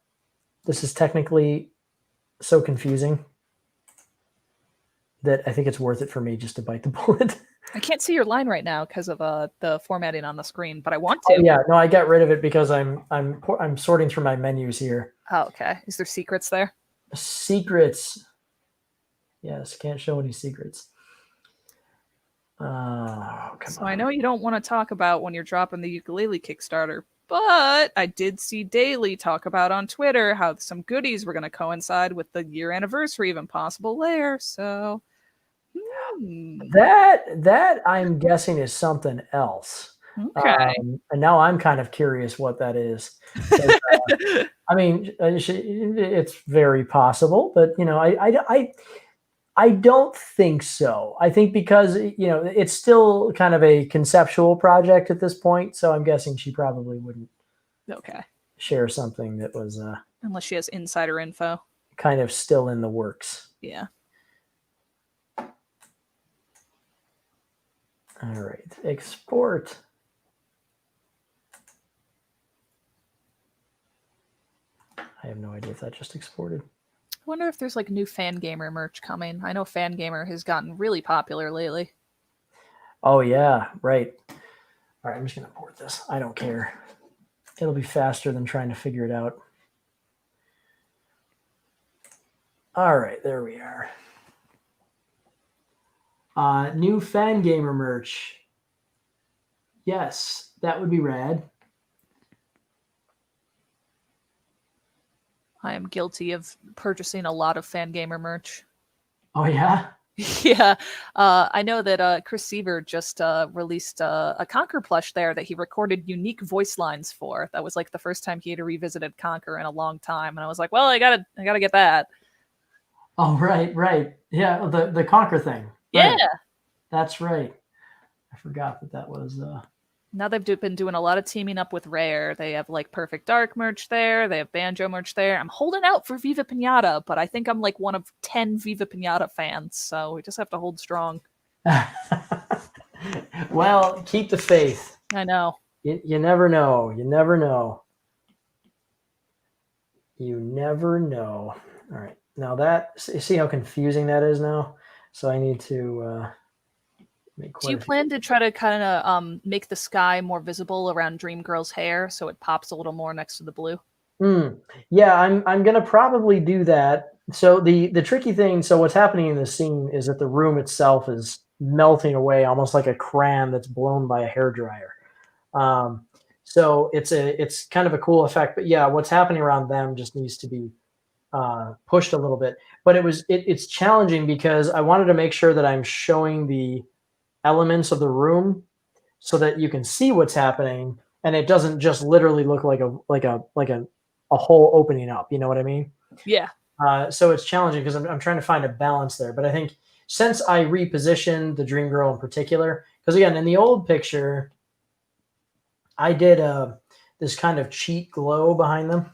this is technically so confusing that I think it's worth it for me just to bite the bullet. I can't see your line right now because of the formatting on the screen, but I want to. Oh, yeah, no, I got rid of it because I'm sorting through my menus here. Oh, okay. Is there secrets there? Secrets. Yes, can't show any secrets. Come so on. I know you don't want to talk about when you're dropping the ukulele Kickstarter, but I did see Daily talk about on Twitter how some goodies were going to coincide with the year anniversary of Impossible Lair. So that I'm guessing is something else. Okay. And now I'm kind of curious what that is. I mean, it's very possible, but I don't think so. I think because it's still kind of a conceptual project at this point, so I'm guessing she probably wouldn't share something that was unless she has insider info, kind of still in the works. Yeah. All right, export. I have no idea if that just exported. I wonder if there's like new Fangamer merch coming. I know Fangamer has gotten really popular lately. Oh yeah, right. All right, I'm just gonna import this. I don't care. It'll be faster than trying to figure it out. All right, there we are. New Fangamer merch. Yes, that would be rad. I am guilty of purchasing a lot of Fangamer merch. Oh, yeah? Yeah. I know that Chris Seaver just released a Conquer plush there that he recorded unique voice lines for. That was like the first time he had revisited Conquer in a long time. And I was like, well, I gotta get that. Oh, right. Yeah, the Conquer thing. Right. Yeah. That's right. I forgot that was... Now they've been doing a lot of teaming up with Rare. They have like Perfect Dark merch there. They have Banjo merch there. I'm holding out for Viva Pinata, but I think I'm like one of 10 Viva Pinata fans. So we just have to hold strong. Well, keep the faith. I know. You never know. You never know. You never know. All right. Now see how confusing that is now? So I need to make Do quite you a few. plan to try to kind of make the sky more visible around Dream Girl's hair so it pops a little more next to the blue? Yeah, I'm gonna probably do that. So the tricky thing, so what's happening in this scene is that the room itself is melting away almost like a crayon that's blown by a hairdryer. Um, so it's kind of a cool effect. But yeah, what's happening around them just needs to be pushed a little bit. But it's challenging because I wanted to make sure that I'm showing the elements of the room so that you can see what's happening and it doesn't just literally look like a hole opening up. You know what I mean? Yeah. So it's challenging because I'm trying to find a balance there. But I think since I repositioned the Dream Girl in particular, because again, in the old picture, I did this kind of cheat glow behind them,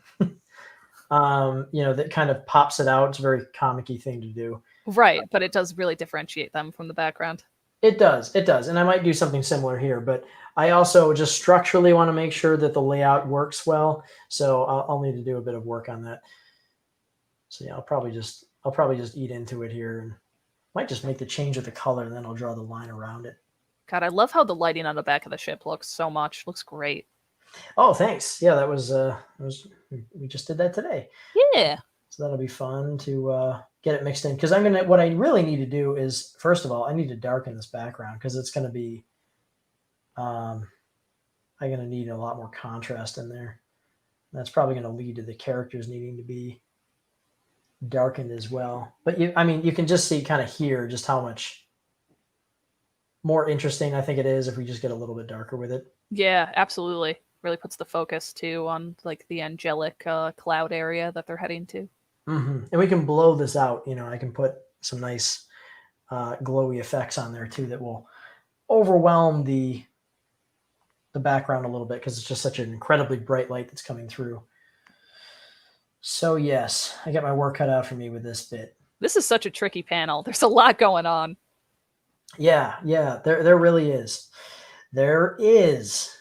that kind of pops it out. It's a very comic-y thing to do. Right, but it does really differentiate them from the background. It does. And I might do something similar here, but I also just structurally want to make sure that the layout works well. So I'll need to do a bit of work on that. So yeah, I'll probably just eat into it here and might just make the change of the color and then I'll draw the line around it. God, I love how the lighting on the back of the ship looks so much. Looks great. Oh, thanks. Yeah, that was we just did that today. Yeah. So that'll be fun to get it mixed in because what I really need to do is, first of all, I need to darken this background because it's going to be, I'm going to need a lot more contrast in there. That's probably going to lead to the characters needing to be darkened as well. But you can just see kind of here just how much more interesting I think it is if we just get a little bit darker with it. Yeah, absolutely. Really puts the focus too on like the angelic cloud area that they're heading to. Mm-hmm. And we can blow this out. I can put some nice glowy effects on there too that will overwhelm the background a little bit because it's just such an incredibly bright light that's coming through. So yes, I got my work cut out for me with this bit. This is such a tricky panel. There's a lot going on. Yeah, there really is. There is.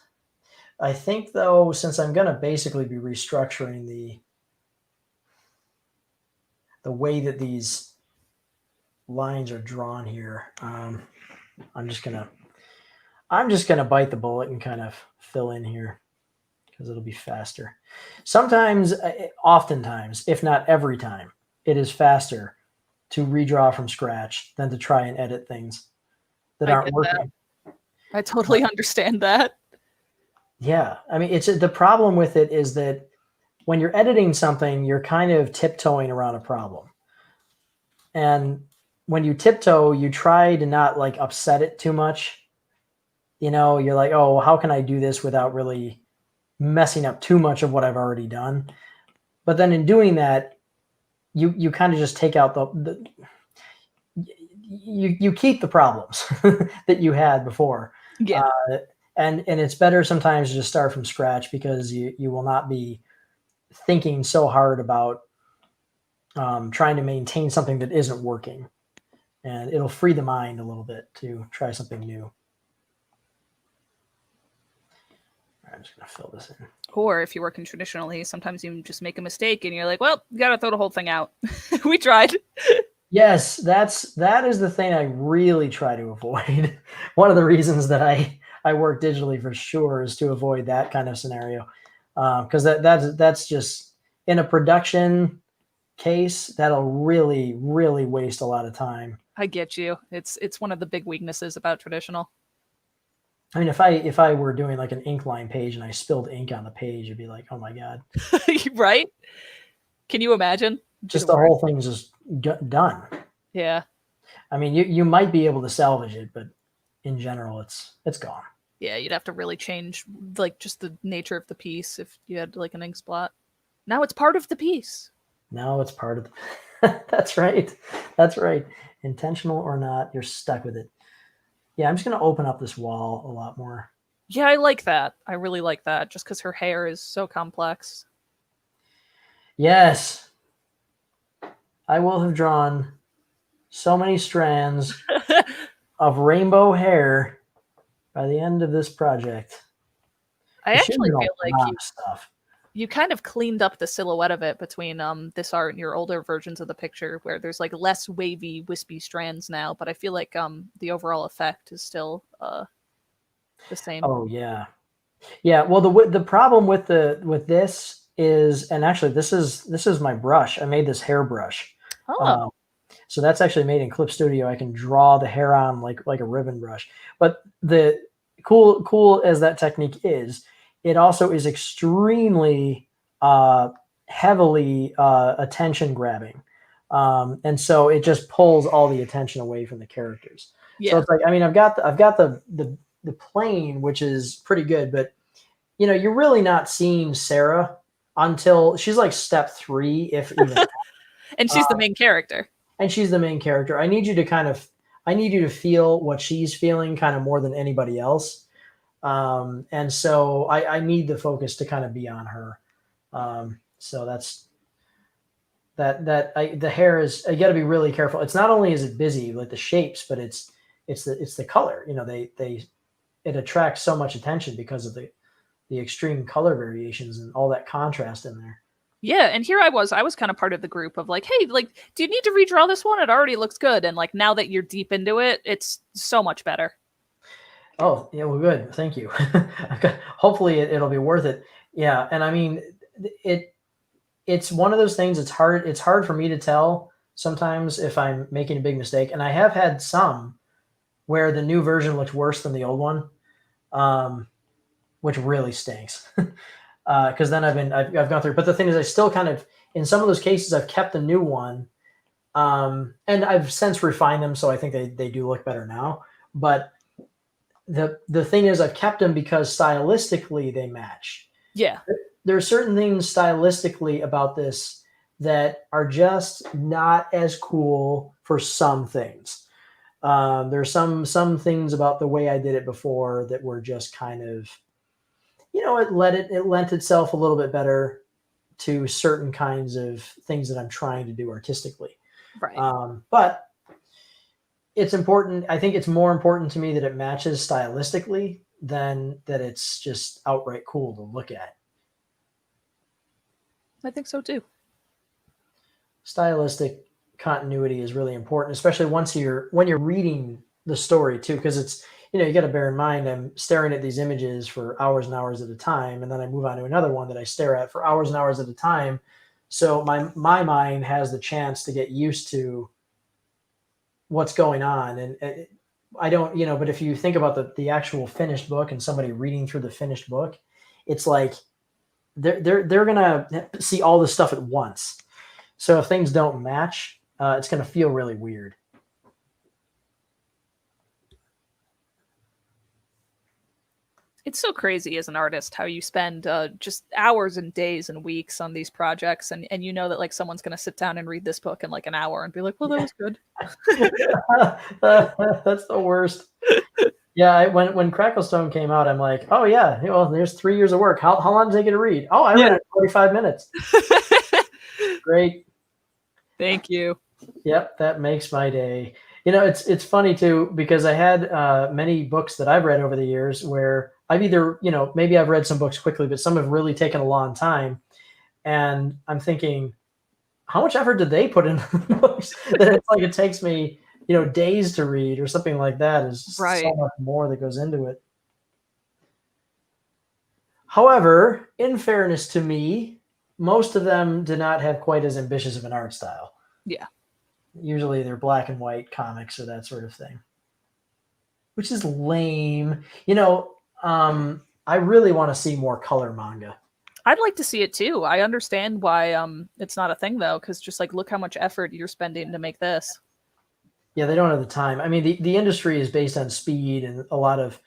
I think though, since I'm going to basically be restructuring the way that these lines are drawn here, I'm just gonna bite the bullet and kind of fill in here because it'll be faster. Sometimes, oftentimes, if not every time, it is faster to redraw from scratch than to try and edit things that aren't working. I totally understand that. Yeah, it's the problem with it is that when you're editing something, you're kind of tiptoeing around a problem. And when you tiptoe, you try to not like upset it too much. You're like, oh, how can I do this without really messing up too much of what I've already done? But then in doing that, you kind of just take out you keep the problems that you had before. Yeah. And it's better sometimes to just start from scratch because you will not be thinking so hard about trying to maintain something that isn't working. And it'll free the mind a little bit to try something new. I'm just going to fill this in. Or if you're working traditionally, sometimes you just make a mistake and you're like, well, you got to throw the whole thing out. We tried. Yes, that is the thing I really try to avoid. One of the reasons that I work digitally for sure is to avoid that kind of scenario. Because that's just in a production case, that'll really, really waste a lot of time. I get you. It's one of the big weaknesses about traditional. If I were doing like an ink line page and I spilled ink on the page, it'd be like, oh my God. Right? Can you imagine? Just the whole thing's just done. Yeah. You might be able to salvage it, but in general, it's gone. Yeah, you'd have to really change like just the nature of the piece if you had like an ink spot. Now it's part of the piece. Now it's part of the That's right. That's right. Intentional or not, you're stuck with it. Yeah, I'm just going to open up this wall a lot more. Yeah, I like that. I really like that just because her hair is so complex. Yes. I will have drawn so many strands of rainbow hair by the end of this project. I It should have actually been feel a like lot you of stuff. you kind of cleaned up the silhouette of it between this art and your older versions of the picture, where there's like less wavy, wispy strands now. But I feel like the overall effect is still the same. Oh yeah, yeah. Well, the problem with this is, and actually this is my brush. I made this hair brush. Oh, Um, so that's actually made in Clip Studio. I can draw the hair on like a ribbon brush. But the cool as that technique is, it also is extremely heavily attention grabbing. And so it just pulls all the attention away from the characters. So yeah. it's like, I mean, I've got the plane, which is pretty good, but you know, you're really not seeing Sarah until she's like step 3, if even. And she's the main character. And she's the main character. I need you to feel what she's feeling kind of more than anybody else. And so I need the focus to kind of be on her. So that's the hair is, you got to be really careful. It's not only is it busy like the shapes, but it's the color. You know, it attracts so much attention because of the extreme color variations and all that contrast in there. Yeah, and here I was kind of part of the group of like, hey, like, do you need to redraw this one? It already looks good. And like, now that you're deep into it, it's so much better. Oh, yeah, well, good. Thank you. Hopefully it'll be worth it. Yeah. And I mean, it's one of those things. It's hard for me to tell sometimes if I'm making a big mistake. And I have had some where the new version looks worse than the old one, which really stinks. Because then I've gone through. But the thing is, I still kind of, in some of those cases, I've kept the new one, and I've since refined them, so I think they do look better now. But the thing is, I've kept them because stylistically they match. Yeah. There are certain things stylistically about this that are just not as cool for some things. There's some things about the way I did it before that were just kind of, you know, it lent itself a little bit better to certain kinds of things that I'm trying to do artistically. Right. But it's important. I think it's more important to me that it matches stylistically than that it's just outright cool to look at. I think so too. Stylistic continuity is really important, especially when you're reading the story too, because it's, you know, you got to bear in mind, I'm staring at these images for hours and hours at a time, and then I move on to another one that I stare at for hours and hours at a time. So my mind has the chance to get used to what's going on, and I don't, you know. But if you think about the actual finished book and somebody reading through the finished book, it's like they're gonna see all this stuff at once. So if things don't match, it's gonna feel really weird. It's so crazy as an artist how you spend just hours and days and weeks on these projects, and you know that like someone's going to sit down and read this book in like an hour and be like, well, that was good. That's the worst. Yeah, when Cracklestone came out, I'm like, oh yeah, well, there's 3 years of work. How long does it take it to read? Oh, I read it in 45 minutes. Great. Thank you. Yep, that makes my day. You know, it's funny too, because I had many books that I've read over the years where I've either, you know, maybe I've read some books quickly, but some have really taken a long time. And I'm thinking, how much effort did they put into the books that it's like it takes me, you know, days to read or something like that? Is Right. so much more that goes into it. However, in fairness to me, most of them do not have quite as ambitious of an art style. Yeah. Usually they're black and white comics or that sort of thing, which is lame. You know, I really want to see more color manga. I'd like to see it too. I understand why it's not a thing though, because just like look how much effort you're spending to make this. Yeah, they don't have the time. I mean, the industry is based on speed and a lot of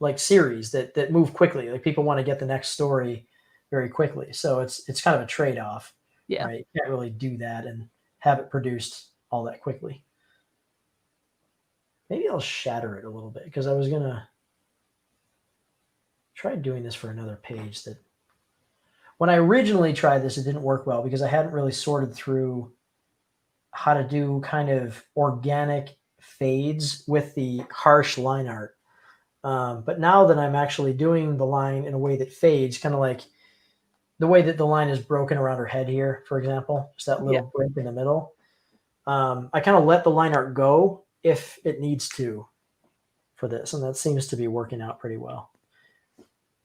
like series that move quickly. Like people want to get the next story very quickly, so it's kind of a trade-off. Yeah. Right? You can't really do that and have it produced all that quickly. Maybe I'll shatter it a little bit because I was gonna try doing this for another page. That when I originally tried this, it didn't work well because I hadn't really sorted through how to do kind of organic fades with the harsh line art. But now that I'm actually doing the line in a way that fades, kind of like the way that the line is broken around her head here, for example, just that little break in the middle. I kind of let the line art go if it needs to for this, and that seems to be working out pretty well.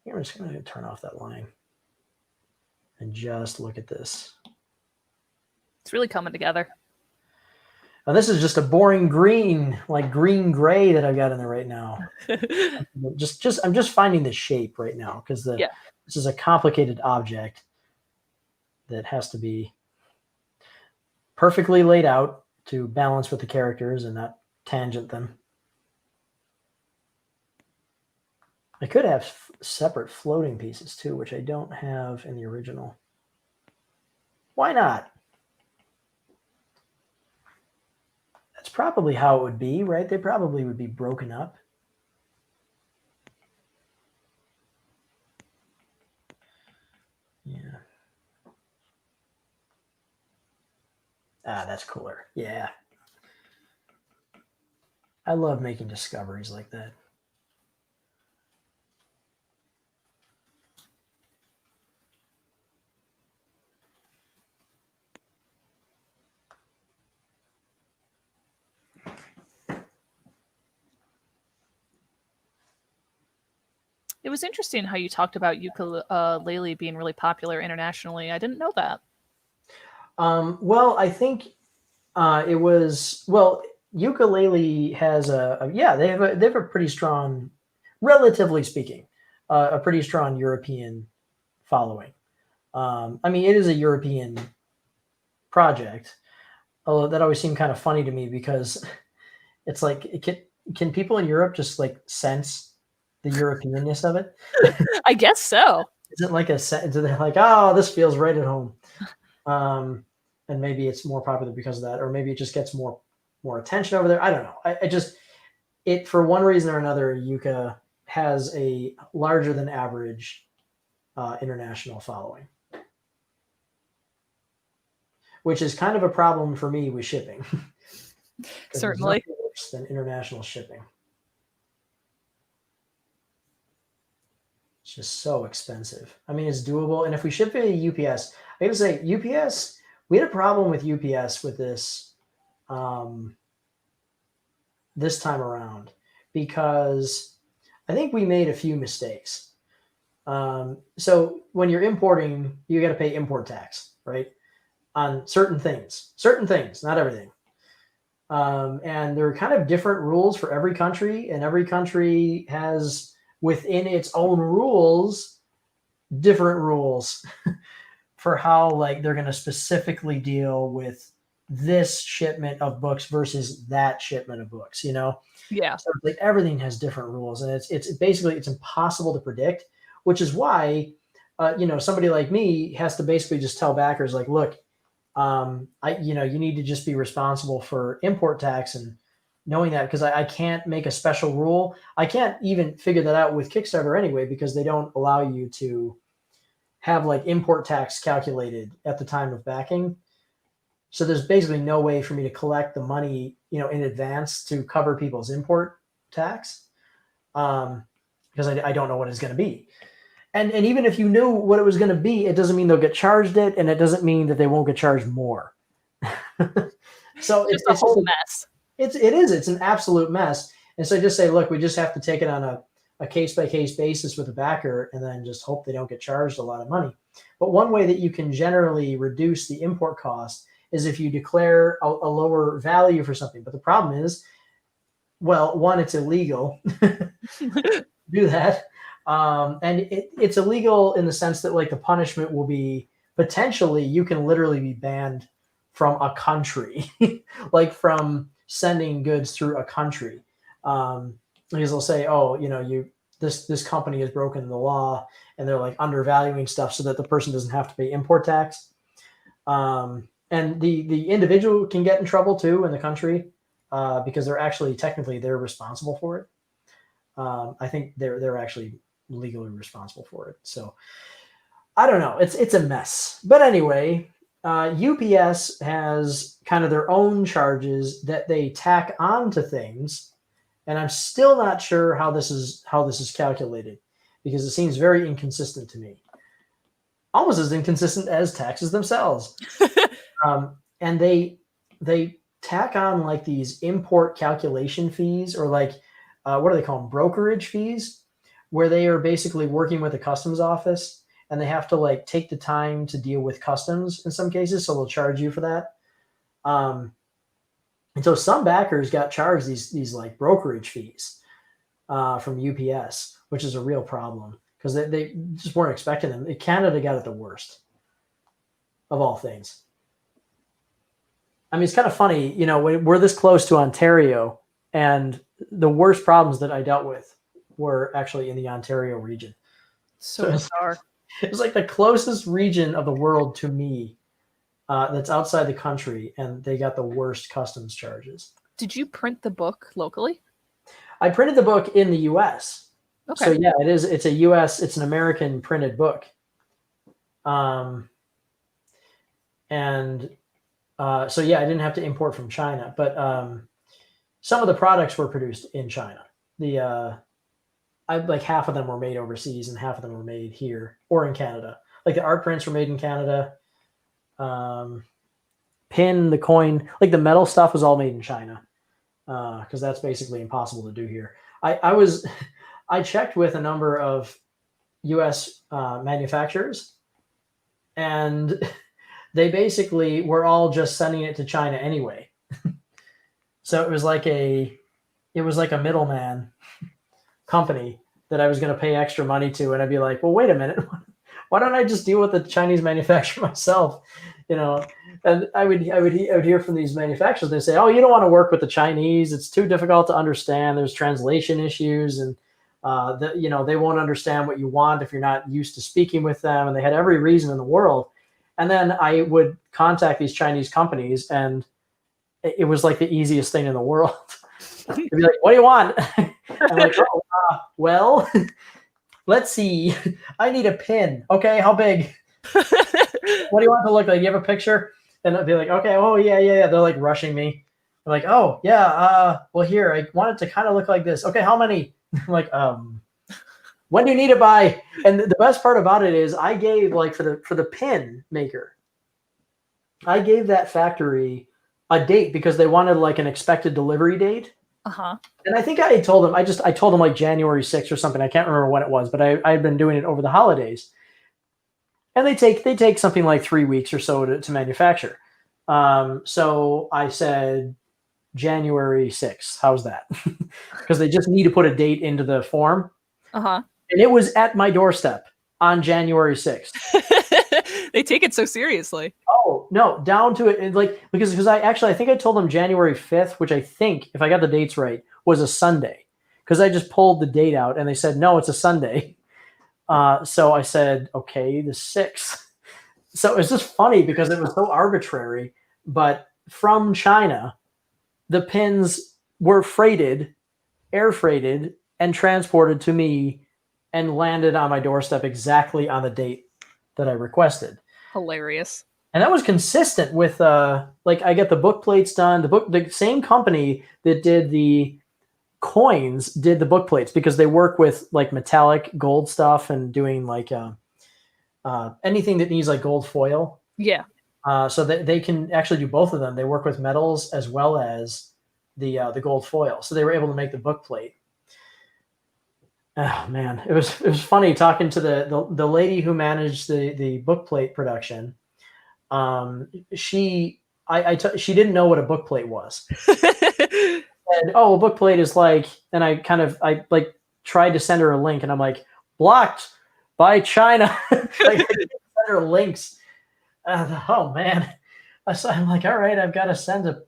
Here, I'm just going to turn off that line and just look at this. It's really coming together. Now, this is just a boring green, like green gray that I've got in there right now. I'm just finding the shape right now because this is a complicated object that has to be perfectly laid out to balance with the characters and not tangent them. I could have separate floating pieces too, which I don't have in the original. Why not? That's probably how it would be, right? They probably would be broken up. Yeah. Ah, that's cooler. Yeah. I love making discoveries like that. It was interesting how you talked about ukulele being really popular internationally. I didn't know that. Well, I think it was, well, ukulele has they have a pretty strong, relatively speaking, a pretty strong European following. I mean, it is a European project, although that always seemed kind of funny to me because it's like, can people in Europe just like sense the Europeanness of it? I guess so. Is it like they're like, oh, this feels right at home? And maybe it's more popular because of that, or maybe it just gets more attention over there. I don't know. I just, for one reason or another, Yuka has a larger than average international following, which is kind of a problem for me with shipping. Certainly. Worse than international shipping. It's just so expensive. I mean, it's doable. And if we ship via UPS, I gotta say, UPS, we had a problem with UPS with this this time around because I think we made a few mistakes. So when you're importing, you got to pay import tax, right? On certain things, not everything. And there are kind of different rules for every country, and every country has within its own rules, different rules for how like they're going to specifically deal with this shipment of books versus that shipment of books, you know? Yeah. So like everything has different rules, and it's basically, it's impossible to predict, which is why, somebody like me has to basically just tell backers like, look, you need to just be responsible for import tax and knowing that, because I can't make a special rule. I can't even figure that out with Kickstarter anyway, because they don't allow you to have like import tax calculated at the time of backing. So there's basically no way for me to collect the money, in advance to cover people's import tax, because I don't know what it's going to be. And even if you knew what it was going to be, it doesn't mean they'll get charged it, and it doesn't mean that they won't get charged more. So it's a whole mess. It is. It's an absolute mess. And so just say, look, we just have to take it on a case-by-case basis with a backer and then just hope they don't get charged a lot of money. But one way that you can generally reduce the import cost is if you declare a lower value for something. But the problem is, well, one, it's illegal to do that. And it's illegal in the sense that like the punishment will be potentially, you can literally be banned from a country, like from sending goods through a country. Because they'll say, oh, this company has broken the law, and they're like undervaluing stuff so that the person doesn't have to pay import tax. And the individual can get in trouble too in the country, because they're actually technically they're responsible for it. I think they're actually legally responsible for it. So I don't know. It's a mess. But anyway, UPS has kind of their own charges that they tack onto things And I'm still not sure how this is calculated, because it seems very inconsistent to me. Almost as inconsistent as taxes themselves. And they tack on like these import calculation fees, or like what do they call them? Brokerage fees, where they are basically working with the customs office, and they have to like take the time to deal with customs in some cases, so they'll charge you for that. And so some backers got charged these like brokerage fees from UPS, which is a real problem, because they just weren't expecting them. Canada got it the worst of all things. I mean, it's kind of funny, you know, we're this close to Ontario, and the worst problems that I dealt with were actually in the Ontario region. So bizarre. It's like the closest region of the world to me that's outside the country, and they got the worst customs charges. Did you print the book locally? I printed the book in the U.S. Okay. So yeah, it's a U.S. It's an American printed book. So yeah, I didn't have to import from China, but some of the products were produced in China. Like half of them were made overseas, and half of them were made here or in Canada. Like the art prints were made in Canada. Pin, the coin, like the metal stuff was all made in China, because that's basically impossible to do here. I checked with a number of U.S. Manufacturers, and they basically were all just sending it to China anyway. So it was like a middleman company that I was going to pay extra money to, and I'd be like, well, wait a minute, why don't I just deal with the Chinese manufacturer myself? You know, and I would hear from these manufacturers. They say, oh, you don't want to work with the Chinese. It's too difficult to understand. There's translation issues, and they won't understand what you want if you're not used to speaking with them. And they had every reason in the world. And then I would contact these Chinese companies, and it was like the easiest thing in the world. They'd be like, what do you want? I'm like, well, let's see. I need a pin. Okay, how big? What do you want it to look like? You have a picture? And I'd be like, okay, oh, yeah. They're like rushing me. I'm like, oh, yeah, well, here, I want it to kind of look like this. Okay, how many? I'm like, when do you need it by? And the best part about it is I gave, like, for the pin maker, I gave that factory a date because they wanted like an expected delivery date. Uh-huh. And I think I told them, I told them like January 6th or something. I can't remember when it was, but I'd been doing it over the holidays. And they take something like 3 weeks or so to manufacture. So I said January 6th. How's that? Because they just need to put a date into the form. Uh-huh. And it was at my doorstep on January 6th. They take it so seriously. Oh, no, down to it. Like, because I think I told them January 5th, which I think, if I got the dates right, was a Sunday. Because I just pulled the date out and they said, no, it's a Sunday. So I said, okay, the 6th. So it's just funny because it was so arbitrary. But from China, the pins were air freighted, and transported to me and landed on my doorstep exactly on the date that I requested. Hilarious. And that was consistent with like I get the book plates done. The same company that did the coins did the book plates, because they work with like metallic gold stuff and doing like anything that needs like gold foil. Yeah. So they can actually do both of them. They work with metals as well as the gold foil. So they were able to make the book plate. Oh man, it was funny talking to the lady who managed the book plate production. She didn't know what a book plate was. And a book plate is like, and I like tried to send her a link, and I'm like, blocked by China. Like, I send her links. Oh man, I'm like, all right, I've got to send a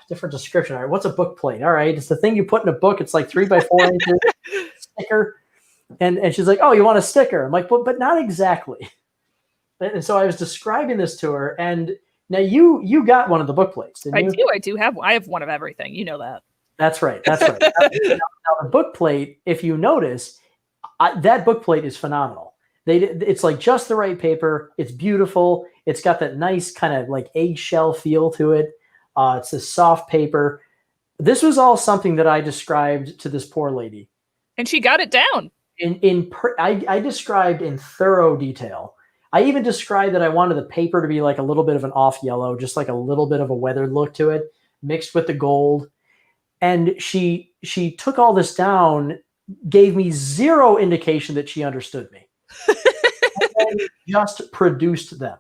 different description. All right, what's a book plate? All right, it's the thing you put in a book. It's like 3 by 4 inches. Sticker. And she's like, oh, you want a sticker? I'm like, but not exactly. And so I was describing this to her, and now you got one of the book plates, didn't you? I do have. I have one of everything. You know that. That's right. Now, the book plate, if you notice, that book plate is phenomenal. It's like just the right paper. It's beautiful. It's got that nice kind of like eggshell feel to it. It's this soft paper. This was all something that I described to this poor lady. And she got it down. I described in thorough detail. I even described that I wanted the paper to be like a little bit of an off yellow, just like a little bit of a weathered look to it, mixed with the gold. And she took all this down, gave me zero indication that she understood me. And just produced them.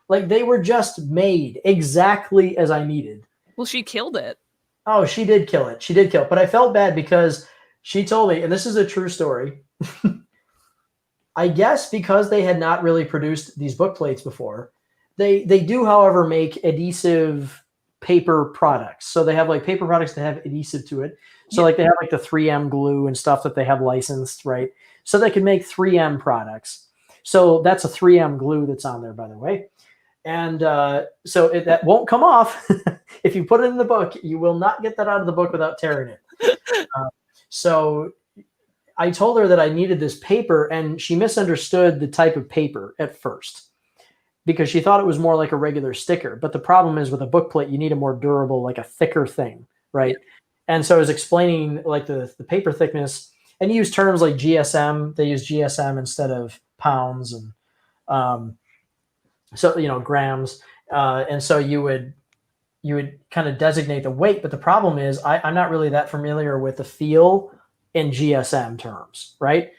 Like they were just made exactly as I needed. Well, she killed it. Oh, she did kill it. She did kill it. But I felt bad because she told me, and this is a true story. I guess because they had not really produced these book plates before, they do, however, make adhesive paper products. So they have like paper products that have adhesive to it. So like they have like the 3M glue and stuff that they have licensed, right? So they can make 3M products. So that's a 3M glue that's on there, by the way. And so that won't come off. If you put it in the book, you will not get that out of the book without tearing it. So I told her that I needed this paper, and she misunderstood the type of paper at first because she thought it was more like a regular sticker. But the problem is with a book plate, you need a more durable, like a thicker thing, right? And so I was explaining like the paper thickness, and you use terms like GSM. They use GSM instead of pounds, and so grams. And so you would kind of designate the weight. But the problem is I'm not really that familiar with the feel in GSM terms, right?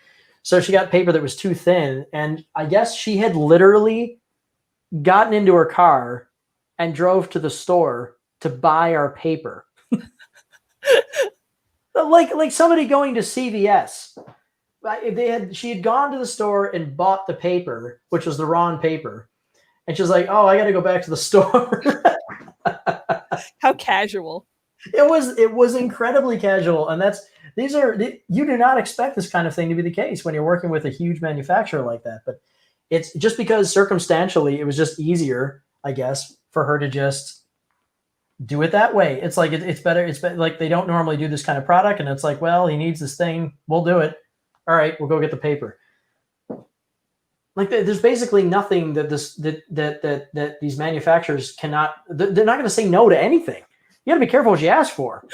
So she got paper that was too thin, and I guess she had literally gotten into her car and drove to the store to buy our paper. like somebody going to CVS. She had gone to the store and bought the paper, which was the wrong paper. And she was like, "Oh, I got to go back to the store." How casual. It was incredibly casual. And you do not expect this kind of thing to be the case when you're working with a huge manufacturer like that. But it's just because circumstantially it was just easier, I guess, for her to just do it that way. It's like it's better. It's better. Like they don't normally do this kind of product, and it's like, well, he needs this thing. We'll do it. All right, we'll go get the paper. Like there's basically nothing that these manufacturers cannot. They're not going to say no to anything. You got to be careful what you ask for.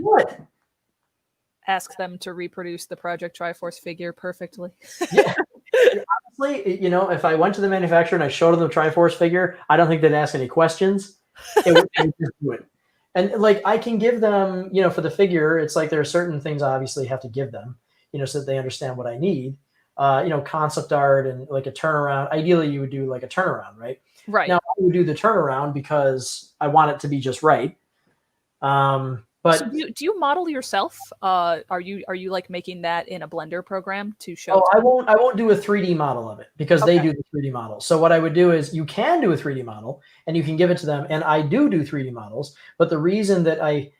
What? Ask them to reproduce the Project Triforce figure perfectly. Yeah. Honestly, if I went to the manufacturer and I showed them the Triforce figure, I don't think they'd ask any questions. They would just do it. And like I can give them, for the figure, it's like there are certain things I obviously have to give them, so that they understand what I need. Concept art and like a turnaround. Ideally, you would do like a turnaround, right? Right. Now I would do the turnaround because I want it to be just right. But so do you model yourself? Are you like making that in a Blender program to show? Oh, I won't do a 3D model of it because they do the 3D model. So what I would do is you can do a 3D model and you can give it to them. And I do 3D models. But the reason that I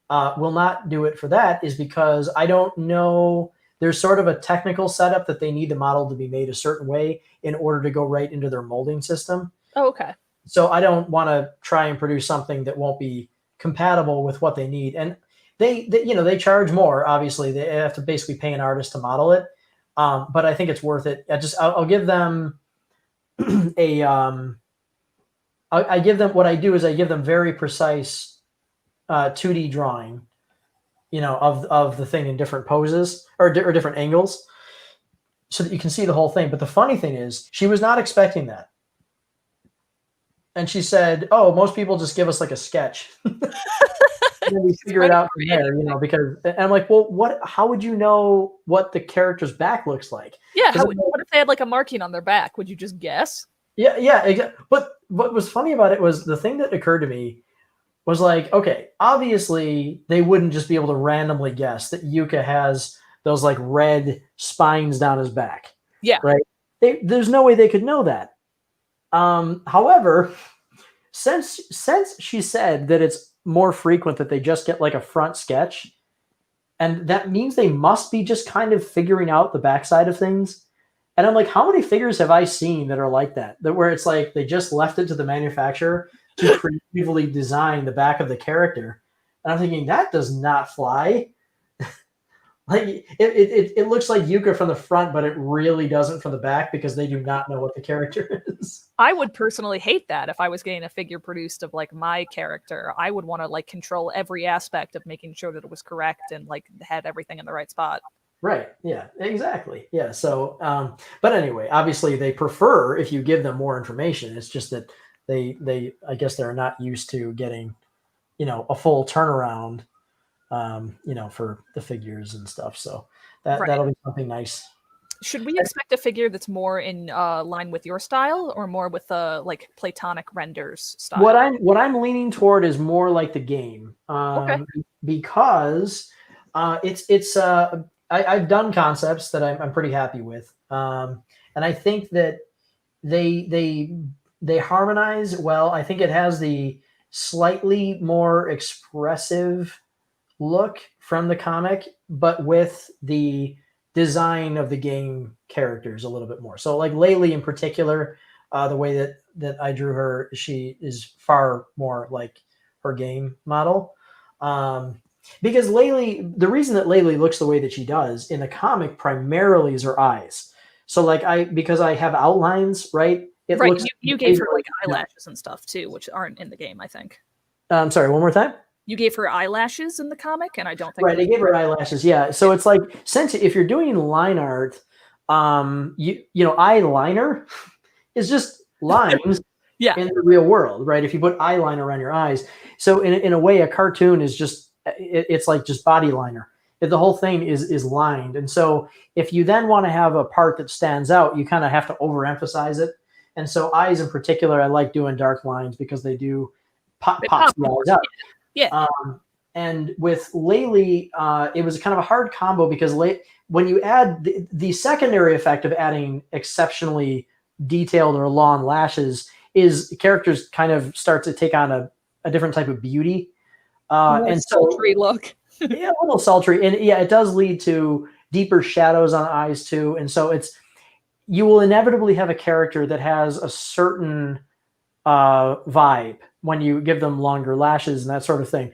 will not do it for that is because I don't know. There's sort of a technical setup that they need the model to be made a certain way in order to go right into their molding system. Oh, okay. So I don't want to try and produce something that won't be compatible with what they need. And they charge more. Obviously, they have to basically pay an artist to model it. But I think it's worth it. I'll give them I give them, what I do is I give them very precise 2D drawing, of the thing in different poses or different angles so that you can see the whole thing. But the funny thing is she was not expecting that. And she said, "Oh, most people just give us like a sketch." And then we figure it out from there, because, and I'm like, well, how would you know what the character's back looks like? Yeah. What if they had like a marking on their back? Would you just guess? Yeah, exactly. But what was funny about it was the thing that occurred to me was like, okay, obviously they wouldn't just be able to randomly guess that Yuka has those like red spines down his back. Yeah. Right. There's no way they could know that. However, since she said that it's more frequent that they just get like a front sketch, and that means they must be just kind of figuring out the backside of things. And I'm like, how many figures have I seen that are like that where it's like they just left it to the manufacturer to creatively design the back of the character? And I'm thinking that does not fly. Like it looks like Yuka from the front, but it really doesn't from the back because they do not know what the character is. I would personally hate that if I was getting a figure produced of like my character. I would want to like control every aspect of making sure that it was correct and like had everything in the right spot. Right. Yeah, exactly. Yeah. So, but anyway, obviously they prefer if you give them more information. It's just that I guess they're not used to getting, a full turnaround, for the figures and stuff. So that'll be something nice. Should we expect a figure that's more in line with your style, or more with the like Platonic renders style? What I'm leaning toward is more like the game, because it's I've done concepts that I'm pretty happy with, and I think that they harmonize well. I think it has the slightly more expressive look from the comic, but with the design of the game characters a little bit more. So like Laylee in particular, the way that I drew her, she is far more like her game model. Because the reason that Laylee looks the way that she does in the comic primarily is her eyes. So like because I have outlines, right? Looks you gave her like eyelashes and stuff too, which aren't in the game, I think. I'm sorry, one more time. You gave her eyelashes in the comic, and I don't think. Right, they gave her eyelashes. Yeah, so it's like, since if you're doing line art, eyeliner is just lines in the real world, right? If you put eyeliner around your eyes, so in a way, a cartoon is just it's like just body liner. The whole thing is lined, and so if you then want to have a part that stands out, you kind of have to overemphasize it. And so eyes in particular, I like doing dark lines because they do pop the eyes up. Yeah. And with Laylee, it was kind of a hard combo because when you add the secondary effect of adding exceptionally detailed or long lashes is characters kind of start to take on a different type of beauty. And sultry look. Yeah, a little sultry. And yeah, it does lead to deeper shadows on the eyes too. And so you will inevitably have a character that has a certain vibe when you give them longer lashes and that sort of thing.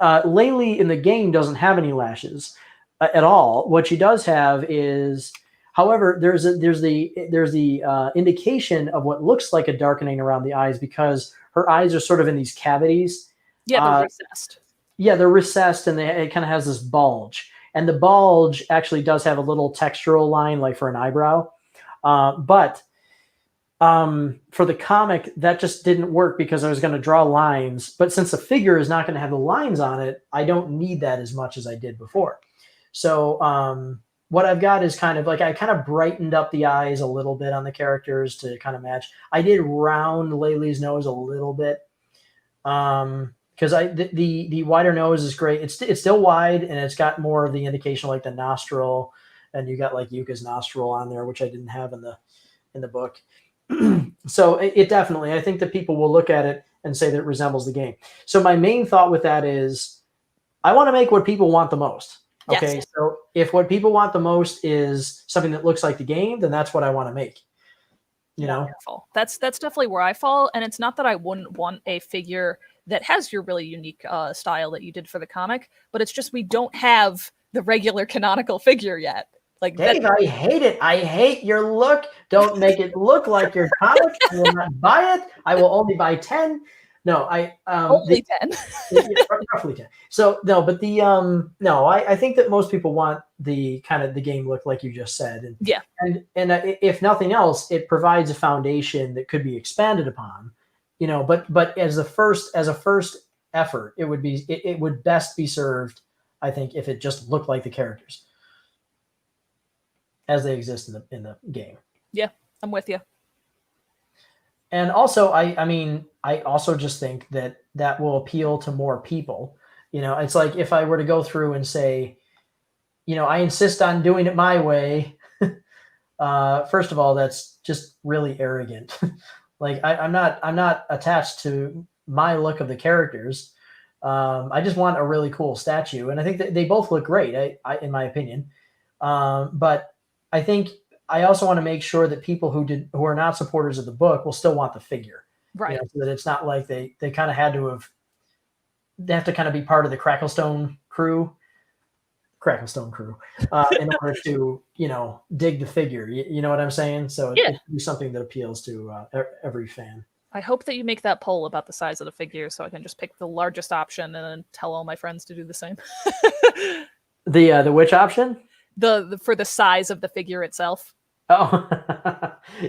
Laylee in the game doesn't have any lashes at all. What she does have is, however, there's the indication of what looks like a darkening around the eyes because her eyes are sort of in these cavities. Yeah, they're recessed. Yeah, they're recessed, and it kind of has this bulge. And the bulge actually does have a little textural line, like for an eyebrow. But for the comic, that just didn't work because I was going to draw lines. But since the figure is not going to have the lines on it, I don't need that as much as I did before. So what I've got is kind of like I kind of brightened up the eyes a little bit on the characters to kind of match. I did round Laylee's nose a little bit because the wider nose is great. It's still wide, and it's got more of the indication like the nostril, and you got like Yuka's nostril on there, which I didn't have in the book. So it definitely, I think that people will look at it and say that it resembles the game. So my main thought with that is I want to make what people want the most. Okay. Yes. So if what people want the most is something that looks like the game, then that's what I want to make. Wonderful. That's definitely where I fall. And it's not that I wouldn't want a figure that has your really unique style that you did for the comic, but it's just we don't have the regular canonical figure yet. Like Dave, I hate it. I hate your look. Don't make it look like your comic. I will not buy it. I will only buy 10. No, only 10. Roughly 10. So no, but I think that most people want the kind of the game look like you just said. And yeah. And if nothing else, it provides a foundation that could be expanded upon. But as a first effort, it would best be served, I think, if it just looked like the characters as they exist in the game. Yeah, I'm with you. And also, I also just think that will appeal to more people. It's like if I were to go through and say, I insist on doing it my way. First of all, that's just really arrogant. Like I'm not attached to my look of the characters. I just want a really cool statue, and I think that they both look great. In my opinion, but I think I also want to make sure that people who are not supporters of the book will still want the figure, right? So that it's not like they have to kind of be part of the Cracklestone crew. Cracklestone crew, in order to, dig the figure. You know what I'm saying? So Yeah. it should be something that appeals to every fan. I hope that you make that poll about the size of the figure so I can just pick the largest option and then tell all my friends to do the same. The which option? The for the size of the figure itself. Oh,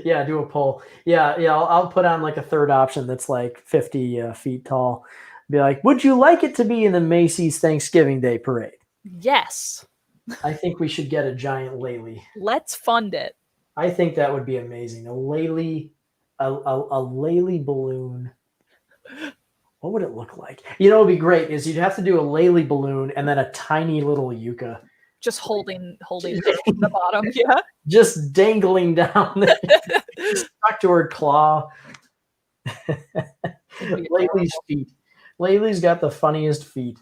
yeah, do a poll. Yeah. I'll put on like a third option that's like 50 feet tall. Be like, would you like it to be in the Macy's Thanksgiving Day Parade? Yes. I think we should get a giant Lely. Let's fund it. I think that would be amazing. A Lely balloon. What would it look like? What would be great is you'd have to do a Lely balloon and then a tiny little Yucca. Just holding the bottom, yeah. Just dangling down there, stuck to her claw. Laylee's feet. Laylee's got the funniest feet.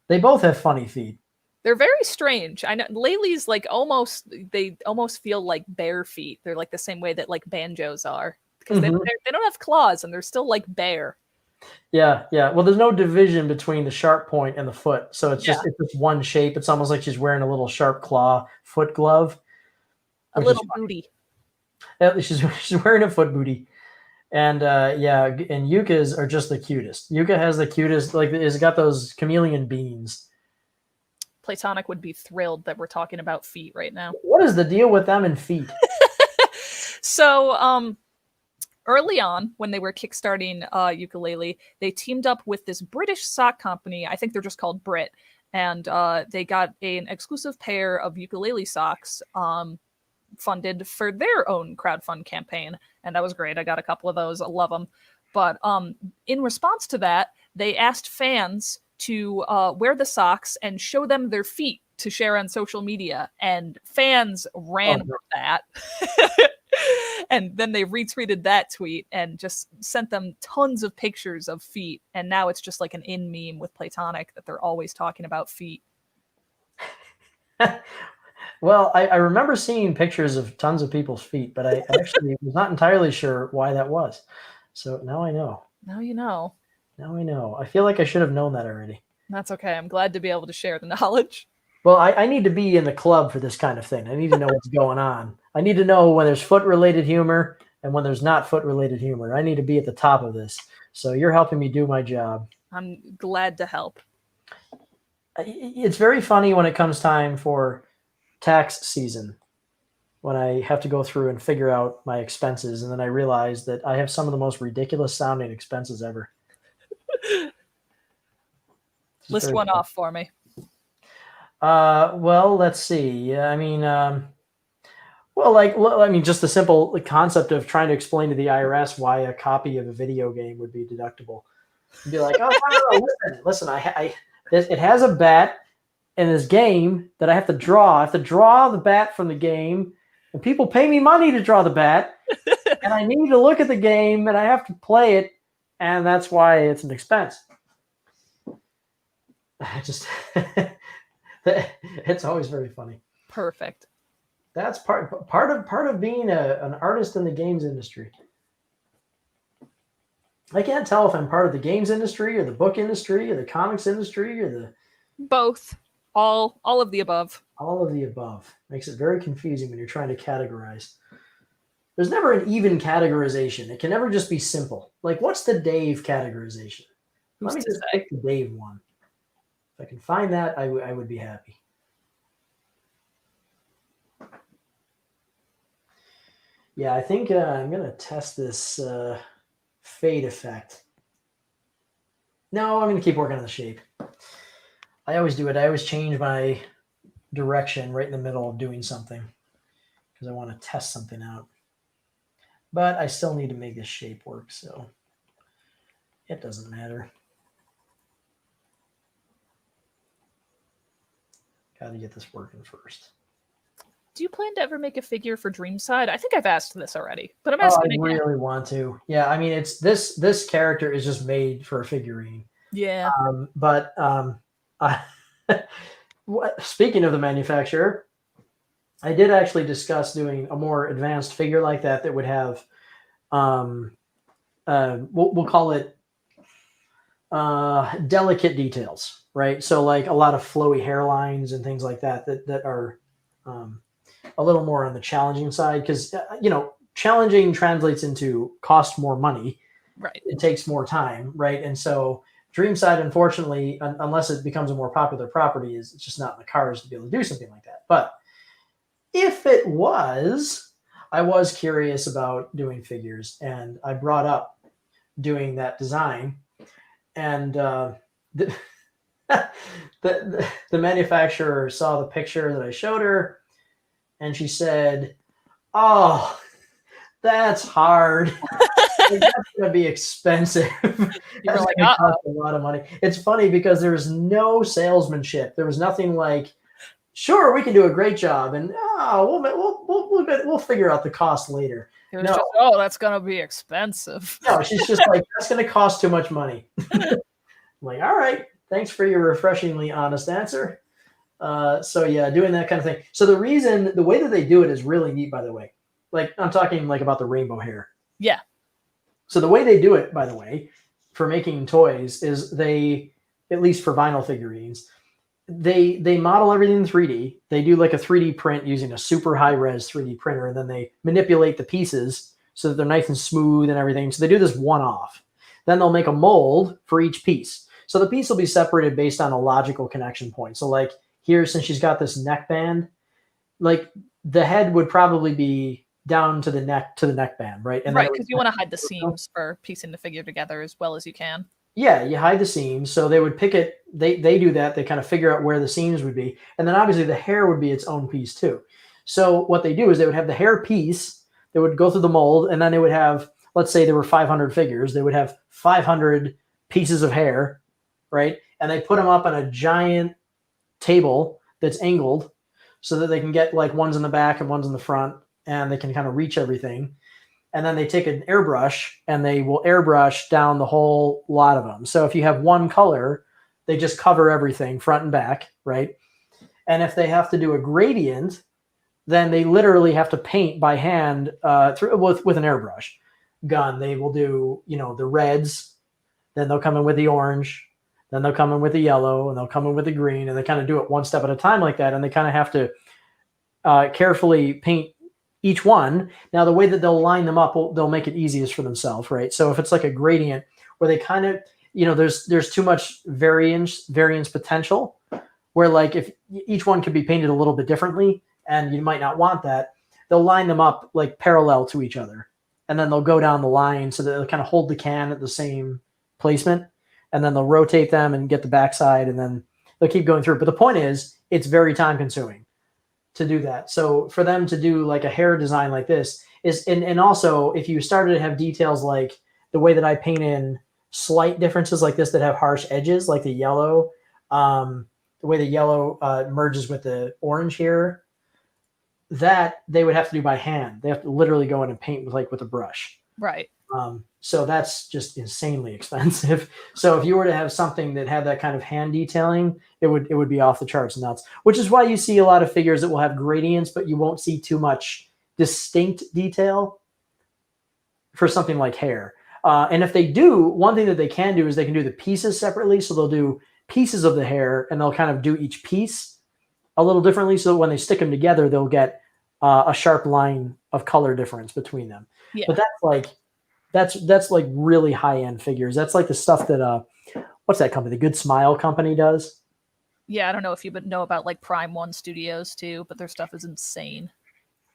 They both have funny feet. They're very strange. I know Laylee's like they almost feel like bare feet. They're like the same way that like banjos are, because they don't have claws and they're still like bare. Yeah. Well, there's no division between the sharp point and the foot, so it's just one shape. It's almost like she's wearing a little sharp claw foot glove. A little booty. Yeah, she's wearing a foot booty, and and Yuccas are just the cutest. Yucca has the cutest, like it's got those chameleon beans. Platonic would be thrilled that we're talking about feet right now. What is the deal with them and feet? So, early on, when they were kickstarting Ukulele, they teamed up with this British sock company. I think they're just called Brit. And they got an exclusive pair of ukulele socks funded for their own crowdfund campaign. And that was great. I got a couple of those. I love them. But in response to that, they asked fans to wear the socks and show them their feet to share on social media. And fans ran with that. And then they retweeted that tweet and just sent them tons of pictures of feet. And now it's just like an in meme with Platonic that they're always talking about feet. Well, I remember seeing pictures of tons of people's feet, but I actually was not entirely sure why that was. So now I know. Now you know. Now I know. I feel like I should have known that already. That's okay. I'm glad to be able to share the knowledge. Well, I need to be in the club for this kind of thing. I need to know what's going on. I need to know when there's foot-related humor and when there's not foot-related humor. I need to be at the top of this. So you're helping me do my job. I'm glad to help. It's very funny when it comes time for tax season, when I have to go through and figure out my expenses, and then I realize that I have some of the most ridiculous sounding expenses ever. List one off for me. Well, let's see. Just the simple concept of trying to explain to the IRS why a copy of a video game would be deductible. You'd be like, oh, no, listen, it has a bat in this game that I have to draw. I have to draw the bat from the game, and people pay me money to draw the bat, and I need to look at the game, and I have to play it, and that's why it's an expense. It's always very funny. Perfect. That's part of being an artist in the games industry. I can't tell if I'm part of the games industry or the book industry or the comics industry or the both. All of the above. All of the above. Makes it very confusing when you're trying to categorize. There's never an even categorization. It can never just be simple. Like, what's the Dave categorization? Let me just pick the Dave one. If I can find that, I would be happy. Yeah, I think I'm going to test this fade effect. No, I'm going to keep working on the shape. I always do it. I always change my direction right in the middle of doing something because I want to test something out. But I still need to make this shape work, so it doesn't matter. Got to get this working first. Do you plan to ever make a figure for Dreamside? I think I've asked this already, but I'm asking again. I really want to. Yeah, I mean, it's this character is just made for a figurine. Yeah. Speaking of the manufacturer, I did actually discuss doing a more advanced figure like that would have, we'll call it delicate details. right? So like a lot of flowy hairlines and things like that that are a little more on the challenging side, because challenging translates into cost more money. Right. It takes more time, right? And so Dreamside, unfortunately, unless it becomes a more popular property, it's just not in the cards to be able to do something like that. But if it was, I was curious about doing figures, and I brought up doing that design, and the, the manufacturer saw the picture that I showed her, and she said, "Oh, that's hard. Like, that's going to be expensive. You were That's like, going to cost a lot of money." It's funny because there was no salesmanship. There was nothing like, "Sure, we can do a great job, and we'll figure out the cost later." it was No, just, oh, that's gonna be expensive. no, she's just like, "That's going to cost too much money." I'm like, "All right, thanks for your refreshingly honest answer." So yeah, doing that kind of thing. So the way that they do it is really neat, by the way. Like, I'm talking like about the rainbow hair. Yeah. So the way they do it, by the way, for making toys is they, at least for vinyl figurines, they model everything in 3D. They do like a 3D print using a super high res 3D printer, and then they manipulate the pieces so that they're nice and smooth and everything. So they do this one off. Then they'll make a mold for each piece. So the piece will be separated based on a logical connection point. So like here, since she's got this neckband, like the head would probably be down to the neckband, right? And right, because you want to hide the seams for piecing the figure together as well as you can. Yeah, you hide the seams. So they would pick it. They do that. They kind of figure out where the seams would be, and then obviously the hair would be its own piece too. So what they do is they would have the hair piece. They would go through the mold, and then they would have, let's say there were 500 figures. They would have 500 pieces of hair, right? And they put them up on a giant table that's angled, so that they can get like ones in the back and ones in the front, and they can kind of reach everything. And then they take an airbrush and they will airbrush down the whole lot of them. So if you have one color, they just cover everything front and back, right? And if they have to do a gradient, then they literally have to paint by hand with an airbrush gun. They will do, the reds, then they'll come in with the orange, then they'll come in with the yellow, and they'll come in with the green, and they kind of do it one step at a time like that. And they kind of have to carefully paint each one. Now, the way that they'll line them up, they'll make it easiest for themselves, right? So if it's like a gradient where they kind of, there's too much variance potential, where like if each one could be painted a little bit differently, and you might not want that, they'll line them up like parallel to each other, and then they'll go down the line so that they'll kind of hold the can at the same placement, and then they'll rotate them and get the backside, and then they'll keep going through. But the point is, it's very time consuming to do that. So for them to do like a hair design like this is, and also if you started to have details like the way that I paint in slight differences like this that have harsh edges, like the yellow, the way the yellow merges with the orange here, that they would have to do by hand. They have to literally go in and paint with a brush. Right. So that's just insanely expensive. So if you were to have something that had that kind of hand detailing, it would be off the charts nuts, which is why you see a lot of figures that will have gradients, but you won't see too much distinct detail for something like hair. And if they do, one thing that they can do is they can do the pieces separately. So they'll do pieces of the hair, and they'll kind of do each piece a little differently. So when they stick them together, they'll get a sharp line of color difference between them. Yeah. But that's like really high end figures. That's like the stuff that what's that company? The Good Smile Company does. Yeah, I don't know if you know about like Prime One Studios too, but their stuff is insane.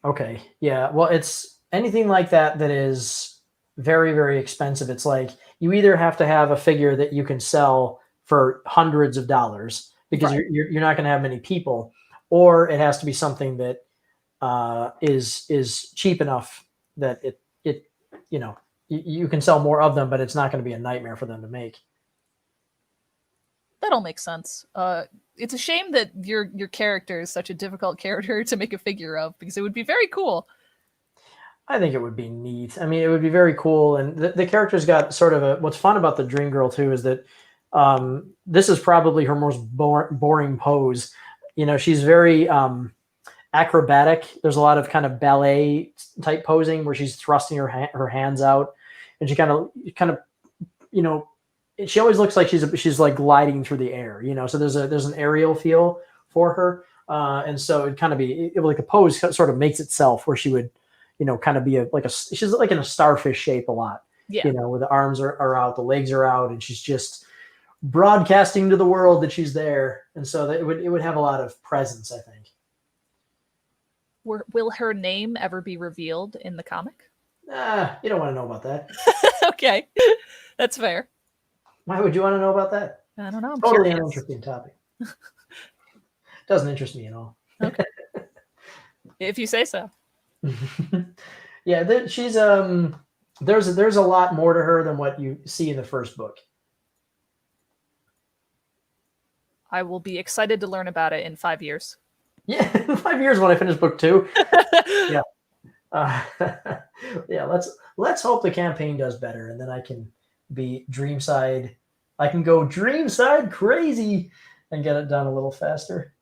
Okay, yeah. Well, it's anything like that is very, very expensive. It's like you either have to have a figure that you can sell for hundreds of dollars because Right. you're not going to have many people, or it has to be something that is cheap enough that it you can sell more of them, but it's not going to be a nightmare for them to make. That all makes sense. It's a shame that your character is such a difficult character to make a figure of, because it would be very cool. I think it would be neat. I mean, it would be very cool. And the character's got sort of what's fun about the Dream Girl too, is that this is probably her most boring pose. She's very acrobatic. There's a lot of kind of ballet type posing where she's thrusting her hands out, and she kind of she always looks like she's like gliding through the air, so there's an aerial feel for her, and so it'd kind of be like a pose sort of makes itself where she would kind of be she's like in a starfish shape a lot, Yeah. where the arms are out, the legs are out, and she's just broadcasting to the world that she's there, and so that it would have a lot of presence, I think. Will her name ever be revealed in the comic? You don't want to know about that. Okay, that's fair. Why would you want to know about that? I don't know. I'm totally curious. An interesting topic. Doesn't interest me at all. Okay. If you say so. Yeah, she's there's a lot more to her than what you see in the first book. I will be excited to learn about it in 5 years. Yeah, 5 years when I finish book 2. Yeah. Yeah, let's hope the campaign does better, and then I can be Dreamside. I can go Dreamside crazy and get it done a little faster.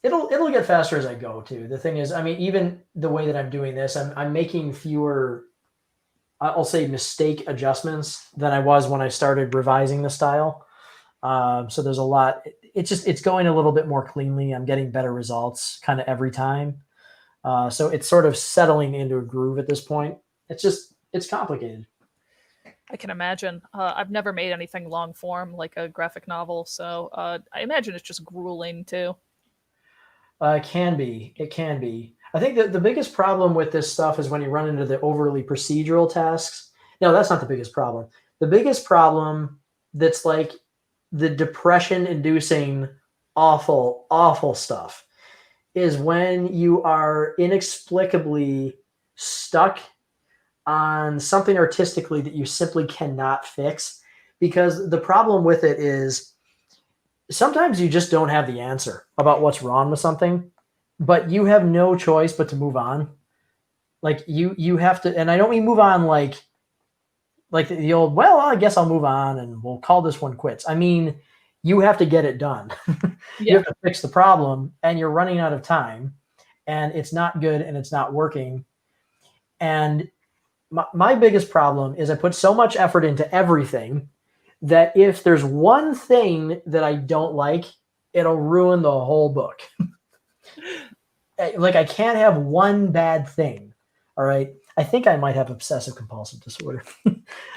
It'll get faster as I go too. The thing is, I mean, even the way that I'm doing this, I'm making fewer, I'll say, mistake adjustments than I was when I started revising the style. So there's a lot. It's going a little bit more cleanly. I'm getting better results kind of every time. So it's sort of settling into a groove at this point. It's complicated. I can imagine. I've never made anything long form like a graphic novel, so I imagine it's just grueling too. It can be. I think that the biggest problem with this stuff is when you run into the overly procedural tasks. No, that's not the biggest problem. The biggest problem that's like the depression-inducing, awful stuff is when you are inexplicably stuck on something artistically that you simply cannot fix. Because the problem with it is sometimes you just don't have the answer about what's wrong with something, but you have no choice but to move on. Like you have to, and I don't mean move on like the old, well, I guess I'll move on and we'll call this one quits. I mean, you have to get it done. You have to fix the problem, and you're running out of time, and it's not good and it's not working. And my biggest problem is I put so much effort into everything that if there's one thing that I don't like, it'll ruin the whole book. Like I can't have one bad thing. All right. I think I might have obsessive compulsive disorder.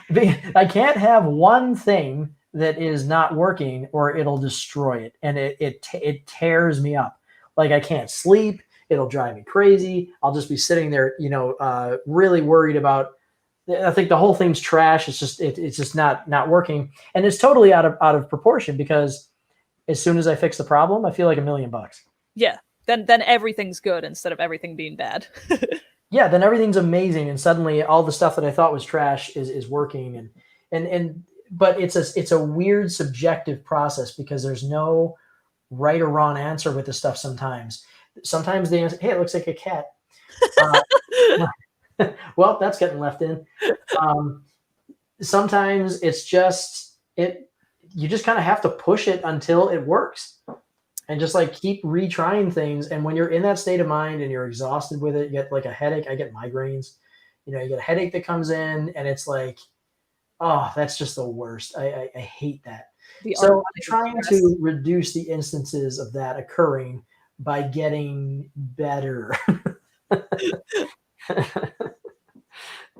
I can't have one thing that is not working or it'll destroy it. And it tears me up. Like I can't sleep. It'll drive me crazy. I'll just be sitting there, really worried about, I think the whole thing's trash. It's just not working. And it's totally out of proportion because as soon as I fix the problem, I feel like $1 million. Yeah. Then everything's good instead of everything being bad. Yeah, then everything's amazing, and suddenly all the stuff that I thought was trash is working, but it's a weird subjective process because there's no right or wrong answer with this stuff. Sometimes the answer, hey, it looks like a cat. Well, that's getting left in. Sometimes it's just you just kind of have to push it until it works. And just like keep retrying things. And when you're in that state of mind and you're exhausted with it, you get like a headache. I get migraines. You get a headache that comes in and it's like, oh, that's just the worst. I hate that. So I'm trying to reduce the instances of that occurring by getting better.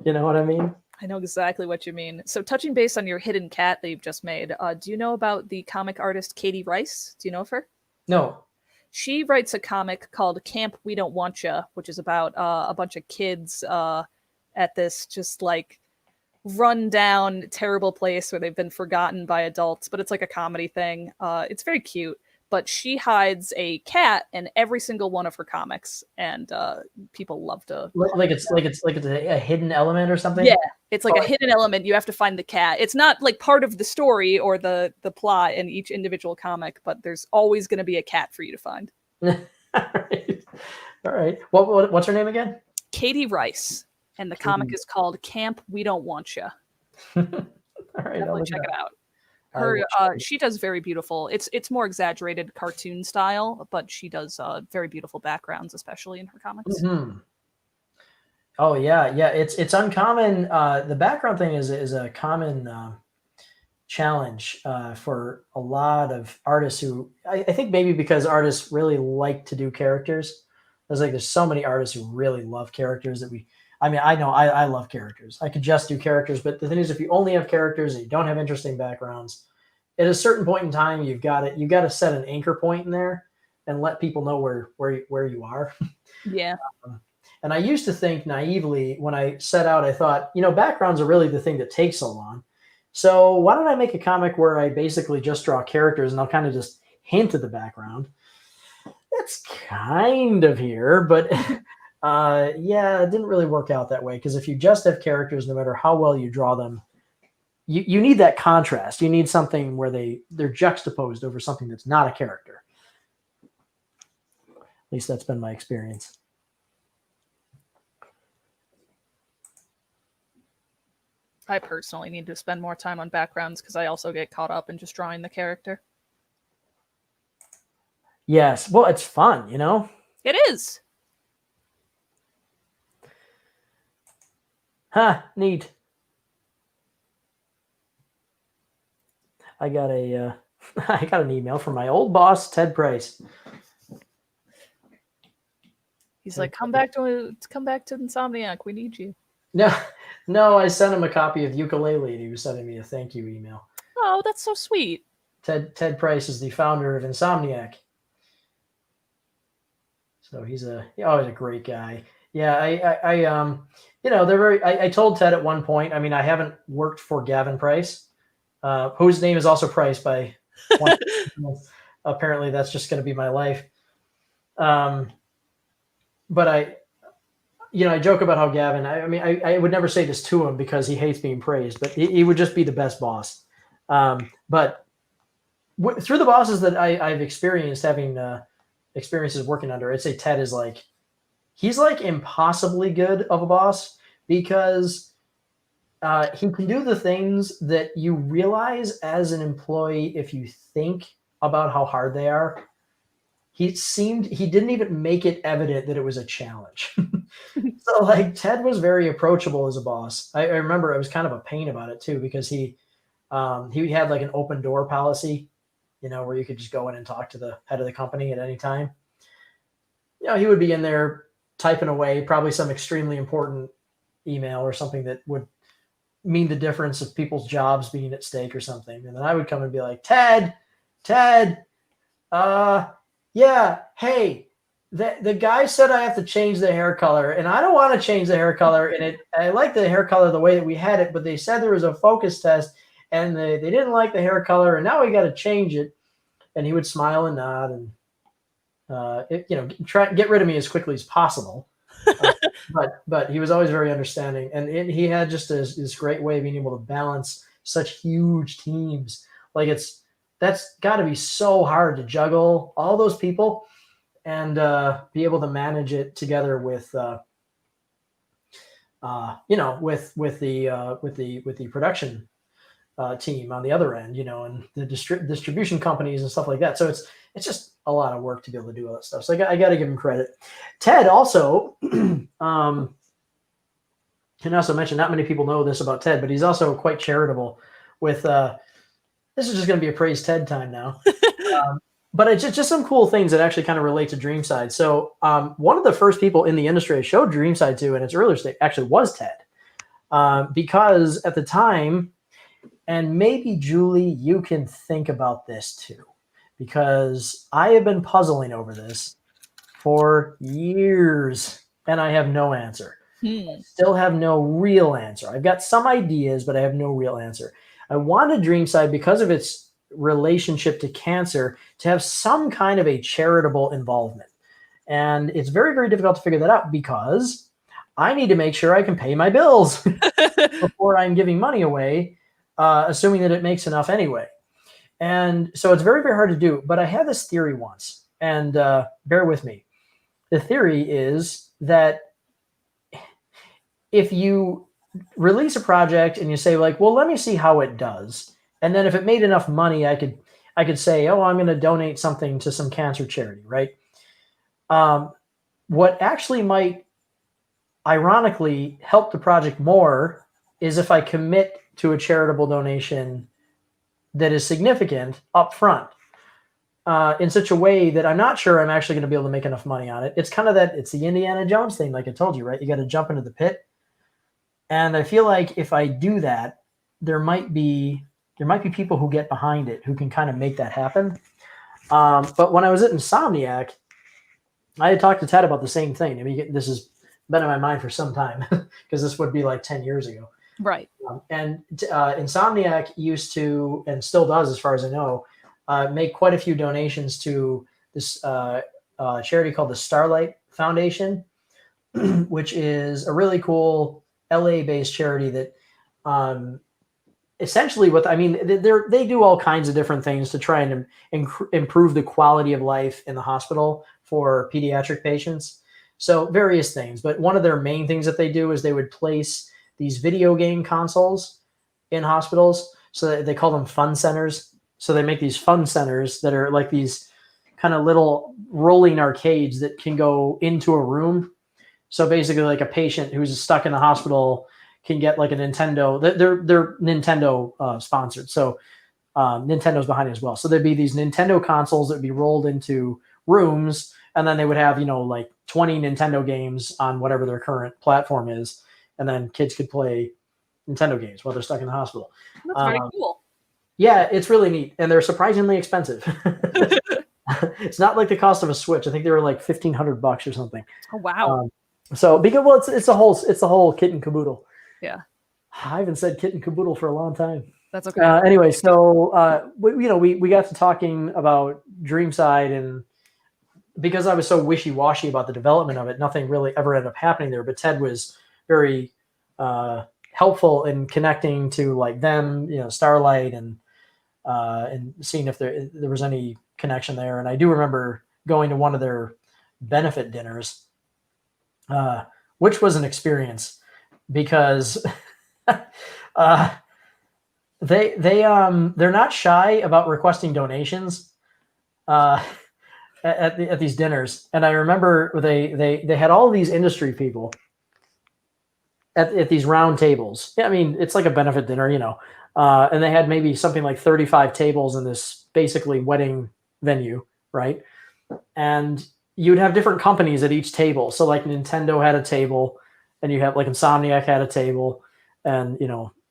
You know what I mean? I know exactly what you mean. So touching base on your hidden cat that you've just made, do you know about the comic artist Katie Rice? Do you know of her? No. She writes a comic called Camp We Don't Want Ya, which is about a bunch of kids at this just like run down terrible place where they've been forgotten by adults, but it's like a comedy thing. It's very cute, but she hides a cat in every single one of her comics, and people love to it's a hidden element or something. Yeah, it's like a hidden element. You have to find the cat. It's not like part of the story or the plot in each individual comic, but there's always going to be a cat for you to find. All right. What's her name again? Katie Rice, and the comic is called Camp We Don't Want Ya. All right, definitely check it out. She does very beautiful. It's more exaggerated cartoon style, but she does very beautiful backgrounds, especially in her comics. Mm-hmm. Oh yeah, yeah. It's uncommon. The background thing is a common challenge for a lot of artists who I think maybe because artists really like to do characters. There's so many artists who really love characters that we. I mean, I know I love characters. I could just do characters, but the thing is, if you only have characters and you don't have interesting backgrounds, at a certain point in time, you got to set an anchor point in there and let people know where you are. Yeah. And I used to think naively when I set out, I thought, backgrounds are really the thing that takes so long. So why don't I make a comic where I basically just draw characters and I'll kind of just hint at the background? That's kind of here, but yeah, it didn't really work out that way because if you just have characters, no matter how well you draw them, you need that contrast. You need something where they're juxtaposed over something that's not a character. At least that's been my experience. I personally need to spend more time on backgrounds because I also get caught up in just drawing the character. Yes. Well, it's fun, It is. Huh, neat. I got I got an email from my old boss, Ted Price. He's like, come back to Insomniac. We need you. No, I sent him a copy of Ukulele, and he was sending me a thank you email. Oh, that's so sweet. Ted Price is the founder of Insomniac, so he's always a great guy. Yeah, they're very. I told Ted at one point. I mean, I haven't worked for Gavin Price, whose name is also Price by one. Apparently, that's just going to be my life. But I joke about how Gavin, I would never say this to him because he hates being praised, but he would just be the best boss. But through the bosses that I've experienced having experiences working under, I'd say Ted is he's impossibly good of a boss because he can do the things that you realize as an employee if you think about how hard they are. He didn't even make it evident that it was a challenge. So Ted was very approachable as a boss. I remember I was kind of a pain about it too, because he had an open door policy, where you could just go in and talk to the head of the company at any time. He would be in there typing away, probably some extremely important email or something that would mean the difference of people's jobs being at stake or something. And then I would come and be like, Ted, yeah, hey, the guy said I have to change the hair color, and I don't want to change the hair color. And I like the hair color the way that we had it, but they said there was a focus test, and they didn't like the hair color, and now we got to change it. And he would smile and nod, and try to get rid of me as quickly as possible. But he was always very understanding, and he had just this great way of being able to balance such huge teams. That's got to be so hard to juggle all those people and be able to manage it together with the production team on the other end, and the distribution companies and stuff like that. So it's just a lot of work to be able to do all that stuff. So I got to give him credit. Ted also can also mention, not many people know this about Ted, but he's also quite charitable with this is just going to be a praise Ted time now. But it's just some cool things that actually kind of relate to Dreamside. So one of the first people in the industry I showed Dreamside to in its earlier state actually was Ted. Because at the time, and maybe Julie, you can think about this too, because I have been puzzling over this for years and I have no answer. I still have no real answer. I've got some ideas, but I have no real answer. I wanted Dreamside, because of its relationship to cancer, to have some kind of a charitable involvement. And it's very, very difficult to figure that out because I need to make sure I can pay my bills before I'm giving money away, assuming that it makes enough anyway. And so it's very, very hard to do. But I had this theory once, and bear with me. The theory is that if you release a project and you say well, let me see how it does. And then if it made enough money, I could say, oh, I'm going to donate something to some cancer charity, right? What actually might ironically help the project more is if I commit to a charitable donation that is significant up front, in such a way that I'm not sure I'm actually going to be able to make enough money on it. It's kind of it's the Indiana Jones thing, like I told you, right? You got to jump into the pit. And I feel like if I do that, there might be people who get behind it who can kind of make that happen. But when I was at Insomniac, I had talked to Ted about the same thing. I mean, this has been in my mind for some time because this would be like 10 years ago. Right. And Insomniac used to, and still does, as far as I know, make quite a few donations to this charity called the Starlight Foundation, which is a really cool LA-based charity that essentially they do all kinds of different things to try and improve the quality of life in the hospital for pediatric patients. So various things, but one of their main things that they do is they would place these video game consoles in hospitals. So they call them fun centers. So they make these fun centers that are like these kind of little rolling arcades that can go into a room. So basically like a patient who's stuck in the hospital can get like a Nintendo. They're Nintendo sponsored. So Nintendo's behind it as well. So there'd be these Nintendo consoles that would be rolled into rooms, and then they would have, like 20 Nintendo games on whatever their current platform is. And then kids could play Nintendo games while they're stuck in the hospital. That's very cool. Yeah, it's really neat. And they're surprisingly expensive. It's not like the cost of a Switch. I think they were like $1,500 or something. Oh, wow. So it's the whole kit and caboodle. Yeah. I haven't said kit and caboodle for a long time. That's okay. Anyway, so we got to talking about Dreamside, and because I was so wishy-washy about the development of it, nothing really ever ended up happening there. But Ted was very helpful in connecting to like them, Starlight, and seeing if there was any connection there. And I do remember going to one of their benefit dinners, which was an experience because they're not shy about requesting donations at these dinners. And I remember they had all of these industry people at these round tables. Yeah, I mean, it's like a benefit dinner, and they had maybe something like 35 tables in this basically wedding venue, right? And you'd have different companies at each table. So like Nintendo had a table, and you have like Insomniac had a table, and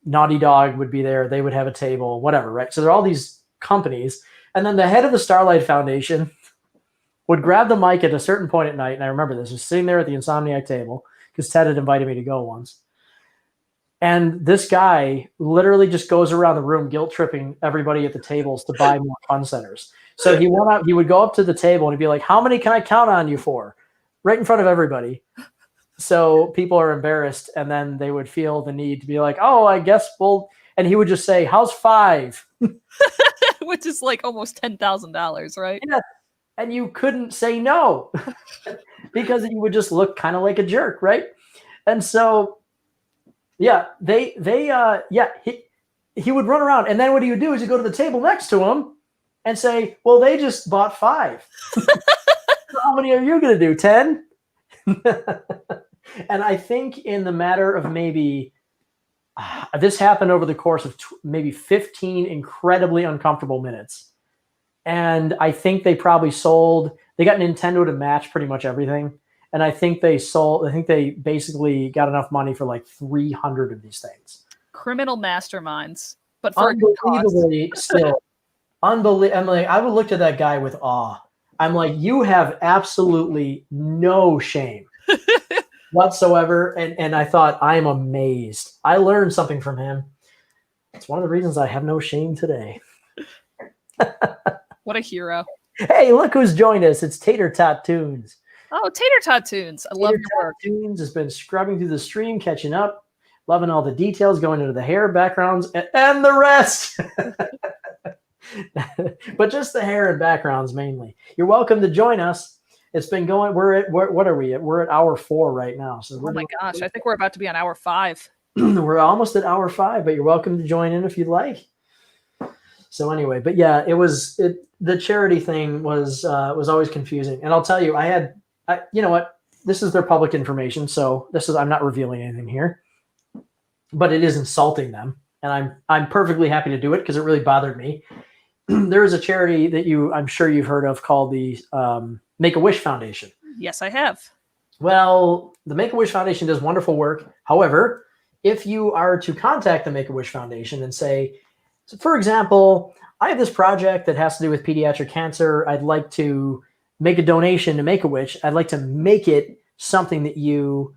Naughty Dog would be there. They would have a table, whatever, right? So there are all these companies. And then the head of the Starlight Foundation would grab the mic at a certain point at night. And I remember this, was sitting there at the Insomniac table because Ted had invited me to go once. And this guy literally just goes around the room guilt tripping everybody at the tables to buy more fun centers. So he would go up to the table and he'd be like, "How many can I count on you for?" Right in front of everybody. So people are embarrassed, and then they would feel the need to be like, "Oh, I guess we'll," and he would just say, "How's 5?" Which is like almost $10,000, right? Yeah. And you couldn't say no because you would just look kind of like a jerk, right? And so, yeah, he would run around, and then what he would do is he'd go to the table next to him and say, "Well, they just bought 5. How many are you going to do? 10?" And I think in the matter of maybe this happened over the course of maybe 15 incredibly uncomfortable minutes. And I think they got Nintendo to match pretty much everything. And I think they basically got enough money for like 300 of these things. Criminal masterminds, but for unbelievably still. Unbelievable. I would look at that guy with awe. I'm like, you have absolutely no shame whatsoever. And I thought, I'm amazed. I learned something from him. It's one of the reasons I have no shame today. What a hero. Hey, look who's joined us. It's Tater Tot Tunes. Oh, Tater Tot Tunes. I love your work. Tunes has been scrubbing through the stream, catching up, loving all the details, going into the hair backgrounds and the rest. But just the hair and backgrounds mainly. You're welcome to join us. It's been going. What are we at? We're at hour 4 right now. So oh my gosh, I think we're about to be on hour 5. We're almost at hour 5, but you're welcome to join in if you'd like. So anyway, but yeah, the charity thing was always confusing. And I'll tell you, you know what? this is their public information, so I'm not revealing anything here, but it is insulting them, and I'm perfectly happy to do it because it really bothered me. There is a charity that I'm sure you've heard of called the Make-A-Wish Foundation. Yes, I have. Well, the Make-A-Wish Foundation does wonderful work. However, if you are to contact the Make-A-Wish Foundation and say, so for example, I have this project that has to do with pediatric cancer. I'd like to make a donation to Make-A-Wish. I'd like to make it something that you,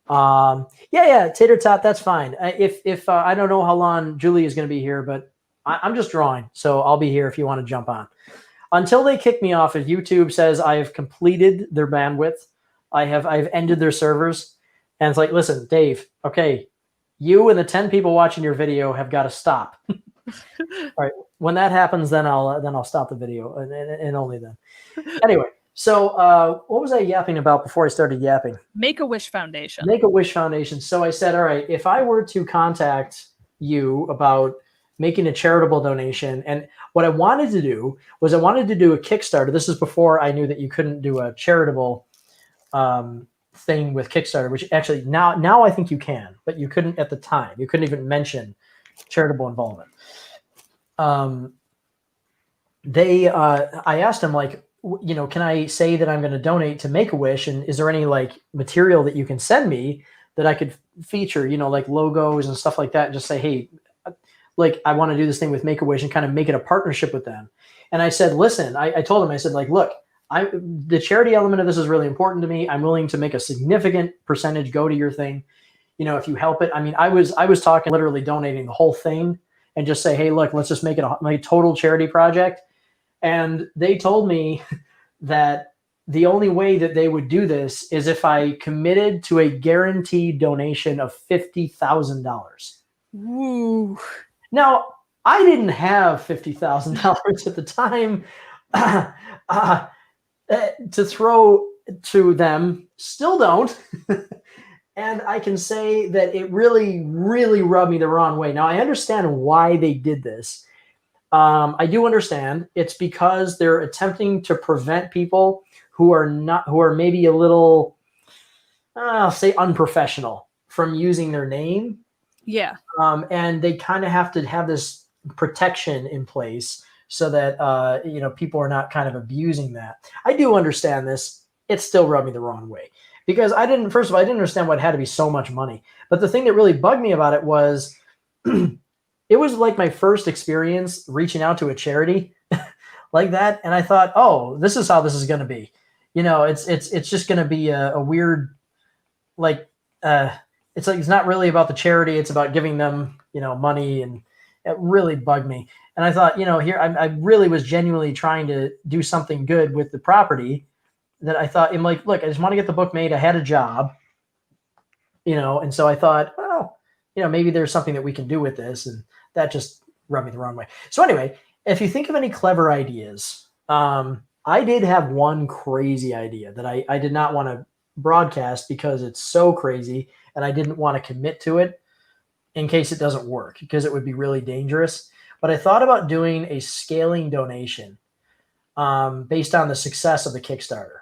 tater tot, that's fine. If I don't know how long Julie is going to be here, but I'm just drawing, so I'll be here if you want to jump on. Until they kick me off, if YouTube says I have completed their bandwidth, I've ended their servers, and it's like, listen, Dave, okay, you and the 10 people watching your video have got to stop. All right, when that happens, then I'll stop the video, and only then. Anyway, so what was I yapping about before I started yapping? Make-A-Wish Foundation. Make-A-Wish Foundation. So I said, all right, if I were to contact you about making a charitable donation, and what I wanted to do was I wanted to do a Kickstarter. This is before I knew that you couldn't do a charitable thing with Kickstarter, which actually now I think you can, but you couldn't at the time. You couldn't even mention charitable involvement. I asked him, like, can I say that I'm going to donate to Make-A-Wish, and is there any like material that you can send me that I could feature, like logos and stuff like that, and just say, hey, like, I want to do this thing with Make-A-Wish and kind of make it a partnership with them. And I said, listen, I told him, I said, like, look, the charity element of this is really important to me. I'm willing to make a significant percentage go to your thing. If you help it. I mean, I was talking literally donating the whole thing and just say, hey, look, let's just make it a total charity project. And they told me that the only way that they would do this is if I committed to a guaranteed donation of $50,000. Woo. Now, I didn't have $50,000 at the time to throw to them. Still don't. And I can say that it really, really rubbed me the wrong way. Now, I understand why they did this. I do understand. It's because they're attempting to prevent people who are maybe a little, I'll say, unprofessional from using their name. Yeah. And they kind of have to have this protection in place so that, people are not kind of abusing that. I do understand this. It still rubbed me the wrong way because I didn't understand why it had to be so much money. But the thing that really bugged me about it was it was like my first experience reaching out to a charity like that. And I thought, oh, this is how this is going to be. It's just going to be a weird, it's like, it's not really about the charity. It's about giving them, money, and it really bugged me. And I thought, here, I really was genuinely trying to do something good with the property that I thought, I'm like, look, I just want to get the book made. I had a job, and so I thought, well, maybe there's something that we can do with this. And that just rubbed me the wrong way. So anyway, if you think of any clever ideas, I did have one crazy idea that I did not want to broadcast because it's so crazy and I didn't want to commit to it in case it doesn't work because it would be really dangerous. But I thought about doing a scaling donation based on the success of the Kickstarter.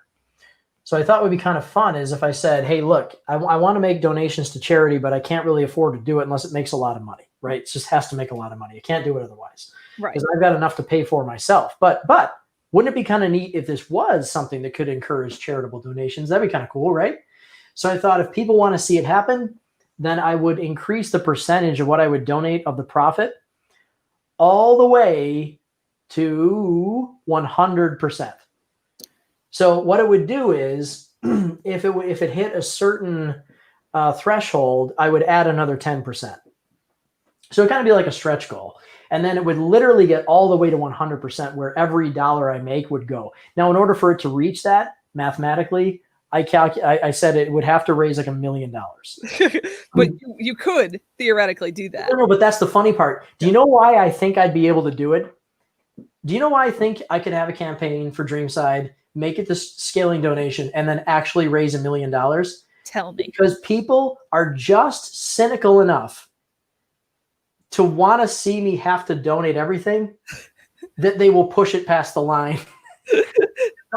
So I thought it would be kind of fun is if I said, hey, look, I want to make donations to charity, but I can't really afford to do it unless it makes a lot of money, right? It just has to make a lot of money. I can't do it otherwise. Right. Because I've got enough to pay for myself. But wouldn't it be kind of neat if this was something that could encourage charitable donations? That'd be kind of cool, right? So I thought if people want to see it happen, then I would increase the percentage of what I would donate of the profit all the way to 100%. So what it would do is if it hit a certain threshold, I would add another 10%. So it kind of be like a stretch goal. And then it would literally get all the way to 100% where every dollar I make would go. Now, in order for it to reach that mathematically, I said it would have to raise like $1 million. But you could theoretically do that. No, but that's the funny part. Do you know why I think I'd be able to do it? Do you know why I think I could have a campaign for Dreamside, make it this scaling donation, and then actually raise $1 million? Tell me. Because people are just cynical enough to want to see me have to donate everything that they will push it past the line.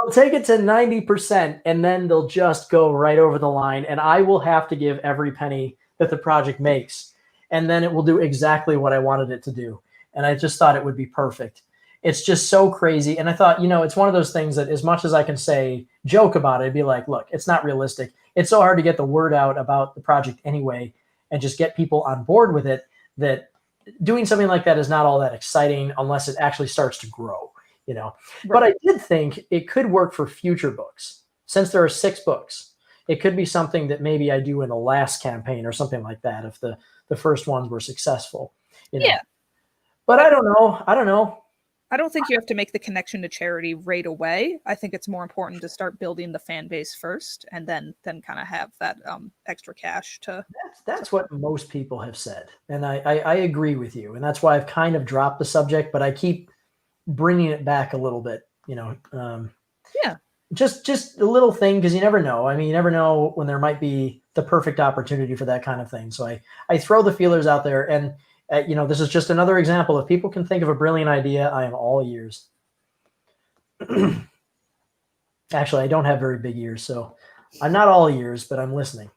they'll take it to 90% and then they'll just go right over the line, and I will have to give every penny that the project makes, and then it will do exactly what I wanted it to do. And I just thought it would be perfect. It's just so crazy. And I thought, it's one of those things that as much as I can say, joke about it, I'd be like, look, it's not realistic. It's so hard to get the word out about the project anyway and just get people on board with it, that doing something like that is not all that exciting unless it actually starts to grow, Right. But I did think it could work for future books. Since there are 6 books, it could be something that maybe I do in the last campaign or something like that if the first ones were successful. Yeah. But I don't know. I don't think you have to make the connection to charity right away. I think it's more important to start building the fan base first, and then kind of have that extra cash to. That's what most people have said, and I agree with you, and that's why I've kind of dropped the subject, but I keep bringing it back a little bit. Yeah. Just a little thing, because you never know. I mean, you never know when there might be the perfect opportunity for that kind of thing. So I throw the feelers out there, and. This is just another example. If people can think of a brilliant idea, I am all ears. Actually, I don't have very big ears, so I'm not all ears, but I'm listening.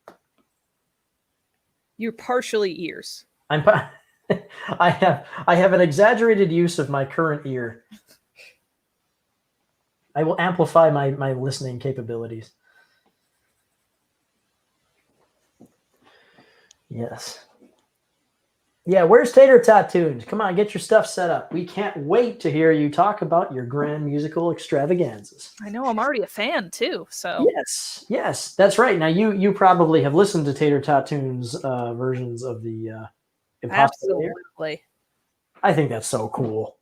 You're partially ears. I have an exaggerated use of my current ear. I will amplify my listening capabilities. Yes. Yeah, where's Tater Tattoons? Come on, get your stuff set up. We can't wait to hear you talk about your grand musical extravaganzas. I know, I'm already a fan too. So yes, that's right. Now you probably have listened to Tater Tattoons versions of the Impossible Lair. Absolutely. I think that's so cool.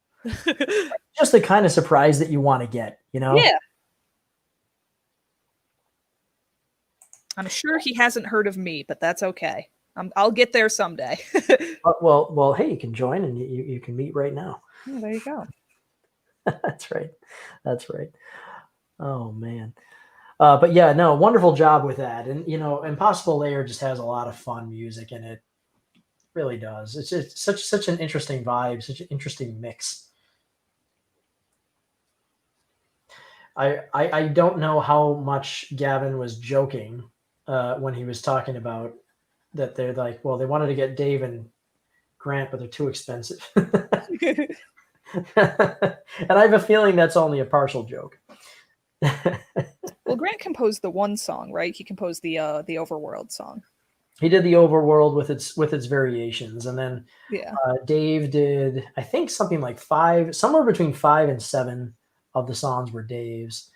Just the kind of surprise that you want to get, Yeah. I'm sure he hasn't heard of me, but that's okay. I'll get there someday. well, hey, you can join and you can meet right now. Oh, there you go. That's right. Oh man. But yeah, no, wonderful job with that. And Impossible Lair just has a lot of fun music in it. Really does. It's just such an interesting vibe, such an interesting mix. I don't know how much Gavin was joking when he was talking about that. They're like, well, they wanted to get Dave and Grant, but they're too expensive. And I have a feeling that's only a partial joke. Well, Grant composed the one song, right? He composed the Overworld song. He did the Overworld with its variations, and then Yeah, Dave did, I think, something like 5, somewhere between 5 and 7 of the songs were Dave's,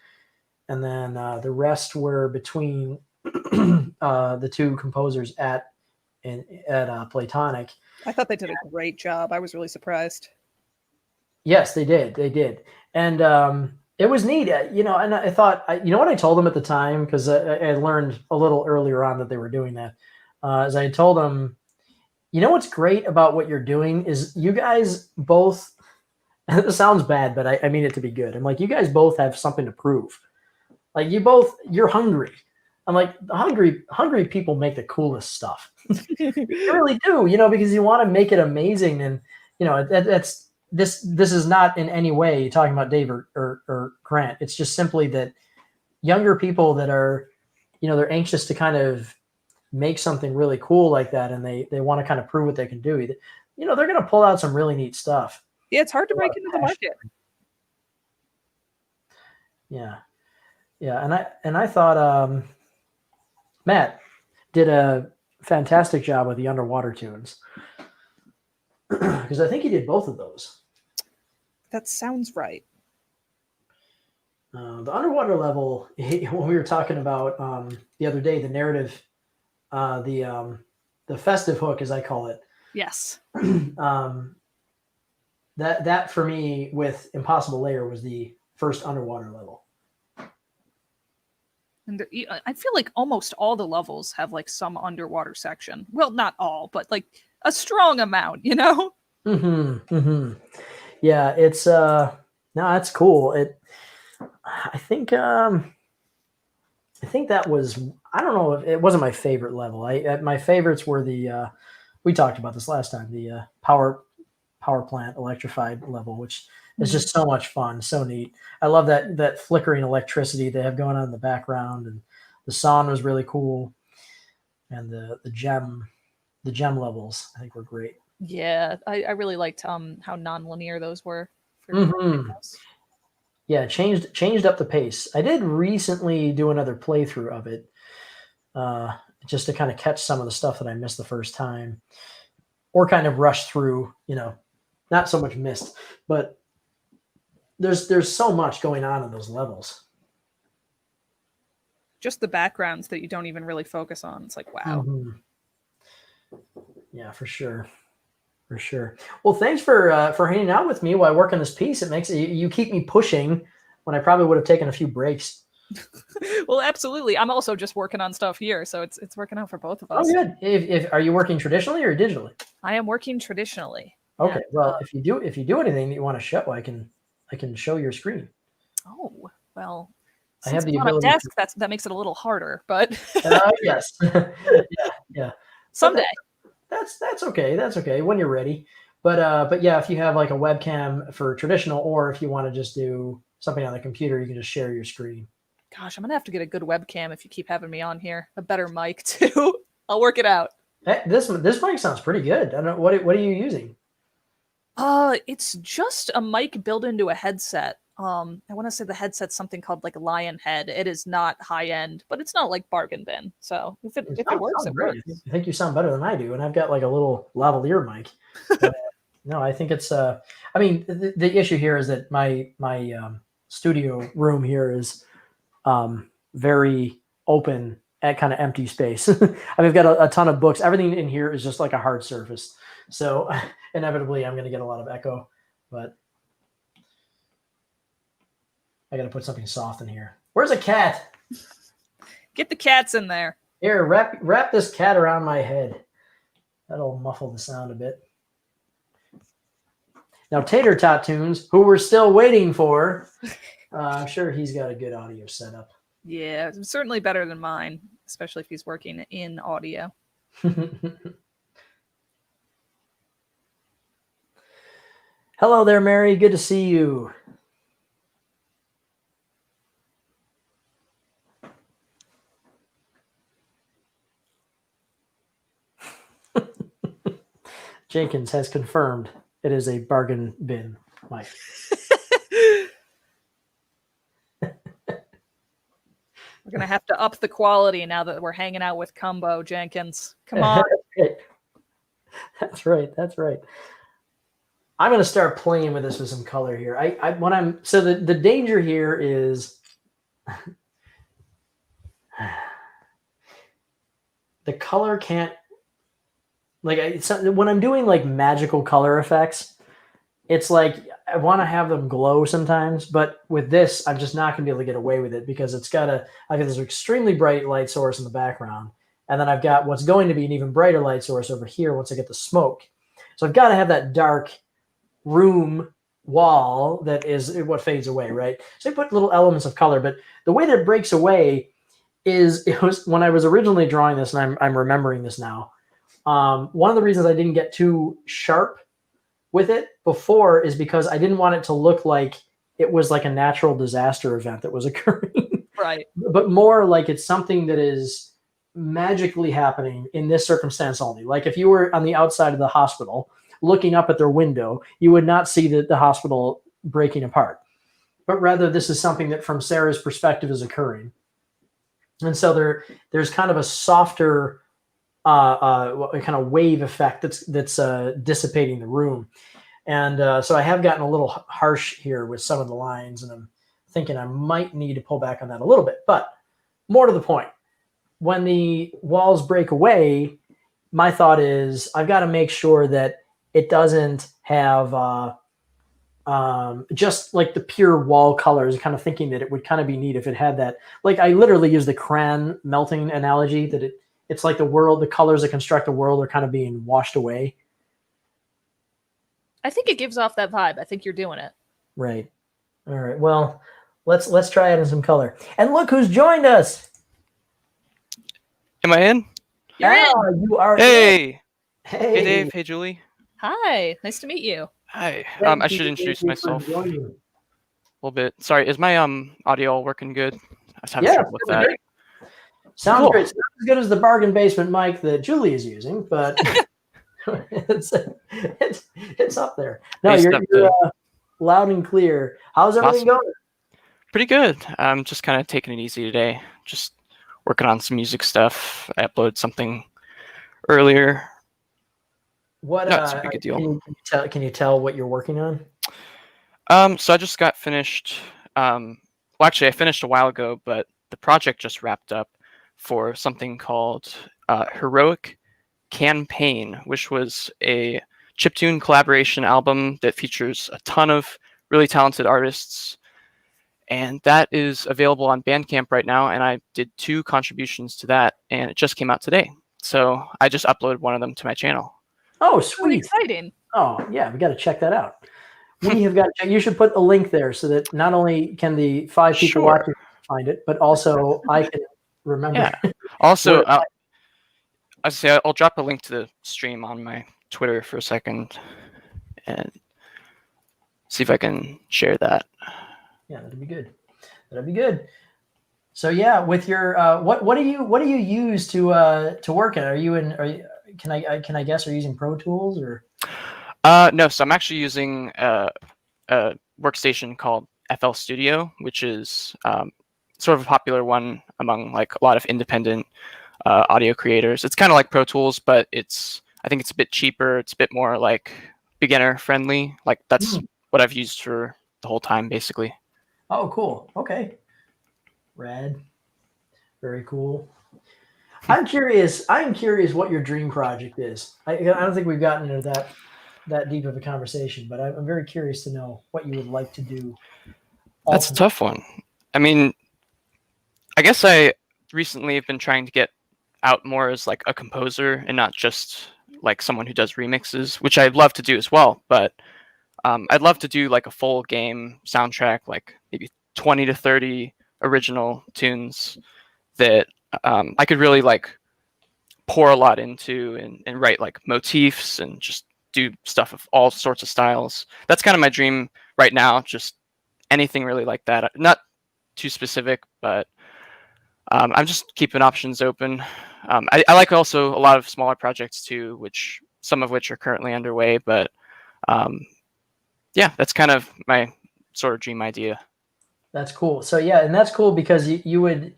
and then the rest were between the two composers at Platonic. I thought they did a great job. I was really surprised. Yes, they did, and it was neat, And I thought, what I told them at the time, because I learned a little earlier on that they were doing that. As I told them, what's great about what you're doing is you guys both. It sounds bad, but I mean it to be good. I'm like, you guys both have something to prove. Like you're hungry. I'm like, hungry people make the coolest stuff. You really do, because you want to make it amazing. And, that's this is not in any way talking about Dave or Grant. It's just simply that younger people that are, they're anxious to kind of make something really cool like that. And they want to kind of prove what they can do. They're going to pull out some really neat stuff. Yeah, it's hard to break into the market. Yeah. And I thought Matt did a fantastic job with the underwater tunes, because I think he did both of those. That sounds right. The underwater level, when we were talking about the other day, the narrative, the festive hook, as I call it. Yes. That for me with Impossible Lair was the first underwater level. And I feel like almost all the levels have like some underwater section. Well, not all, but like a strong amount, Mm-hmm. Yeah, it's no, that's cool. I think that was, I don't know if it wasn't my favorite level. My favorites were the we talked about this last time, the power power plant electrified level, which is just so much fun, so neat. I love that flickering electricity they have going on in the background, and the song was really cool, and the gem levels I think were great. Yeah, I really liked how non-linear those were. Yeah, changed up the pace. I did recently do another playthrough of it, just to kind of catch some of the stuff that I missed the first time, or kind of rush through. Not so much missed, but there's so much going on in those levels. Just the backgrounds that you don't even really focus on. It's like, wow. Yeah, for sure. For sure. Well, thanks for hanging out with me while I work on this piece. It makes you keep me pushing when I probably would have taken a few breaks. Well, absolutely. I'm also just working on stuff here, so it's working out for both of us. Oh, good. If are you working traditionally or digitally? I am working traditionally. Okay. Yeah. Well, if you do anything that you want to show, I can show your screen. Oh, well. I have the it's on a ability. desk. That makes it a little harder, but yes. yeah. Someday. That's okay. That's okay when you're ready. But yeah, if you have like a webcam for traditional, or if you want to just do something on the computer, you can just share your screen. Gosh, I'm gonna have to get a good webcam if you keep having me on here. A better mic too. I'll work it out. Hey, this mic sounds pretty good. I don't know what are you using? It's just a mic built into a headset. I want to say the headset's something called like Lionhead. It is not high end, but it's not like bargain bin. So if it works, it works. I think you sound better than I do, and I've got like a little lavalier mic. But, no, I think it's. I mean, the issue here is that my studio room here is very open at kind of empty space. I mean, I've got a ton of books. Everything in here is just like a hard surface. So inevitably, I'm going to get a lot of echo, but. I got to put something soft in here. Where's a cat? Get the cats in there. Here, wrap this cat around my head. That'll muffle the sound a bit. Now, Tater Tot Tunes, who we're still waiting for, I'm sure he's got a good audio setup. Yeah, it's certainly better than mine, especially if he's working in audio. Hello there, Mary. Good to see you. Jenkins has confirmed it is a bargain bin mic. We're going to have to up the quality now that we're hanging out with Cumbo, Jenkins. Come on. That's right. That's right. I'm going to start playing with this with some color here. So the danger here is the color can't, like, when I'm doing like magical color effects, it's like I want to have them glow sometimes, but with this, I'm just not going to be able to get away with it because I've got this extremely bright light source in the background, and then I've got what's going to be an even brighter light source over here once I get the smoke. So I've got to have that dark room wall that is what fades away, right? So I put little elements of color, but the way that it breaks away is, it was when I was originally drawing this, and I'm remembering this now. One of the reasons I didn't get too sharp with it before is because I didn't want it to look like it was like a natural disaster event that was occurring. Right. But more like it's something that is magically happening in this circumstance only. Like if you were on the outside of the hospital looking up at their window, you would not see the hospital breaking apart. But rather, this is something that from Sarah's perspective is occurring. And so there's kind of a softer kind of wave effect that's dissipating the room. And so I have gotten a little harsh here with some of the lines, and I'm thinking I might need to pull back on that a little bit. But more to the point, when the walls break away, my thought is I've got to make sure that it doesn't have just like the pure wall colors, kind of thinking that it would kind of be neat if it had that. Like I literally use the crayon melting analogy, that it's like the colors that construct the world are kind of being washed away. I think it gives off that vibe. I think you're doing it. Right. All right. Well, let's try adding some color. And look who's joined us. Am I in? You're in. You are. Hey. In. Hey. Hey, Dave. Hey, Julie. Hi, nice to meet you. Hi. Thank I you, should thank introduce you for myself a joining. little bit. Sorry, is my audio all working good? I was having Yeah, trouble with sounds that. great. Sounds Cool. great. It's not as good as the bargain basement mic that Julie is using, but it's up there. No, Hey, you're step to- loud and clear. How's everything Awesome. going? Pretty good. I'm just kind of taking it easy today. Just working on some music stuff. I uploaded something earlier. What No, it's a big deal. can you tell what you're working on? So I just got finished. Well, actually, I finished a while ago, but the project just wrapped up for something called Heroic Campaign, which was a chiptune collaboration album that features a ton of really talented artists. And that is available on Bandcamp right now. And I did 2 contributions to that, and it just came out today. So I just uploaded one of them to my channel. Oh, Really sweet. exciting. Oh, yeah, we got to check that out. We have got. You should put a link there so that not only can the 5 people Sure. watching find it, but also I can remember. Yeah. Also, Where- I'll drop a link to the stream on my Twitter for a second and see if I can share that. Yeah, that'd be good. That'd be good. So yeah, with your what do you use to work at? Can I guess are you using Pro Tools or? No, so I'm actually using a workstation called FL Studio, which is sort of a popular one among like a lot of independent audio creators. It's kind of like Pro Tools, but I think it's a bit cheaper. It's a bit more like beginner friendly. Like that's what I've used for the whole time, basically. Oh, cool. Okay. Rad. Very cool. I'm curious what your dream project is. I don't think we've gotten into that deep of a conversation, but I'm very curious to know what you would like to do. That's a tough one. I mean, I guess I recently have been trying to get out more as like a composer and not just like someone who does remixes, which I'd love to do as well. But I'd love to do like a full game soundtrack, like maybe 20 to 30 original tunes that I could really like pour a lot into and write like motifs and just do stuff of all sorts of styles. That's kind of my dream right now. Just anything really like that. Not too specific, but I'm just keeping options open. I like also a lot of smaller projects too, some of which are currently underway. But yeah, that's kind of my sort of dream idea. That's cool. So yeah, and that's cool because you would,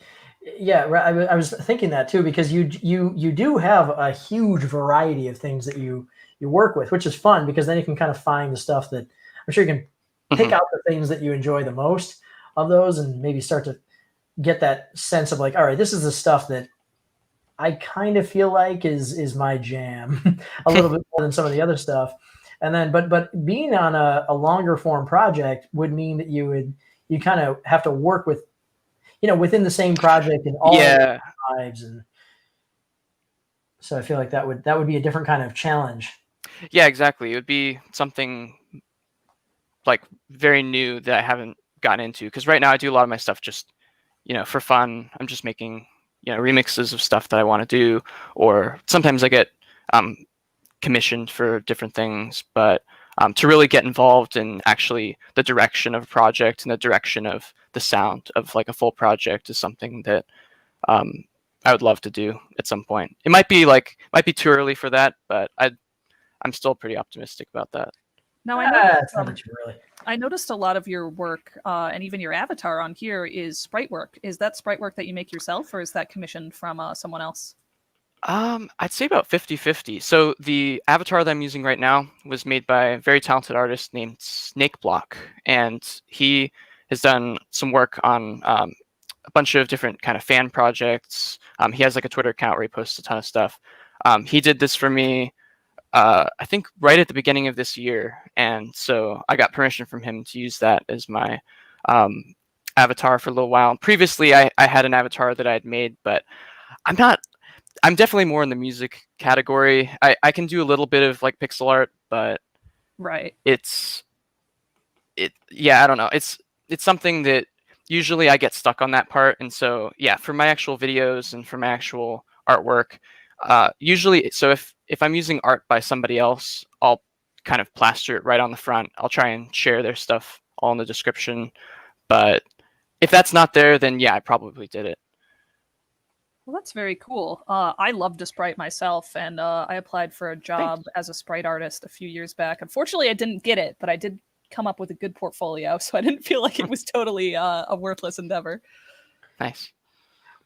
yeah. I was thinking that too because you do have a huge variety of things that you work with, which is fun because then you can kind of find the stuff that I'm sure you can pick out the things that you enjoy the most of those, and maybe start to get that sense of like, all right, this is the stuff that I kind of feel like is my jam a little bit more than some of the other stuff. And then, but being on a longer form project would mean that you kind of have to work with, within the same project and all the lives. And so I feel like that would be a different kind of challenge. Yeah, exactly. It would be something like very new that I haven't gotten into. Because right now I do a lot of my stuff just, for fun. I'm just making, remixes of stuff that I want to do, or sometimes I get commissioned for different things. But to really get involved in actually the direction of a project and the direction of the sound of like a full project is something that I would love to do at some point. It might be too early for that, but I'm still pretty optimistic about that. Now I noticed a lot of your work and even your avatar on here is sprite work. Is that sprite work that you make yourself, or is that commissioned from someone else? I'd say about 50-50. So the avatar that I'm using right now was made by a very talented artist named Snake Block, and he has done some work on a bunch of different kind of fan projects. He has like a Twitter account where he posts a ton of stuff. He did this for me, I think right at the beginning of this year, and so I got permission from him to use that as my avatar for a little while. Previously, I had an avatar that I had made, but I'm definitely more in the music category. I can do a little bit of like pixel art, but right. I don't know. It's something that usually I get stuck on that part. And so, yeah, for my actual videos and for my actual artwork, usually, so if I'm using art by somebody else, I'll kind of plaster it right on the front. I'll try and share their stuff all in the description. But if that's not there, then yeah, I probably did it. Well, that's very cool. I love to sprite myself, and I applied for a job as a sprite artist a few years back. Unfortunately, I didn't get it, but I did come up with a good portfolio, so I didn't feel like it was totally a worthless endeavor. Nice.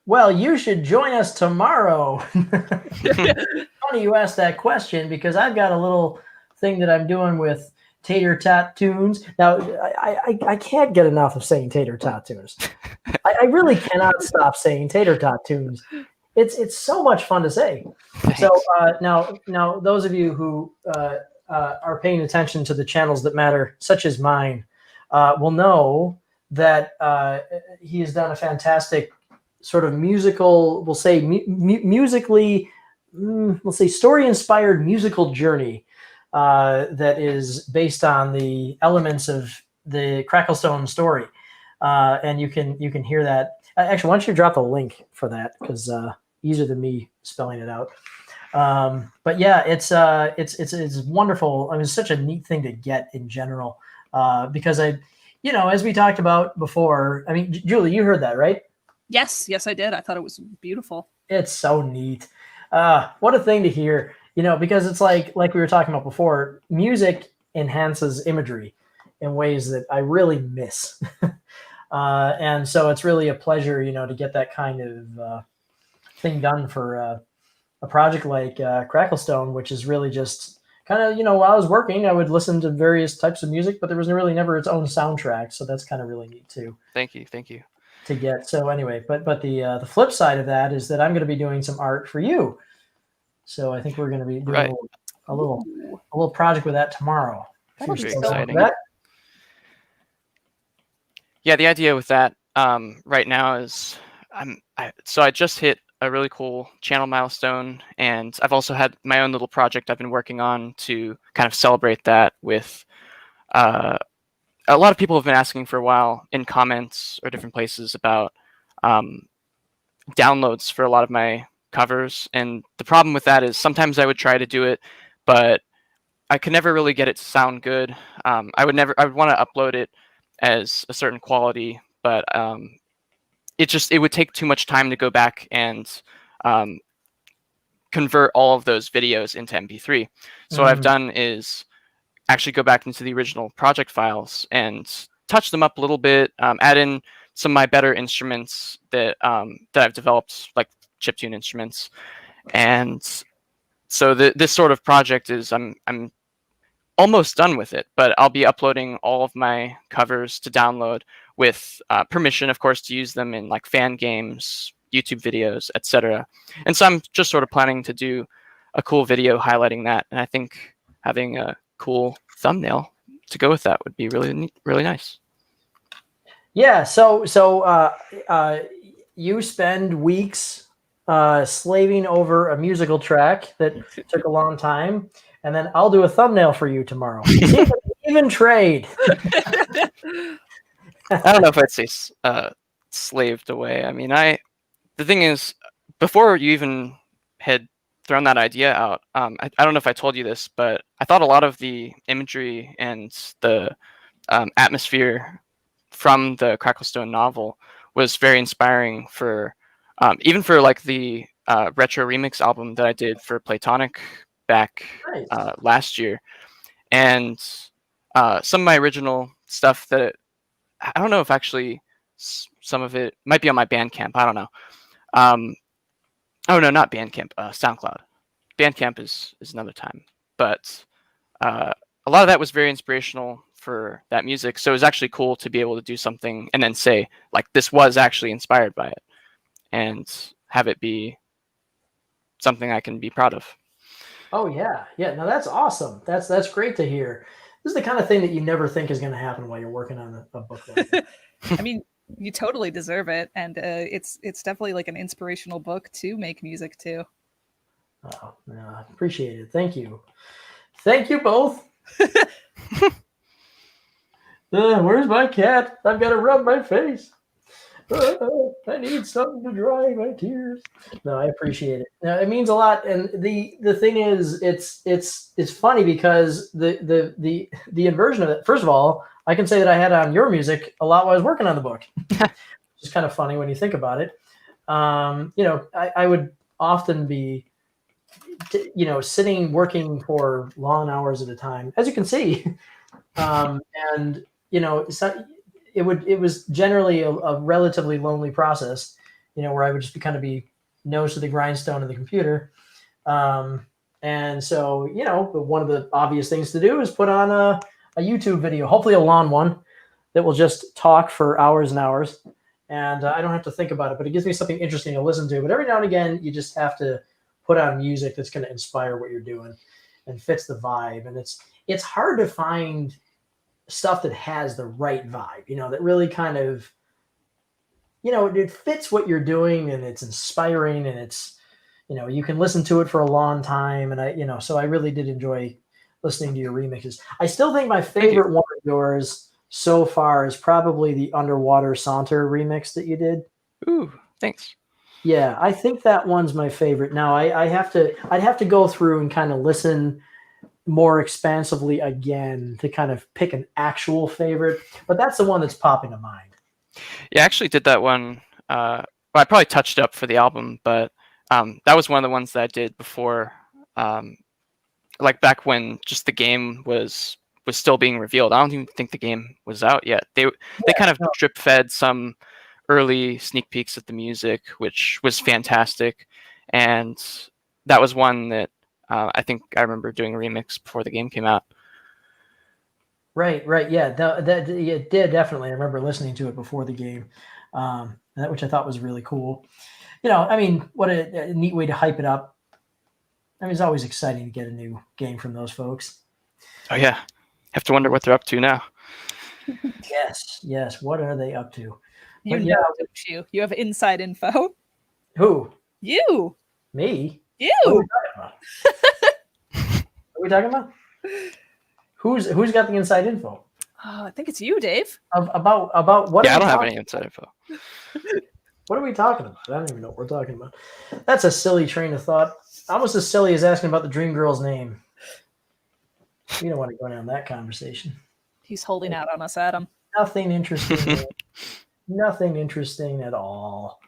Well, you should join us tomorrow. Funny you asked that question, because I've got a little thing that I'm doing with Tater Tot Tunes. Now, I can't get enough of saying Tater Tot Tunes. I really cannot stop saying Tater Tot Tunes. It's so much fun to say. Thanks. So now those of you who are paying attention to the channels that matter, such as mine, will know that he has done a fantastic sort of musical, we'll say musically, we'll say story-inspired musical journey that is based on the elements of the Cracklestone story. And you can hear that. Actually, why don't you drop a link for that, because easier than me spelling it out. But yeah, it's wonderful. I mean, it's such a neat thing to get in general, because as we talked about before, I mean, Julie, you heard that, right? Yes, I did. I thought it was beautiful. It's so neat. What a thing to hear, because it's like we were talking about before, music enhances imagery in ways that I really miss. And so it's really a pleasure, to get that kind of thing done for a project like Cracklestone, which is really just kind of, while I was working, I would listen to various types of music, but there was really never its own soundtrack. So that's kind of really neat too. Thank you. To get. So anyway, but the flip side of that is that I'm going to be doing some art for you. So I think we're going to be doing a little project with that tomorrow. That'll be Very so exciting. cool. Yeah, the idea with that right now is I just hit a really cool channel milestone, and I've also had my own little project I've been working on to kind of celebrate that with a lot of people have been asking for a while in comments or different places about downloads for a lot of my covers. And the problem with that is sometimes I would try to do it, but I could never really get it to sound good. I would want to upload it as a certain quality, but it would take too much time to go back and convert all of those videos into MP3. So what I've done is actually go back into the original project files and touch them up a little bit, add in some of my better instruments that I've developed, like chiptune instruments. And so this sort of project is I'm almost done with it, but I'll be uploading all of my covers to download with permission, of course, to use them in like fan games, YouTube videos, etc. And so I'm just sort of planning to do a cool video highlighting that. And I think having a cool thumbnail to go with that would be really neat, really nice. Yeah. So you spend weeks slaving over a musical track that took a long time, and then I'll do a thumbnail for you tomorrow. Even trade. I don't know if I'd say slaved away. I mean, the thing is, before you even had thrown that idea out, I don't know if I told you this, but I thought a lot of the imagery and the atmosphere from the Cracklestone novel was very inspiring for even for like the retro remix album that I did for Platonic back last year. And some of my original stuff that I don't know if actually some of it might be on my Bandcamp. I don't know. Oh no, not Bandcamp. SoundCloud. Bandcamp is another time. But a lot of that was very inspirational for that music. So it was actually cool to be able to do something and then say like this was actually inspired by it, and have it be something I can be proud of. Oh yeah. No, that's awesome. That's great to hear. This is the kind of thing that you never think is going to happen while you're working on a book like that. I mean, you totally deserve it, and it's definitely like an inspirational book to make music too. Oh, no, I appreciate it. Thank you both. Where's my cat? I've got to rub my face. I need something to dry my tears. No, I appreciate it. No, it means a lot. And the thing is, it's funny because the inversion of it. First of all, I can say that I had on your music a lot while I was working on the book. It's kind of funny when you think about it. I would often be, sitting working for long hours at a time, as you can see, and it was generally a relatively lonely process, where I would just be nose to the grindstone of the computer. And so, one of the obvious things to do is put on a YouTube video, hopefully a long one that will just talk for hours and hours. And I don't have to think about it, but it gives me something interesting to listen to. But every now and again, you just have to put on music that's going to inspire what you're doing and fits the vibe. And it's hard to find stuff that has the right vibe, that really kind of, it fits what you're doing and it's inspiring and it's, you can listen to it for a long time. And so I really did enjoy listening to your remixes. I still think my favorite one of yours so far is probably the Underwater Saunter remix that you did. Ooh, thanks. Yeah, I think that one's my favorite. Now I'd have to go through and kind of listen more expansively again to kind of pick an actual favorite, but that's the one that's popping to mind. Yeah, I actually did that one. Well, I probably touched up for the album, but that was one of the ones that I did before, like back when just the game was still being revealed. I don't even think the game was out yet. They kind of drip fed some early sneak peeks at the music, which was fantastic, and that was one that I think I remember doing a remix before the game came out. Right, yeah, that it did definitely. I remember listening to it before the game, which I thought was really cool. What a neat way to hype it up. It's always exciting to get a new game from those folks. Oh yeah, have to wonder what they're up to now. Yes. What are they up to? Don't you? You have inside info. Who? You. Me? You. What are we talking about? Who's got the inside info? I think it's you, Dave. About what? Yeah, I don't have any inside info. What are we talking about? I don't even know what we're talking about. That's a silly train of thought. Almost as silly as asking about the dream girl's name. We don't want to go down that conversation. He's holding out on us, Adam. Nothing interesting. Nothing interesting at all.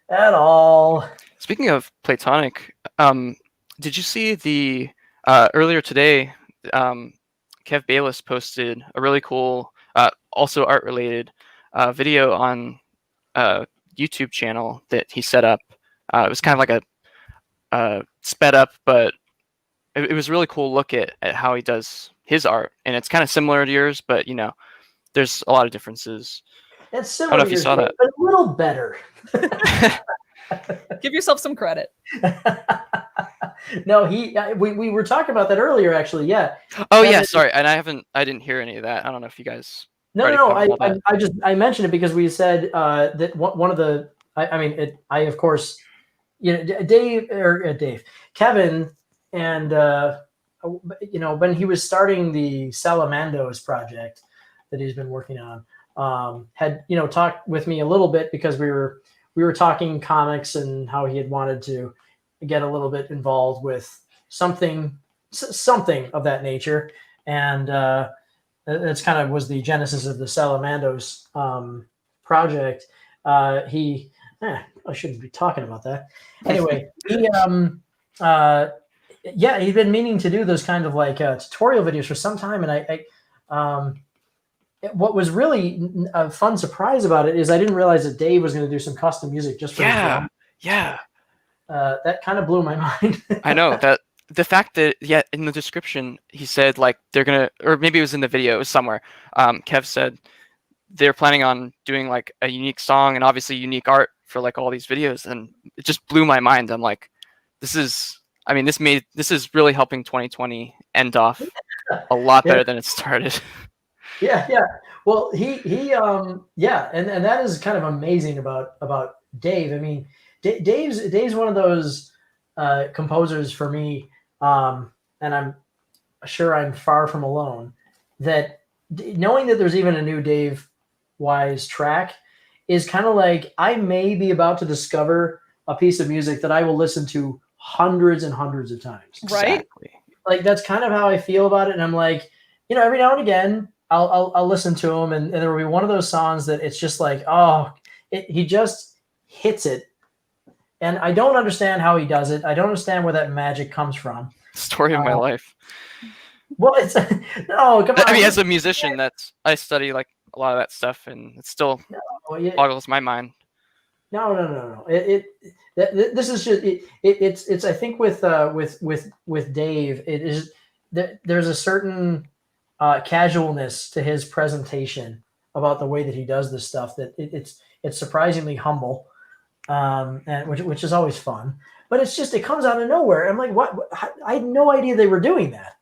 At all. Speaking of Platonic, did you see the earlier today? Kev Bayless posted a really cool, also art related video on a YouTube channel that he set up. It was kind of like a sped up, but it was a really cool look at how he does his art, and it's kind of similar to yours, but there's a lot of differces. It's similar. I don't know if you saw that, but a little better. Give yourself some credit. No, we were talking about that earlier, actually. Yeah. Oh yeah, sorry, and I didn't hear any of that. I don't know if you guys. No. I mentioned it because we said that one of the. I of course, Dave, Kevin, and when he was starting the Salamandos project that he's been working on, had talked with me a little bit because we were talking comics and how he had wanted to get a little bit involved with something of that nature, and that's kind of was the genesis of the Salamandos project. I shouldn't be talking about that. Anyway, he'd been meaning to do those kind of like tutorial videos for some time, and what was really a fun surprise about it is I didn't realize that Dave was going to do some custom music just for his drum. Yeah. That kind of blew my mind. I know that the fact that in the description he said like they're gonna, or maybe it was in the video, it was somewhere. Kev said they're planning on doing like a unique song and obviously unique art for like all these videos, and it just blew my mind. I'm like, this is really helping 2020 end off a lot better than it started. Yeah. Well, he and that is kind of amazing about Dave. Dave's one of those composers for me, and I'm sure I'm far from alone, that knowing that there's even a new Dave Wise track, is kind of like I may be about to discover a piece of music that I will listen to hundreds and hundreds of times. Right? Exactly. Like that's kind of how I feel about it. And I'm like, every now and again I'll listen to him, and there will be one of those songs that it's just like, oh, he just hits it. And I don't understand how he does it. I don't understand where that magic comes from. Story of my life. Well, it's no, come on. I mean, as a musician, I study like a lot of that stuff, and it still boggles my mind. No. This is just it's. I think with Dave, it is there's a certain casualness to his presentation about the way that he does this stuff that it's surprisingly humble, and which is always fun. But it's just it comes out of nowhere. I'm like, what? I had no idea they were doing that.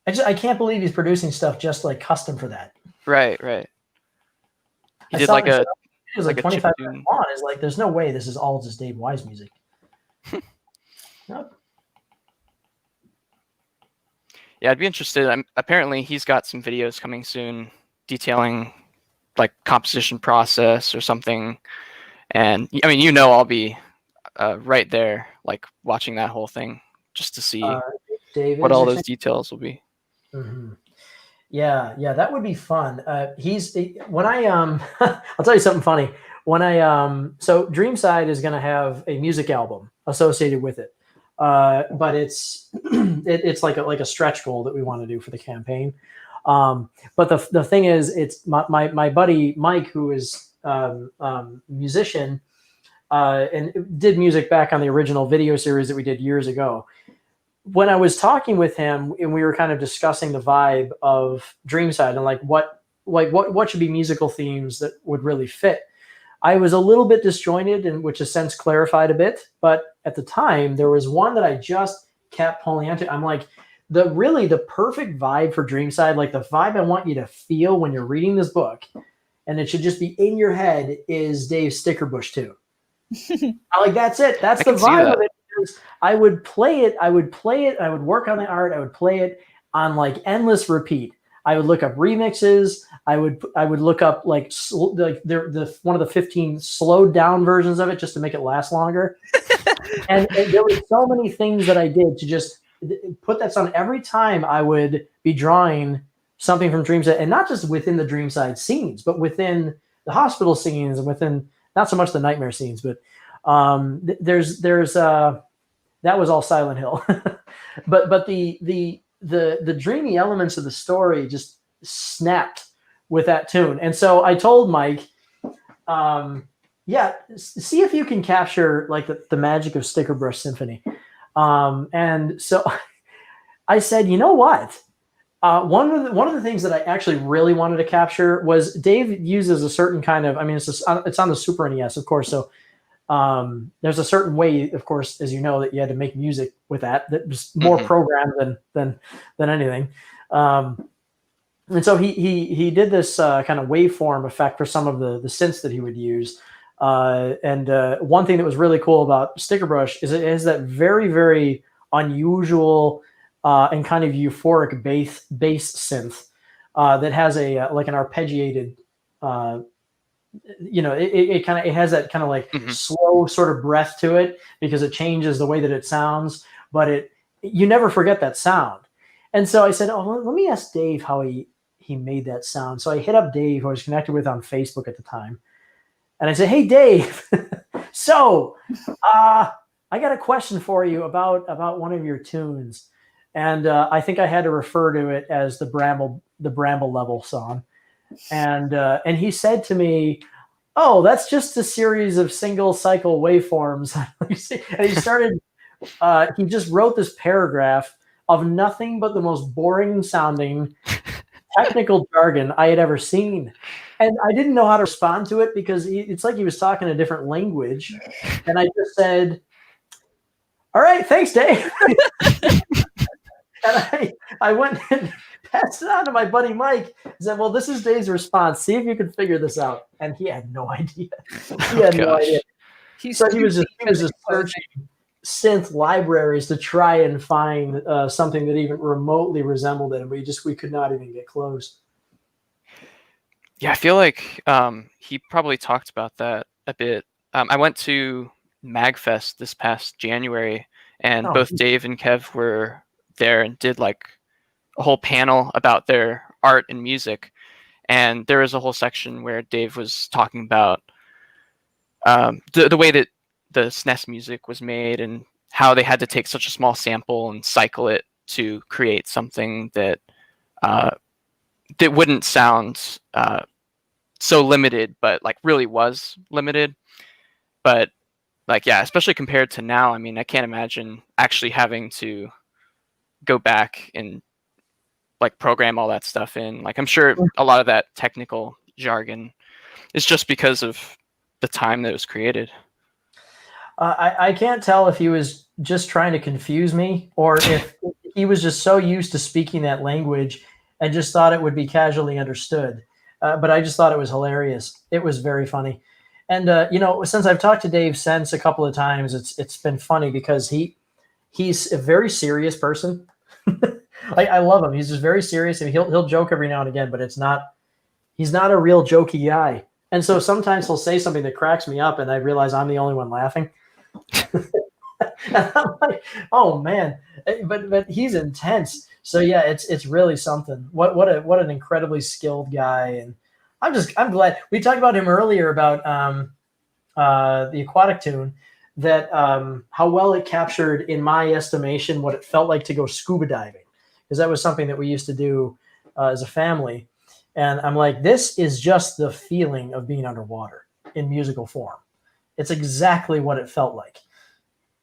I can't believe he's producing stuff just like custom for that. Right. He did like it was like like a 25 chiptune. minutes long. It's like there's no way this is all just Dave Wise music. Nope. Yeah, I'd be interested. Apparently, he's got some videos coming soon detailing like composition process or something. And I mean, I'll be right there, like watching that whole thing just to see what all those details will be. Mm-hmm. Yeah, that would be fun. When I I'll tell you something funny. When so Dreamside is going to have a music album associated with it, but it's like a stretch goal that we want to do for the campaign. But the thing is, it's my buddy Mike, who is musician and did music back on the original video series that we did years ago. When I was talking with him and we were kind of discussing the vibe of Dreamside and what should be musical themes that would really fit, I was a little bit disjointed, and which has since clarified a bit. But at the time, there was one that I just kept pulling into. I'm like, the perfect vibe for Dreamside, like the vibe I want you to feel when you're reading this book, and it should just be in your head, is Dave's Stickerbush 2. I like that's it. That's the vibe of it. I would play it. I would work on the art. I would play it on like endless repeat. I would look up remixes. I would look up like the one of the 15 slowed down versions of it just to make it last longer. and there were so many things that I did to just put that song every time I would be drawing something from Dreamside, and not just within the Dreamside scenes, but within the hospital scenes and within not so much the nightmare scenes, but there's that was all Silent Hill, but the dreamy elements of the story just snapped with that tune. And so I told Mike, see if you can capture like the magic of Stickerbrush Symphony. And so I said, you know what? One of the things that I actually really wanted to capture was Dave uses a certain kind of, I mean, it's on the Super NES, of course. So there's a certain way, of course, as you know, that you had to make music with that was more programmed than anything. And so he did this kind of waveform effect for some of the synths that he would use. And one thing that was really cool about Stickerbrush is it has that very, very unusual and kind of euphoric bass synth that has like an arpeggiated it has that kind of like slow sort of breath to it because it changes the way that it sounds, but you never forget that sound. And so I said, let me ask Dave how he made that sound. So I hit up Dave, who I was connected with on Facebook at the time. And I said, hey, Dave, so I got a question for you about one of your tunes. And I think I had to refer to it as the Bramble level song. And he said to me, oh, that's just a series of single cycle waveforms. And he started, he just wrote this paragraph of nothing but the most boring sounding technical jargon I had ever seen. And I didn't know how to respond to it because it's like he was talking a different language. And I just said, all right, thanks, Dave. And I went and passed it on to my buddy Mike. I said, well, this is Dave's response. See if you can figure this out. And he had no idea. He had no idea. He was just searching synth libraries to try and find something that even remotely resembled it. And we could not even get close. Yeah, I feel like he probably talked about that a bit. I went to MagFest this past January, and Oh, both Dave and Kev were there and did like a whole panel about their art and music. And there was a whole section where Dave was talking about the way that the SNES music was made and how they had to take such a small sample and cycle it to create something that uh, that wouldn't sound so limited, but like really was limited. But like, yeah, especially compared to now, I mean, I can't imagine actually having to go back and like program all that stuff in. Like, I'm sure a lot of that technical jargon is just because of the time that it was created. I can't tell if he was just trying to confuse me or if he was just so used to speaking that language and just thought it would be casually understood. But I just thought it was hilarious. It was very funny. And since I've talked to Dave since a couple of times, it's been funny because he's a very serious person. I love him. He's just very serious, and he'll joke every now and again, but he's not a real jokey guy. And so sometimes he'll say something that cracks me up, and I realize I'm the only one laughing. And I'm like, oh man, but he's intense. So yeah, it's really something. What an incredibly skilled guy, and I'm glad we talked about him earlier about the Aquatic tune, that how well it captured, in my estimation, what it felt like to go scuba diving, because that was something that we used to do as a family. And I'm like, this is just the feeling of being underwater in musical form. It's exactly what it felt like.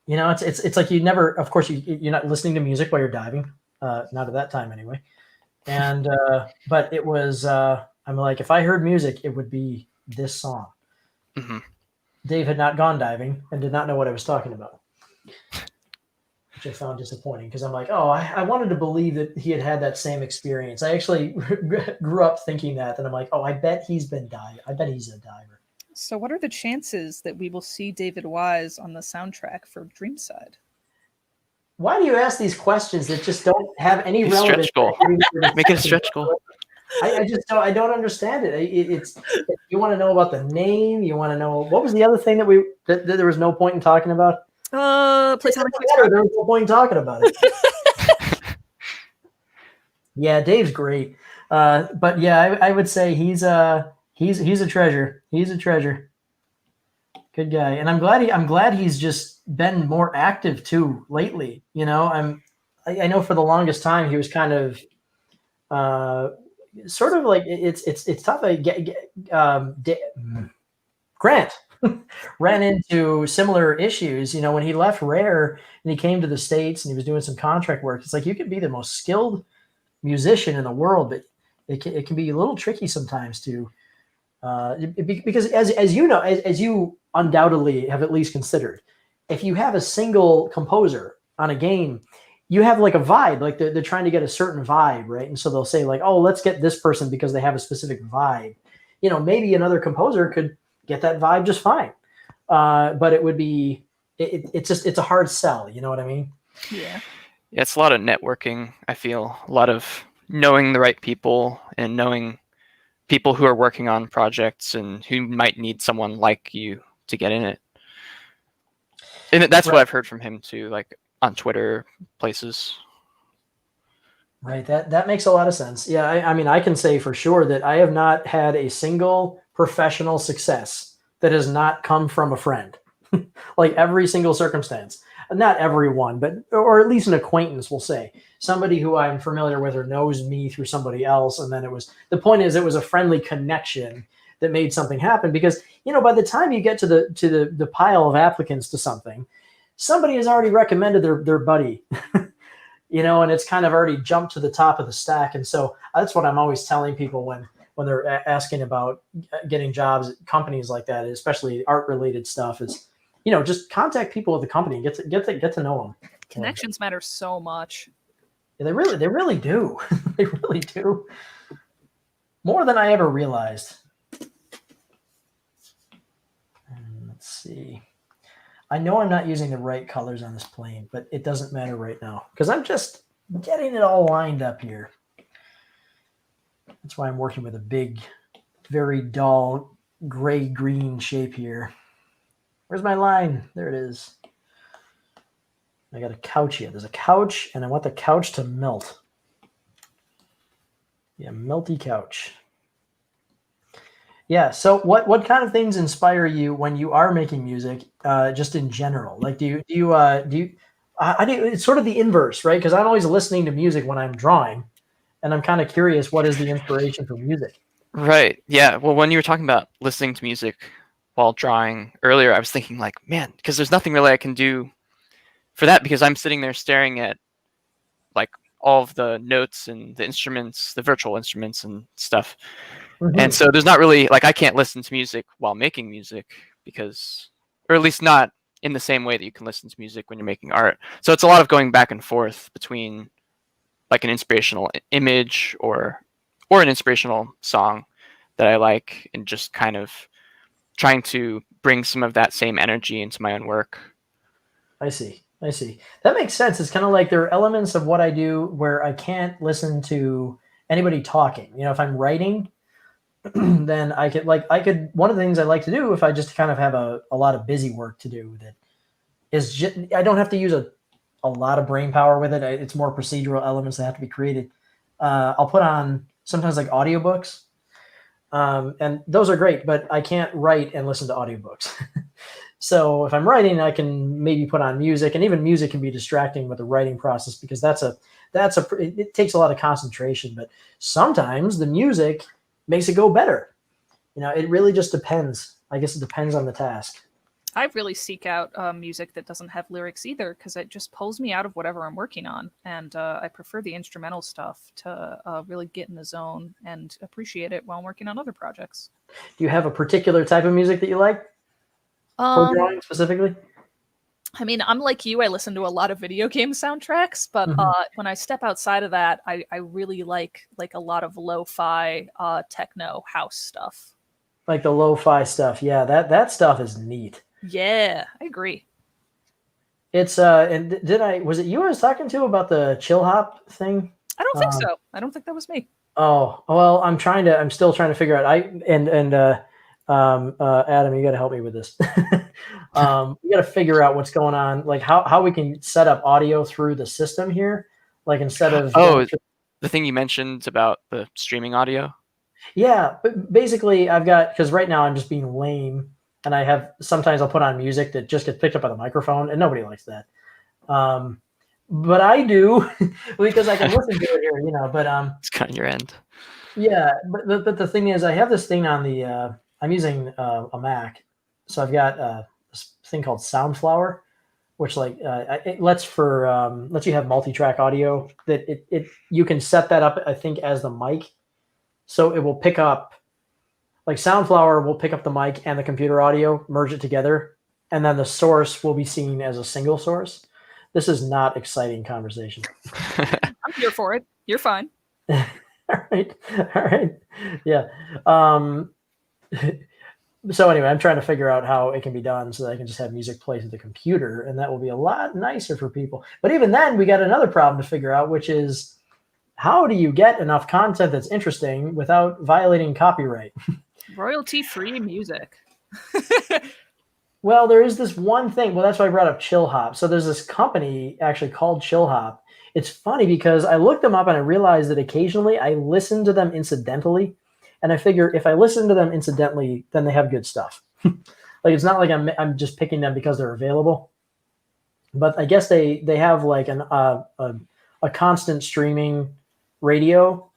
It's like you never, of course, you're not listening to music while you're diving, not at that time anyway. And but it was, I'm like, if I heard music, it would be this song. Mm-hmm. Dave had not gone diving and did not know what I was talking about, which I found disappointing because I'm like, oh, I wanted to believe that he had that same experience. I actually grew up thinking that, and I'm like, oh, I bet he's been diving. I bet he's a diver. So what are the chances that we will see David Wise on the soundtrack for Dreamside? Why do you ask these questions that just don't have any relevance? Stretch goal. Make it a stretch goal. I don't understand it. It's you want to know about the name. You want to know what was the other thing that there was no point in talking about. Platonic. There was no point in talking about it. Yeah, Dave's great. But yeah, I would say he's a treasure. He's a treasure. Good guy, and I'm glad he's just been more active too lately. I know for the longest time he was kind of sort of like it's tough. Grant ran into similar issues. When he left Rare and he came to the States and he was doing some contract work. It's like you can be the most skilled musician in the world, but it can be a little tricky sometimes to. Because as you know, as you undoubtedly have at least considered, if you have a single composer on a game, you have like a vibe, like they're trying to get a certain vibe, right? And so they'll say like, oh, let's get this person because they have a specific vibe. Maybe another composer could get that vibe just fine. But it would be, it's a hard sell. You know what I mean? Yeah. Yeah, it's a lot of networking. I feel a lot of knowing the right people and knowing people who are working on projects and who might need someone like you to get in it. And that's what I've heard from him too, like on Twitter places. Right. That makes a lot of sense. Yeah. I mean, I can say for sure that I have not had a single professional success that has not come from a friend. Like every single circumstance. Not everyone, but or at least an acquaintance, will say. Somebody who I'm familiar with or knows me through somebody else. And then it was a friendly connection that made something happen, because, by the time you get to the pile of applicants to something, somebody has already recommended their buddy, and it's kind of already jumped to the top of the stack. And so that's what I'm always telling people when they're asking about getting jobs at companies like that, especially art related stuff, is, just contact people at the company and get to know them. Connections matter so much. Yeah, they really do. They really do. More than I ever realized. Let's see. I know I'm not using the right colors on this plane, but it doesn't matter right now because I'm just getting it all lined up here. That's why I'm working with a big very dull gray-green shape here. Where's my line? There it is. I got a couch here. There's a couch, and I want the couch to melt. Yeah, melty couch. Yeah. So, what kind of things inspire you when you are making music, just in general? Like, do you? It's sort of the inverse, right? Because I'm always listening to music when I'm drawing, and I'm kind of curious what is the inspiration for music. Right. Yeah. Well, when you were talking about listening to music while drawing earlier, I was thinking like, man, because there's nothing really I can do for that because I'm sitting there staring at like all of the notes and the instruments, the virtual instruments and stuff. Mm-hmm. And so there's not really like I can't listen to music while making music because, or at least not in the same way that you can listen to music when you're making art. So it's a lot of going back and forth between like an inspirational image or an inspirational song that I like and just kind of trying to bring some of that same energy into my own work. I see. That makes sense. It's kind of like there are elements of what I do where I can't listen to anybody talking. You know, if I'm writing, then I could one of the things I like to do if I just kind of have a lot of busy work to do with it is just, I don't have to use a lot of brain power with it. It's more procedural elements that have to be created. I'll put on sometimes like audiobooks, and those are great, but I can't write and listen to audiobooks. So if I'm writing, I can maybe put on music, and even music can be distracting with the writing process because it takes a lot of concentration. But sometimes the music makes it go better. You know, it really just depends. I guess it depends on the task. I really seek out music that doesn't have lyrics either because it just pulls me out of whatever I'm working on. And I prefer the instrumental stuff to really get in the zone and appreciate it while I'm working on other projects. Do you have a particular type of music that you like for drawing specifically? I mean, I'm like you. I listen to a lot of video game soundtracks, but when I step outside of that, I really like a lot of lo-fi techno house stuff. Like the lo-fi stuff. Yeah, that stuff is neat. Yeah, I agree. It's and was it you I was talking to about the chill hop thing? I don't think so. I don't think that was me. Oh, well, I'm still trying to figure out. Adam, you got to help me with this. We got to figure out what's going on, like how we can set up audio through the system here, like instead of the thing you mentioned about the streaming audio. Yeah, but basically because right now I'm just being lame, and sometimes I'll put on music that just gets picked up by the microphone, and nobody likes that. But I do because I can listen to it here, you know. But it's kind of your end. Yeah, but the thing is, I have this thing on the. I'm using a Mac, so I've got this thing called Soundflower, which it lets you have multi-track audio. That you can set that up, I think, as the mic, so it will pick up. Like Soundflower will pick up the mic and the computer audio, merge it together, and then the source will be seen as a single source. This is not exciting conversation. I'm here for it. You're fine. All right. Yeah. So anyway, I'm trying to figure out how it can be done so that I can just have music play through the computer, and that will be a lot nicer for people. But even then, we got another problem to figure out, which is how do you get enough content that's interesting without violating copyright? Royalty-free music. Well, there is this one thing. Well, that's why I brought up Chill Hop. So there's this company actually called Chill Hop. It's funny because I looked them up and I realized that occasionally I listen to them incidentally. And I figure if I listen to them incidentally, then they have good stuff. Like it's not like I'm just picking them because they're available. But I guess they have like a constant streaming radio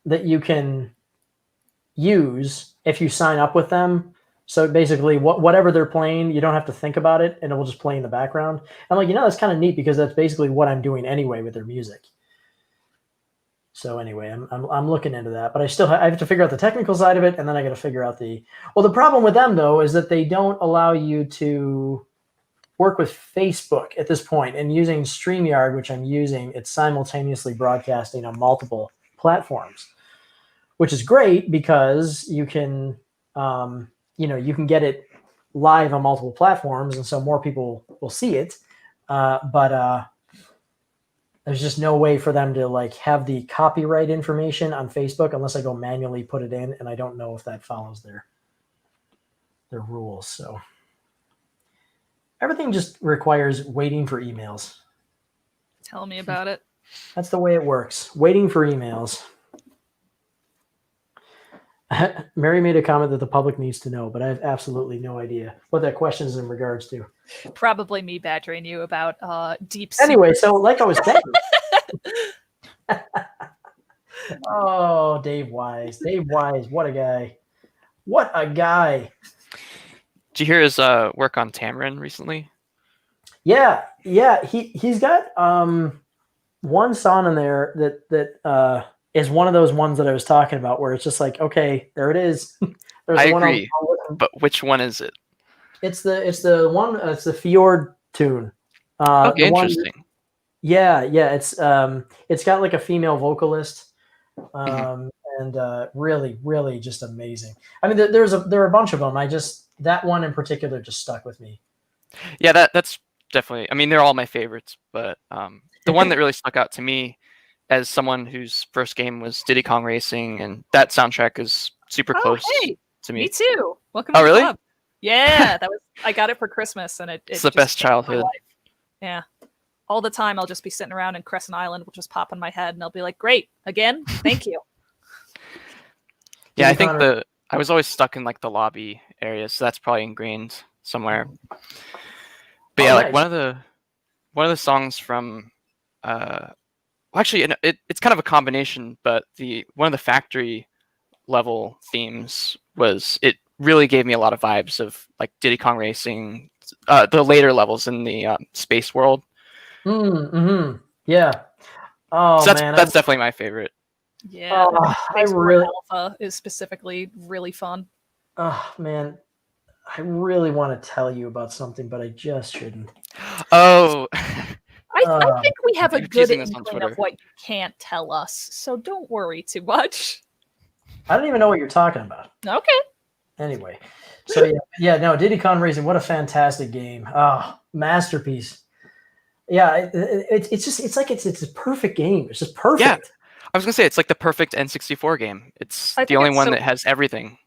that you can use if you sign up with them. So basically, whatever they're playing, you don't have to think about it, and it will just play in the background. I'm like, that's kind of neat because that's basically what I'm doing anyway with their music. So anyway, I'm looking into that, but I have to figure out the technical side of it, and then I got to figure out the problem with them though is that they don't allow you to work with Facebook at this point. And using StreamYard, which I'm using, it's simultaneously broadcasting on multiple platforms, which is great because you can you can get it live on multiple platforms, and so more people will see it. But there's just no way for them to like have the copyright information on Facebook unless I go manually put it in, and I don't know if that follows their rules. So everything just requires waiting for emails. Tell me about it. That's the way it works. Waiting for emails. Mary made a comment that the public needs to know, but I have absolutely no idea what that question is in regards to. Probably me badgering you about deep. Anyway, so like I was saying. Oh, Dave Wise. Dave Wise, what a guy. What a guy. Did you hear his work on Tamarin recently? Yeah. He's got one song in there that is one of those ones that I was talking about where it's just like, okay, there it is. There's I the one agree, but which one is it? It's the one. It's the Fjord tune. Okay, interesting. Yeah. It's got like a female vocalist, and really, really just amazing. I mean, there are a bunch of them. That one in particular just stuck with me. Yeah, that's definitely. I mean, they're all my favorites, but the one that really stuck out to me as someone whose first game was Diddy Kong Racing, and that soundtrack is super close to me. Me too. Welcome Oh, to the really? club. Yeah, I got it for Christmas, and it's the best childhood. Yeah. All the time, I'll just be sitting around and Crescent Island will just pop in my head, and I'll be like, great, again? Thank you. Yeah, I think I was always stuck in like the lobby area, so that's probably ingrained somewhere. But yeah, like nice. one of the songs from actually it's kind of a combination, but one of the factory level themes it really gave me a lot of vibes of like Diddy Kong Racing, the later levels in the space world. Mm-hmm. Yeah. Oh, so man. That's definitely my favorite. Yeah. I really Alpha is specifically really fun. Oh, man. I really want to tell you about something, but I just shouldn't. Oh. I think we have a good teasing us on inkling Twitter. of what you can't tell us, so don't worry too much. I don't even know what you're talking about. Okay. Anyway, so no, Diddy Kong Racing, what a fantastic game! Oh, masterpiece. Yeah, it's a perfect game. It's just perfect. Yeah, I was gonna say it's like the perfect N64 game. It's the only one that has everything.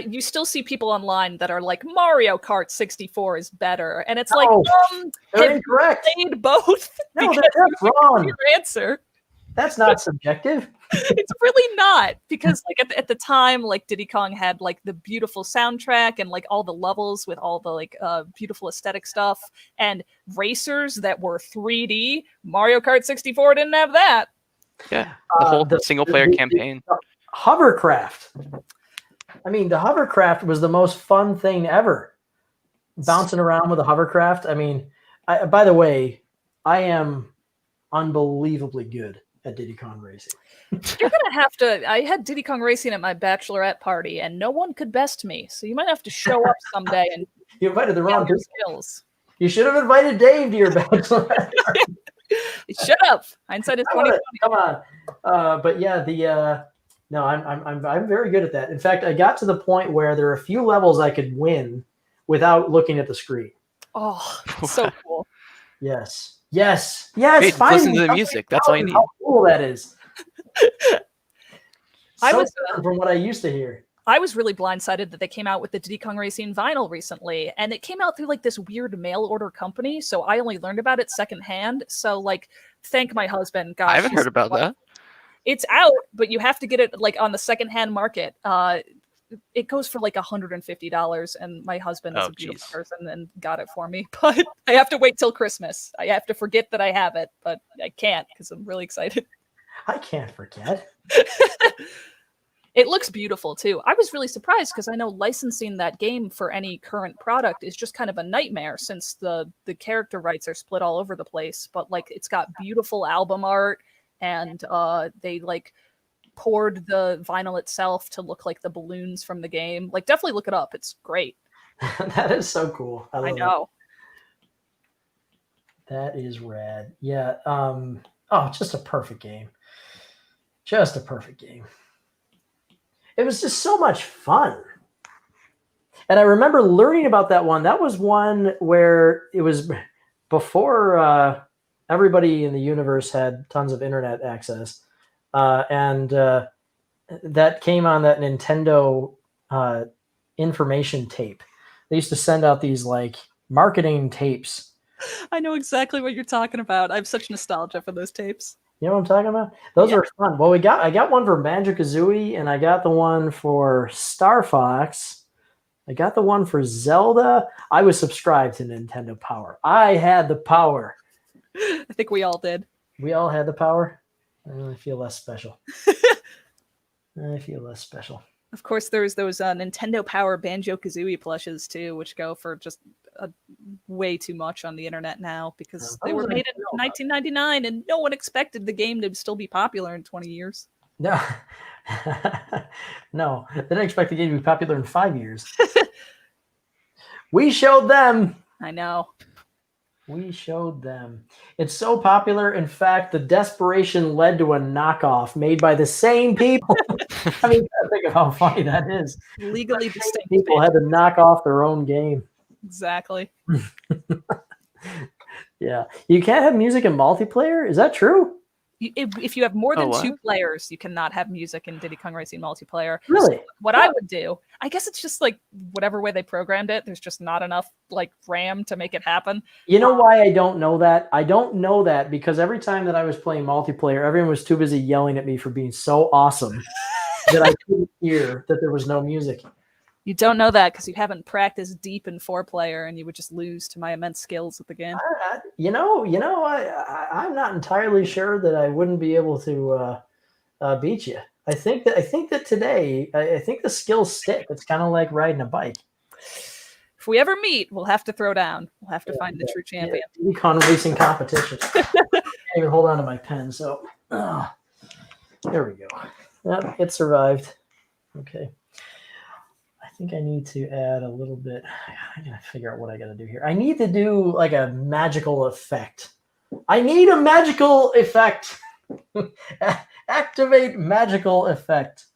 You still see people online that are like Mario Kart 64 is better, and it's like, they're incorrect. Played both? No, that's wrong. Your answer. That's not subjective. It's really not, because like at the time, like Diddy Kong had like the beautiful soundtrack and like all the levels with all the like beautiful aesthetic stuff and racers that were 3D. Mario Kart 64 didn't have that. Yeah, the whole single player campaign. Hovercraft. I mean, the hovercraft was the most fun thing ever. Bouncing around with a hovercraft. I mean, by the way, I am unbelievably good at Diddy Kong Racing. You're gonna have to. I had Diddy Kong Racing at my bachelorette party, and no one could best me. So you might have to show up someday and you invited the wrong skills. You should have invited Dave to your bachelorette party. Shut up! Hindsight is 2020. Come on, but yeah, no, I'm very good at that. In fact, I got to the point where there are a few levels I could win without looking at the screen. Oh, so cool! Yes. Hey, listen to the music. That's all you need. How cool that is. I was different from what I used to hear. I was really blindsided that they came out with the Diddy Kong Racing vinyl recently, and it came out through like this weird mail order company. So I only learned about it secondhand. So like, thank my husband. Gosh, I haven't heard about that. It's out, but you have to get it like on the secondhand market. It goes for like $150, and my husband is a beautiful person and got it for me. But I have to wait till Christmas. I have to forget that I have it, but I can't because I'm really excited. I can't forget. It looks beautiful too. I was really surprised because I know licensing that game for any current product is just kind of a nightmare since the character rights are split all over the place. But like, it's got beautiful album art, and they like poured the vinyl itself to look like the balloons from the game. Like, definitely look it up. It's great. That is so cool. I know. That is rad. Yeah. Just a perfect game. Just a perfect game. It was just so much fun. And I remember learning about that one. That was one where it was before everybody in the universe had tons of internet access, and that came on that Nintendo information tape. They used to send out these like marketing tapes. I know exactly what you're talking about. I have such nostalgia for those tapes. You know what I'm talking about? Those Yeah. are fun. Well, I got one for Banjo-Kazooie, and I got the one for Star Fox. I got the one for Zelda. I was subscribed to Nintendo Power. I had the power. I think we all did. We all had the power. I feel less special. I feel less special. Of course, there's those Nintendo Power Banjo-Kazooie plushes too, which go for just way too much on the internet now because they were made in 1999 and no one expected the game to still be popular in 20 years. No, no, they didn't expect the game to be popular in 5 years. We showed them. I know. We showed them. It's so popular. In fact, the desperation led to a knockoff made by the same people. I mean, think of how funny that is. Legally distinct. People had to knock off their own game. Exactly. Yeah. You can't have music in multiplayer? Is that true? If you have more than what? 2 players, you cannot have music in Diddy Kong Racing multiplayer. Really? So what I would do, I guess it's just like whatever way they programmed it, there's just not enough like RAM to make it happen. You know why I don't know that? I don't know that because every time that I was playing multiplayer, everyone was too busy yelling at me for being so awesome that I couldn't hear that there was no music. You don't know that because you haven't practiced deep in 4-player, and you would just lose to my immense skills at the game. I'm not entirely sure that I wouldn't be able to beat you. I think that today, I think the skills stick. It's kind of like riding a bike. If we ever meet, we'll have to throw down. We'll have to find the true champion. Diddy Kong Racing competition. I can't even hold on to my pen. So there we go. Yep, it survived. Okay. I think I need to add a little bit. I gotta figure out what I gotta do here. I need to do like a magical effect. I need a magical effect. Activate magical effect.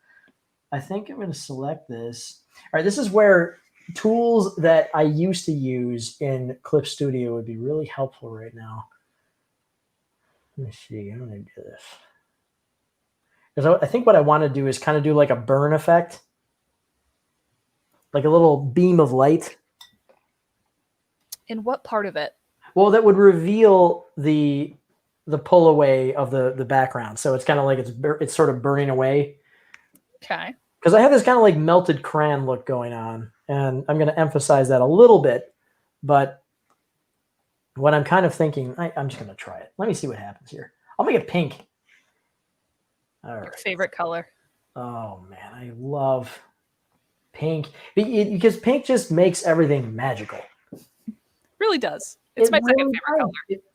I think I'm going to select this. All right, this is where tools that I used to use in Clip Studio would be really helpful right now. Let me see. I'm going to do this. Because I think what I want to do is kind of do like a burn effect. Like a little beam of light. In what part of it? Well, that would reveal the pull away of the background. So it's kind of like it's sort of burning away. Okay. Because I have this kind of like melted crayon look going on, and I'm going to emphasize that a little bit. But what I'm kind of thinking, I'm just going to try it. Let me see what happens here. I'll make it pink. All Your right. favorite color. Oh man, I love pink because pink just makes everything magical. Really does. It's my second favorite color.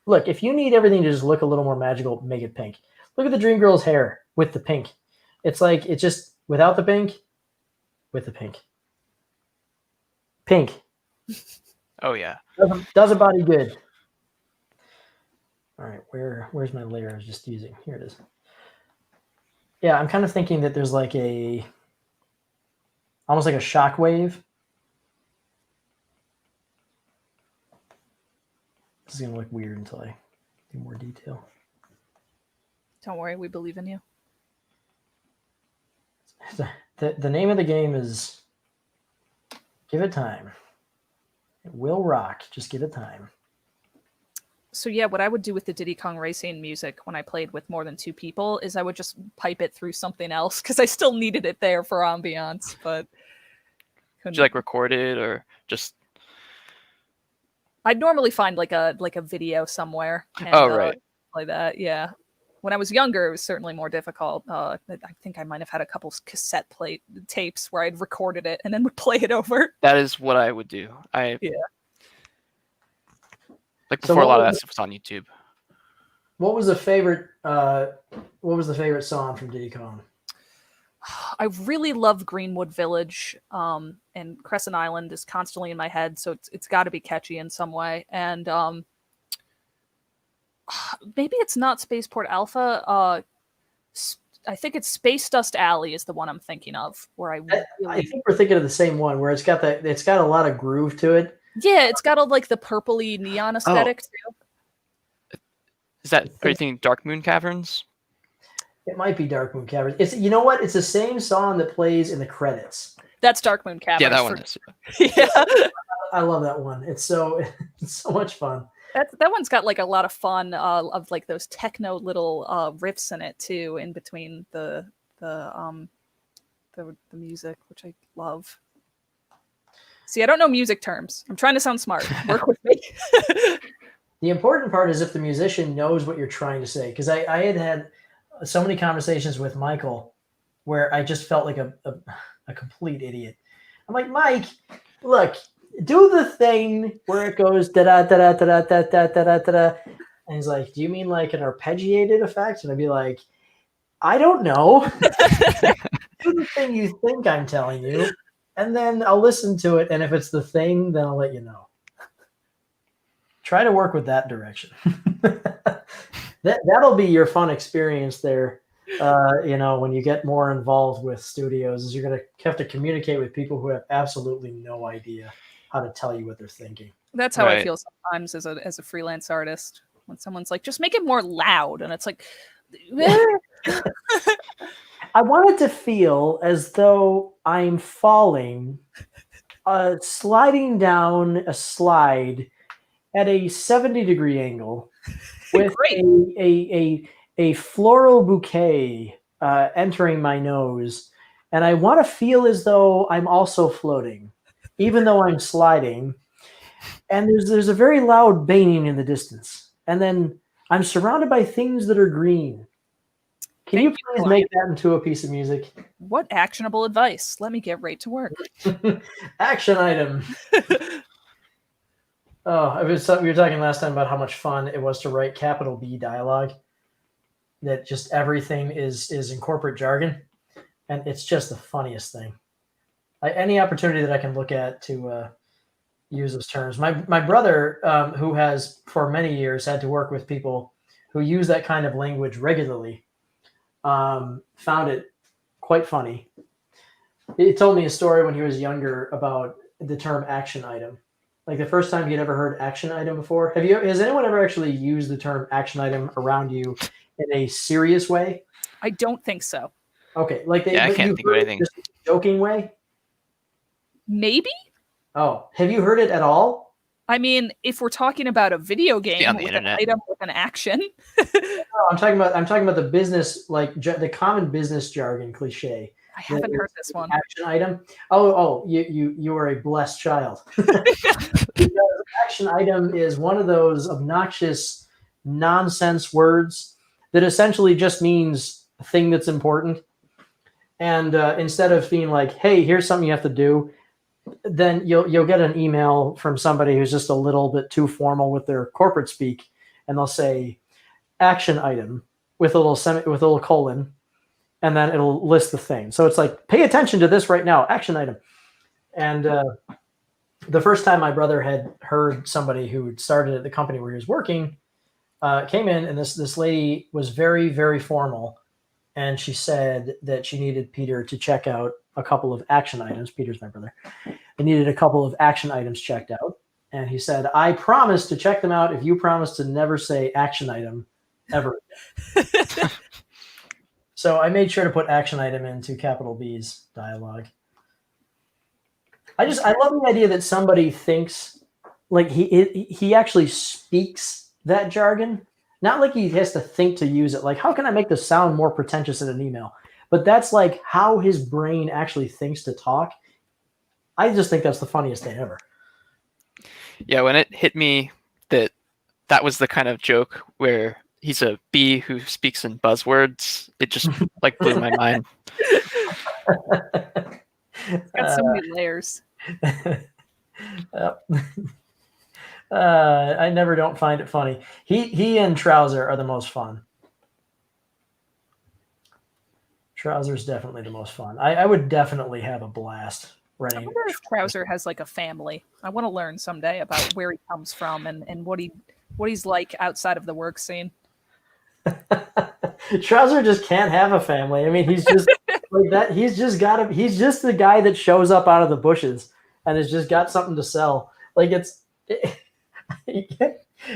Look, if you need everything to just look a little more magical, make it pink. Look at the Dream Girl's hair with the pink. It's like it's just without the pink, with the pink. Pink. Oh yeah. Does a body good. All right, where's my layer I was just using? Here it is. Yeah, I'm kind of thinking that there's like almost like a shock wave. This is going to look weird until I do more detail. Don't worry, we believe in you. The name of the game is Give It Time. It will rock. Just give it time. So yeah, what I would do with the Diddy Kong Racing music when I played with more than 2 people is I would just pipe it through something else because I still needed it there for ambiance. But Did you like record it or just? I'd normally find like a video somewhere. And, right. Play that, yeah. When I was younger, it was certainly more difficult. I think I might have had a couple cassette tapes where I'd recorded it and then would play it over. That is what I would do. Yeah. Like before, a lot of that stuff was on YouTube. What was the favorite? What was the favorite song from Diddy Kong? I really love Greenwood Village, and Crescent Island is constantly in my head, so it's got to be catchy in some way. And maybe it's not Spaceport Alpha. I think it's Space Dust Alley is the one I'm thinking of. Where I think we're thinking of the same one, where it's got a lot of groove to it. Yeah, it's got all like the purpley neon aesthetic too. Are you thinking Dark Moon Caverns? It might be Dark Moon Caverns. It's, you know what? It's the same song that plays in the credits. That's Dark Moon Caverns. Yeah, that one is. Yeah. I love that one. It's so much fun. That one's got like a lot of fun of like those techno little riffs in it too, in between the music, which I love. See, I don't know music terms. I'm trying to sound smart. Work with me. The important part is if the musician knows what you're trying to say. Because I had so many conversations with Michael where I just felt like a complete idiot. I'm like, Mike, look, do the thing where it goes da da da da da da da da da da. And he's like, do you mean like an arpeggiated effect? And I'd be like, I don't know. Do the thing you think I'm telling you, and then I'll listen to it. And if it's the thing, then I'll let you know. Try to work with that direction. That'll be your fun experience there. When you get more involved with studios, is you're going to have to communicate with people who have absolutely no idea how to tell you what they're thinking. That's how I feel sometimes as a freelance artist, when someone's like, just make it more loud, and it's like, I want it to feel as though I'm falling, sliding down a slide at a 70-degree angle with a floral bouquet entering my nose. And I want to feel as though I'm also floating, even though I'm sliding. And there's a very loud banging in the distance. And then I'm surrounded by things that are green. Can you please make that into a piece of music? What actionable advice? Let me get right to work. Action item. We were talking last time about how much fun it was to write capital B dialogue. That just everything is in corporate jargon, and it's just the funniest thing. Any opportunity that I can look at to use those terms. My brother, who has for many years had to work with people who use that kind of language regularly, found it quite funny. He told me a story when he was younger about the term action item. Like the first time he'd ever heard action item before. Has anyone ever actually used the term action item around you in a serious way? I don't think so. Okay, I can't think of anything. Just in a joking way? Maybe? Oh, have you heard it at all? I mean, if we're talking about a video game on the with internet. an item with an action. No, I'm talking about the business, like the common business jargon cliche. I haven't heard this one. Action item. Oh, you are a blessed child. Because action item is one of those obnoxious nonsense words that essentially just means a thing that's important. And instead of being like, hey, here's something you have to do, then you'll get an email from somebody who's just a little bit too formal with their corporate speak, and they'll say action item with a little colon, and then it'll list the thing. So it's like, pay attention to this right now, action item. And the first time my brother had heard somebody who started at the company where he was working came in, and this lady was very, very formal, and she said that she needed Peter to check out a couple of action items. Peter's my brother. I needed a couple of action items checked out. And he said, I promise to check them out if you promise to never say action item ever again. So I made sure to put action item into capital B's dialogue. I love the idea that somebody thinks like he actually speaks that jargon. Not like he has to think to use it. Like, how can I make this sound more pretentious in an email? But that's like how his brain actually thinks to talk. I just think that's the funniest thing ever. Yeah, when it hit me that was the kind of joke where he's a bee who speaks in buzzwords, it just like blew my mind. It's got so many layers. I never don't find it funny. He and Trouser are the most fun. Trouser's definitely the most fun. I would definitely have a blast writing. I wonder if Trouser has like a family. I want to learn someday about where he comes from and what he's like outside of the work scene. Trouser just can't have a family. I mean, he's just like that. He's just the guy that shows up out of the bushes and has just got something to sell. Like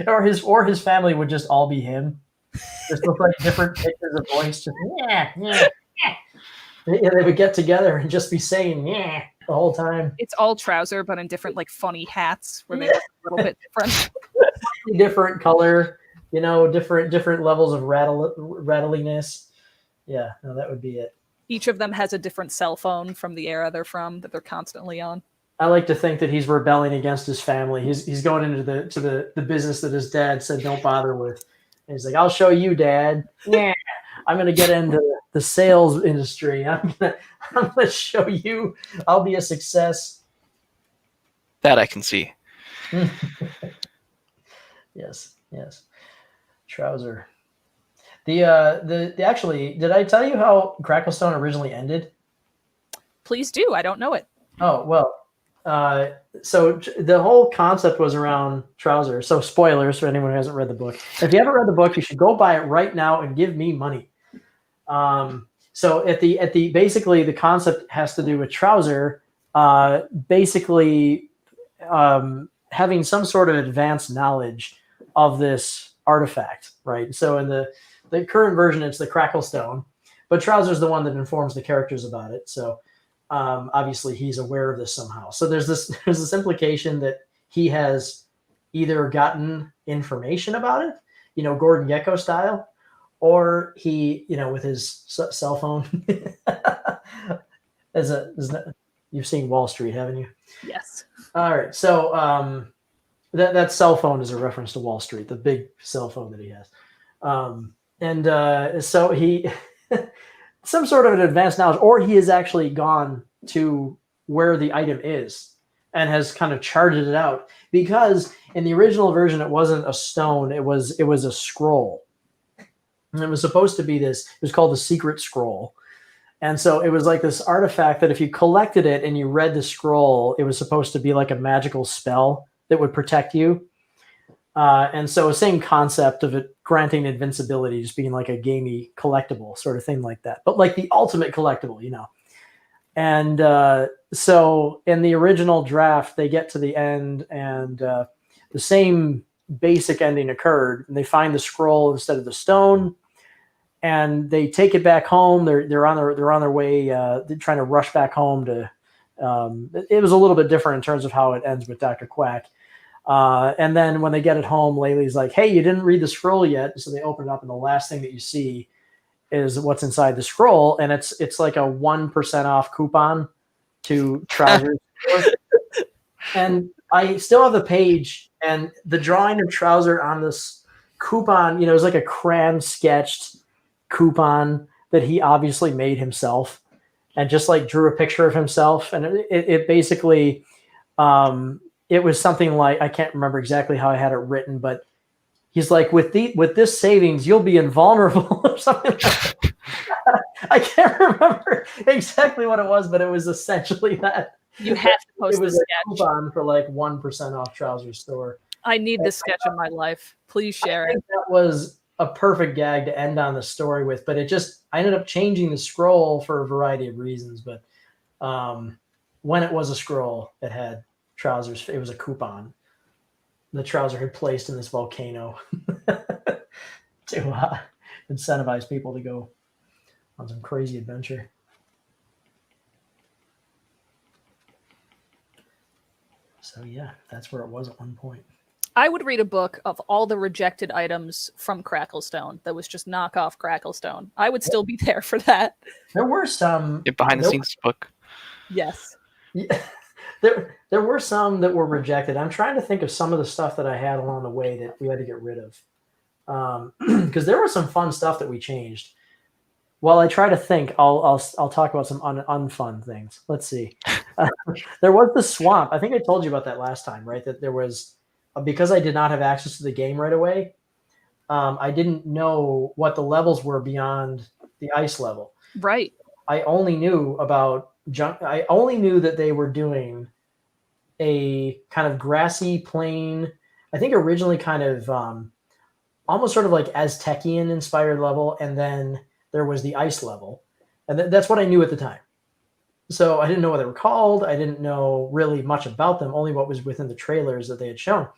or his family would just all be him. Just look like different pictures of voice. Just yeah, yeah, yeah. They would get together and just be saying yeah the whole time. It's all Trouser, but in different like funny hats where they look a little bit different. Different color, different levels of rattliness. Yeah, no, that would be it. Each of them has a different cell phone from the era they're from that they're constantly on. I like to think that he's rebelling against his family. He's going into the business that his dad said don't bother with. And he's like, I'll show you, Dad. Yeah, I'm gonna get into the sales industry. I'm gonna show you. I'll be a success. That I can see. Yes. Trouser. The actually, did I tell you how Cracklestone originally ended? Please do. I don't know it. Oh, well, so the whole concept was around Trouser. So spoilers for anyone who hasn't read the book. If you haven't read the book, you should go buy it right now and give me money. So at the basically the concept has to do with Trouser, basically having some sort of advanced knowledge of this artifact, right? So in the current version, it's the Cracklestone, but Trouser's the one that informs the characters about it. So obviously he's aware of this somehow. So there's this implication that he has either gotten information about it, Gordon Gekko style, or he, with his cell phone. You've seen Wall Street, haven't you? Yes. All right. So that cell phone is a reference to Wall Street, the big cell phone that he has. So he some sort of an advanced knowledge, or he has actually gone to where the item is and has kind of charted it out, because in the original version it wasn't a stone, it was a scroll, and it was supposed to be it was called the Secret Scroll. And so it was like this artifact that if you collected it and you read the scroll, it was supposed to be like a magical spell that would protect you. And so same concept of it granting invincibility, just being like a gamey collectible sort of thing like that, but like the ultimate collectible, And so in the original draft, they get to the end and the same basic ending occurred, and they find the scroll instead of the stone, and they take it back home. They're on their way. They're trying to rush back home to. It was a little bit different in terms of how it ends with Dr. Quack. And then when they get it home, Laylee's like, hey, you didn't read the scroll yet. So they open it up, and the last thing that you see is what's inside the scroll. And it's like a 1% off coupon to Trouser. And I still have the page, and the drawing of Trouser on this coupon, it was like a crayon sketched coupon that he obviously made himself and just like drew a picture of himself. And it basically, it was something like, I can't remember exactly how I had it written, but he's like, with this savings, you'll be invulnerable or something like that. I can't remember exactly what it was, but it was essentially that. You have to post it was this a sketch. coupon for like 1% off Trouser store. I need this sketch in my life. Please share it. That was a perfect gag to end on the story with, but I ended up changing the scroll for a variety of reasons. But when it was a scroll, it had Trousers. It was a coupon the Trouser had placed in this volcano to incentivize people to go on some crazy adventure. So yeah, that's where it was at one point. I would read a book of all the rejected items from Cracklestone that was just knockoff Cracklestone. I would still be there for that. There were some behind the scenes book. Yes. Yeah, there were some that were rejected. I'm trying to think of some of the stuff that I had along the way that we had to get rid of, because there was some fun stuff that we changed. While I try to think, I'll talk about some unfun things. Let's see. There was the swamp. I think I told you about that last time, right? That there was, because I did not have access to the game right away, I didn't know what the levels were beyond the ice level. Right. I only knew about I only knew that they were doing a kind of grassy plain, I think originally kind of almost sort of like Aztecian inspired level, and then there was the ice level, and that's what I knew at the time. So I didn't know what they were called. I didn't know really much about them, only what was within the trailers that they had shown.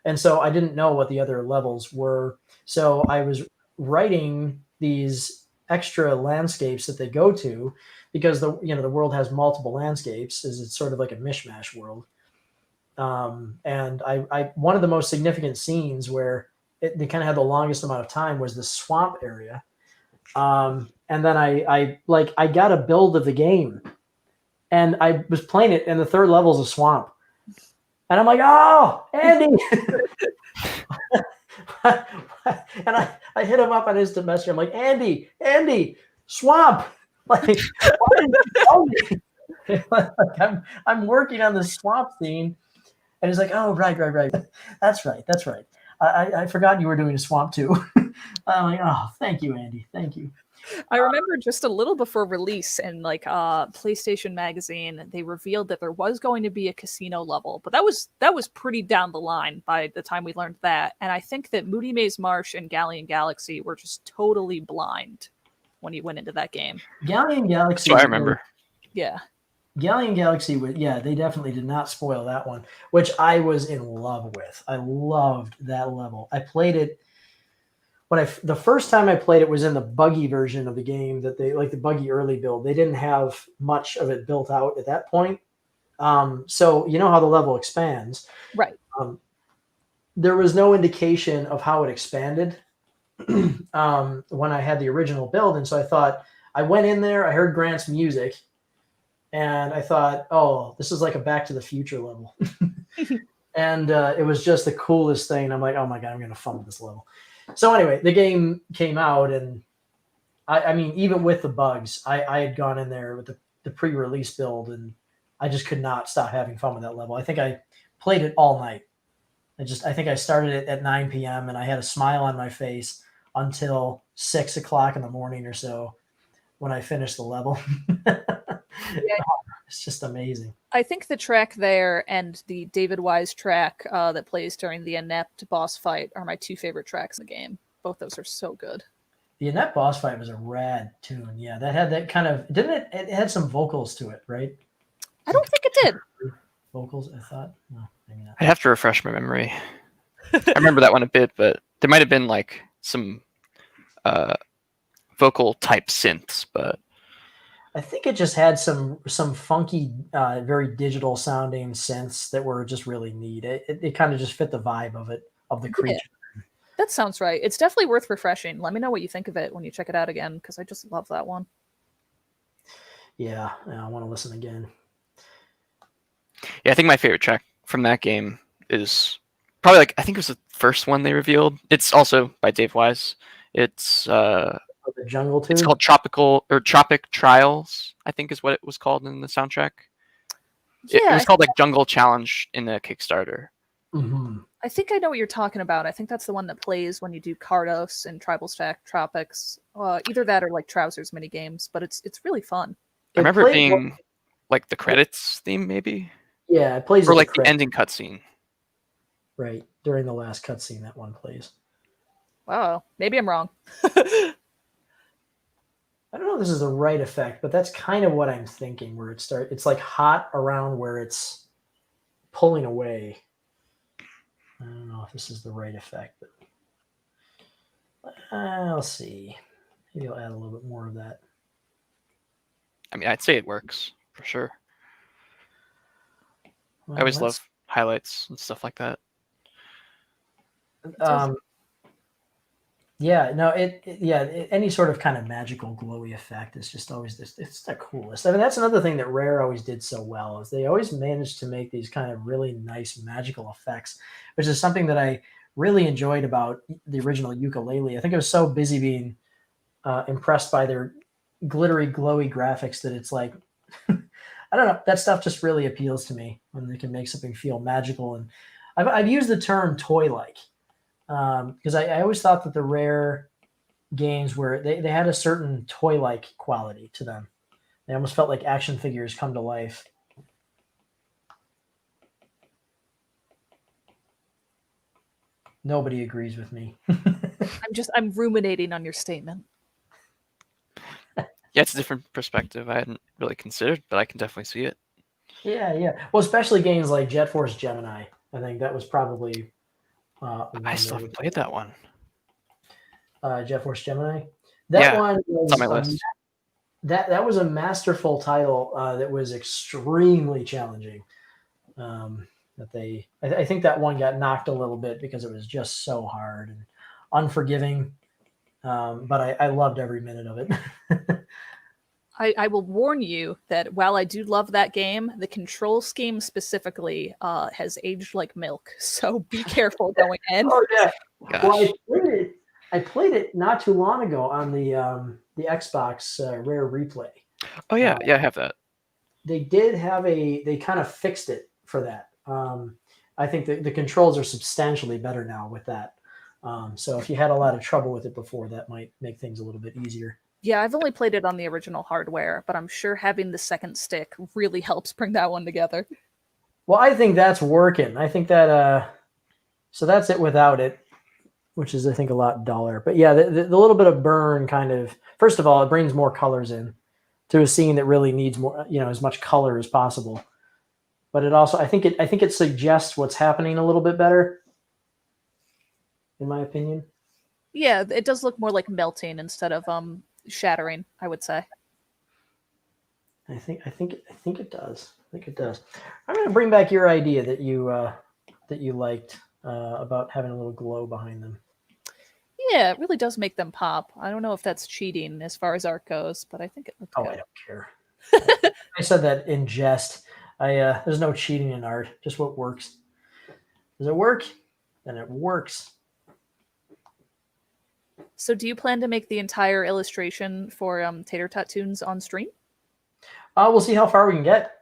And so I didn't know what the other levels were. So I was writing these extra landscapes that they go to, because the world has multiple landscapes, as it's sort of like a mishmash world. And I one of the most significant scenes where they kind of had the longest amount of time was the swamp area. And then I got a build of the game, and I was playing it, and the third level is a swamp. And I'm like, oh, Andy. And I hit him up on Instant Messenger. I'm like, Andy, swamp. Like, why didn't you tell me? Like, I'm working on the swamp scene. And he's like, oh, right. That's right. I forgot you were doing a swamp too. I'm like, oh, thank you, Andy. Thank you. I remember just a little before release in like PlayStation Magazine, they revealed that there was going to be a casino level, but that was pretty down the line by the time we learned that. And I think that Moody Maze Marsh and Galleon Galaxy were just totally blind when you went into that game. Galleon Galaxy. So I remember. Yeah. Galleon Galaxy, they definitely did not spoil that one, which I was in love with. I loved that level. I played it the first time I played it was in the buggy version of the game, that they like the buggy early build. They didn't have much of it built out at that point. So you know how the level expands, right? There was no indication of how it expanded when I had the original build, and so I thought, I went in there, I heard Grant's music, and I thought, oh, this is like a Back to the Future level. And it was just the coolest thing. I'm like, oh my God, I'm going to fun with this level. So anyway, the game came out, and I mean, even with the bugs, I had gone in there with the pre-release build, and I just could not stop having fun with that level. I think I played it all night. I think I started it at 9 p.m. and I had a smile on my face until 6 o'clock in the morning or so when I finished the level. Yeah. It's just amazing. I think the track there and the David Wise track that plays during the Inept boss fight are my two favorite tracks in the game. Both those are so good. The Inept boss fight was a rad tune. Yeah, that had that kind of, didn't it? It had some vocals to it, right? I don't think it did. Vocals, I thought. No, maybe not. I'd have to refresh my memory. I remember that one a bit, but there might have been like some vocal type synths, but I think it just had some funky, very digital sounding synths that were just really neat. It kind of just fit the vibe of the creature. Yeah, that sounds right. It's definitely worth refreshing. Let me know what you think of it when you check it out again, because I just love that one. Yeah, I want to listen again. Yeah, I think my favorite track from that game is probably I think it was the first one they revealed. It's also by Dave Wise. It's the jungle too. It's called Tropic Trials, I think is what it was called in the soundtrack. Yeah, it was called Jungle Challenge in the Kickstarter. Mm-hmm. I think I know what you're talking about. I think that's the one that plays when you do Cardos and Tribal Stack Tropics. Either that or Trousers mini games, but it's really fun. I remember it being the credits theme, maybe. Yeah, it plays or the ending cutscene. Right, during the last cutscene, that one plays. Wow, maybe I'm wrong. I don't know if this is the right effect, but that's kind of what I'm thinking, where it's like hot around where it's pulling away. I don't know if this is the right effect, but I'll see. Maybe I'll add a little bit more of that. I mean, I'd say it works for sure. Well, I always love highlights and stuff like that. Yeah, no, any sort of kind of magical glowy effect is just always it's the coolest. I mean, that's another thing that Rare always did so well, is they always managed to make these kind of really nice magical effects, which is something that I really enjoyed about the original Yooka-Laylee. I think I was so busy being impressed by their glittery, glowy graphics that it's like, I don't know, that stuff just really appeals to me when they can make something feel magical. And I've used the term toy-like. Because I always thought that the Rare games they had a certain toy-like quality to them. They almost felt like action figures come to life. Nobody agrees with me. I'm ruminating on your statement. Yeah, it's a different perspective I hadn't really considered, but I can definitely see it. Yeah. Well, especially games like Jet Force Gemini. I think that was probably I still haven't played that one. Jet Force Gemini. That one it's on my was list. that was a masterful title that was extremely challenging. I think that one got knocked a little bit because it was just so hard and unforgiving. But I loved every minute of it. I will warn you that while I do love that game, the control scheme specifically has aged like milk. So be careful going in. Oh yeah. Gosh. Well, I played it not too long ago on the Xbox Rare Replay. Oh yeah, I have that. They did have they kind of fixed it for that. I think the controls are substantially better now with that. So if you had a lot of trouble with it before, that might make things a little bit easier. Yeah, I've only played it on the original hardware, but I'm sure having the second stick really helps bring that one together. Well, I think that's working. I think that so that's it without it, which is I think a lot duller. But yeah, the little bit of burn kind of, first of all, it brings more colors in to a scene that really needs more, as much color as possible. But it also, I think it suggests what's happening a little bit better, in my opinion. Yeah, it does look more like melting instead of shattering, I would say. I think it does. I think it does. I'm going to bring back your idea that you liked about having a little glow behind them. Yeah, it really does make them pop. I don't know if that's cheating as far as art goes, but I think it looks good. I don't care. I said that in jest. There's no cheating in art, just what works. Does it work? Then it works. So do you plan to make the entire illustration for Tater Tattoons on stream? We'll see how far we can get.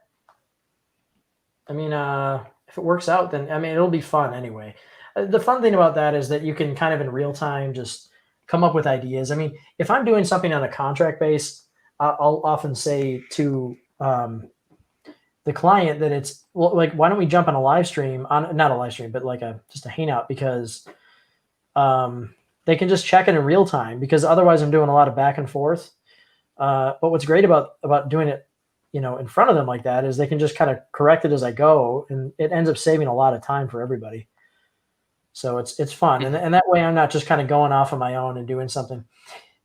I mean, if it works out, then it'll be fun anyway. The fun thing about that is that you can kind of in real time just come up with ideas. I mean, if I'm doing something on a contract base, I'll often say to the client that it's why don't we jump on a live stream not a live stream, but like just a hangout, because they can just check it in real time, because otherwise I'm doing a lot of back and forth. But what's great about doing it, in front of them like that is they can just kind of correct it as I go, and it ends up saving a lot of time for everybody. So it's fun, and that way I'm not just kind of going off on my own and doing something.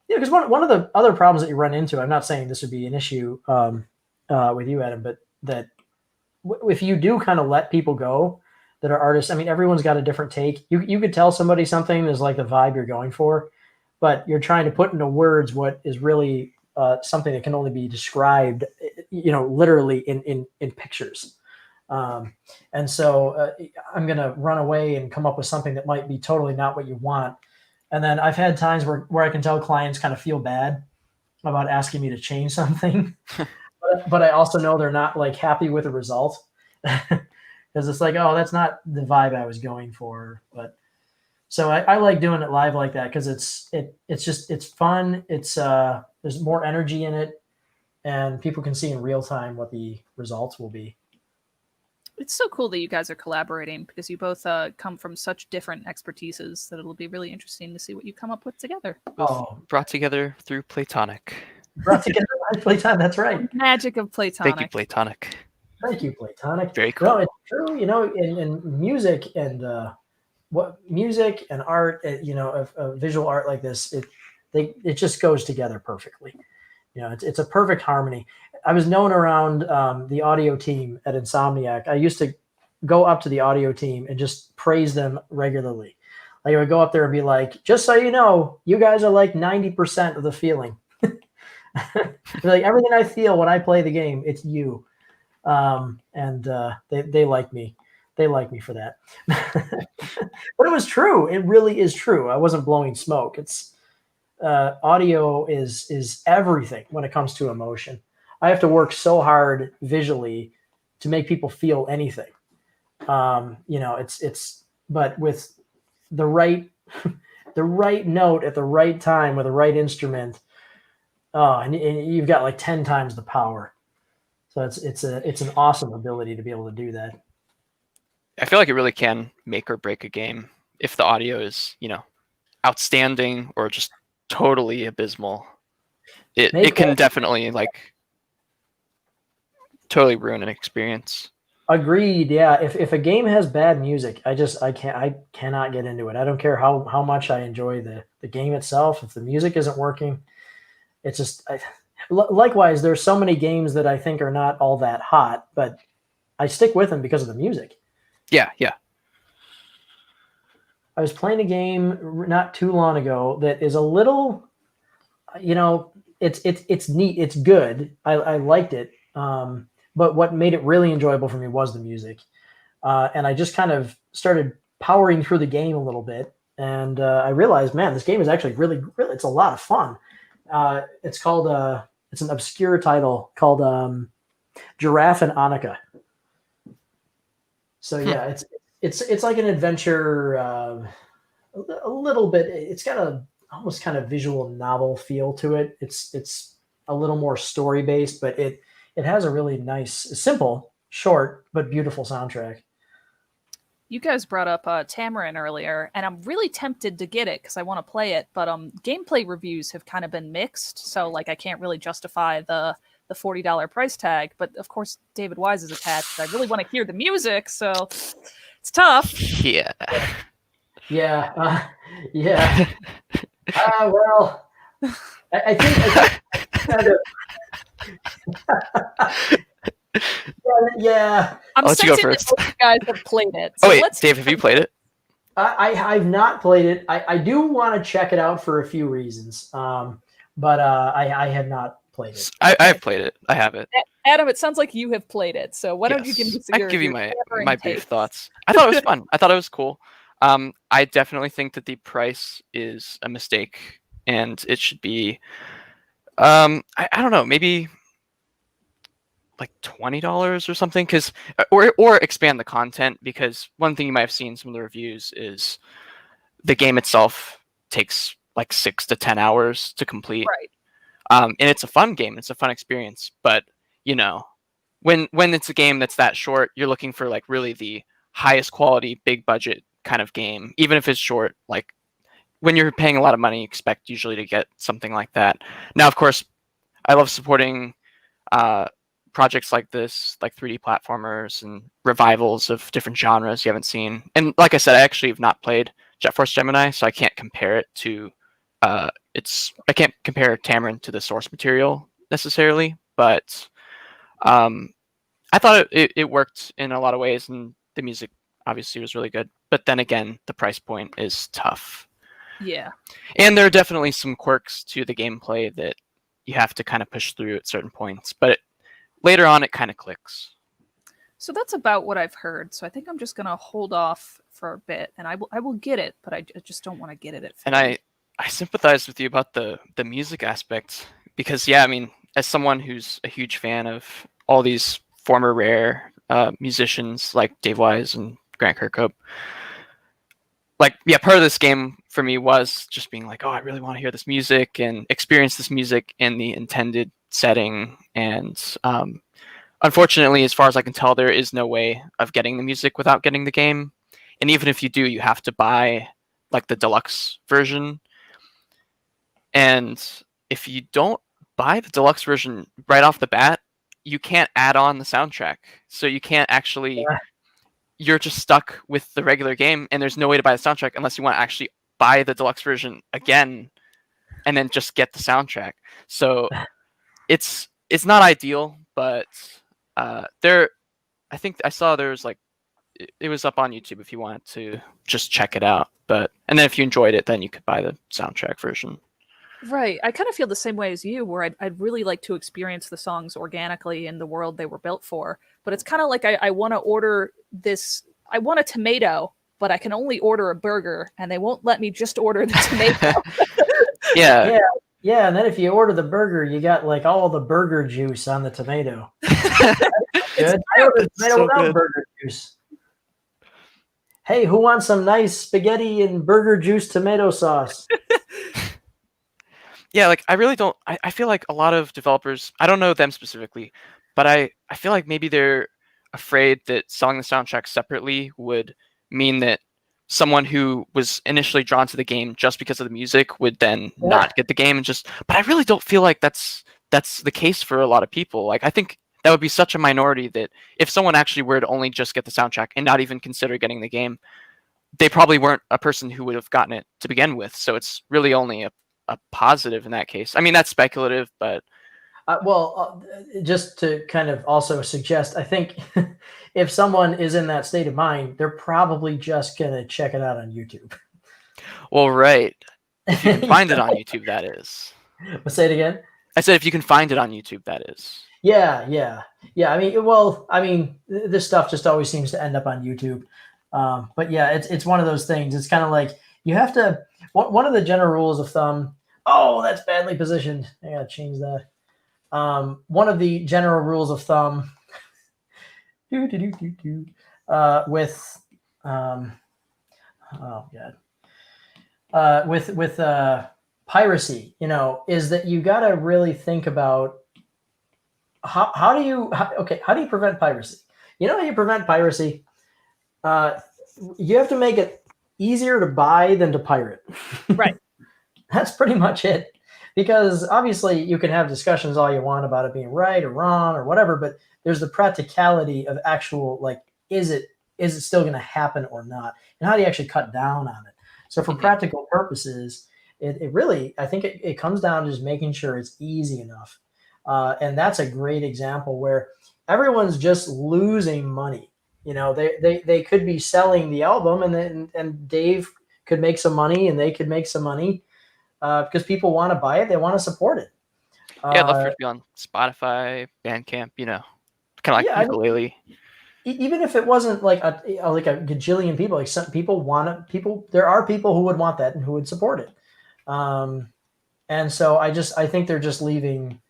Yeah, because one of the other problems that you run into, I'm not saying this would be an issue with you, Adam, but that if you do kind of let people go that are artists, everyone's got a different take. You could tell somebody something is like the vibe you're going for, but you're trying to put into words what is really something that can only be described, literally in pictures. And so I'm going to run away and come up with something that might be totally not what you want. And then I've had times where I can tell clients kind of feel bad about asking me to change something, but I also know they're not like happy with the result, because it's like, oh, that's not the vibe I was going for. But so I like doing it live like that, because it's fun. It's there's more energy in it, and people can see in real time what the results will be. It's so cool that you guys are collaborating, because you both come from such different expertises that it'll be really interesting to see what you come up with together. Brought together through Platonic. Brought together by Platonic, that's right. Magic of Platonic. Thank you, Platonic. Thank you, Platonic. Very cool. No, it's true. In music and music and art, visual art like this, it just goes together perfectly. It's a perfect harmony. I was known around the audio team at Insomniac. I used to go up to the audio team and just praise them regularly. Like I would go up there and be like, just so you know, you guys are like 90% of the feeling. Like everything I feel when I play the game, it's you. And they like me. They like me for that. But it was true. It really is true. I wasn't blowing smoke. It's audio is everything when it comes to emotion. I have to work so hard visually to make people feel anything. But with the right note at the right time with the right instrument, and you've got like 10 times the power. So it's an awesome ability to be able to do that. I feel like it really can make or break a game if the audio is, outstanding or just totally abysmal. It can definitely totally ruin an experience. Agreed. Yeah. If a game has bad music, I cannot get into it. I don't care how much I enjoy the game itself. If the music isn't working, it's just likewise. There's so many games that I think are not all that hot, but I stick with them because of the music. Yeah. I was playing a game not too long ago that is a little, it's neat. It's good. I liked it. But what made it really enjoyable for me was the music. And I just kind of started powering through the game a little bit. And I realized, man, this game is actually really, really, it's a lot of fun. It's called, it's an obscure title called Giraffe and Annika. So yeah, it's like an adventure, a little bit. It's got a almost kind of visual novel feel to it. It's a little more story based, but it has a really nice, simple, short but beautiful soundtrack. You guys brought up Tamarin earlier, and I'm really tempted to get it because I want to play it. But gameplay reviews have kind of been mixed, so like I can't really justify the $40 price tag. But of course, David Wise is attached. I really want to hear the music, so it's tough. Yeah. Yeah. Well, I think kind of. Yeah. I'm I'll let you go sensing that first. most of you guys have played it. Oh So wait, let's Dave, have you played it? I've not played it. I do want to check it out for a few reasons. But I have not played it. I've played it. I have it. Adam, it sounds like you have played it. So why don't you give me I your, can give you your my Tamarin brief take? thoughts. I thought it was fun. I thought it was cool. I definitely think that the price is a mistake, and it should be. I don't know, maybe like $20 or something, because or expand the content, because one thing you might have seen some of the reviews is the game itself takes like 6 to 10 hours to complete. Right. And it's a fun game, it's a fun experience, but when it's a game that's that short, you're looking for like really the highest quality, big budget kind of game, even if it's short. Like when you're paying a lot of money, you expect usually to get something like that. Now, of course, I love supporting projects like this, like 3D platformers and revivals of different genres you haven't seen. And like I said, I actually have not played Jet Force Gemini, so I can't compare it to I can't compare Tamarin to the source material necessarily, but I thought it worked in a lot of ways, and the music obviously was really good. But then again, the price point is tough. Yeah. And there are definitely some quirks to the gameplay that you have to kind of push through at certain points, but later on it kind of clicks. So that's about what I've heard. So I think I'm just gonna hold off for a bit, and I will get it, but I just don't want to get it at. 50. And I sympathize with you about the music aspect, because yeah, I mean, as someone who's a huge fan of all these former Rare musicians like Dave Wise and Grant Kirkhope, like, yeah, part of this game for me was just being like, oh, I really want to hear this music and experience this music in the intended setting. And unfortunately, as far as I can tell, there is no way of getting the music without getting the game. And even if you do, you have to buy like the deluxe version. And if you don't buy the deluxe version right off the bat, you can't add on the soundtrack. So you can't actually... Yeah. You're just stuck with the regular game, and there's no way to buy the soundtrack unless you want to actually buy the deluxe version again and then just get the soundtrack. So it's not ideal, but I think I saw there's like, it was up on YouTube if you wanted to just check it out. But and then if you enjoyed it, then you could buy the soundtrack version. Right. I kind of feel the same way as you, where I'd really like to experience the songs organically in the world they were built for. But it's kind of like I want to order this. I want a tomato, but I can only order a burger, and they won't let me just order the tomato. Yeah. Yeah. And then if you order the burger, you got like all the burger juice on the tomato. Good. I ordered tomato without burger juice. Hey, who wants some nice spaghetti and burger juice tomato sauce? Yeah, like I really don't. I feel like a lot of developers, I don't know them specifically, but I feel like maybe they're afraid that selling the soundtrack separately would mean that someone who was initially drawn to the game just because of the music would then not get the game. But I really don't feel like that's the case for a lot of people. Like I think that would be such a minority that if someone actually were to only just get the soundtrack and not even consider getting the game, they probably weren't a person who would have gotten it to begin with. So it's really only a positive in that case. I mean, that's speculative, but just to kind of also suggest, I think if someone is in that state of mind, they're probably just going to check it out on YouTube. well, right. If you can find it on YouTube, that is. Say it again. I said if you can find it on YouTube, that is. Yeah. I mean, this stuff just always seems to end up on YouTube. But yeah, it's one of those things. It's kind of like you have to. One of the general rules of thumb. Oh, that's badly positioned. I gotta change that. One of the general rules of thumb. With oh god. With piracy, is that you got to really think about how do you prevent piracy? How you prevent piracy? You have to make it easier to buy than to pirate. Right. That's pretty much it. Because obviously you can have discussions all you want about it being right or wrong or whatever, but there's the practicality of actual, like, is it still going to happen or not? And how do you actually cut down on it? So for practical purposes, it really, I think it comes down to just making sure it's easy enough. And that's a great example where everyone's just losing money. They could be selling the album and Dave could make some money and they could make some money because people want to buy it. They want to support it. Yeah, I'd love for it to be on Spotify, Bandcamp, kind of like ukulele. Even if it wasn't like a gajillion people, like some people there are people who would want that and who would support it. And so I think they're just leaving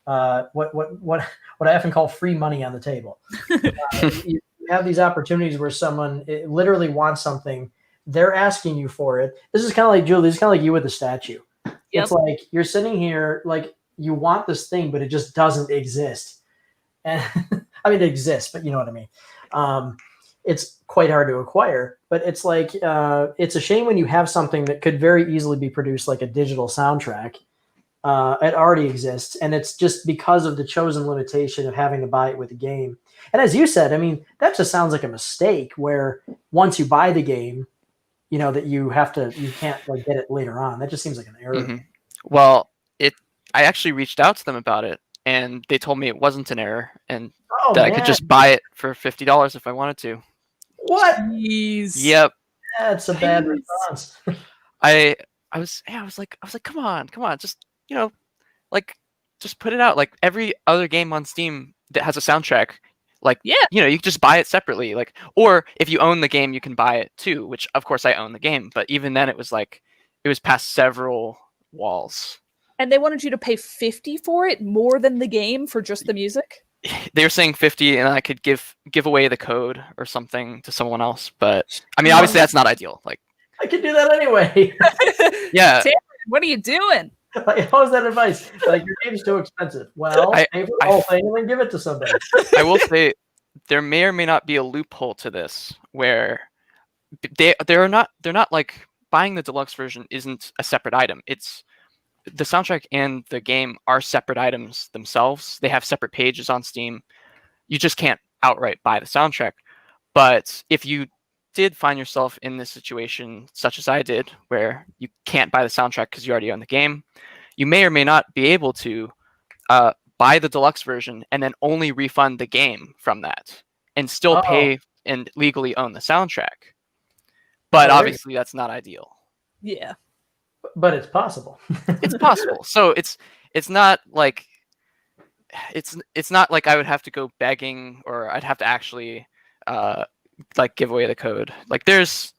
what I often call free money on the table. You have these opportunities where someone literally wants something, they're asking you for it. This is kind of like Julie. This is kind of like you with the statue. Yep. It's like you're sitting here, like you want this thing, but it just doesn't exist. And I mean, it exists, but you know what I mean. It's quite hard to acquire, but it's like it's a shame when you have something that could very easily be produced like a digital soundtrack. It already exists, and it's just because of the chosen limitation of having to buy it with the game. And as you said, I mean, that just sounds like a mistake where once you buy the game, that you can't like get it later on. That just seems like an error. Mm-hmm. Well, I actually reached out to them about it, and they told me it wasn't an error, and that I could just buy it for $50 if I wanted to. What? Jeez. Yep. That's a bad response. I was like, come on, just just put it out like every other game on Steam that has a soundtrack. Like, you can just buy it separately. Like, or if you own the game, you can buy it too, which of course I own the game. But even then it was past several walls. And they wanted you to pay $50 for it, more than the game for just the music? They were saying $50 and I could give away the code or something to someone else. But I mean, obviously that's not ideal. Like, I could do that anyway. Yeah. Taylor, what are you doing? Like, how is that advice? Like, your game's too expensive. Well, pay for the whole thing and then give it to somebody. I will say there may or may not be a loophole to this where they're not like buying the deluxe version isn't a separate item. It's the soundtrack and the game are separate items themselves. They have separate pages on Steam. You just can't outright buy the soundtrack. But if you did find yourself in this situation, such as I did, where you can't buy the soundtrack because you already own the game, you may or may not be able to buy the deluxe version and then only refund the game from that and still pay and legally own the soundtrack. But obviously that's not ideal. Yeah. But it's possible. It's possible. So it's not like it's not like I would have to go begging or I'd have to actually give away the code. Like, there's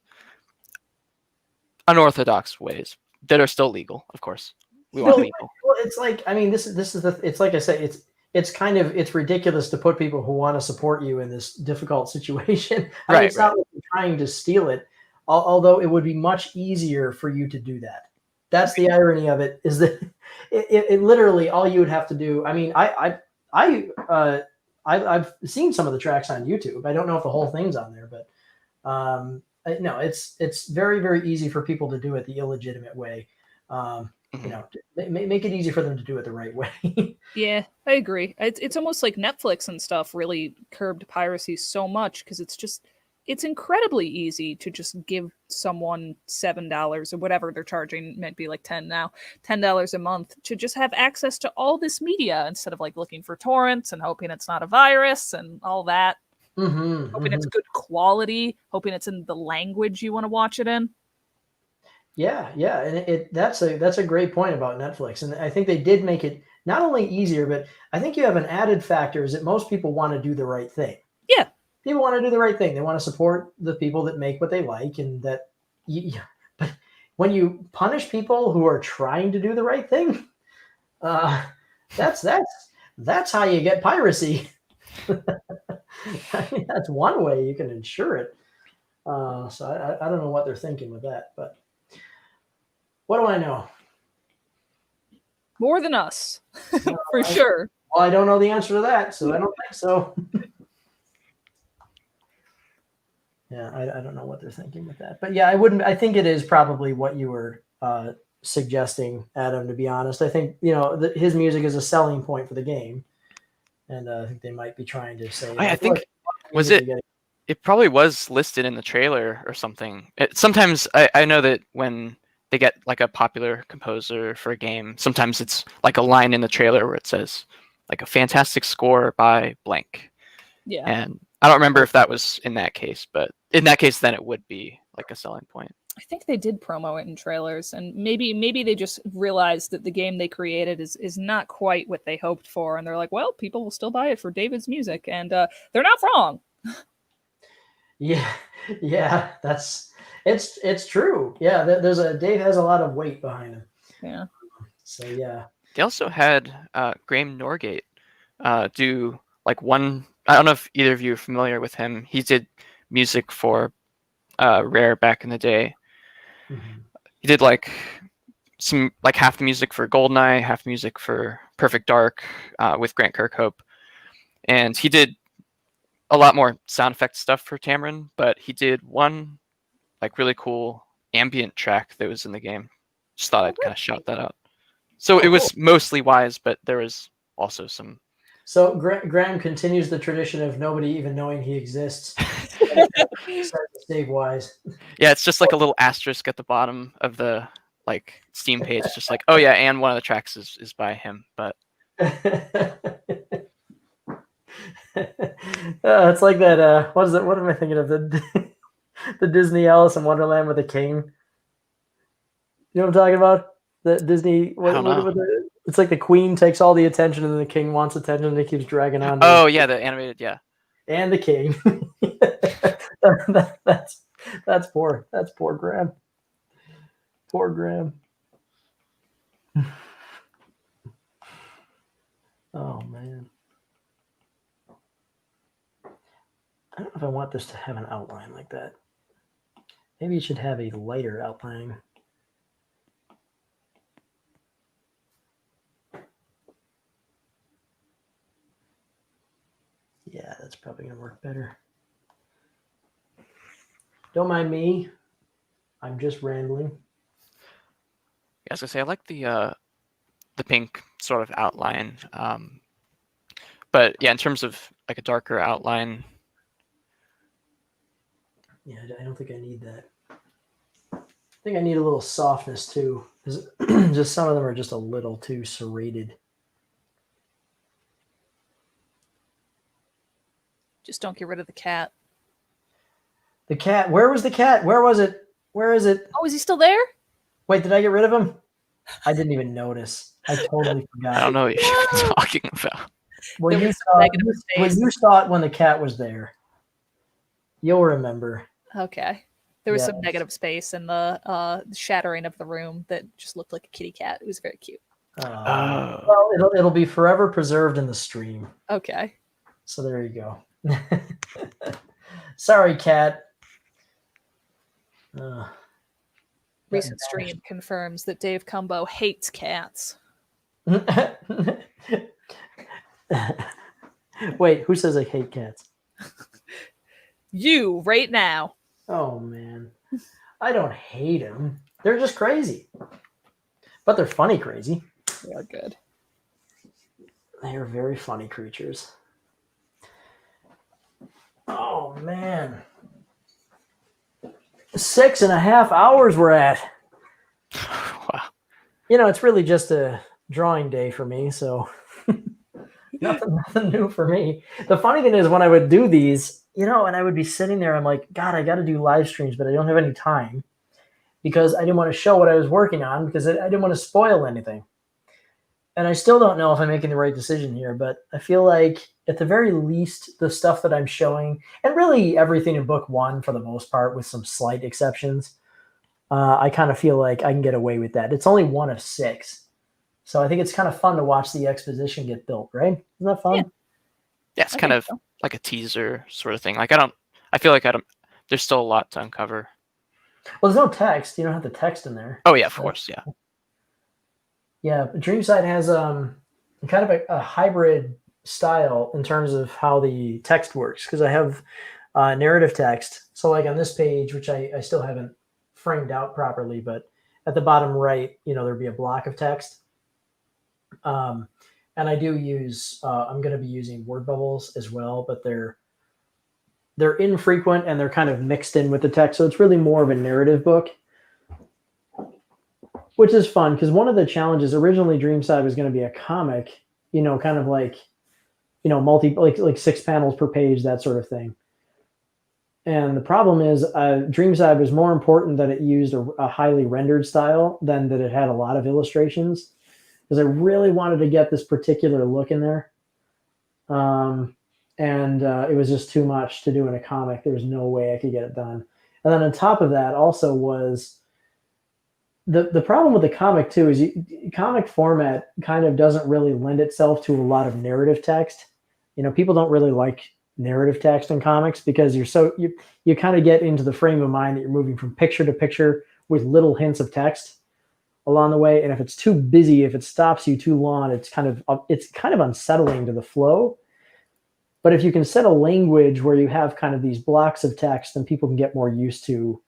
unorthodox ways that are still legal, of course. We want legal. Well, it's like, I mean, this is it's like I say, it's ridiculous to put people who want to support you in this difficult situation. I mean, it's not like you're trying to steal it, although it would be much easier for you to do that. That's the irony of it, is that it literally all you would have to do. I mean, I've seen some of the tracks on YouTube. I don't know if the whole thing's on there, but no, it's very, very easy for people to do it the illegitimate way. you know, make it easy for them to do it the right way. Yeah, I agree. It's almost like Netflix and stuff really curbed piracy so much because it's incredibly easy to just give someone $7 or whatever they're charging, it might be like 10 now, $10 a month to just have access to all this media instead of like looking for torrents and hoping it's not a virus and all that. Hoping it's good quality, hoping it's in the language you want to watch it in. Yeah, and that's a great point about Netflix, and I think they did make it not only easier, but I think you have an added factor is that most people want to do the right thing. Yeah, people want to do the right thing. They want to support the people that make what they like, and that. But when you punish people who are trying to do the right thing, that's how you get piracy. I mean, that's one way you can ensure it. So I don't know what they're thinking with that, but. What do I know? More than us, for sure. Well, I don't know the answer to that, so I don't think so. Yeah, I don't know what they're thinking with that. But yeah, I think it is probably what you were suggesting, Adam, to be honest. I think, his music is a selling point for the game. And I think they might be trying to say... I think, it probably was listed in the trailer or something. Sometimes I know that when... they get like a popular composer for a game. Sometimes it's like a line in the trailer where it says like a fantastic score by blank. Yeah. And I don't remember if that was in that case, but in that case, then it would be like a selling point. I think they did promo it in trailers, and maybe they just realized that the game they created is not quite what they hoped for, and they're like, well, people will still buy it for David's music, and they're not wrong. Yeah, it's true. Yeah, Dave has a lot of weight behind him. Yeah. So yeah. They also had Graham Norgate do like one. I don't know if either of you are familiar with him. He did music for Rare back in the day. Mm-hmm. He did like some like half the music for GoldenEye, half the music for Perfect Dark with Grant Kirkhope, and he did a lot more sound effect stuff for Tamron. But he did one like really cool ambient track that was in the game. Just thought I'd kind of shout that out. So it was mostly Wise, but there was also some. So Graham continues the tradition of nobody even knowing he exists. Dave Wise. Yeah, it's just like a little asterisk at the bottom of the like Steam page. It's just like, oh yeah, and one of the tracks is by him. But it's like that. What is it? What am I thinking of? The Disney Alice in Wonderland with the king. You know what I'm talking about? The Disney. It's like the queen takes all the attention and the king wants attention and he keeps dragging on. Oh yeah, the animated, yeah. And the king. That's poor Graham. Poor Graham. Oh man. I don't know if I want this to have an outline like that. Maybe it should have a lighter outline. Yeah, that's probably going to work better. Don't mind me. I'm just rambling. Yeah, I was gonna say I like the pink sort of outline, but yeah, in terms of like a darker outline. Yeah, I don't think I need that. I think I need a little softness too, because just some of them are just a little too serrated. Just don't get rid of the cat. The cat. Where was the cat? Where was it? Where is it? Oh, is he still there? Wait, did I get rid of him? I didn't even notice. I totally forgot. I don't know what you're talking about. Well, you saw it when the cat was there. You'll remember. Okay. There was some negative space in the shattering of the room that just looked like a kitty cat. It was very cute. Well, it'll be forever preserved in the stream. Okay. So there you go. Sorry, cat. Recent stream confirms that Dave Cumbo hates cats. Wait, who says I hate cats? You, right now. Oh, man. I don't hate them. They're just crazy. But they're funny crazy. They are good. They are very funny creatures. Oh man. 6.5 hours we're at. Wow. You know, it's really just a drawing day for me, so nothing new for me. The funny thing is when I would do these, you know, and I would be sitting there, I'm like, God, I got to do live streams, but I don't have any time because I didn't want to show what I was working on because I didn't want to spoil anything. And I still don't know if I'm making the right decision here, but I feel like at the very least, the stuff that I'm showing, and really everything in book one for the most part, with some slight exceptions, I kind of feel like I can get away with that. It's only one of 6. So I think it's kind of fun to watch the exposition get built, right? Isn't that fun? Yeah, it's I kind think of so. like a teaser sort of thing. Like I feel like there's still a lot to uncover. Well, there's no text. You don't have the text in there. Oh yeah, of course, yeah. Yeah, Dreamside has kind of a hybrid style in terms of how the text works because I have narrative text. So like on this page, which I still haven't framed out properly, but at the bottom right, you know, there'd be a block of text. And I do use, I'm going to be using word bubbles as well, but they're infrequent and they're kind of mixed in with the text. So it's really more of a narrative book, which is fun because one of the challenges originally Dreamside was going to be a comic, you know, kind of like, you know, like 6 panels per page, that sort of thing. And the problem is Dreamside was more important that it used a highly rendered style than that it had a lot of illustrations because I really wanted to get this particular look in there. And it was just too much to do in a comic. There was no way I could get it done. And then on top of that also was the problem with the comic too is comic format kind of doesn't really lend itself to a lot of narrative text. You know, people don't really like narrative text in comics because you kind of get into the frame of mind that you're moving from picture to picture with little hints of text along the way. And if it's too busy, if it stops you too long, it's kind of unsettling to the flow. But if you can set a language where you have kind of these blocks of text, then people can get more used to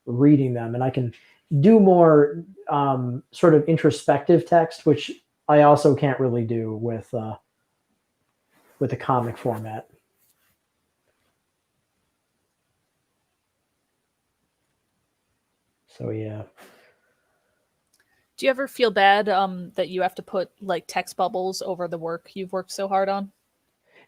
reading them. And I can do more sort of introspective text, which I also can't really do with the comic format. So yeah. Do you ever feel bad that you have to put like text bubbles over the work you've worked so hard on?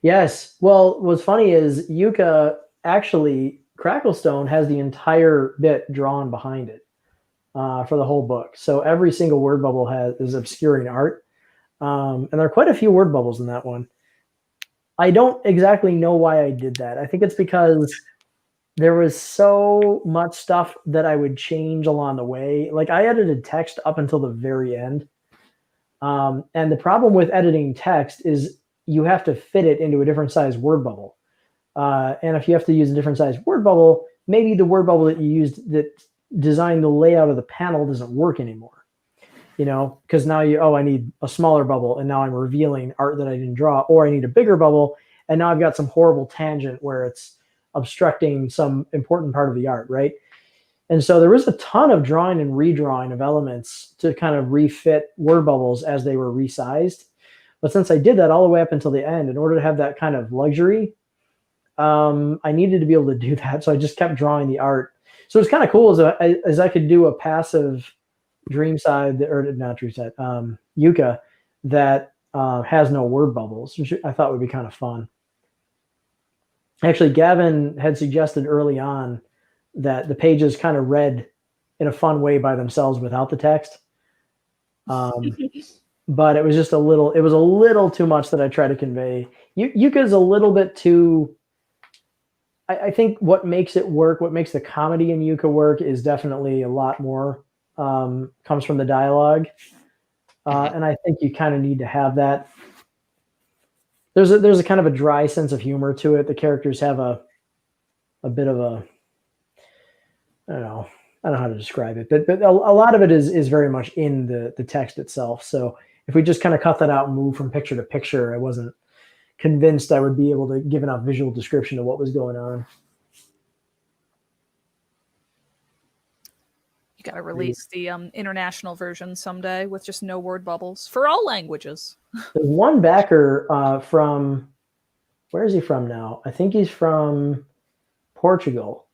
Yes. Well, what's funny is Yuka actually Cracklestone has the entire bit drawn behind it for the whole book. So every single word bubble is obscuring art, and there are quite a few word bubbles in that one. I don't exactly know why I did that. I think it's because there was so much stuff that I would change along the way. Like I edited text up until the very end. And the problem with editing text is you have to fit it into a different size word bubble. And if you have to use a different size word bubble, maybe the word bubble that you used that designed the layout of the panel doesn't work anymore. You know, because now I need a smaller bubble and now I'm revealing art that I didn't draw, or I need a bigger bubble and now I've got some horrible tangent where it's obstructing some important part of the art, right? And so there was a ton of drawing and redrawing of elements to kind of refit word bubbles as they were resized. But since I did that all the way up until the end, in order to have that kind of luxury, I needed to be able to do that. So I just kept drawing the art. So it's kind of cool as I could do a passive Dreamside, or not Dreamside, Yuka that has no word bubbles, which I thought would be kind of fun. Actually, Gavin had suggested early on that the pages kind of read in a fun way by themselves without the text. But it was just a little too much that I tried to convey. Yuka's a little bit too, I think what makes it work, what makes the comedy in Yuka work is definitely a lot more comes from the dialogue. And I think you kind of need to have that. There's a kind of a dry sense of humor to it. The characters have a bit of a, I don't know how to describe it, but a lot of it is very much in the text itself. So if we just kind of cut that out and move from picture to picture, I wasn't convinced I would be able to give enough visual description of what was going on. Got to release the international version someday with just no word bubbles for all languages. There's one backer from, where is he from now? I think he's from Portugal,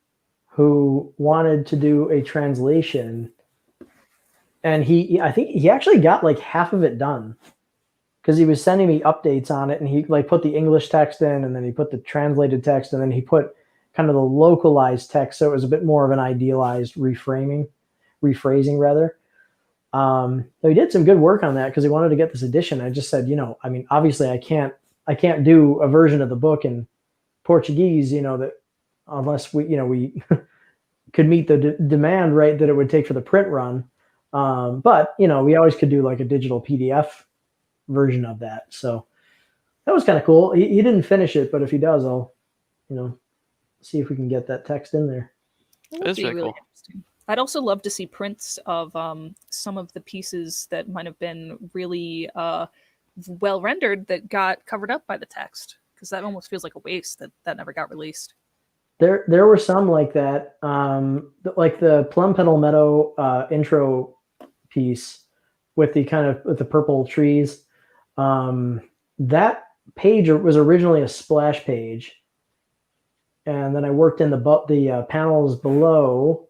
who wanted to do a translation, and I think he actually got like half of it done, because he was sending me updates on it, and he like put the English text in, and then he put the translated text, and then he put kind of the localized text, so it was a bit more of an idealized rephrasing rather. So he did some good work on that because he wanted to get this edition. I just said, I mean, obviously I can't do a version of the book in Portuguese, that unless we could meet the demand, right, that it would take for the print run. But we always could do like a digital PDF version of that. So that was kind of cool. He didn't finish it, but if he does, I'll, see if we can get that text in there. That's really cool. Interesting. I'd also love to see prints of some of the pieces that might have been really well rendered that got covered up by the text, because that almost feels like a waste that never got released. There were some like that, like the Plum Petal Meadow intro piece with the purple trees. That page was originally a splash page, and then I worked in the panels below.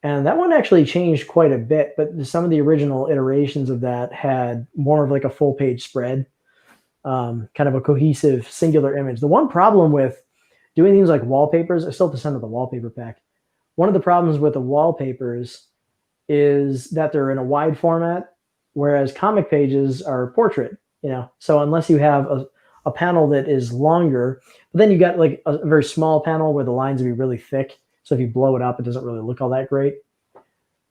And that one actually changed quite a bit, but some of the original iterations of that had more of like a full page spread, kind of a cohesive singular image. The one problem with doing things like wallpapers, I still have to send out the wallpaper pack. One of the problems with the wallpapers is that they're in a wide format, whereas comic pages are portrait, So unless you have a panel that is longer, but then you got like a very small panel where the lines would be really thick. So if you blow it up, it doesn't really look all that great.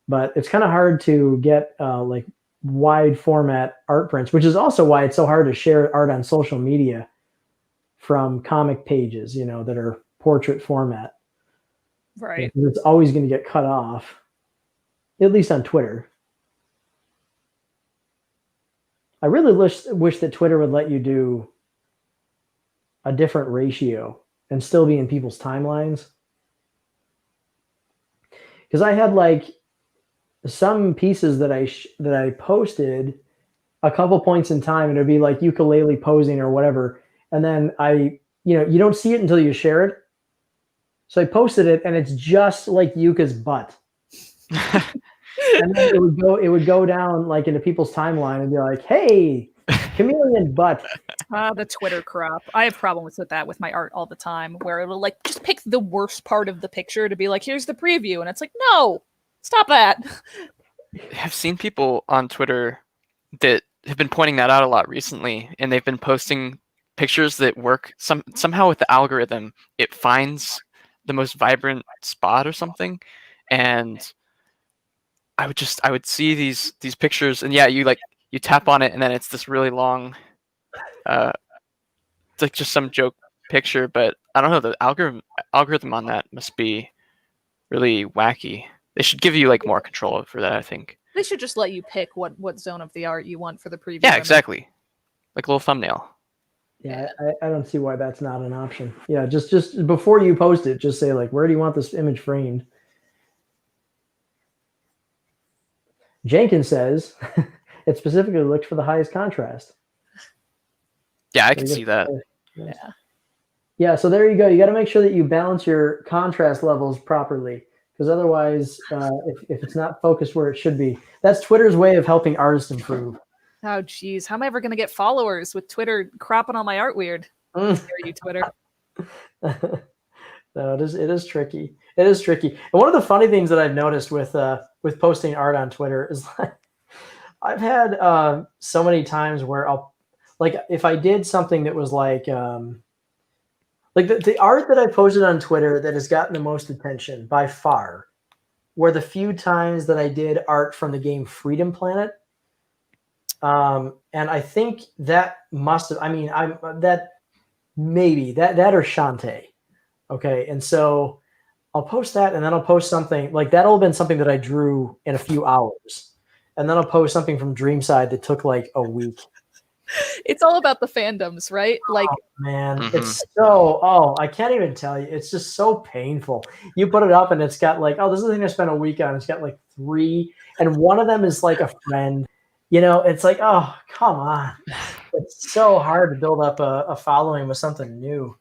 But it's kind of hard to get like wide format art prints, which is also why it's so hard to share art on social media from comic pages, that are portrait format. Right. It's always going to get cut off, at least on Twitter. I really wish that Twitter would let you do a different ratio and still be in people's timelines. Because I had like some pieces that I posted a couple points in time, and it'd be like ukulele posing or whatever, and then you don't see it until you share it. So I posted it, and it's just like Yuka's butt, and then it would go down like into people's timeline and be like, "Hey, chameleon butt." The Twitter crop. I have problems with that with my art all the time, where it'll like just pick the worst part of the picture to be like, here's the preview. And it's like, no, stop that. I've seen people on Twitter that have been pointing that out a lot recently, and they've been posting pictures that work somehow with the algorithm. It finds the most vibrant spot or something. And I would see these pictures, and you tap on it, and then it's this really long, it's like just some joke picture, but I don't know, the algorithm on that must be really wacky. They should give you like more control for that, I think. They should just let you pick what zone of the art you want for the preview. Yeah, exactly. Like a little thumbnail. Yeah, I don't see why that's not an option. Yeah, just before you post it, just say like, where do you want this image framed? Jenkins says it specifically looks for the highest contrast. Yeah, I can see that. Yeah, so there you go. You got to make sure that you balance your contrast levels properly, because otherwise, if it's not focused where it should be, that's Twitter's way of helping artists improve. Oh, geez. How am I ever going to get followers with Twitter cropping all my art weird? How dare you, Twitter? No, it is tricky. It is tricky. And one of the funny things that I've noticed with posting art on Twitter is like, I've had so many times where I'll, like, if I did something that was like the art that I posted on Twitter that has gotten the most attention by far were the few times that I did art from the game Freedom Planet. And I think that must have, that or Shantae. Okay. And so I'll post that, and then I'll post something like that'll have been something that I drew in a few hours. And then I'll post something from Dreamside that took like a week. It's all about the fandoms, right? Like, man, it's so, I can't even tell you. It's just so painful. You put it up and it's got like, oh, this is the thing I spent a week on. It's got like 3, and one of them is like a friend. You know, it's like, oh, come on. It's so hard to build up a following with something new.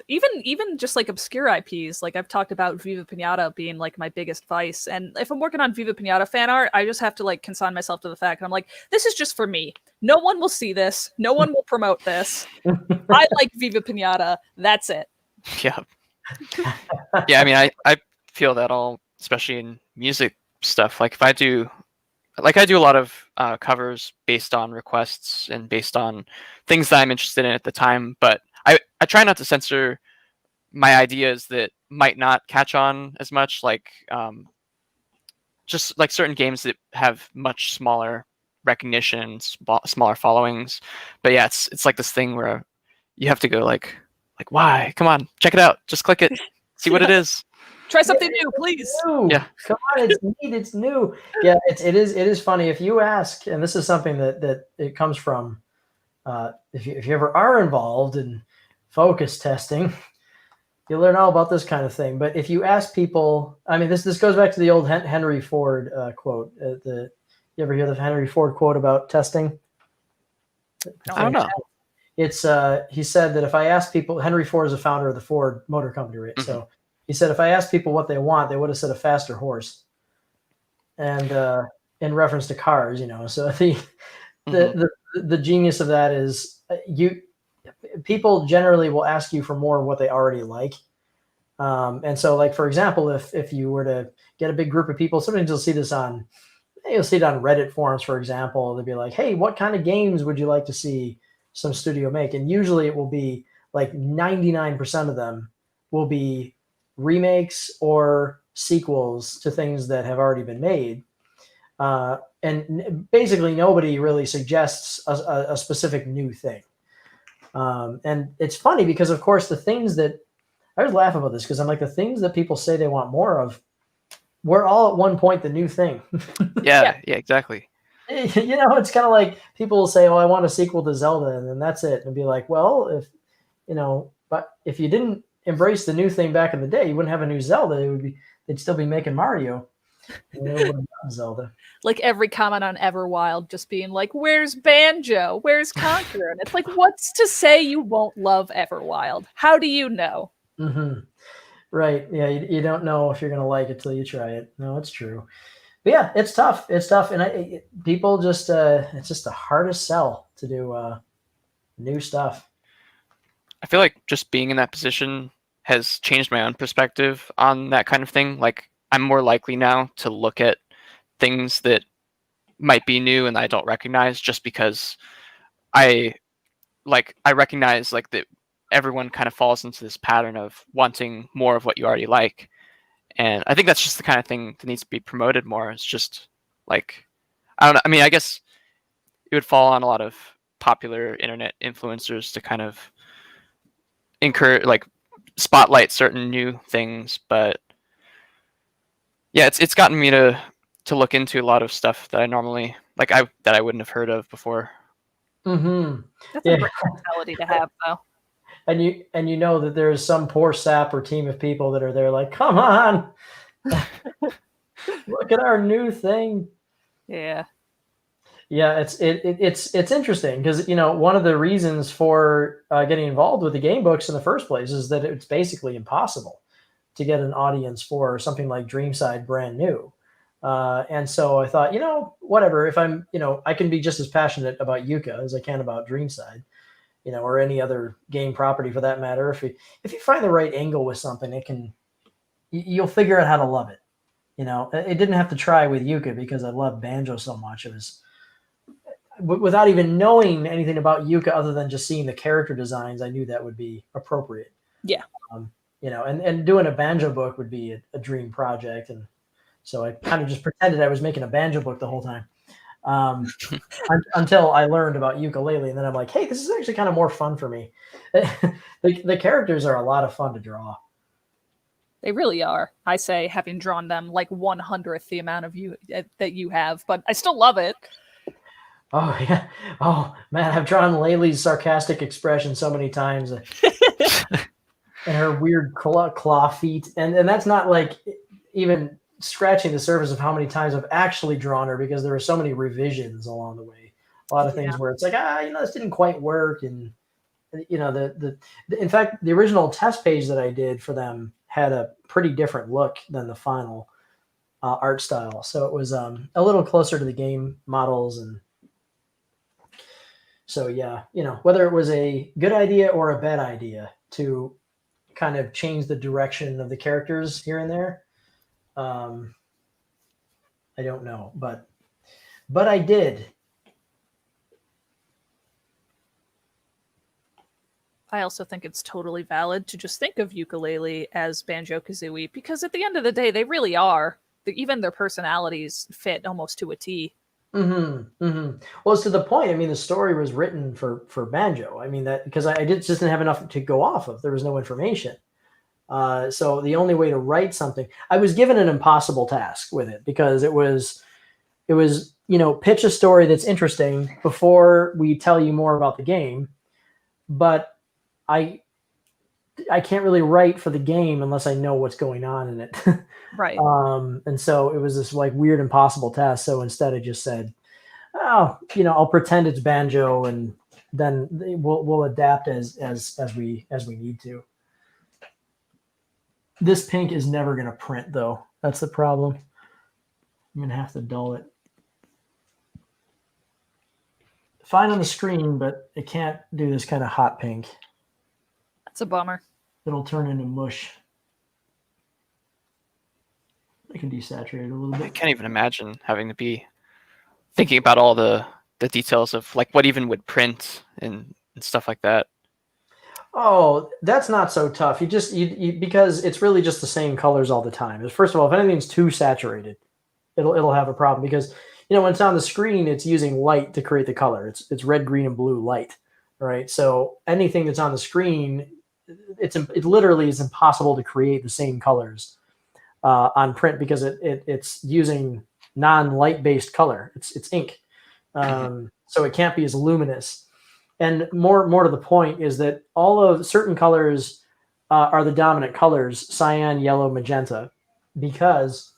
Even just like obscure IPs, like I've talked about Viva Pinata being like my biggest vice. And if I'm working on Viva Pinata fan art, I just have to like consign myself to the fact. And I'm like, this is just for me. No one will see this. No one will promote this. I like Viva Pinata. That's it. Yeah. Yeah, I mean, I feel that all, especially in music stuff. Like if I do a lot of covers based on requests and based on things that I'm interested in at the time, but I try not to censor my ideas that might not catch on as much, like just like certain games that have much smaller recognition, smaller followings. But yeah, it's like this thing where you have to go like why? Come on, check it out. Just click it, see what it is. Try something new, please. New. Yeah, come on, it's neat, it's new. Yeah, it is funny if you ask, and this is something that it comes from. If you ever are involved in focus testing, you learn all about this kind of thing. But if you ask people, I mean, this goes back to the old Henry Ford quote. You ever hear the Henry Ford quote about testing? I don't know. It's he said that if I asked people, Henry Ford is the founder of the Ford Motor Company, right? Mm-hmm. So he said if I asked people what they want, they would have said a faster horse. And in reference to cars, you know. So the genius of that is people generally will ask you for more of what they already like. And so, like, for example, if you were to get a big group of people, sometimes you'll see it on Reddit forums, for example. They'll be like, hey, what kind of games would you like to see some studio make? And usually it will be like 99% of them will be remakes or sequels to things that have already been made. And basically nobody really suggests a specific new thing. And it's funny because, of course, the things that I always laugh about this because I'm like, the things that people say they want more of, we're all at one point the new thing. Yeah, exactly. You know, it's kind of like people will say, "Oh, I want a sequel to Zelda," and then that's it. And be like, "Well, but if you didn't embrace the new thing back in the day, you wouldn't have a new Zelda. They'd still be making Mario. They wouldn't have Zelda." Like every comment on Everwild just being like, where's Banjo? Where's Conqueror? And it's like, what's to say you won't love Everwild? How do you know? Mm-hmm. Right. Yeah, you don't know if you're going to like it till you try it. No, it's true. But yeah, it's tough. It's tough. And people just, it's just the hardest sell to do new stuff. I feel like just being in that position has changed my own perspective on that kind of thing. Like, I'm more likely now to look at things that might be new and I don't recognize just because I recognize like that everyone kind of falls into this pattern of wanting more of what you already like. And I think that's just the kind of thing that needs to be promoted more. It's just like, I don't know. I mean, I guess it would fall on a lot of popular internet influencers to kind of encourage, like, spotlight certain new things. But yeah, it's gotten me to look into a lot of stuff that I normally that I wouldn't have heard of before. Mm-hmm. That's a great mentality to have, though. And you know that there's some poor sap or team of people that are there like, come on, look at our new thing. Yeah. Yeah, it's interesting because, you know, one of the reasons for getting involved with the game books in the first place is that it's basically impossible to get an audience for something like Dreamside brand new. And so I thought, you know, whatever, if I'm, you know, I can be just as passionate about Yuka as I can about Dreamside, you know, or any other game property for that matter. If you find the right angle with something, you'll figure out how to love it. You know, it didn't have to try with Yuka because I love Banjo so much. It was without even knowing anything about Yuka other than just seeing the character designs, I knew that would be appropriate. Yeah. You know, and doing a Banjo book would be a dream project. And so I kind of just pretended I was making a Banjo book the whole time until I learned about ukulele. And then I'm like, hey, this is actually kind of more fun for me. The characters are a lot of fun to draw. They really are. I say, having drawn them like 100th the amount of you that you have, but I still love it. Oh, yeah. Oh, man, I've drawn Laylee's sarcastic expression so many times. And her weird claw feet. And that's not like even scratching the surface of how many times I've actually drawn her, because there were so many revisions along the way. A lot of things where it's like, this didn't quite work. And, in fact, the original test page that I did for them had a pretty different look than the final art style. So it was a little closer to the game models. And so, whether it was a good idea or a bad idea to kind of change the direction of the characters here and there, I don't know, but I did. I also think it's totally valid to just think of Yooka-Laylee as Banjo-Kazooie, because at the end of the day, they really are. Even their personalities fit almost to a T. Mm-hmm. Mm-hmm. Well, it's to the point. I mean, the story was written for Banjo. I mean, that because I just didn't have enough to go off of. There was no information. So the only way to write something, I was given an impossible task with it, because it was, pitch a story that's interesting before we tell you more about the game. But I can't really write for the game unless I know what's going on in it. Right. And so it was this like weird impossible task. So instead I just said, I'll pretend it's Banjo, and then we'll adapt as we need to. This pink is never going to print, though. That's the problem. I'm going to have to dull it. Fine on the screen, but it can't do this kind of hot pink. That's a bummer. It'll turn into mush. I can desaturate it a little bit. I can't even imagine having to be thinking about all the details of like what even would print and stuff like that. Oh, that's not so tough. You because it's really just the same colors all the time. First of all, if anything's too saturated, it'll have a problem, because when it's on the screen, it's using light to create the color. It's red, green, and blue light, right? So anything that's on the screen, it literally is impossible to create the same colors on print, because it's using non-light based color. It's ink, so it can't be as luminous. And more to the point is that all of certain colors are the dominant colors: cyan, yellow, magenta, because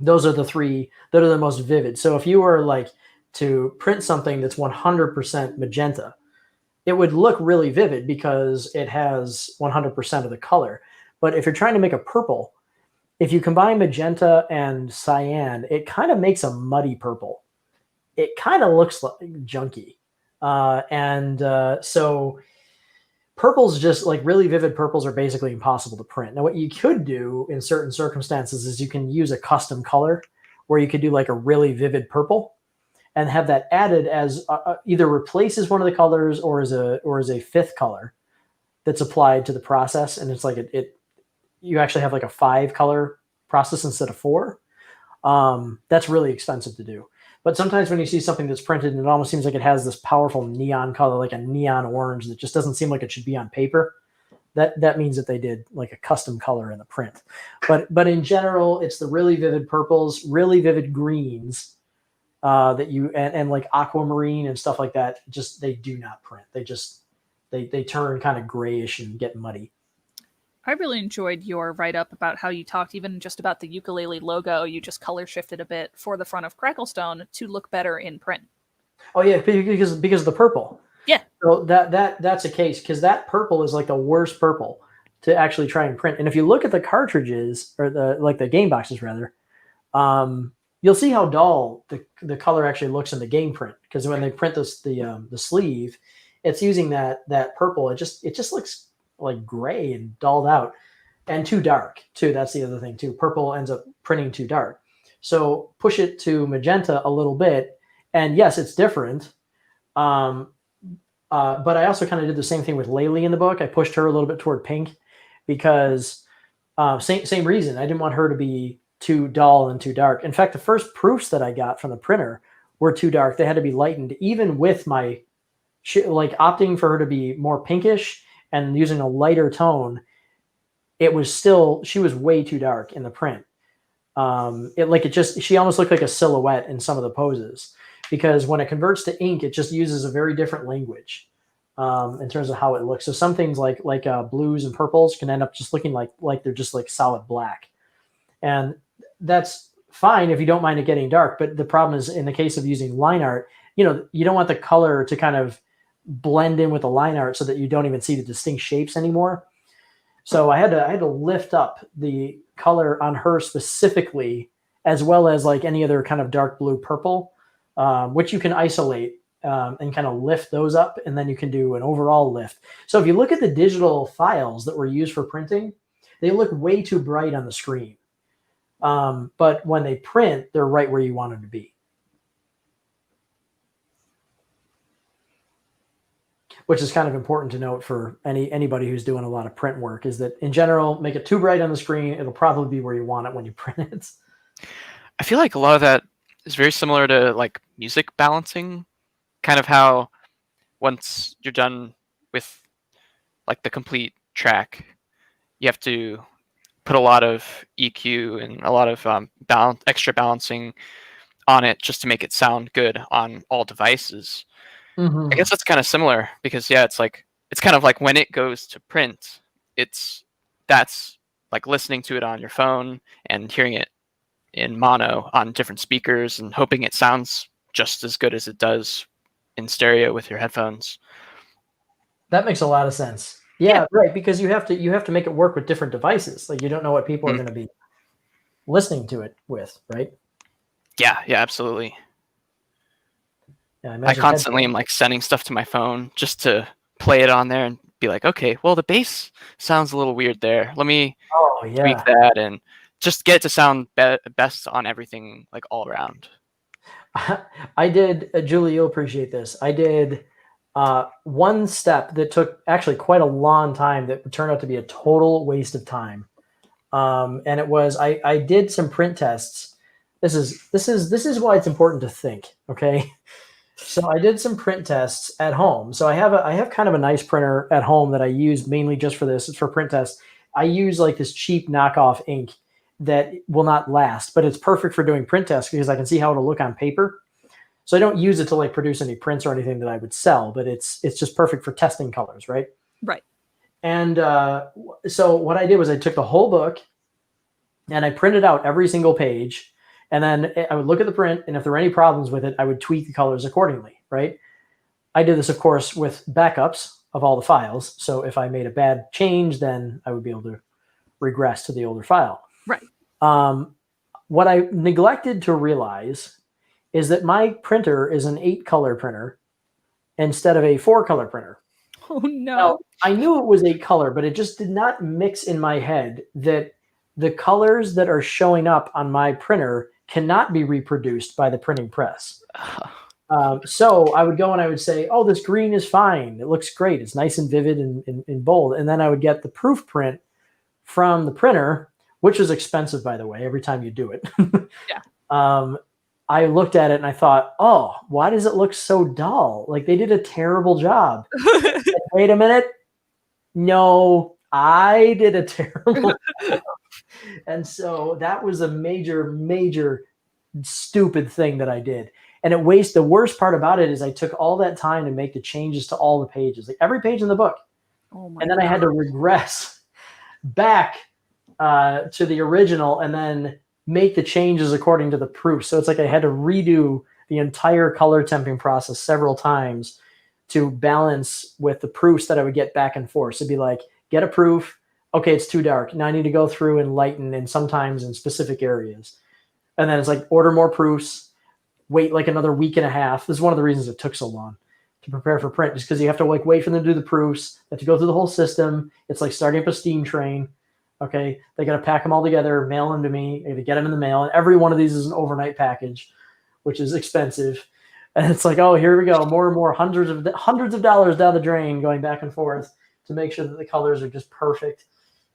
those are the three that are the most vivid. So if you were like to print something that's 100% magenta, it would look really vivid because it has 100% of the color. But if you're trying to make a purple, if you combine magenta and cyan, it kind of makes a muddy purple. It kind of looks like junky. So purples, just like really vivid purples, are basically impossible to print. Now, what you could do in certain circumstances is you can use a custom color, where you could do like a really vivid purple and have that added as either replaces one of the colors or as a fifth color that's applied to the process. And it's like you actually have like a 5 color process instead of 4. That's really expensive to do. But sometimes when you see something that's printed and it almost seems like it has this powerful neon color, like a neon orange, that just doesn't seem like it should be on paper, that means that they did like a custom color in the print. But in general, it's the really vivid purples, really vivid greens that you and like aquamarine and stuff like that. Just they do not print. They turn kind of grayish and get muddy. I really enjoyed your write-up about how you talked even just about the Yooka-Laylee logo. You just color shifted a bit for the front of Cracklestone to look better in print. Oh yeah, because of the purple. Yeah. So that's a case, because that purple is like the worst purple to actually try and print. And if you look at the cartridges, or the game boxes rather, you'll see how dull the color actually looks in the game print. Because when they print the sleeve, it's using that purple. It just looks like gray and dulled out and too dark too. That's the other thing too. Purple ends up printing too dark. So push it to magenta a little bit, and yes, it's different. But I also kind of did the same thing with Laylee in the book. I pushed her a little bit toward pink because same reason. I didn't want her to be too dull and too dark. In fact, the first proofs that I got from the printer were too dark. They had to be lightened, even with my like opting for her to be more pinkish and using a lighter tone. It was still, she was way too dark in the print. She almost looked like a silhouette in some of the poses, because when it converts to ink, it just uses a very different language in terms of how it looks. So some things like blues and purples can end up just looking like they're just like solid black. And that's fine if you don't mind it getting dark. But the problem is, in the case of using line art, you don't want the color to kind of blend in with the line art so that you don't even see the distinct shapes anymore. So I had to lift up the color on her specifically, as well as like any other kind of dark blue purple, which you can isolate and kind of lift those up, and then you can do an overall lift. So if you look at the digital files that were used for printing, they look way too bright on the screen. But when they print, they're right where you want them to be. Which is kind of important to note for anybody who's doing a lot of print work, is that in general, make it too bright on the screen. It'll probably be where you want it when you print it. I feel like a lot of that is very similar to like music balancing, kind of how once you're done with like the complete track, you have to put a lot of EQ and a lot of extra balancing on it just to make it sound good on all devices. I guess that's kind of similar because it's kind of like when it goes to print, that's like listening to it on your phone and hearing it in mono on different speakers and hoping it sounds just as good as it does in stereo with your headphones. That makes a lot of sense. Yeah, right. Because you have to make it work with different devices. Like you don't know what people are going to be listening to it with, right? Yeah, absolutely. Yeah, I constantly am like sending stuff to my phone just to play it on there and be like, okay, well the bass sounds a little weird there. Let me tweak that and just get it to sound best on everything, like all around. I did, Julie, you'll appreciate this. I did one step that took actually quite a long time that turned out to be a total waste of time. And it was, I did some print tests. This is why it's important to think. Okay. So I did some print tests at home. So I have kind of a nice printer at home that I use mainly just for this. It's for print tests. I use like this cheap knockoff ink that will not last, but it's perfect for doing print tests because I can see how it'll look on paper. So I don't use it to like produce any prints or anything that I would sell, but it's just perfect for testing colors, right? Right. And so what I did was I took the whole book and I printed out every single page. And then I would look at the print, and if there were any problems with it, I would tweak the colors accordingly, right? I did this, of course, with backups of all the files. So if I made a bad change, then I would be able to regress to the older file. Right. What I neglected to realize is that my printer is an 8-color printer instead of a 4-color printer. Oh, no. Now, I knew it was 8-color, but it just did not mix in my head that the colors that are showing up on my printer cannot be reproduced by the printing press. So I would go and I would say, oh, this green is fine. It looks great. It's nice and vivid and bold. And then I would get the proof print from the printer, which is expensive, by the way, every time you do it. Yeah. I looked at it and I thought, oh, why does it look so dull? Like they did a terrible job. Like, wait a minute. No, I did a terrible job. And so that was a major, major stupid thing that I did. And the worst part about it is I took all that time to make the changes to all the pages, like every page in the book. Oh my and then God. I had to regress back to the original and then make the changes according to the proof. So it's like I had to redo the entire color temping process several times to balance with the proofs that I would get back and forth. So it'd be like, get a proof. Okay, it's too dark. Now I need to go through and lighten, and sometimes in specific areas. And then it's like, order more proofs, wait like another week and a half. This is one of the reasons it took so long to prepare for print, just because you have to like wait for them to do the proofs. You have to go through the whole system. It's like starting up a steam train. Okay, they got to pack them all together, mail them to me. I got to get them in the mail. And every one of these is an overnight package, which is expensive. And it's like, oh, here we go. More and more hundreds of dollars down the drain going back and forth to make sure that the colors are just perfect.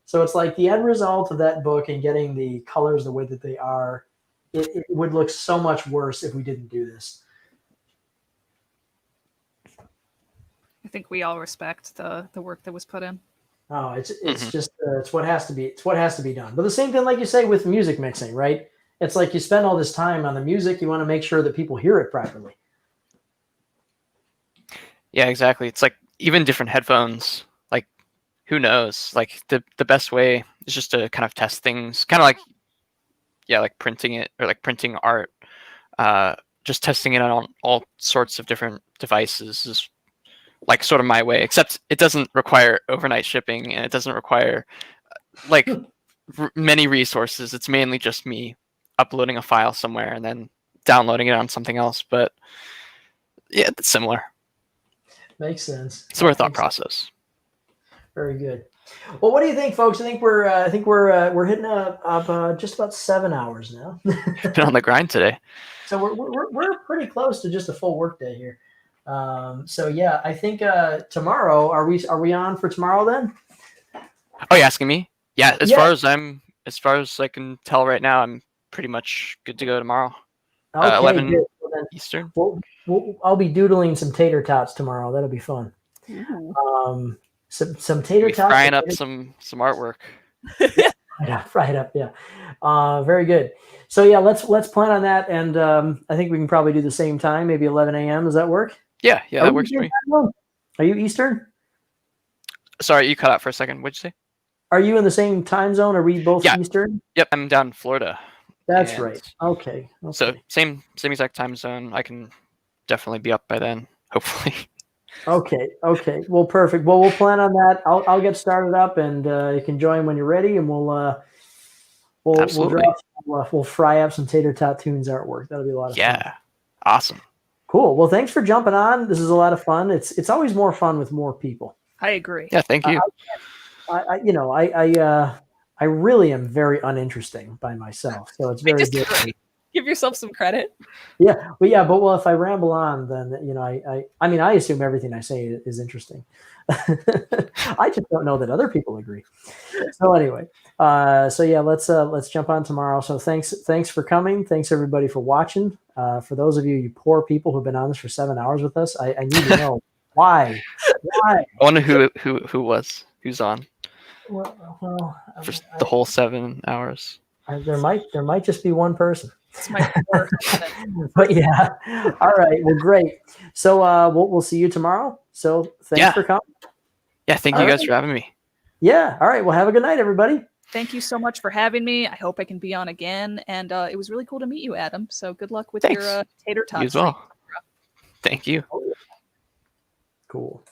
So it's like the end result of that book and getting the colors the way that they are, it would look so much worse if we didn't do this. I think we all respect the work that was put in. Oh, it's just it's what has to be. It's what has to be done. But the same thing, like you say, with music mixing, right? It's like you spend all this time on the music. You want to make sure that people hear it properly. Yeah, exactly. It's like even different headphones. Like, who knows? Like the best way is just to kind of test things. Kind of like yeah, like printing it or like printing art, just testing it on all sorts of different devices is like sort of my way, except it doesn't require overnight shipping and it doesn't require like many resources. It's mainly just me uploading a file somewhere and then downloading it on something else. But yeah, it's similar. Makes sense. Similar thought Makes sense. process. Very good. Well, what do you think, folks? I think we're hitting up just about 7 hours now. Been on the grind today. So we're pretty close to just a full workday here. So yeah, I think tomorrow are we on for tomorrow then? Oh, you asking me? Yeah, as Yeah. far as I can tell right now, I'm pretty much good to go tomorrow. Okay, 11 good. Well, then Eastern. I'll be doodling some tater tots tomorrow. That'll be fun. Ooh. Some tater tots. Frying up some artwork. Yeah, fry it up. Yeah, very good. So yeah, let's plan on that, and I think we can probably do the same time, maybe 11 a.m. Does that work? Yeah, that works for me. Are you Eastern? Sorry, you cut out for a second. What'd you say? Are you in the same time zone? Are we both Eastern? Yep, I'm down in Florida. That's right. Okay. So same exact time zone. I can definitely be up by then, hopefully. Okay. Well, perfect. Well, we'll plan on that. I'll get started up, and you can join when you're ready, and we'll fry up some Tater Tot Tunes artwork. That'll be a lot of fun. Yeah, awesome. Cool. Well, thanks for jumping on. This is a lot of fun. It's always more fun with more people. I agree. Yeah, thank you. I really am very uninteresting by myself, so it's very good. Give yourself some credit. Yeah, but if I ramble on, then I assume everything I say is interesting. I just don't know that other people agree. So anyway, let's jump on tomorrow. So thanks for coming. Thanks everybody for watching. For those of you poor people who've been on this for 7 hours with us, I need to know why. I wonder who's on for the whole 7 hours. There might just be one person. It's my work. But yeah, all right. Well, great. So we'll see you tomorrow. So thanks for coming. Yeah, thank you guys for having me. Yeah. All right. Well, have a good night, everybody. Thank you so much for having me. I hope I can be on again. And it was really cool to meet you, Adam. So good luck with your tater tots. You as well. Thank you. Cool.